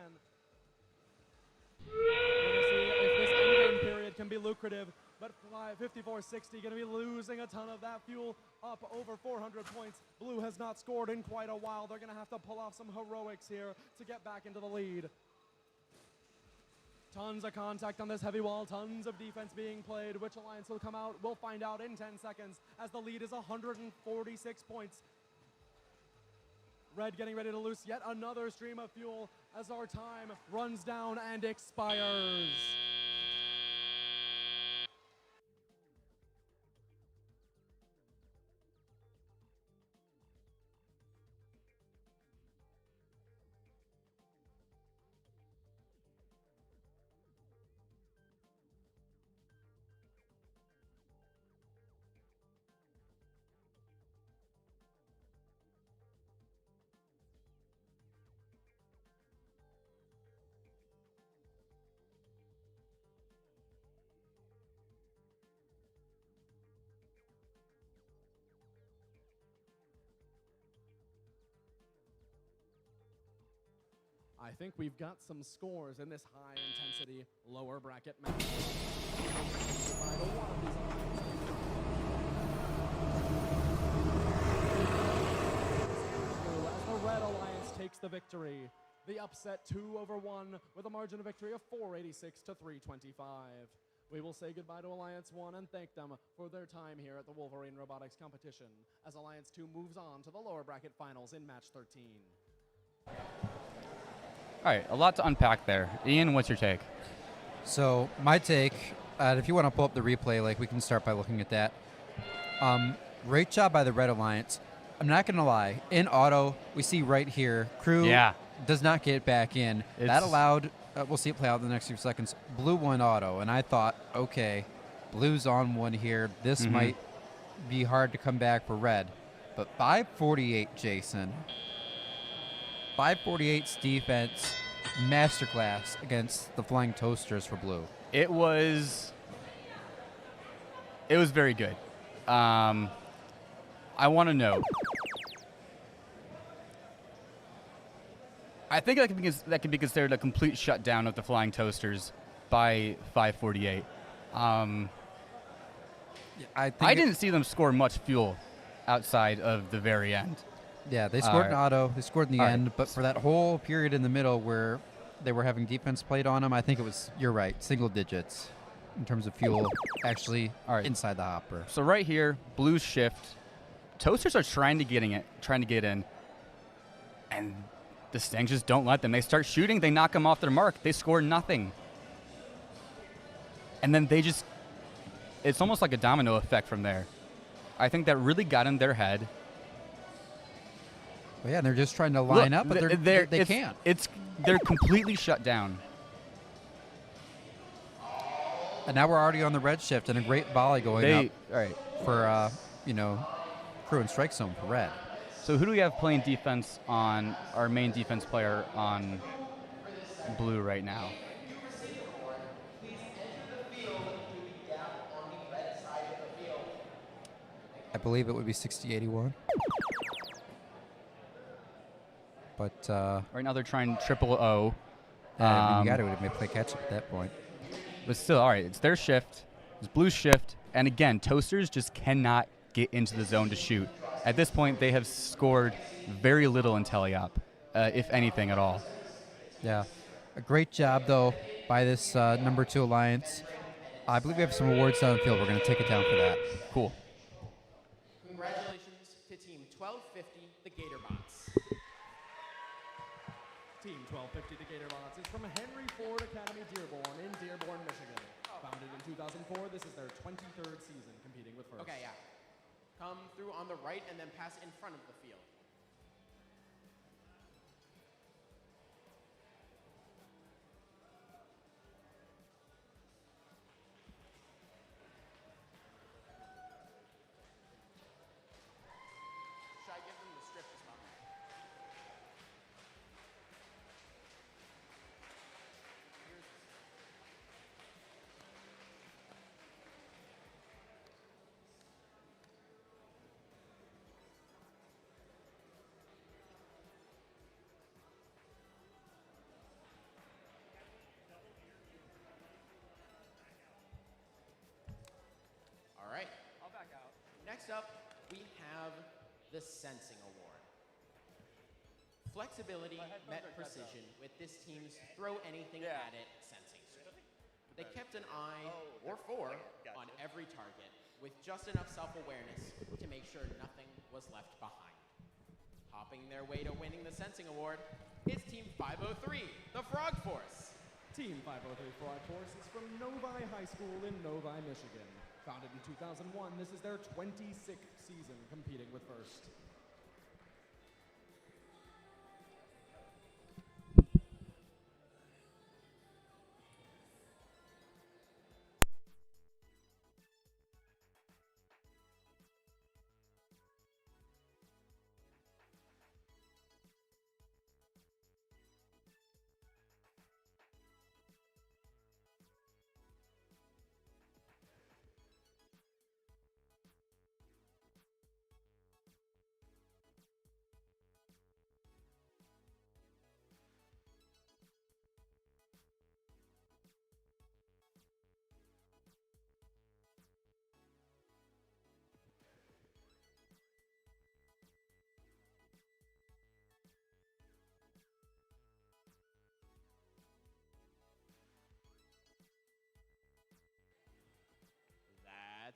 We're going to see if this endgame period can be lucrative, but 5460 going to be losing a ton of that fuel, up over 400 points. Blue has not scored in quite a while. They're going to have to pull off some heroics here to get back into the lead. Tons of contact on this heavy wall, tons of defense being played. Which alliance will come out? We'll find out in 10 seconds as the lead is 146 points. Red getting ready to loose yet another stream of fuel as our time runs down and expires. I think we've got some scores in this high-intensity, lower bracket match. Final one of these alliances. Red Alliance takes the victory. The upset 2-1 with a margin of victory of 486 to 325. We will say goodbye to Alliance 1 and thank them for their time here at the Wolverine Robotics competition as Alliance 2 moves on to the lower bracket finals in match 13. All right, a lot to unpack there. Ian, what's your take? So my take, if you want to pull up the replay, like we can start by looking at that. Great job by the Red Alliance. I'm not going to lie. In auto, we see right here, crew does not get back in. That allowed, we'll see it play out in the next few seconds, blue won auto. And I thought, okay, blue's on one here. This might be hard to come back for red. But 548, Jason. 548's defense, masterclass against the Flying Toasters for blue. It was very good. I want to know. I think that can be considered a complete shutdown of the Flying Toasters by 548. I didn't see them score much fuel outside of the very end. Yeah, they scored in auto. They scored in the end. But for that whole period in the middle where they were having defense played on them, I think it was, you're right, single digits in terms of fuel actually inside the hopper. So right here, blues shift. Toasters are trying to get in, and the Stangs just don't let them. They start shooting. They knock them off their mark. They score nothing. And then it's almost like a domino effect from there. I think that really got in their head. Well, yeah, they're just trying to line up, but they can't. They're completely shut down. And now we're already on the red shift, and a great volley going up for crew and strike zone for red. So who do we have playing defense on our main defense player on blue right now? I believe it would be 6081. But right now they're trying triple O. You got to play catch up at that point. But still, all right, it's their shift. It's blue shift. And again, Toasters just cannot get into the zone to shoot. At this point, they have scored very little in teleop, if anything at all. Yeah. A great job, though, by this number 2 Alliance. I believe we have some awards down the field. We're going to take it down for that. Cool. Congratulations to Team 1250, the Gatorbots. Team 1250, the Gatorbots, is from Henry Ford Academy Dearborn in Dearborn, Michigan. Founded in 2004, this is their 23rd season competing with FRC. Okay, yeah. Come through on the right and then pass in front of the field. Should I give them the script as well? All right. I'll back out. Next up, we have the Sensing Award. Flexibility met precision with this team's throw anything at it sensing suit. They kept an eye, or 4, on every target with just enough self-awareness to make sure nothing was left behind. Hopping their way to winning the Sensing Award is Team 503, the Frog Force. Team 503 Frog Force is from Novi High School in Novi, Michigan. Founded in 2001, this is their 26th season competing with FRC.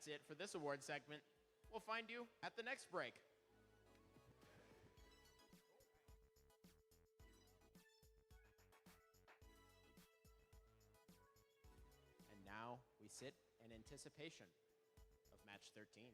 it for this award segment. We'll find you at the next break. And now we sit in anticipation of match 13.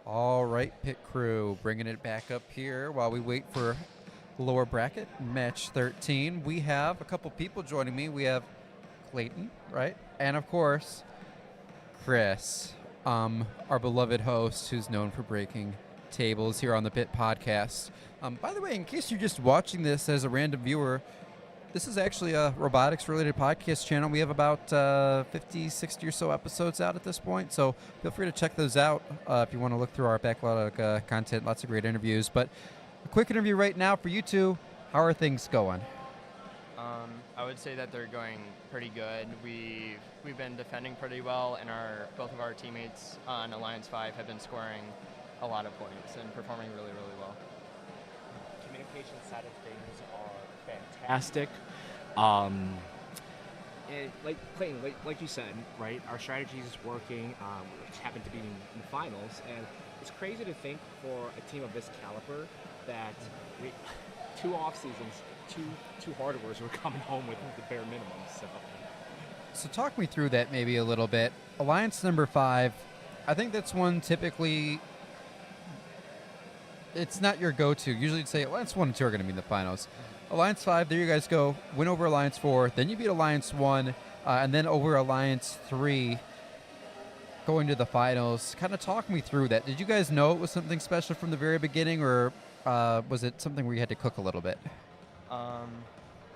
All right, pit crew, bringing it back up here while we wait for lower bracket, match 13. We have a couple people joining me. We have Clayton, right? And of course, Chris, our beloved host who's known for breaking tables here on the Pit Podcast. By the way, in case you're just watching this as a random viewer, this is actually a robotics-related podcast channel. We have about 50, 60 or so episodes out at this point, so feel free to check those out if you want to look through our backlog content. Lots of great interviews. But a quick interview right now for you two. How are things going? I would say that they're going pretty good. We've been defending pretty well, and both of our teammates on Alliance 5 have been scoring a lot of points and performing really, really well. Communication side of things are fantastic. And like Clayton, like you said, right? Our strategy is working. We just happen to be in the finals, and it's crazy to think for a team of this caliber that 2 off seasons, two hardwares were coming home with the bare minimum. So talk me through that maybe a little bit. Alliance number 5, I think that's one typically, it's not your go-to. Usually you'd say Alliance 1 and 2 are going to be in the finals. Alliance 5, there you guys go. Win over Alliance 4, then you beat Alliance 1, and then over Alliance 3, going to the finals. Kind of talk me through that. Did you guys know it was something special from the very beginning, or was it something where you had to cook a little bit?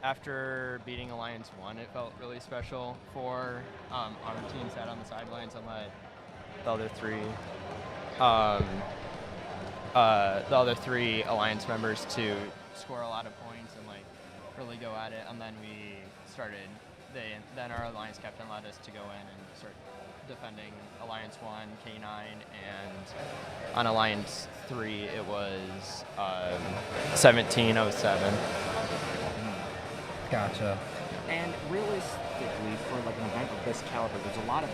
After beating Alliance 1, it felt really special for our team sat on the sidelines and let the other three Alliance members to score a lot of points and really go at it. And then we started. Then our Alliance captain allowed us to go in and start defending Alliance 1, K9, and on Alliance 3 it was 1707. Gotcha. And realistically, for like an event of this caliber, there's a lot of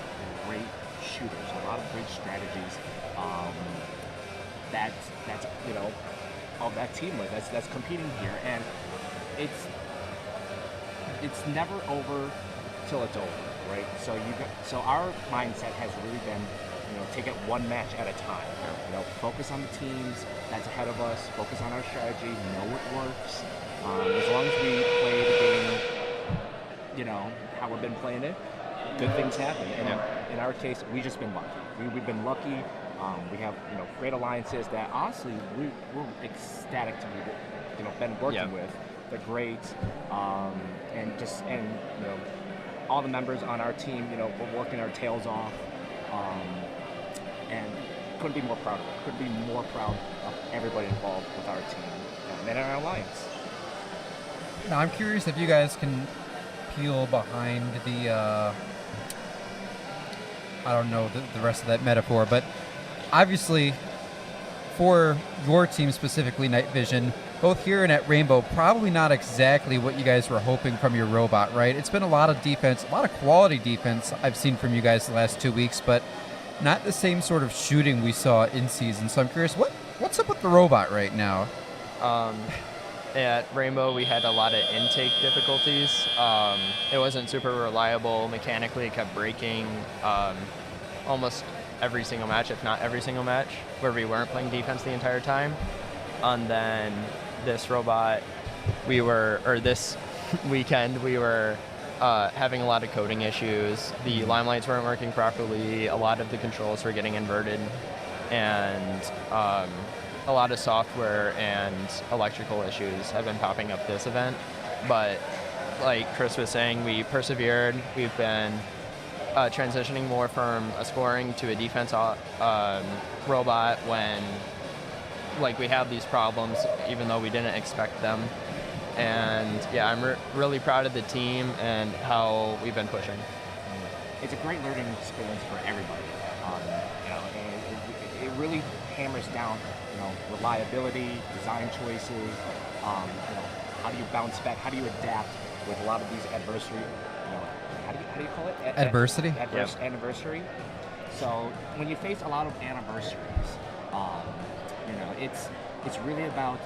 great shooters, a lot of great strategies. That's of that team that's competing here, and it's never over till it's over, right? So our mindset has really been, take it one match at a time. Focus on the teams that's ahead of us, focus on our strategy, know what works. As long as we play the game, how we've been playing it, good things happen. And in our case, we've just been lucky. We've been lucky. We have great alliances that honestly we're ecstatic to be been working with. They're great, and all the members on our team, we're working our tails off, and couldn't be more proud of it. Couldn't be more proud of everybody involved with our team and our alliance. Now, I'm curious if you guys can peel behind the, I don't know the rest of that metaphor, but obviously for your team specifically, Night Vision, both here and at Rainbow, probably not exactly what you guys were hoping from your robot, right? It's been a lot of defense, a lot of quality defense I've seen from you guys the last 2 weeks, but not the same sort of shooting we saw in season. So I'm curious, what's up with the robot right now? At Rainbow, we had a lot of intake difficulties. It wasn't super reliable mechanically. It kept breaking almost every single match, if not every single match, where we weren't playing defense the entire time. And then this robot, this weekend, we were having a lot of coding issues. The limelights weren't working properly. A lot of the controls were getting inverted, and a lot of software and electrical issues have been popping up this event. But like Chris was saying, we persevered. We've been transitioning more from a scoring to a defense robot when we have these problems, even though we didn't expect them. And yeah, I'm really proud of the team and how we've been pushing. It's a great learning experience for everybody. It really hammers down, reliability, design choices. How do you bounce back? How do you adapt with a lot of these adversary? How do you call it? Adversity. Anniversary. So when you face a lot of anniversaries, it's really about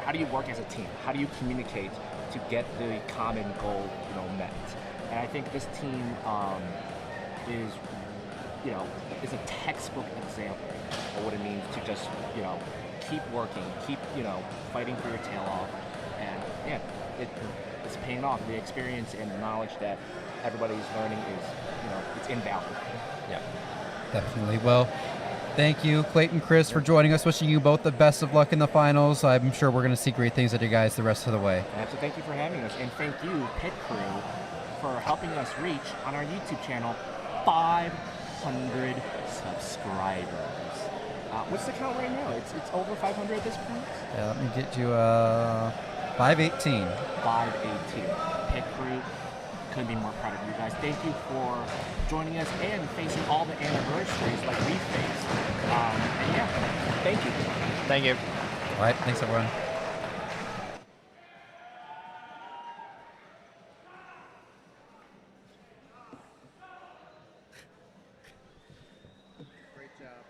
how do you work as a team? How do you communicate to get the common goal met? And I think this team is you know, is a textbook example of what it means to just, you know, keep working, keep, you know, fighting for your tail off. And yeah, it's paying off. The experience and the knowledge that everybody's learning is, you know, it's invaluable. Yeah, definitely. Well, thank you, Clayton, Chris, for joining us. Wishing you both the best of luck in the finals. I'm sure we're going to see great things out of you guys the rest of the way. So thank you for having us, and thank you, Pit Crew, for helping us reach on our YouTube channel 500 subscribers. What's the count right now? It's over 500 at this point? Yeah, let me get you 518. 518. Pit Crew, couldn't be more proud of you guys. Thank you for joining us and facing all the anniversaries like we faced. And yeah, thank you. Thank you. All right, thanks everyone. Great job.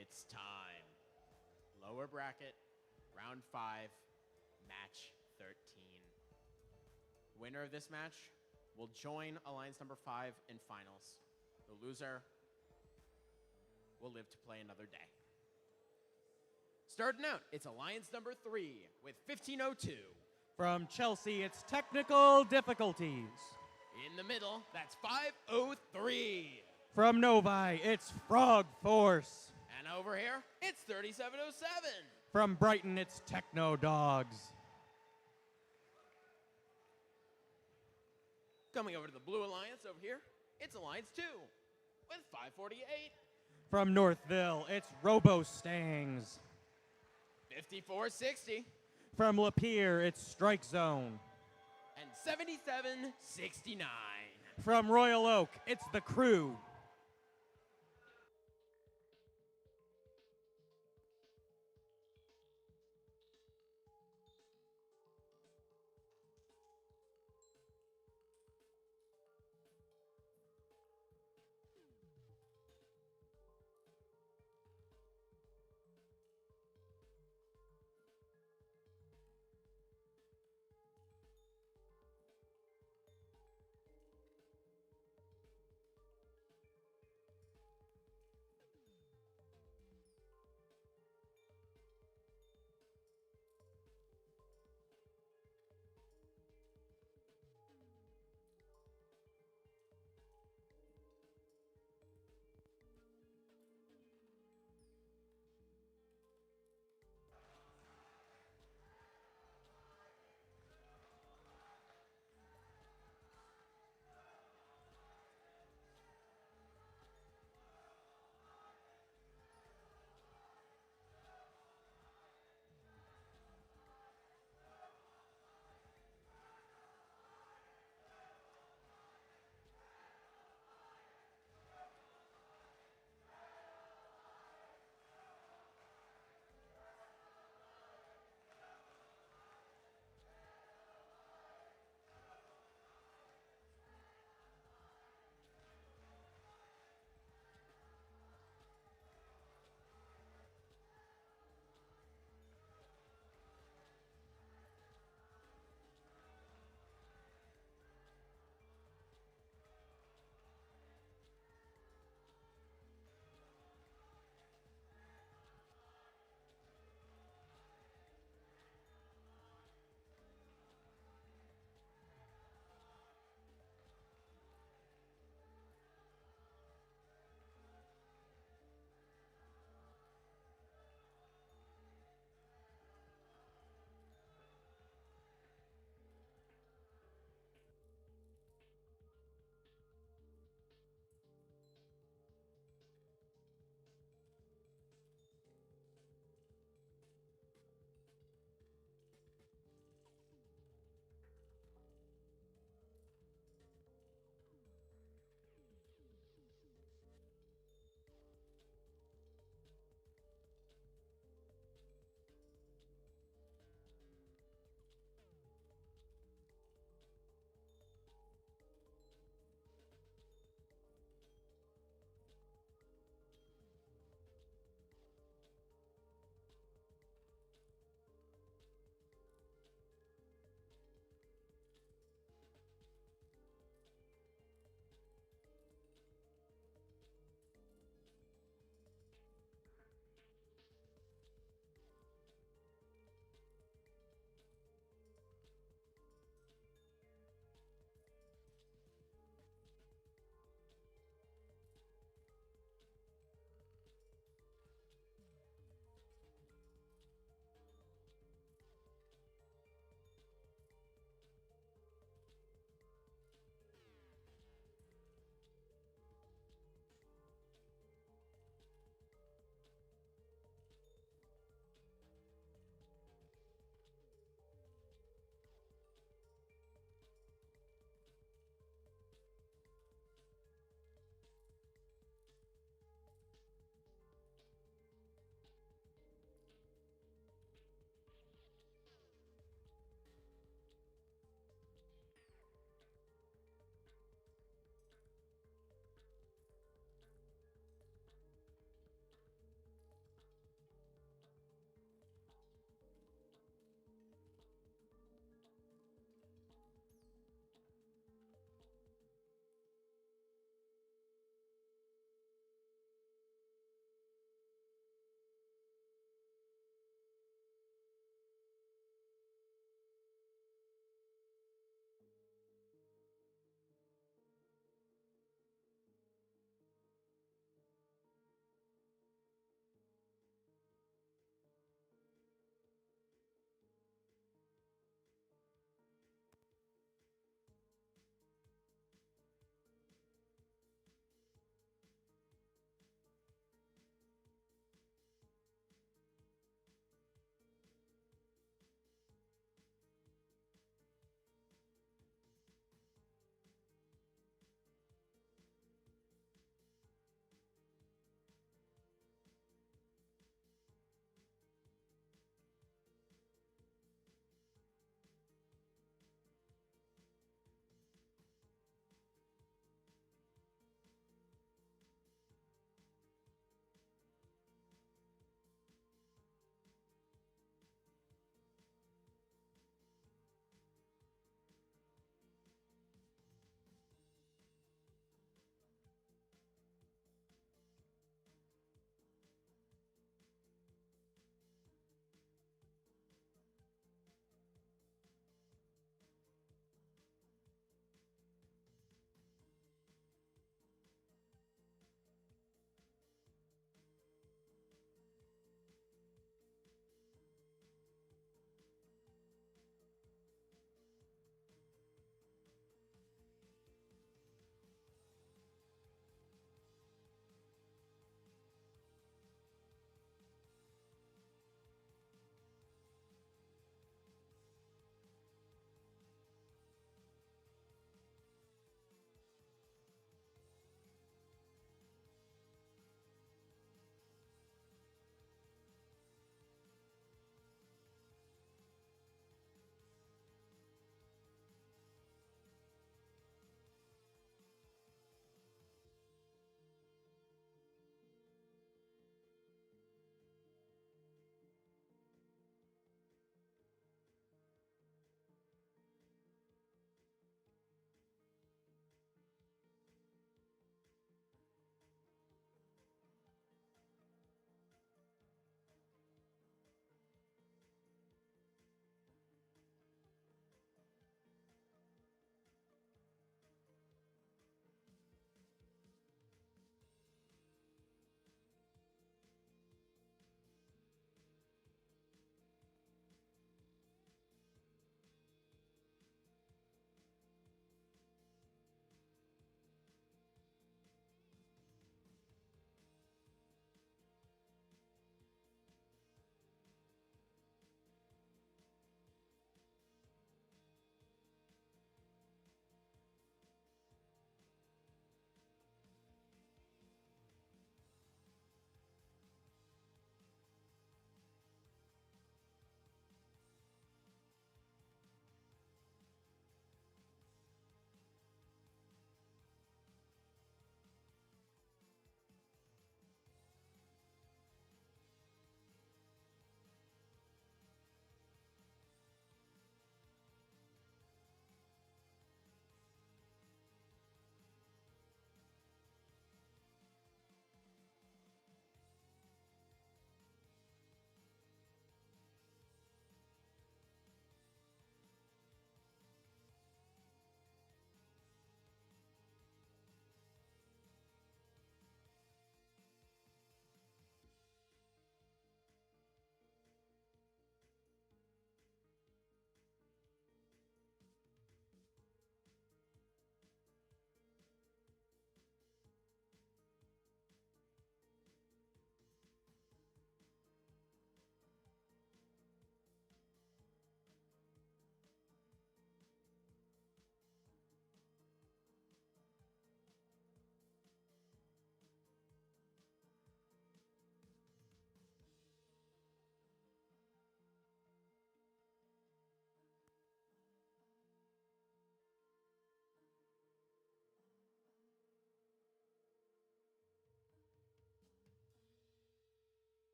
It's time. Lower bracket, round 5, match 13. Winner of this match will join Alliance number 5 in finals. The loser will live to play another day. Starting out, it's Alliance number 3 with 1502. From Chelsea, it's technical difficulties. In the middle, that's 503. From Novi, it's Frog Force. And over here, it's 3707. From Brighton, it's Techno Dogs. Coming over to the Blue Alliance over here, it's Alliance 2 with 548. From Northville, it's Robo Stangs. 5460. From Lapeer, it's Strike Zone. And 7769. From Royal Oak, it's The Crew.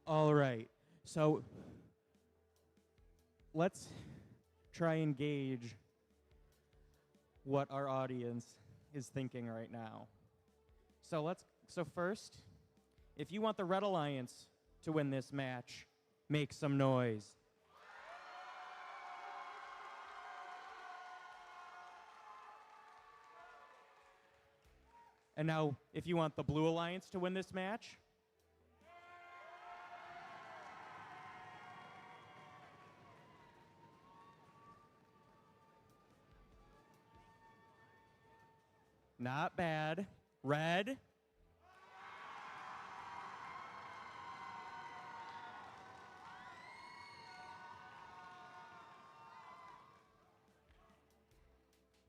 All right. So let's try and gauge what our audience is thinking right now. So first, if you want the Red Alliance to win this match, make some noise. And now, if you want the Blue Alliance to win this match, not bad. Red.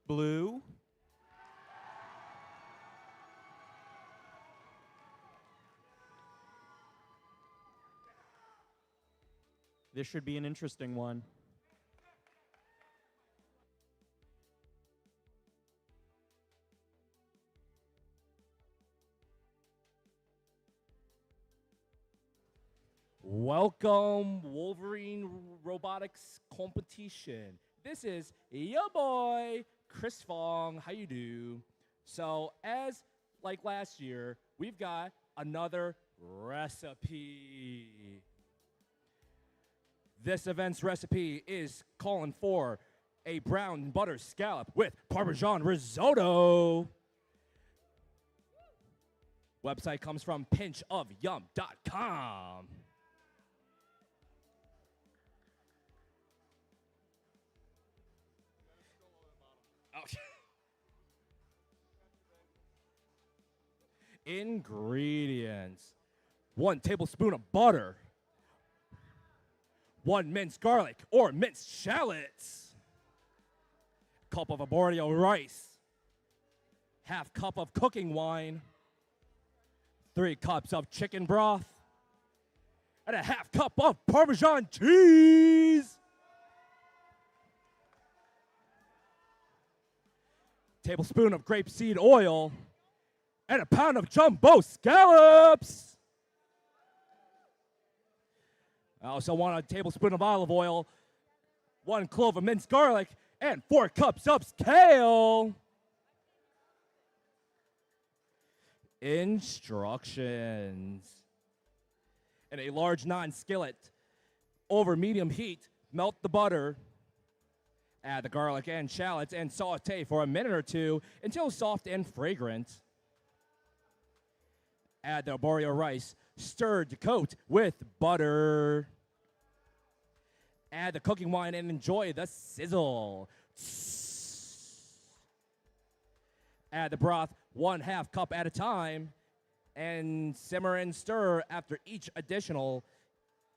Blue. This should be an interesting one. Welcome, Wolverine Robotics competition. This is your boy, Chris Fong. How you do? So, as like last year, we've got another recipe. This event's recipe is calling for a brown butter scallop with Parmesan risotto. Website comes from pinchofyum.com. Ingredients: 1 tablespoon of butter, 1 minced garlic or minced shallots, cup of arborio rice, ½ cup of cooking wine, 3 cups of chicken broth, and a ½ cup of Parmesan cheese. Tablespoon of grapeseed oil, and a pound of jumbo scallops. I also want a tablespoon of olive oil, 1 clove of minced garlic, and 4 cups of kale. Instructions. In a large non-skillet, over medium heat, melt the butter, add the garlic and shallots, and saute for a minute or 2 until soft and fragrant. Add the arborio rice, stirred to coat with butter. Add the cooking wine and enjoy the sizzle. Add the broth 1/2 cup at a time and simmer and stir after each additional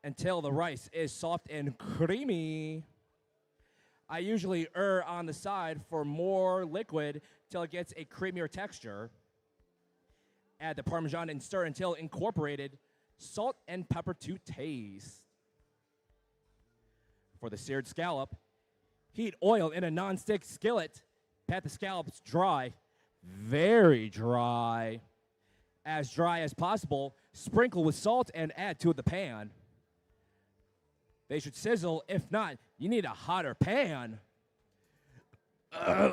until the rice is soft and creamy. I usually err on the side for more liquid till it gets a creamier texture. Add the Parmesan and stir until incorporated. Salt and pepper to taste. For the seared scallop, heat oil in a non-stick skillet. Pat the scallops dry, very dry. As dry as possible, sprinkle with salt and add to the pan. They should sizzle. If not, you need a hotter pan.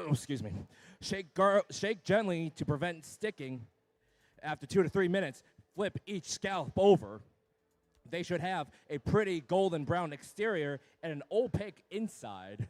Excuse me. Shake gently to prevent sticking. After 2 to 3 minutes, flip each scallop over. They should have a pretty golden brown exterior and an opaque inside.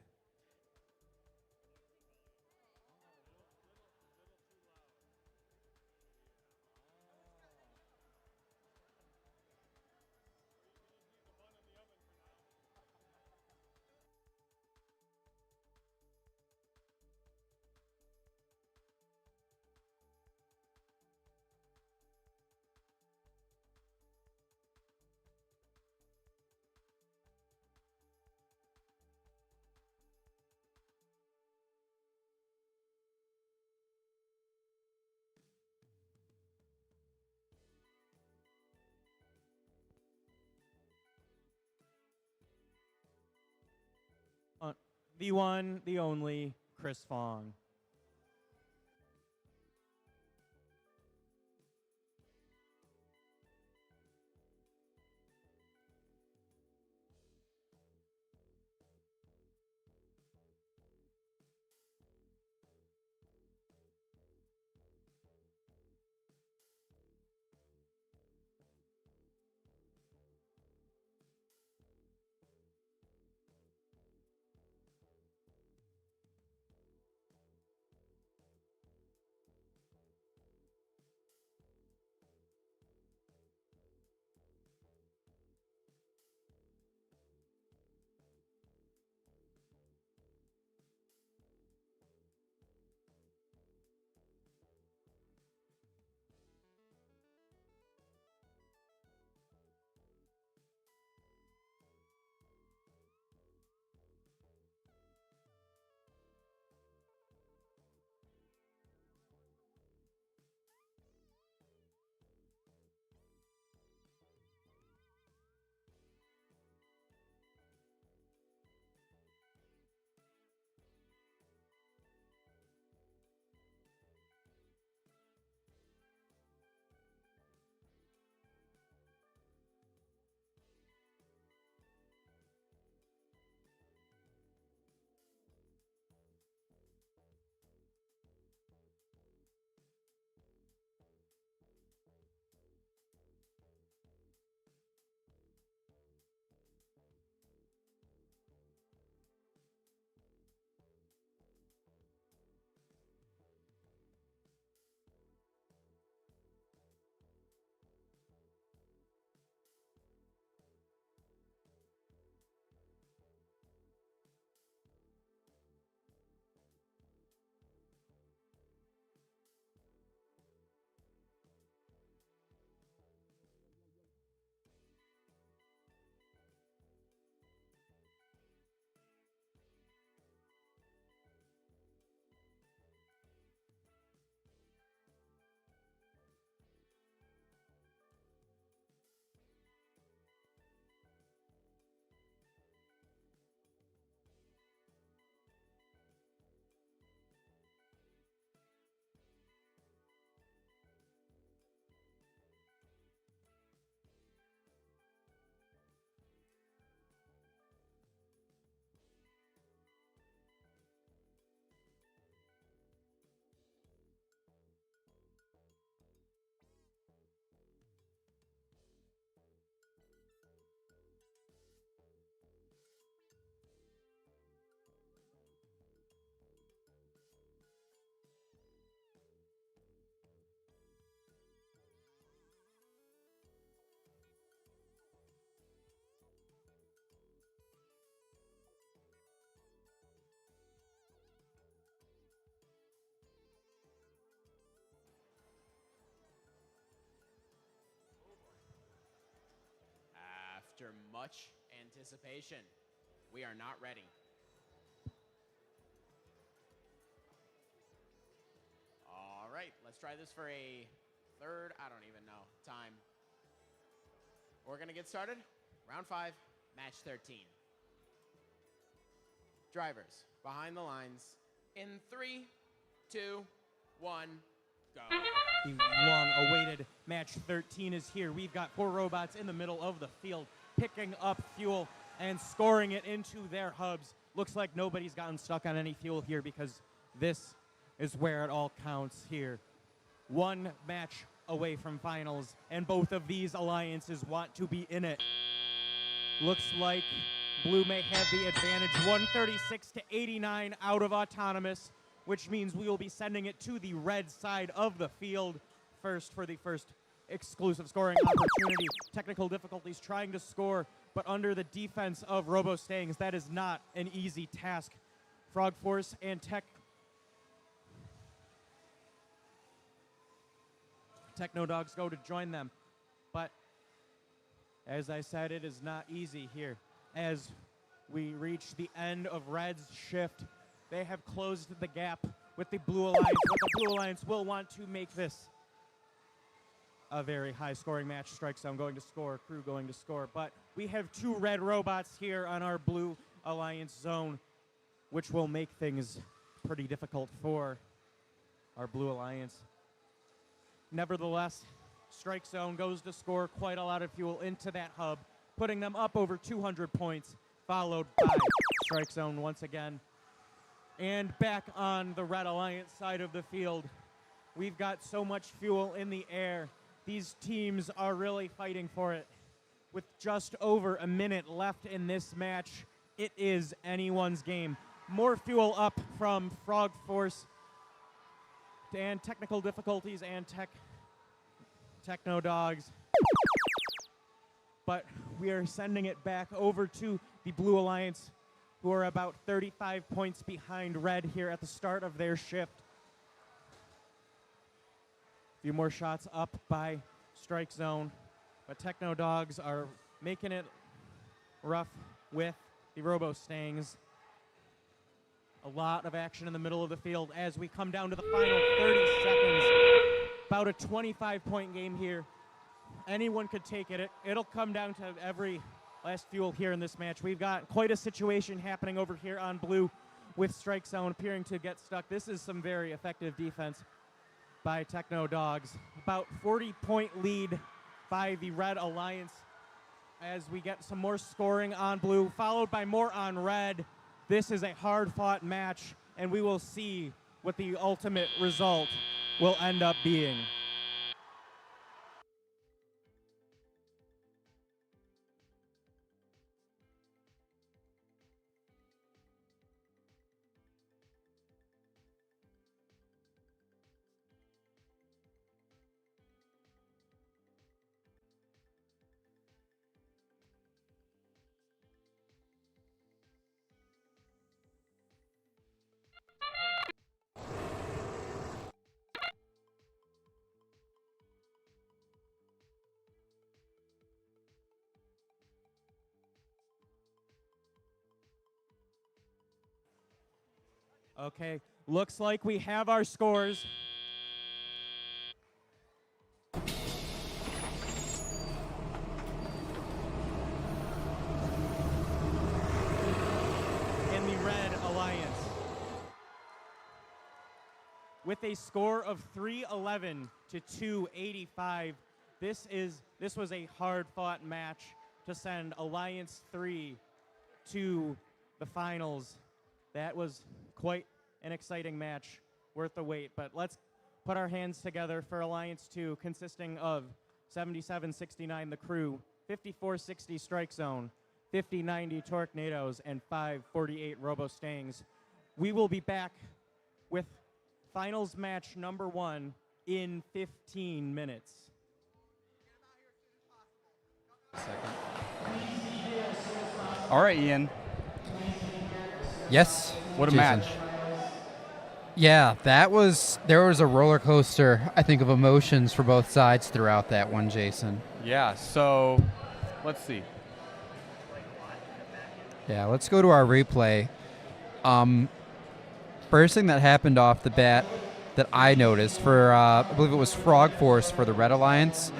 The one, the only, Chris Fong. after much anticipation. We are not ready. All right, let's try this for a third, I don't even know, time. We're going to get started. Round 5, match 13. Drivers, behind the lines. In 3, 2, 1, go. The long-awaited match 13 is here. We've got 4 robots in the middle of the field picking up fuel and scoring it into their hubs. Looks like nobody's gotten stuck on any fuel here because this is where it all counts here. 1 match away from finals, and both of these alliances want to be in it. Looks like Blue may have the advantage, 136 to 89 out of Autonomous, which means we will be sending it to the red side of the field first for the first exclusive scoring opportunity. Technical difficulties trying to score, but under the defense of Robo Stangs, that is not an easy task. Frog Force and Techno Dogs go to join them, but as I said, it is not easy here. As we reach the end of Red's shift, they have closed the gap with the Blue Alliance, but the Blue Alliance will want to make this a very high-scoring match. Strike Zone going to score, Crew going to score, but we have 2 red robots here on our Blue Alliance zone, which will make things pretty difficult for our Blue Alliance. Nevertheless, Strike Zone goes to score quite a lot of fuel into that hub, putting them up over 200 points, followed by Strike Zone once again. And back on the Red Alliance side of the field, we've got so much fuel in the air. These teams are really fighting for it. With just over a minute left in this match, it is anyone's game. More fuel up from Frog Force and technical difficulties and Techno Dogs. But we are sending it back over to the Blue Alliance, who are about 35 points behind Red here at the start of their shift. A few more shots up by Strike Zone, but Techno Dogs are making it rough with the Robo Stangs. A lot of action in the middle of the field as we come down to the final 30 seconds. About a 25-point game here. Anyone could take it. It'll come down to every last fuel here in this match. We've got quite a situation happening over here on Blue with Strike Zone appearing to get stuck. This is some very effective defense by Techno Dogs. About 40-point lead by the Red Alliance as we get some more scoring on Blue, followed by more on Red. This is a hard-fought match, and we will see what the ultimate result will end up being. Okay, looks like we have our scores. In the Red Alliance, with a score of 311 to 285, this was a hard-fought match to send Alliance 3 to the finals. That was quite an exciting match, worth the wait. But let's put our hands together for Alliance 2, consisting of 7769 the Crew, 5460 Strike Zone, 5090 Tornadoes, and 548 Robo Stangs. We will be back with finals match number 1 in 15 minutes. All right, Ian. Yes. What a Jason. match. Yeah, there was a roller coaster, I think, of emotions for both sides throughout that one, Jason. Yeah, so let's see. Yeah, let's go to our replay. First thing that happened off the bat that I noticed for, I believe it was Frog Force for the Red Alliance,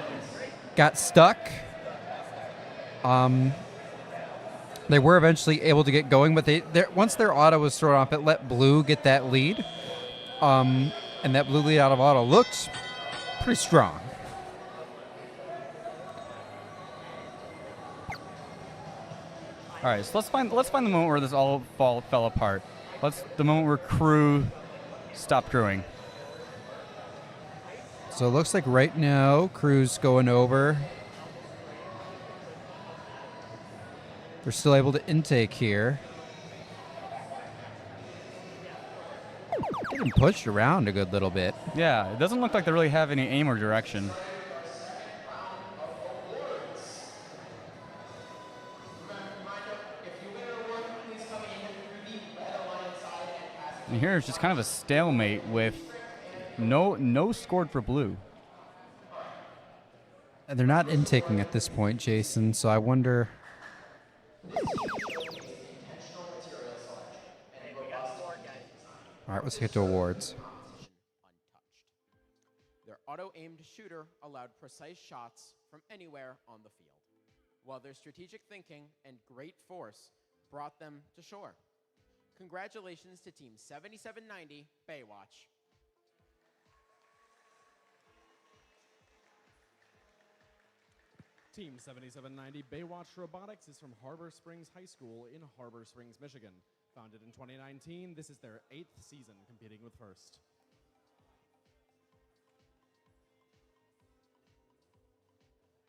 got stuck. They were eventually able to get going, but once their auto was thrown off, it let Blue get that lead. And that Blue lead out of auto looked pretty strong. All right, so let's find the moment where this all fell apart. The moment where crew stopped crewing. So it looks like right now, crew's going over. They're still able to intake here. Getting pushed around a good little bit. Yeah, it doesn't look like they really have any aim or direction. And here is just kind of a stalemate with no scored for Blue. And they're not intaking at this point, Jason, so I wonder. All right, let's get to awards. Their auto-aimed shooter allowed precise shots from anywhere on the field, while their strategic thinking and great force brought them to shore. Congratulations to Team 7790 Baywatch. Team 7790 Baywatch Robotics is from Harbor Springs High School in Harbor Springs, Michigan. Founded in 2019, this is their 8th season competing with FIRST.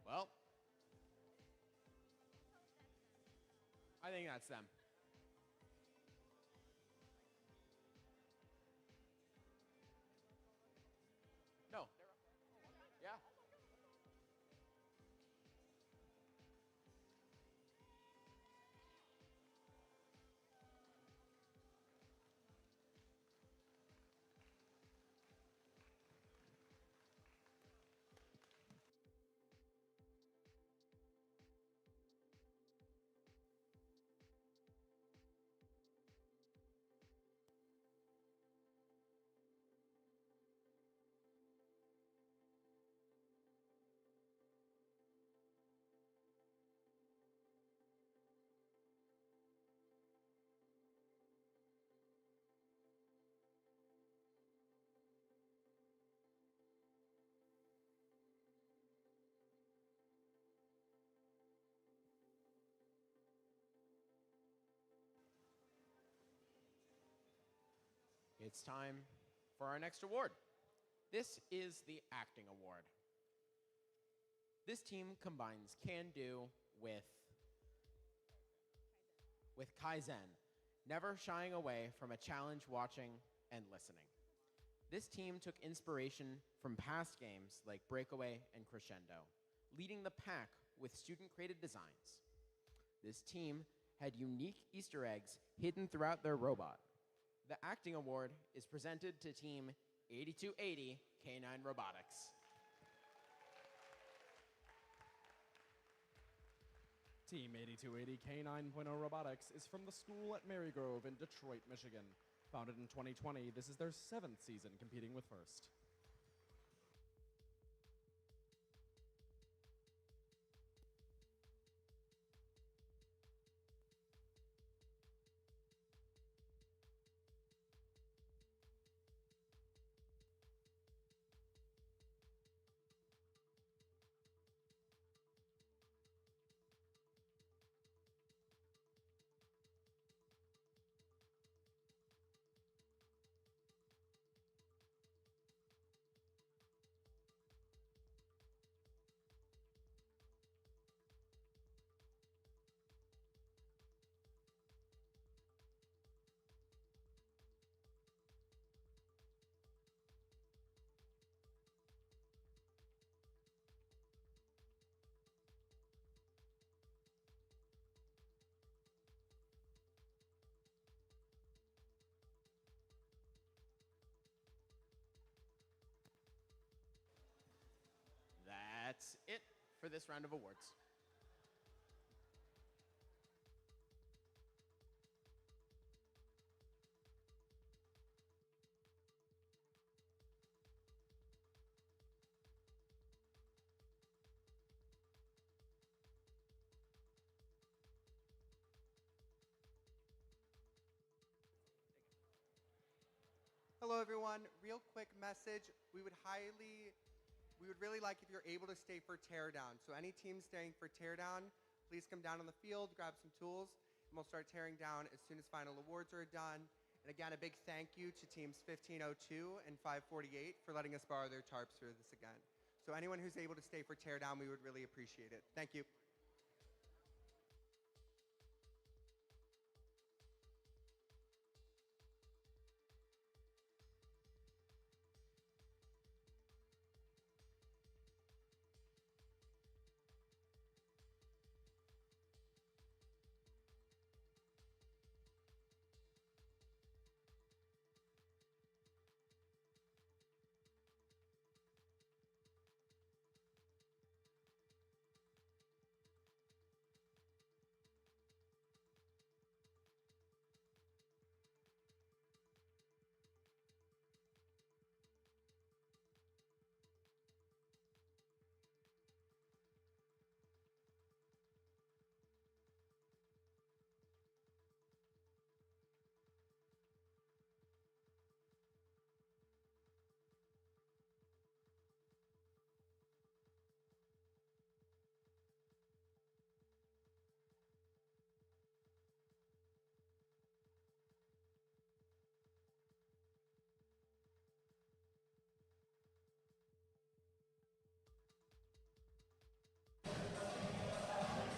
Well, I think that's them. No. Yeah. It's time for our next award. This is the Acting Award. This team combines can-do with Kaizen, never shying away from a challenge, watching, and listening. This team took inspiration from past games like Breakaway and Crescendo, leading the pack with student-created designs. This team had unique Easter eggs hidden throughout their robot. The Acting Award is presented to Team 8280 K9 Robotics. Team 8280 K9.0 Robotics is from the school at Marygrove in Detroit, Michigan. Founded in 2020, this is their 7th season competing with FIRST. That's it for this round of awards. Hello, everyone. Real quick message. We would really like if you're able to stay for teardown. So any team staying for teardown, please come down on the field, grab some tools, and we'll start tearing down as soon as final awards are done. And again, a big thank you to teams 1502 and 548 for letting us borrow their tarps for this again. So anyone who's able to stay for teardown, we would really appreciate it. Thank you.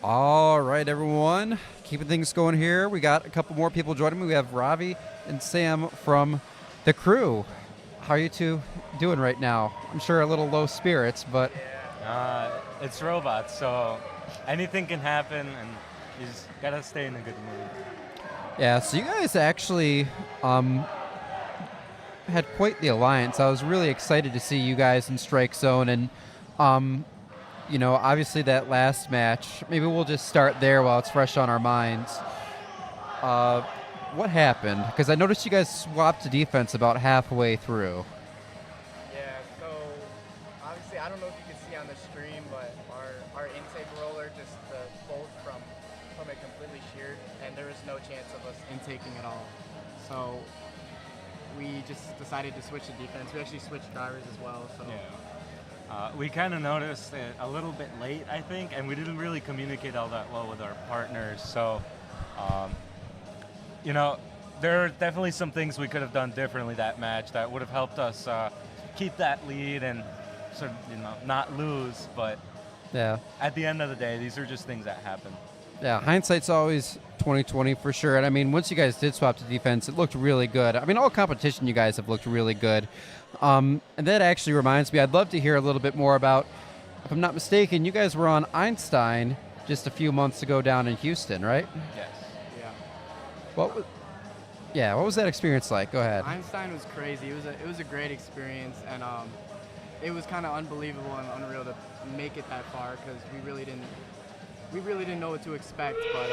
All right, everyone. Keeping things going here. We got a couple more people joining me. We have Ravi and Sam from the crew. How are you two doing right now? I'm sure a little low spirits, but... It's robots, so anything can happen, and you just gotta stay in a good mood. Yeah, so you guys actually had quite the alliance. I was really excited to see you guys in Strike Zone, and you know, obviously that last match, maybe we'll just start there while it's fresh on our minds. What happened? Because I noticed you guys swapped to defense about halfway through. Yeah, so obviously, I don't know if you can see on the stream, but our intake roller, just the bolt from it completely sheared, and there was no chance of us intaking at all. So we just decided to switch to defense. We actually switched drivers as well. So. Yeah. We kind of noticed it a little bit late, I think, and we didn't really communicate all that well with our partners. So, you know, there are definitely some things we could have done differently that match that would have helped us keep that lead and sort of, you know, not lose. But yeah, at the end of the day, these are just things that happen. Yeah, hindsight's always 20/20 for sure. And I mean, once you guys did swap to defense, it looked really good. I mean, all competition you guys have looked really good. And that actually reminds me, I'd love to hear a little bit more about, if I'm not mistaken, you guys were on Einstein just a few months ago down in Houston, right? Yes. Yeah. What was that experience like? Go ahead. Einstein was crazy. It was a great experience, and it was kind of unbelievable and unreal to make it that far because we really didn't know what to expect. But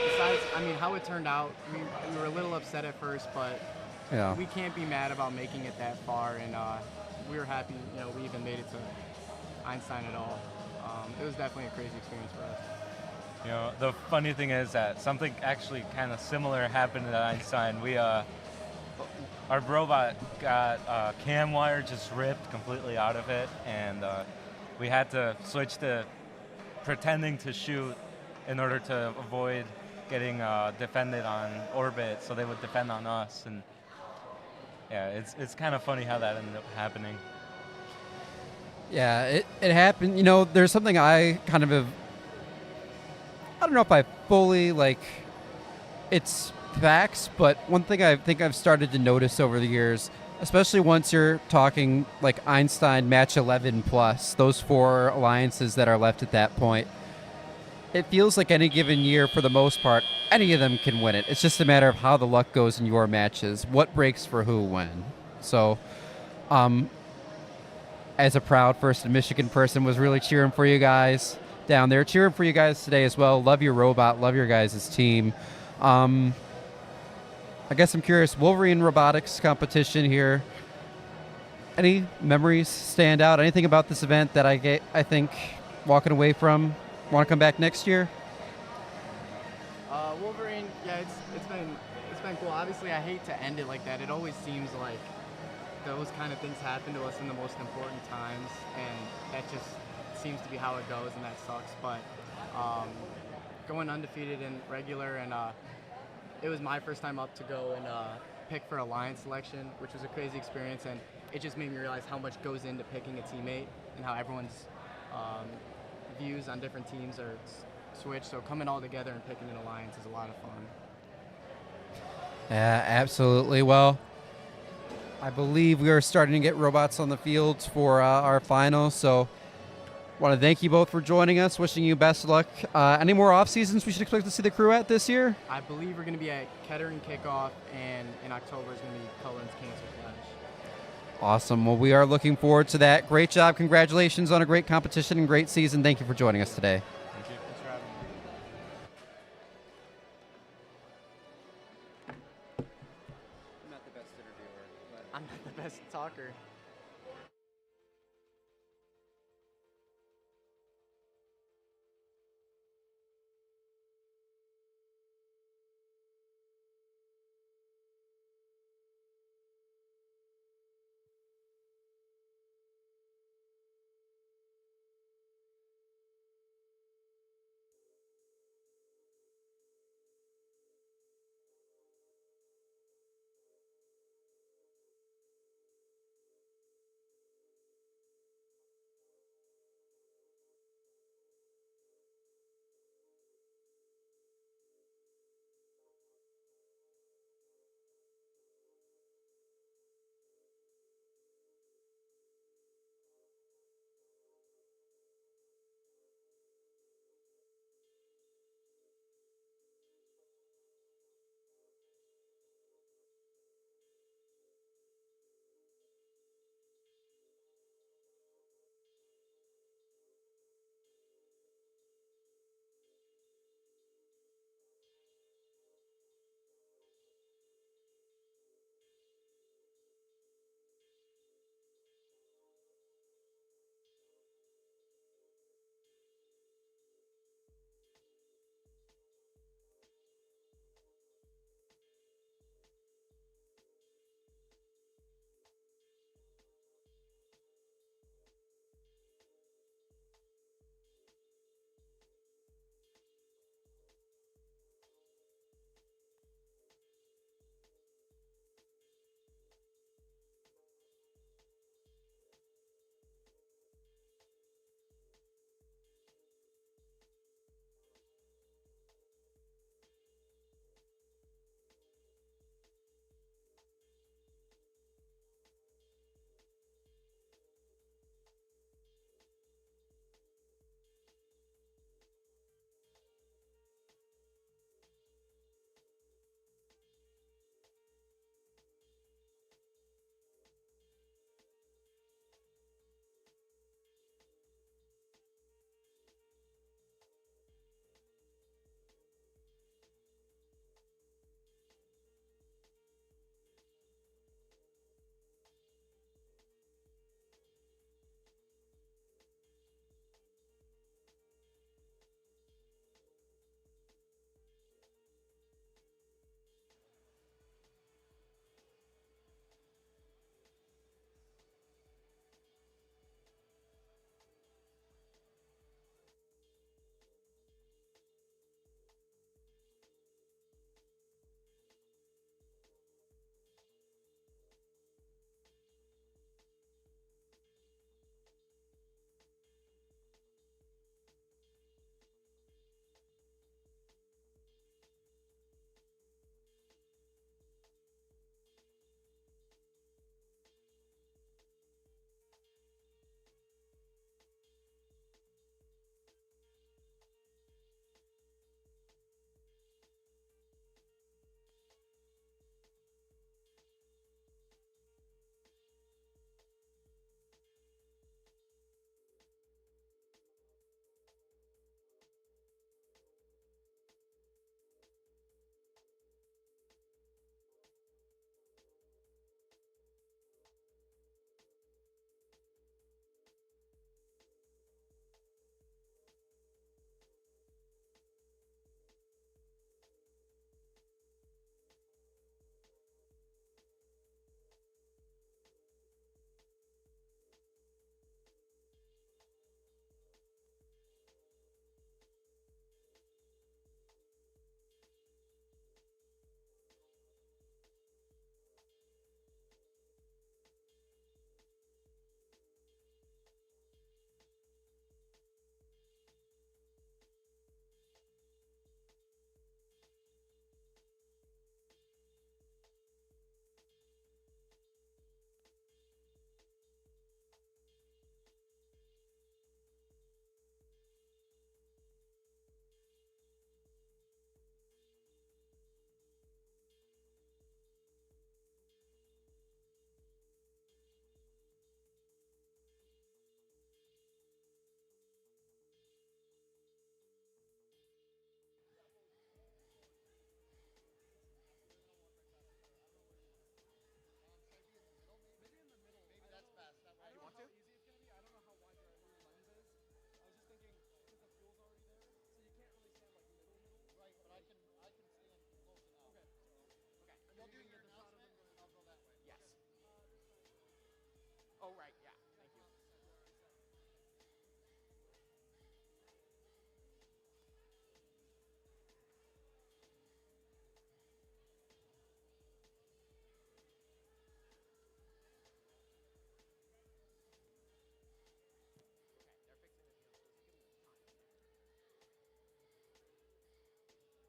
besides, I mean, how it turned out, we were a little upset at first, but yeah, we can't be mad about making it that far, and we were happy. You know, we even made it to Einstein at all. It was definitely a crazy experience for us. You know, the funny thing is that something actually kind of similar happened at Einstein. Our robot got cam wire just ripped completely out of it, and we had to switch to pretending to shoot in order to avoid getting defended on orbit, so they would defend on us. And yeah, it's kind of funny how that ended up happening. Yeah, it happened. You know, there's something I kind of have, I don't know if I fully, like, it's facts, but one thing I think I've started to notice over the years, especially once you're talking like Einstein match 11 plus, those 4 alliances that are left at that point, it feels like any given year, for the most part, any of them can win it. It's just a matter of how the luck goes in your matches, what breaks for who when. So, as a proud First and Michigan person, was really cheering for you guys down there, cheering for you guys today as well. Love your robot, love your guys' team. I guess I'm curious, Wolverine Robotics competition here. Any memories stand out? Anything about this event that I think walking away from, want to come back next year? Wolverine, yeah, it's been cool. Obviously, I hate to end it like that. It always seems like those kind of things happen to us in the most important times, and that just seems to be how it goes, and that sucks. But going undefeated in regular, and it was my first time up to go and pick for Alliance selection, which was a crazy experience, and it just made me realize how much goes into picking a teammate and how everyone's views on different teams are switched. So coming all together and picking an Alliance is a lot of fun. Yeah, absolutely. Well, I believe we are starting to get robots on the fields for our finals. So, want to thank you both for joining us. Wishing you best of luck. Any more off seasons we should expect to see the crew at this year? I believe we're going to be at Kettering kickoff, and in October is going to be Cullen's Cancer Clash. Awesome. Well, we are looking forward to that. Great job. Congratulations on a great competition and great season. Thank you for joining us today. Thank you. Thanks for having me. I'm not the best interviewer, but I'm not the best talker.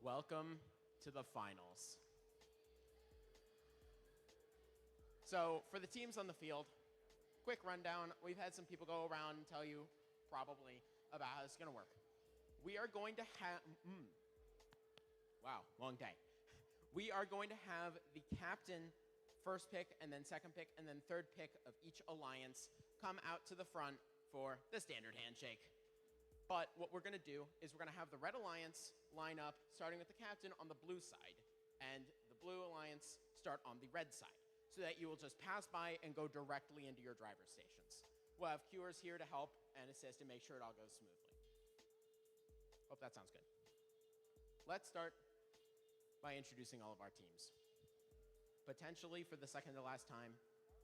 Welcome to the finals. So for the teams on the field, quick rundown. We've had some people go around and tell you probably about how it's going to work. We are going to have, wow, long day. We are going to have the captain first pick and then second pick and then third pick of each alliance come out to the front for the standard handshake. But what we're going to do is we're going to have the red alliance line up starting with the captain on the blue side and the blue alliance start on the red side so that you will just pass by and go directly into your driver stations. We'll have queuers here to help and assist and make sure it all goes smoothly. Hope that sounds good. Let's start by introducing all of our teams. Potentially for the second to last time,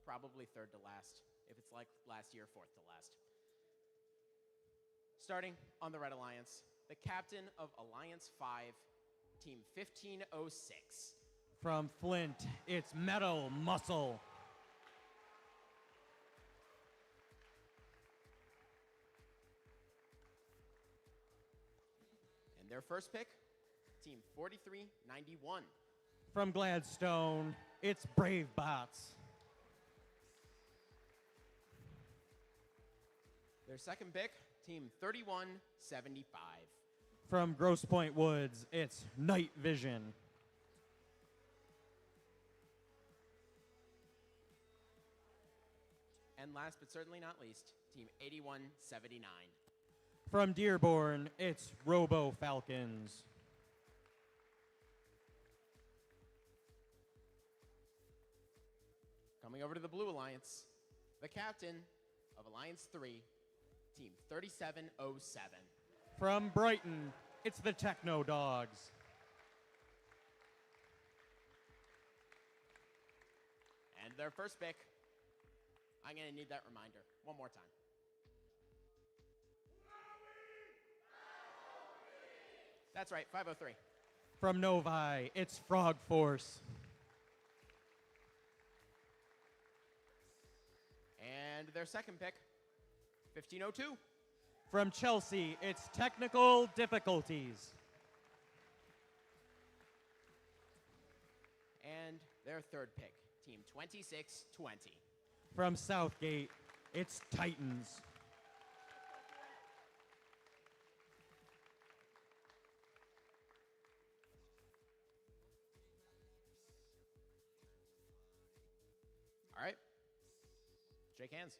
probably third to last. If it's like last year, fourth to last. Starting on the Red Alliance, the captain of Alliance 5, Team 1506. From Flint, it's Metal Muscle. And their first pick, Team 4391. From Gladstone, it's Brave Bots. Their second pick, Team 3175. From Grosse Pointe Woods, it's Night Vision. And last but certainly not least, Team 8179. From Dearborn, it's Robo Falcons. Coming over to the Blue Alliance, the captain of Alliance 3, Team 3707. From Brighton, it's the Techno Dogs. And their first pick, I'm going to need that reminder one more time. That's right, 503. From Novi, it's Frog Force. And their second pick, 1502. From Chelsea, it's Technical Difficulties. And their third pick, Team 2620. From Southgate, it's Titans. All right. Shake hands.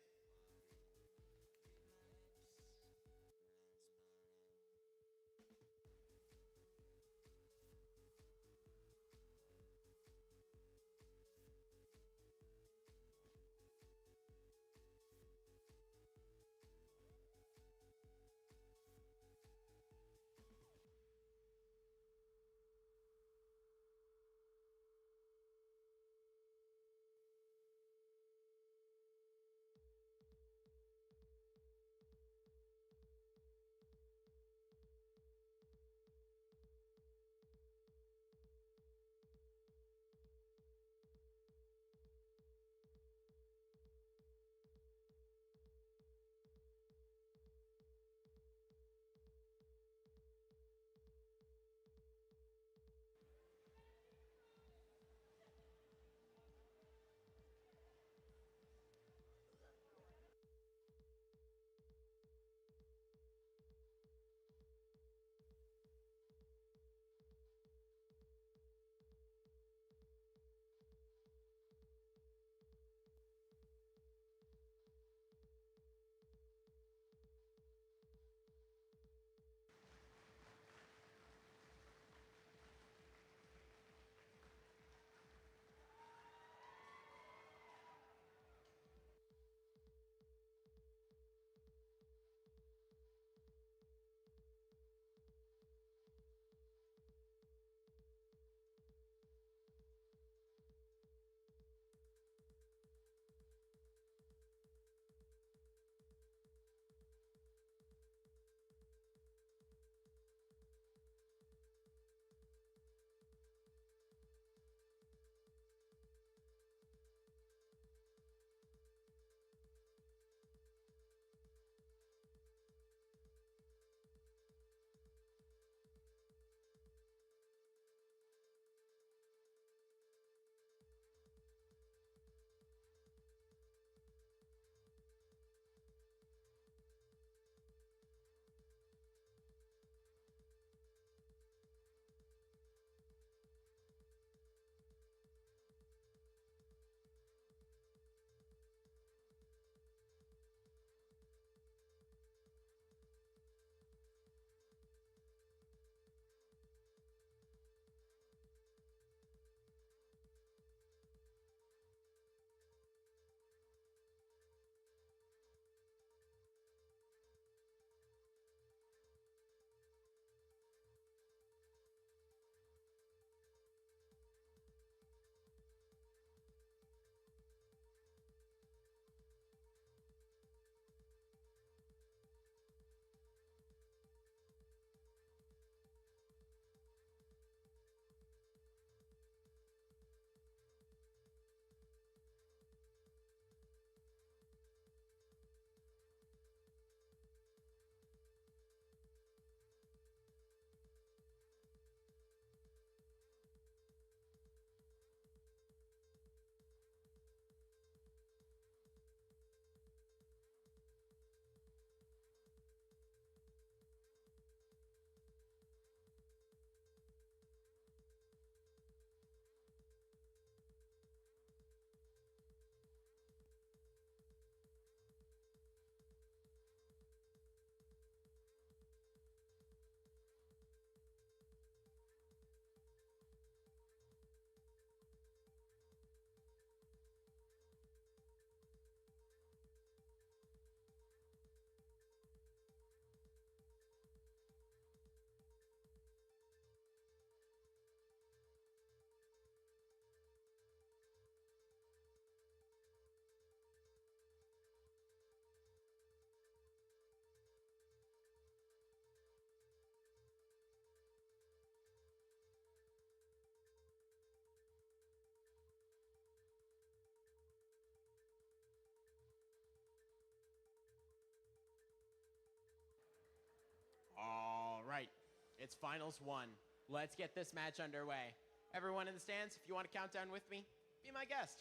It's finals 1. Let's get this match underway. Everyone in the stands, if you want to count down with me, be my guest.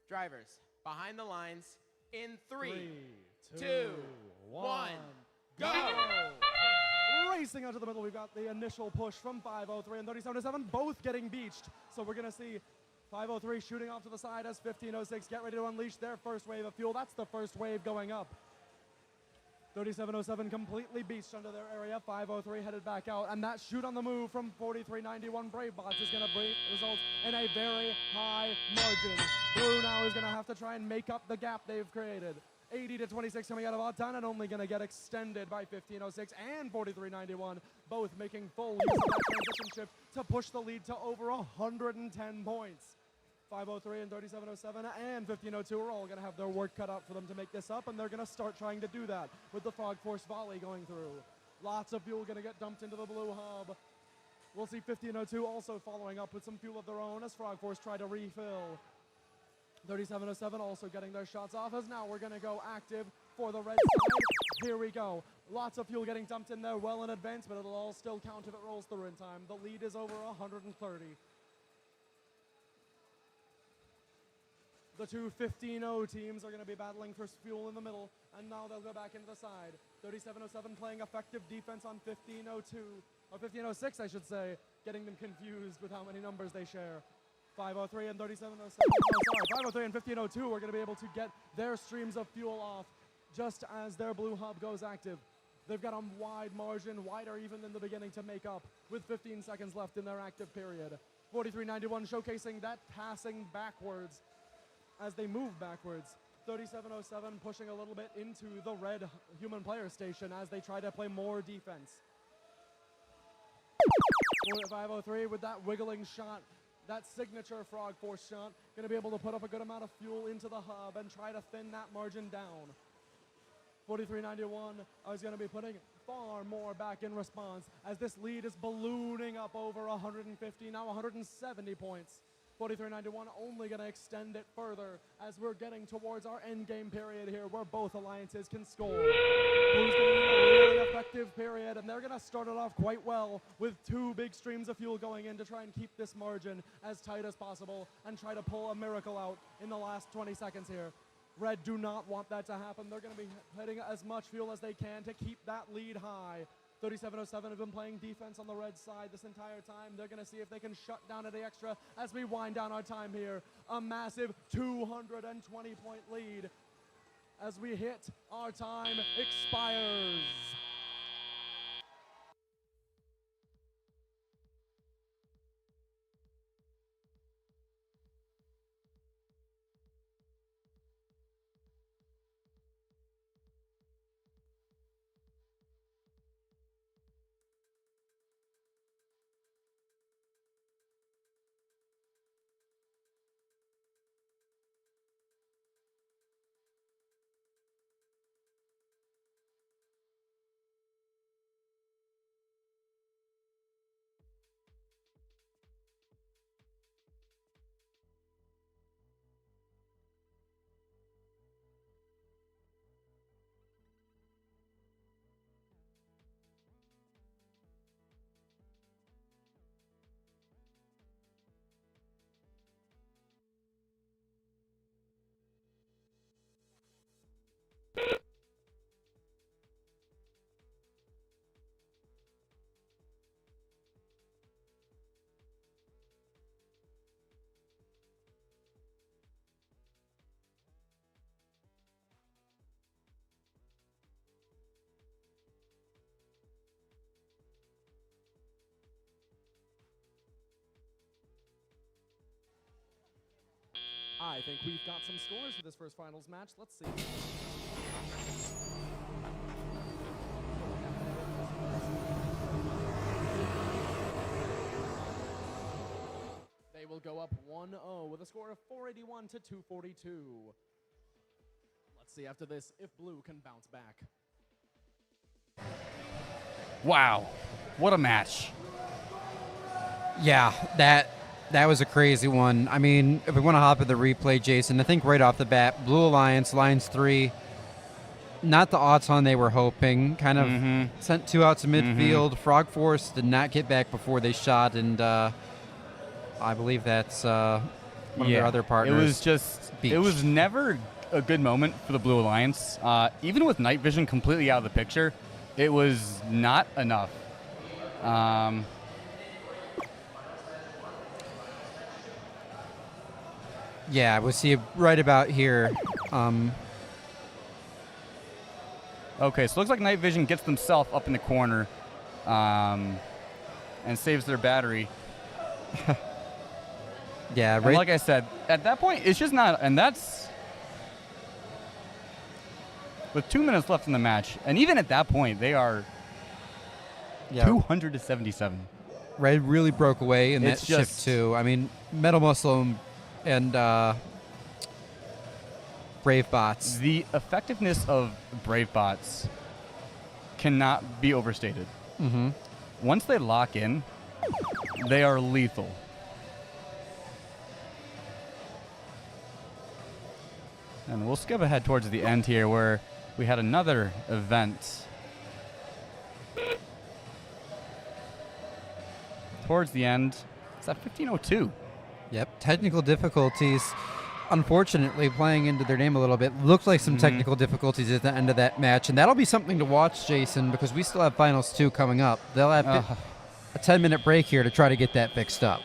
Drivers, behind the lines, in 3, 2, 1, go! Racing out to the middle, we've got the initial push from 503 and 3707, both getting beached. So we're going to see 503 shooting off to the side as 1506 get ready to unleash their first wave of fuel. That's the first wave going up. 3707 completely beached under their area. 503 headed back out, and that shoot on the move from 4391 Bravebots is going to result in a very high margin. Blue now is going to have to try and make up the gap they've created. 80 to 26 coming out of odd time, and only going to get extended by 1506 and 4391, both making full use of that transition shift to push the lead to over 110 points. 503 and 3707 and 1502 are all going to have their work cut out for them to make this up, and they're going to start trying to do that with the Frog Force volley going through. Lots of fuel going to get dumped into the blue hub. We'll see 1502 also following up with some fuel of their own as Frog Force try to refill. 3707 also getting their shots off, as now we're going to go active for the red side. Here we go. Lots of fuel getting dumped in there well in advance, but it'll all still count if it rolls through in time. The lead is over 130. The two 15-0 teams are going to be battling for fuel in the middle, and now they'll go back into the side. 3707 playing effective defense on 1502, or 1506, I should say, getting them confused with how many numbers they share. 503 and 3707, no, sorry, 503 and 1502 are going to be able to get their streams of fuel off just as their blue hub goes active. They've got a wide margin, wider even than the beginning, to make up with 15 seconds left in their active period. 4391 showcasing that passing backwards as they move backwards. 3707 pushing a little bit into the red human player station as they try to play more defense. 503 with that wiggling shot, that signature Frog Force shot, going to be able to put up a good amount of fuel into the hub and try to thin that margin down. 4391 is going to be putting far more back in response as this lead is ballooning up over 150, now 170 points. 4391 only going to extend it further as we're getting towards our end game period here where both alliances can score. Blue's going to need a really effective period, and they're going to start it off quite well with two big streams of fuel going in to try and keep this margin as tight as possible and try to pull a miracle out in the last 20 seconds here. Red do not want that to happen. They're going to be hitting as much fuel as they can to keep that lead high. 3707 have been playing defense on the red side this entire time. They're going to see if they can shut down at the extra as we wind down our time here. A massive 220-point lead as we hit our time expires. I think we've got some scores for this first finals match. Let's see. They will go up 1-0 with a score of 481 to 242. Let's see after this if Blue can bounce back. Wow, what a match. Yeah, that was a crazy one. I mean, if we want to hop at the replay, Jason, I think right off the bat, Blue Alliance, Lines 3, not the auton they were hoping. Kind of sent 2 out to midfield. Frog Force did not get back before they shot, and I believe that's one of their other partners. It was just, beached. it was never a good moment for the Blue Alliance. Even with night vision completely out of the picture, it was not enough. Yeah, we'll see right about here. Okay, so it looks like night vision gets themselves up in the corner and saves their battery. Yeah, And right. like I said, at that point, it's just not, and that's with 2 minutes left in the match. And even at that point, they are 200-77. Red really broke away in that It's shift just- too. I mean, Metal Muscle and Brave Bots. The effectiveness of Brave Bots cannot be overstated. Mhm. Once they lock in, they are lethal. And we'll skip ahead towards the end here where we had another event. Towards the end, it's at 15:02. Yep, technical difficulties. Unfortunately, playing into their name a little bit. Looked like some technical difficulties at the end of that match, and that'll be something to watch, Jason, because we still have Finals 2 coming up. They'll have a 10-minute break here to try to get that fixed up.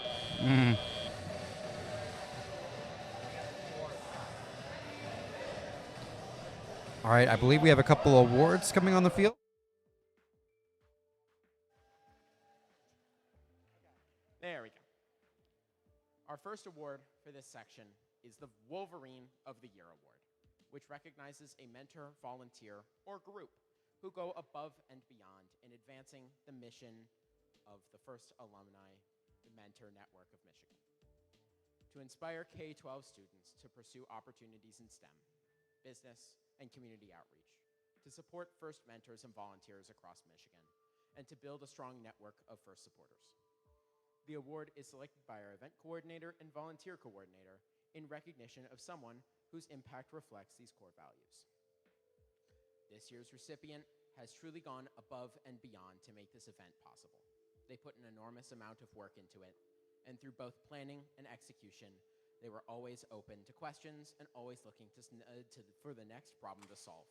All right, I believe we have a couple awards coming on the field. There we go. Our first award for this section is the Wolverine of the Year Award, which recognizes a mentor, volunteer, or group who go above and beyond in advancing the mission of the First Alumni Mentor Network of Michigan. To inspire K-12 students to pursue opportunities in STEM, business, and community outreach, to support FIRST mentors and volunteers across Michigan, and to build a strong network of FIRST supporters. The award is selected by our event coordinator and volunteer coordinator in recognition of someone whose impact reflects these core values. This year's recipient has truly gone above and beyond to make this event possible. They put an enormous amount of work into it, and through both planning and execution, they were always open to questions and always looking for the next problem to solve.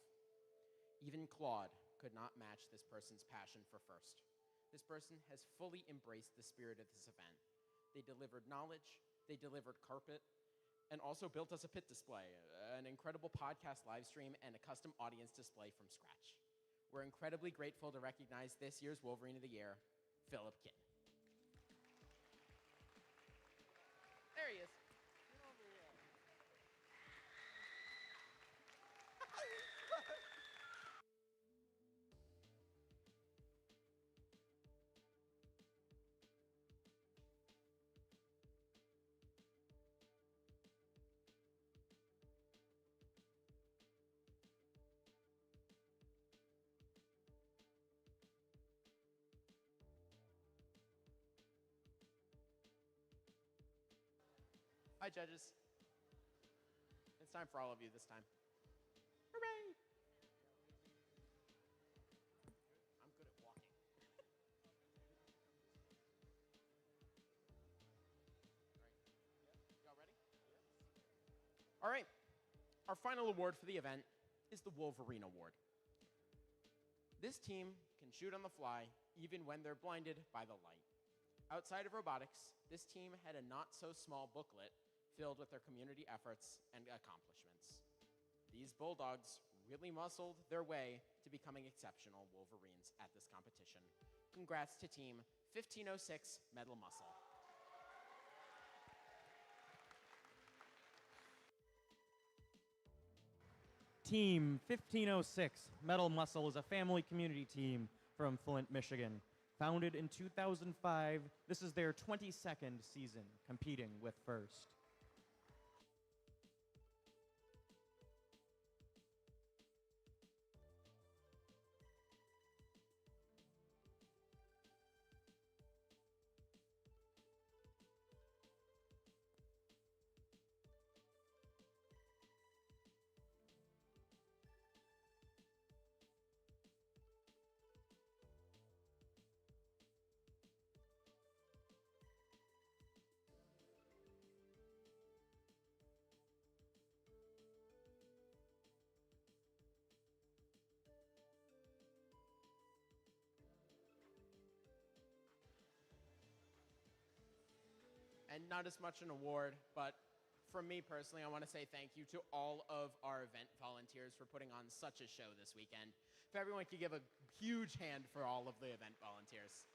Even Claude could not match this person's passion for FIRST. This person has fully embraced the spirit of this event. They delivered knowledge, they delivered carpet, and also built us a pit display, an incredible podcast live stream, and a custom audience display from scratch. We're incredibly grateful to recognize this year's Wolverine of the Year, Philip Kidd. There he is. Hi, judges. It's time for all of you this time. Hooray! I'm good at walking. Y'all ready? All right. Our final award for the event is the Wolverine Award. This team can shoot on the fly even when they're blinded by the light. Outside of robotics, this team had a not-so-small booklet filled with their community efforts and accomplishments. These Bulldogs really muscled their way to becoming exceptional Wolverines at this competition. Congrats to Team 1506 Metal Muscle. Team 1506 Metal Muscle is a family community team from Flint, Michigan. Founded in 2005, this is their 22nd season competing with FIRST. and not as much an award, but from me personally, I want to say thank you to all of our event volunteers for putting on such a show this weekend. If everyone could give a huge hand for all of the event volunteers.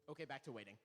Okay, back to waiting.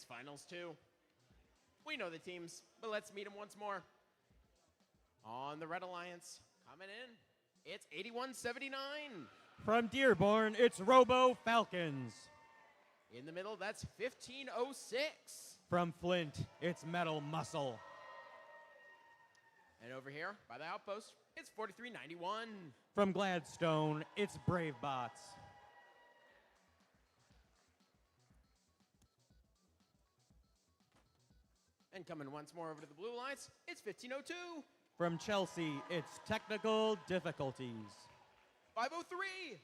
It's finals 2. We know the teams, but let's meet them once more. On the Red Alliance, coming in, it's 8179. From Dearborn, it's Robo Falcons. In the middle, that's 1506. From Flint, it's Metal Muscle. And over here, by the outpost, it's 4391. From Gladstone, it's Brave Bots. And coming once more over to the Blue Alliance, it's 1502. From Chelsea, it's Technical Difficulties. 503.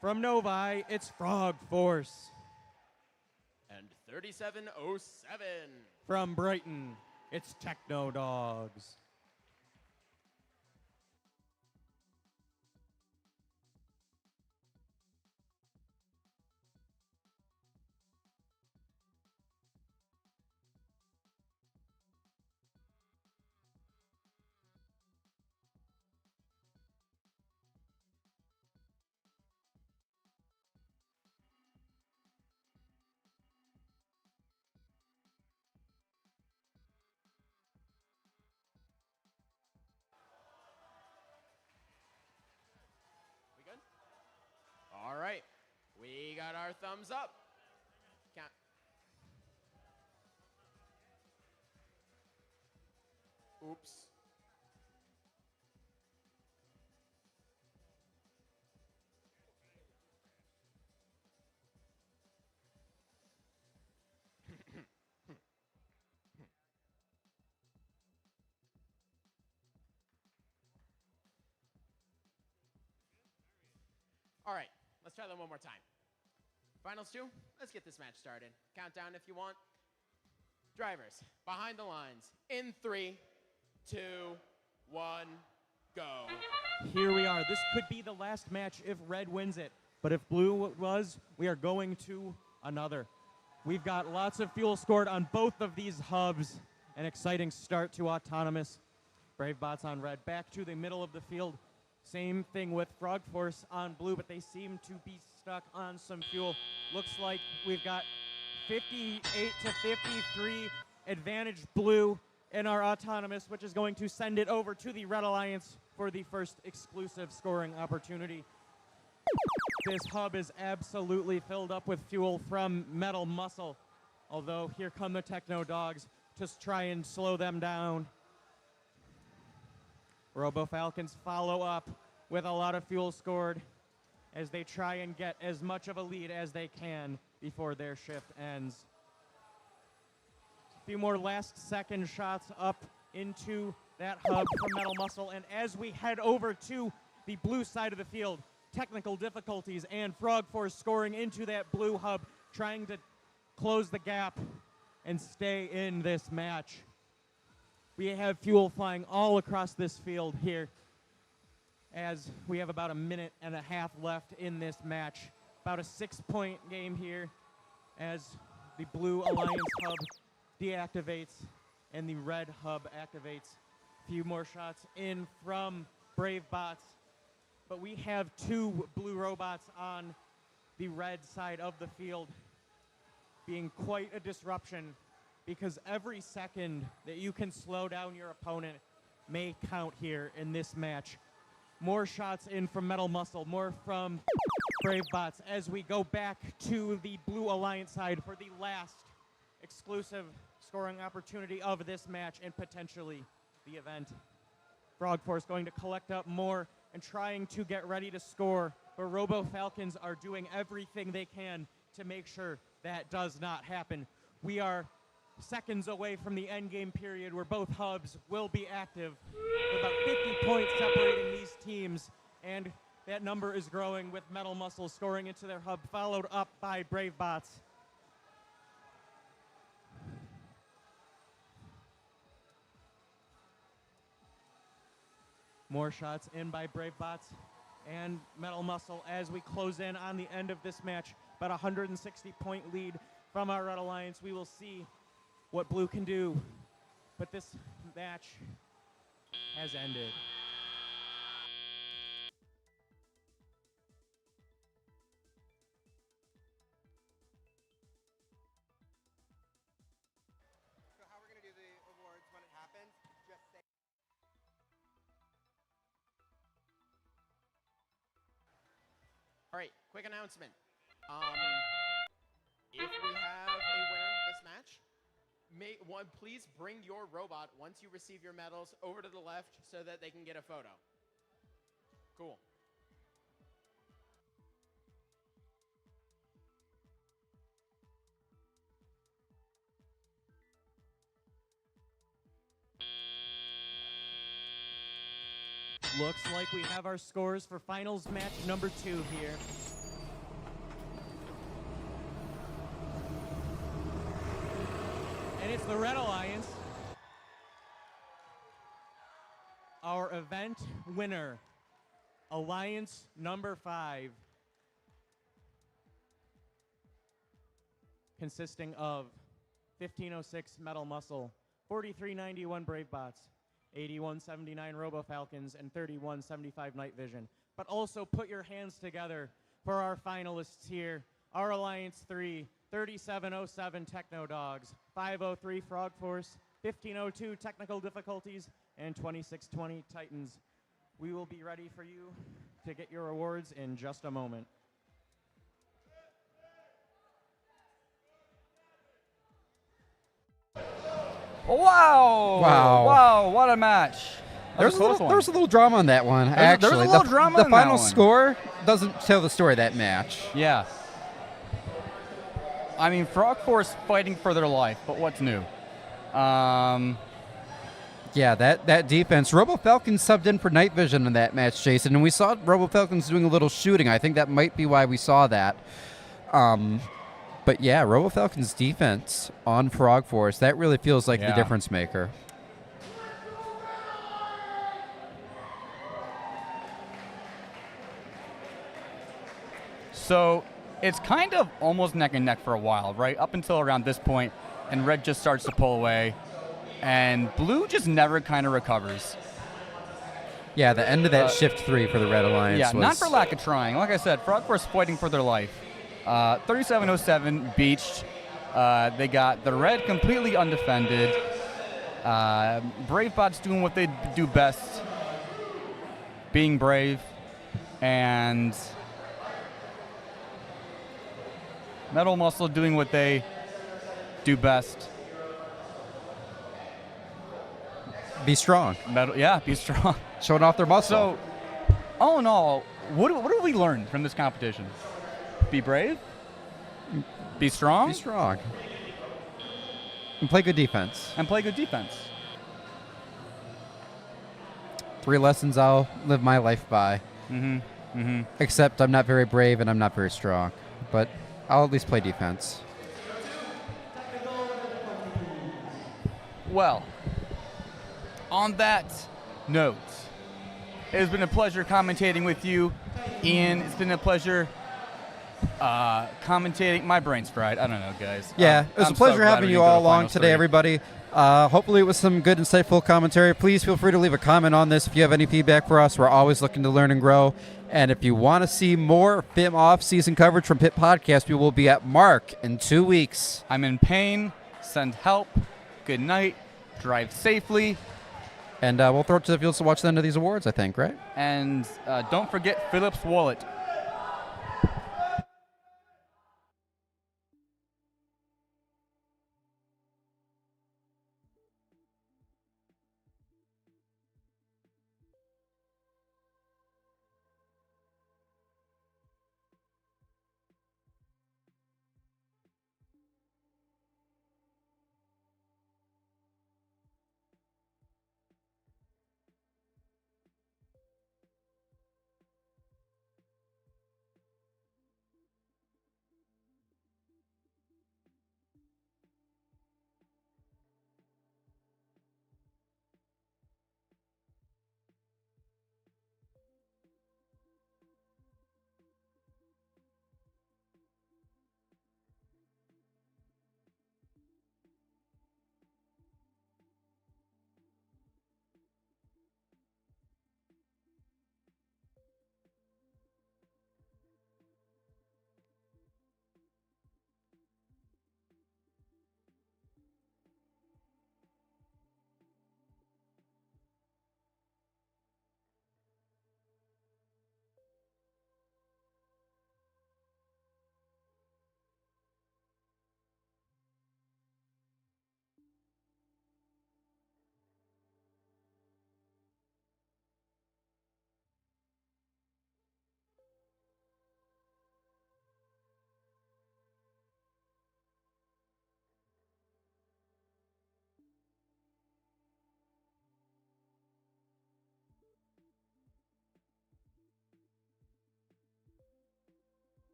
From Novi, it's Frog Force. And 3707. From Brighton, it's Techno Dogs. We good? All right. We got our thumbs up. Count. Oops. All right, let's try that one more time. Finals 2, let's get this match started. Countdown if you want. Drivers, behind the lines. In 3, 2, 1, go. Here we are. This could be the last match if Red wins it. But if Blue was, we are going to another. We've got lots of fuel scored on both of these hubs. An exciting start to Autonomous. Brave Bots on Red. Back to the middle of the field. Same thing with Frog Force on Blue, but they seem to be stuck on some fuel. Looks like we've got 58 to 53 advantage Blue in our Autonomous, which is going to send it over to the Red Alliance for the first exclusive scoring opportunity. This hub is absolutely filled up with fuel from Metal Muscle, although here come the Techno Dogs to try and slow them down. Robo Falcons follow up with a lot of fuel scored as they try and get as much of a lead as they can before their shift ends. A few more last-second shots up into that hub from Metal Muscle, and as we head over to the blue side of the field, Technical Difficulties and Frog Force scoring into that blue hub, trying to close the gap and stay in this match. We have fuel flying all across this field here as we have about a minute and a half left in this match. About a 6-point game here as the Blue Alliance hub deactivates and the Red hub activates. A few more shots in from Brave Bots, but we have 2 Blue robots on the Red side of the field, being quite a disruption, because every second that you can slow down your opponent may count here in this match. More shots in from Metal Muscle, more from Brave Bots as we go back to the Blue Alliance side for the last exclusive scoring opportunity of this match and potentially the event. Frog Force going to collect up more and trying to get ready to score, but Robo Falcons are doing everything they can to make sure that does not happen. We are seconds away from the end game period where both hubs will be active. About 50 points separating these teams, and that number is growing with Metal Muscle scoring into their hub, followed up by Brave Bots. More shots in by Brave Bots and Metal Muscle as we close in on the end of this match. About a 160-point lead from our Red Alliance. We will see what Blue can do, but this match has ended. All right, quick announcement. If we have a winner this match, please bring your robot once you receive your medals over to the left so that they can get a photo. Cool. Looks like we have our scores for finals match number 2 here. And it's the Red Alliance. Our event winner, Alliance number 5. Consisting of 1506 Metal Muscle, 4391 Brave Bots, 8179 Robo Falcons, and 3175 Night Vision. But also put your hands together for our finalists here. Our Alliance 3, 3707 Techno Dogs, 503 Frog Force, 1502 Technical Difficulties, and 2620 Titans. We will be ready for you to get your awards in just a moment. Wow! Wow! What a match! There was a little drama on that one. Actually, there was a little drama the in that final one. score doesn't tell the story of that match. Yeah. I mean, Frog Force fighting for their life, but what's new? Yeah, that defense. Robo Falcons subbed in for Night Vision in that match, Jason, and we saw Robo Falcons doing a little shooting. I think that might be why we saw that. But yeah, Robo Falcons defense on Frog Force, that really feels like the difference maker. So it's kind of almost neck and neck for a while, right? Up until around this point, and red just starts to pull away, and blue just never kind of recovers. Yeah, the end of that shift 3 for the Red Alliance Yeah, was... not for lack of trying. Like I said, Frog Force fighting for their life. 3707 beached. They got the red completely undefended. Brave Bots doing what they do best, being brave, and Metal Muscle doing what they do best. Be strong. Be strong. Showing off their muscle. So, all in all, what have we learned from this competition? Be brave. Be strong. Be strong. And play good defense. 3 lessons I'll live my life by. Except I'm not very brave and I'm not very strong. But I'll at least play defense. Well, on that note, it has been a pleasure commentating with you, Ian. It's been a pleasure commentating. My brain's fried. I don't know, guys. Yeah, it was a pleasure having you all along today, everybody. Hopefully it was some good, insightful commentary. Please feel free to leave a comment on this if you have any feedback for us. We're always looking to learn and grow. And if you want to see more FIM off-season coverage from Pit Podcast, we will be at Mark in 2 weeks. I'm in pain. Send help. Good night. Drive safely. And we'll throw it to the fields to watch the end of these awards, I think, right? And don't forget Philip's wallet.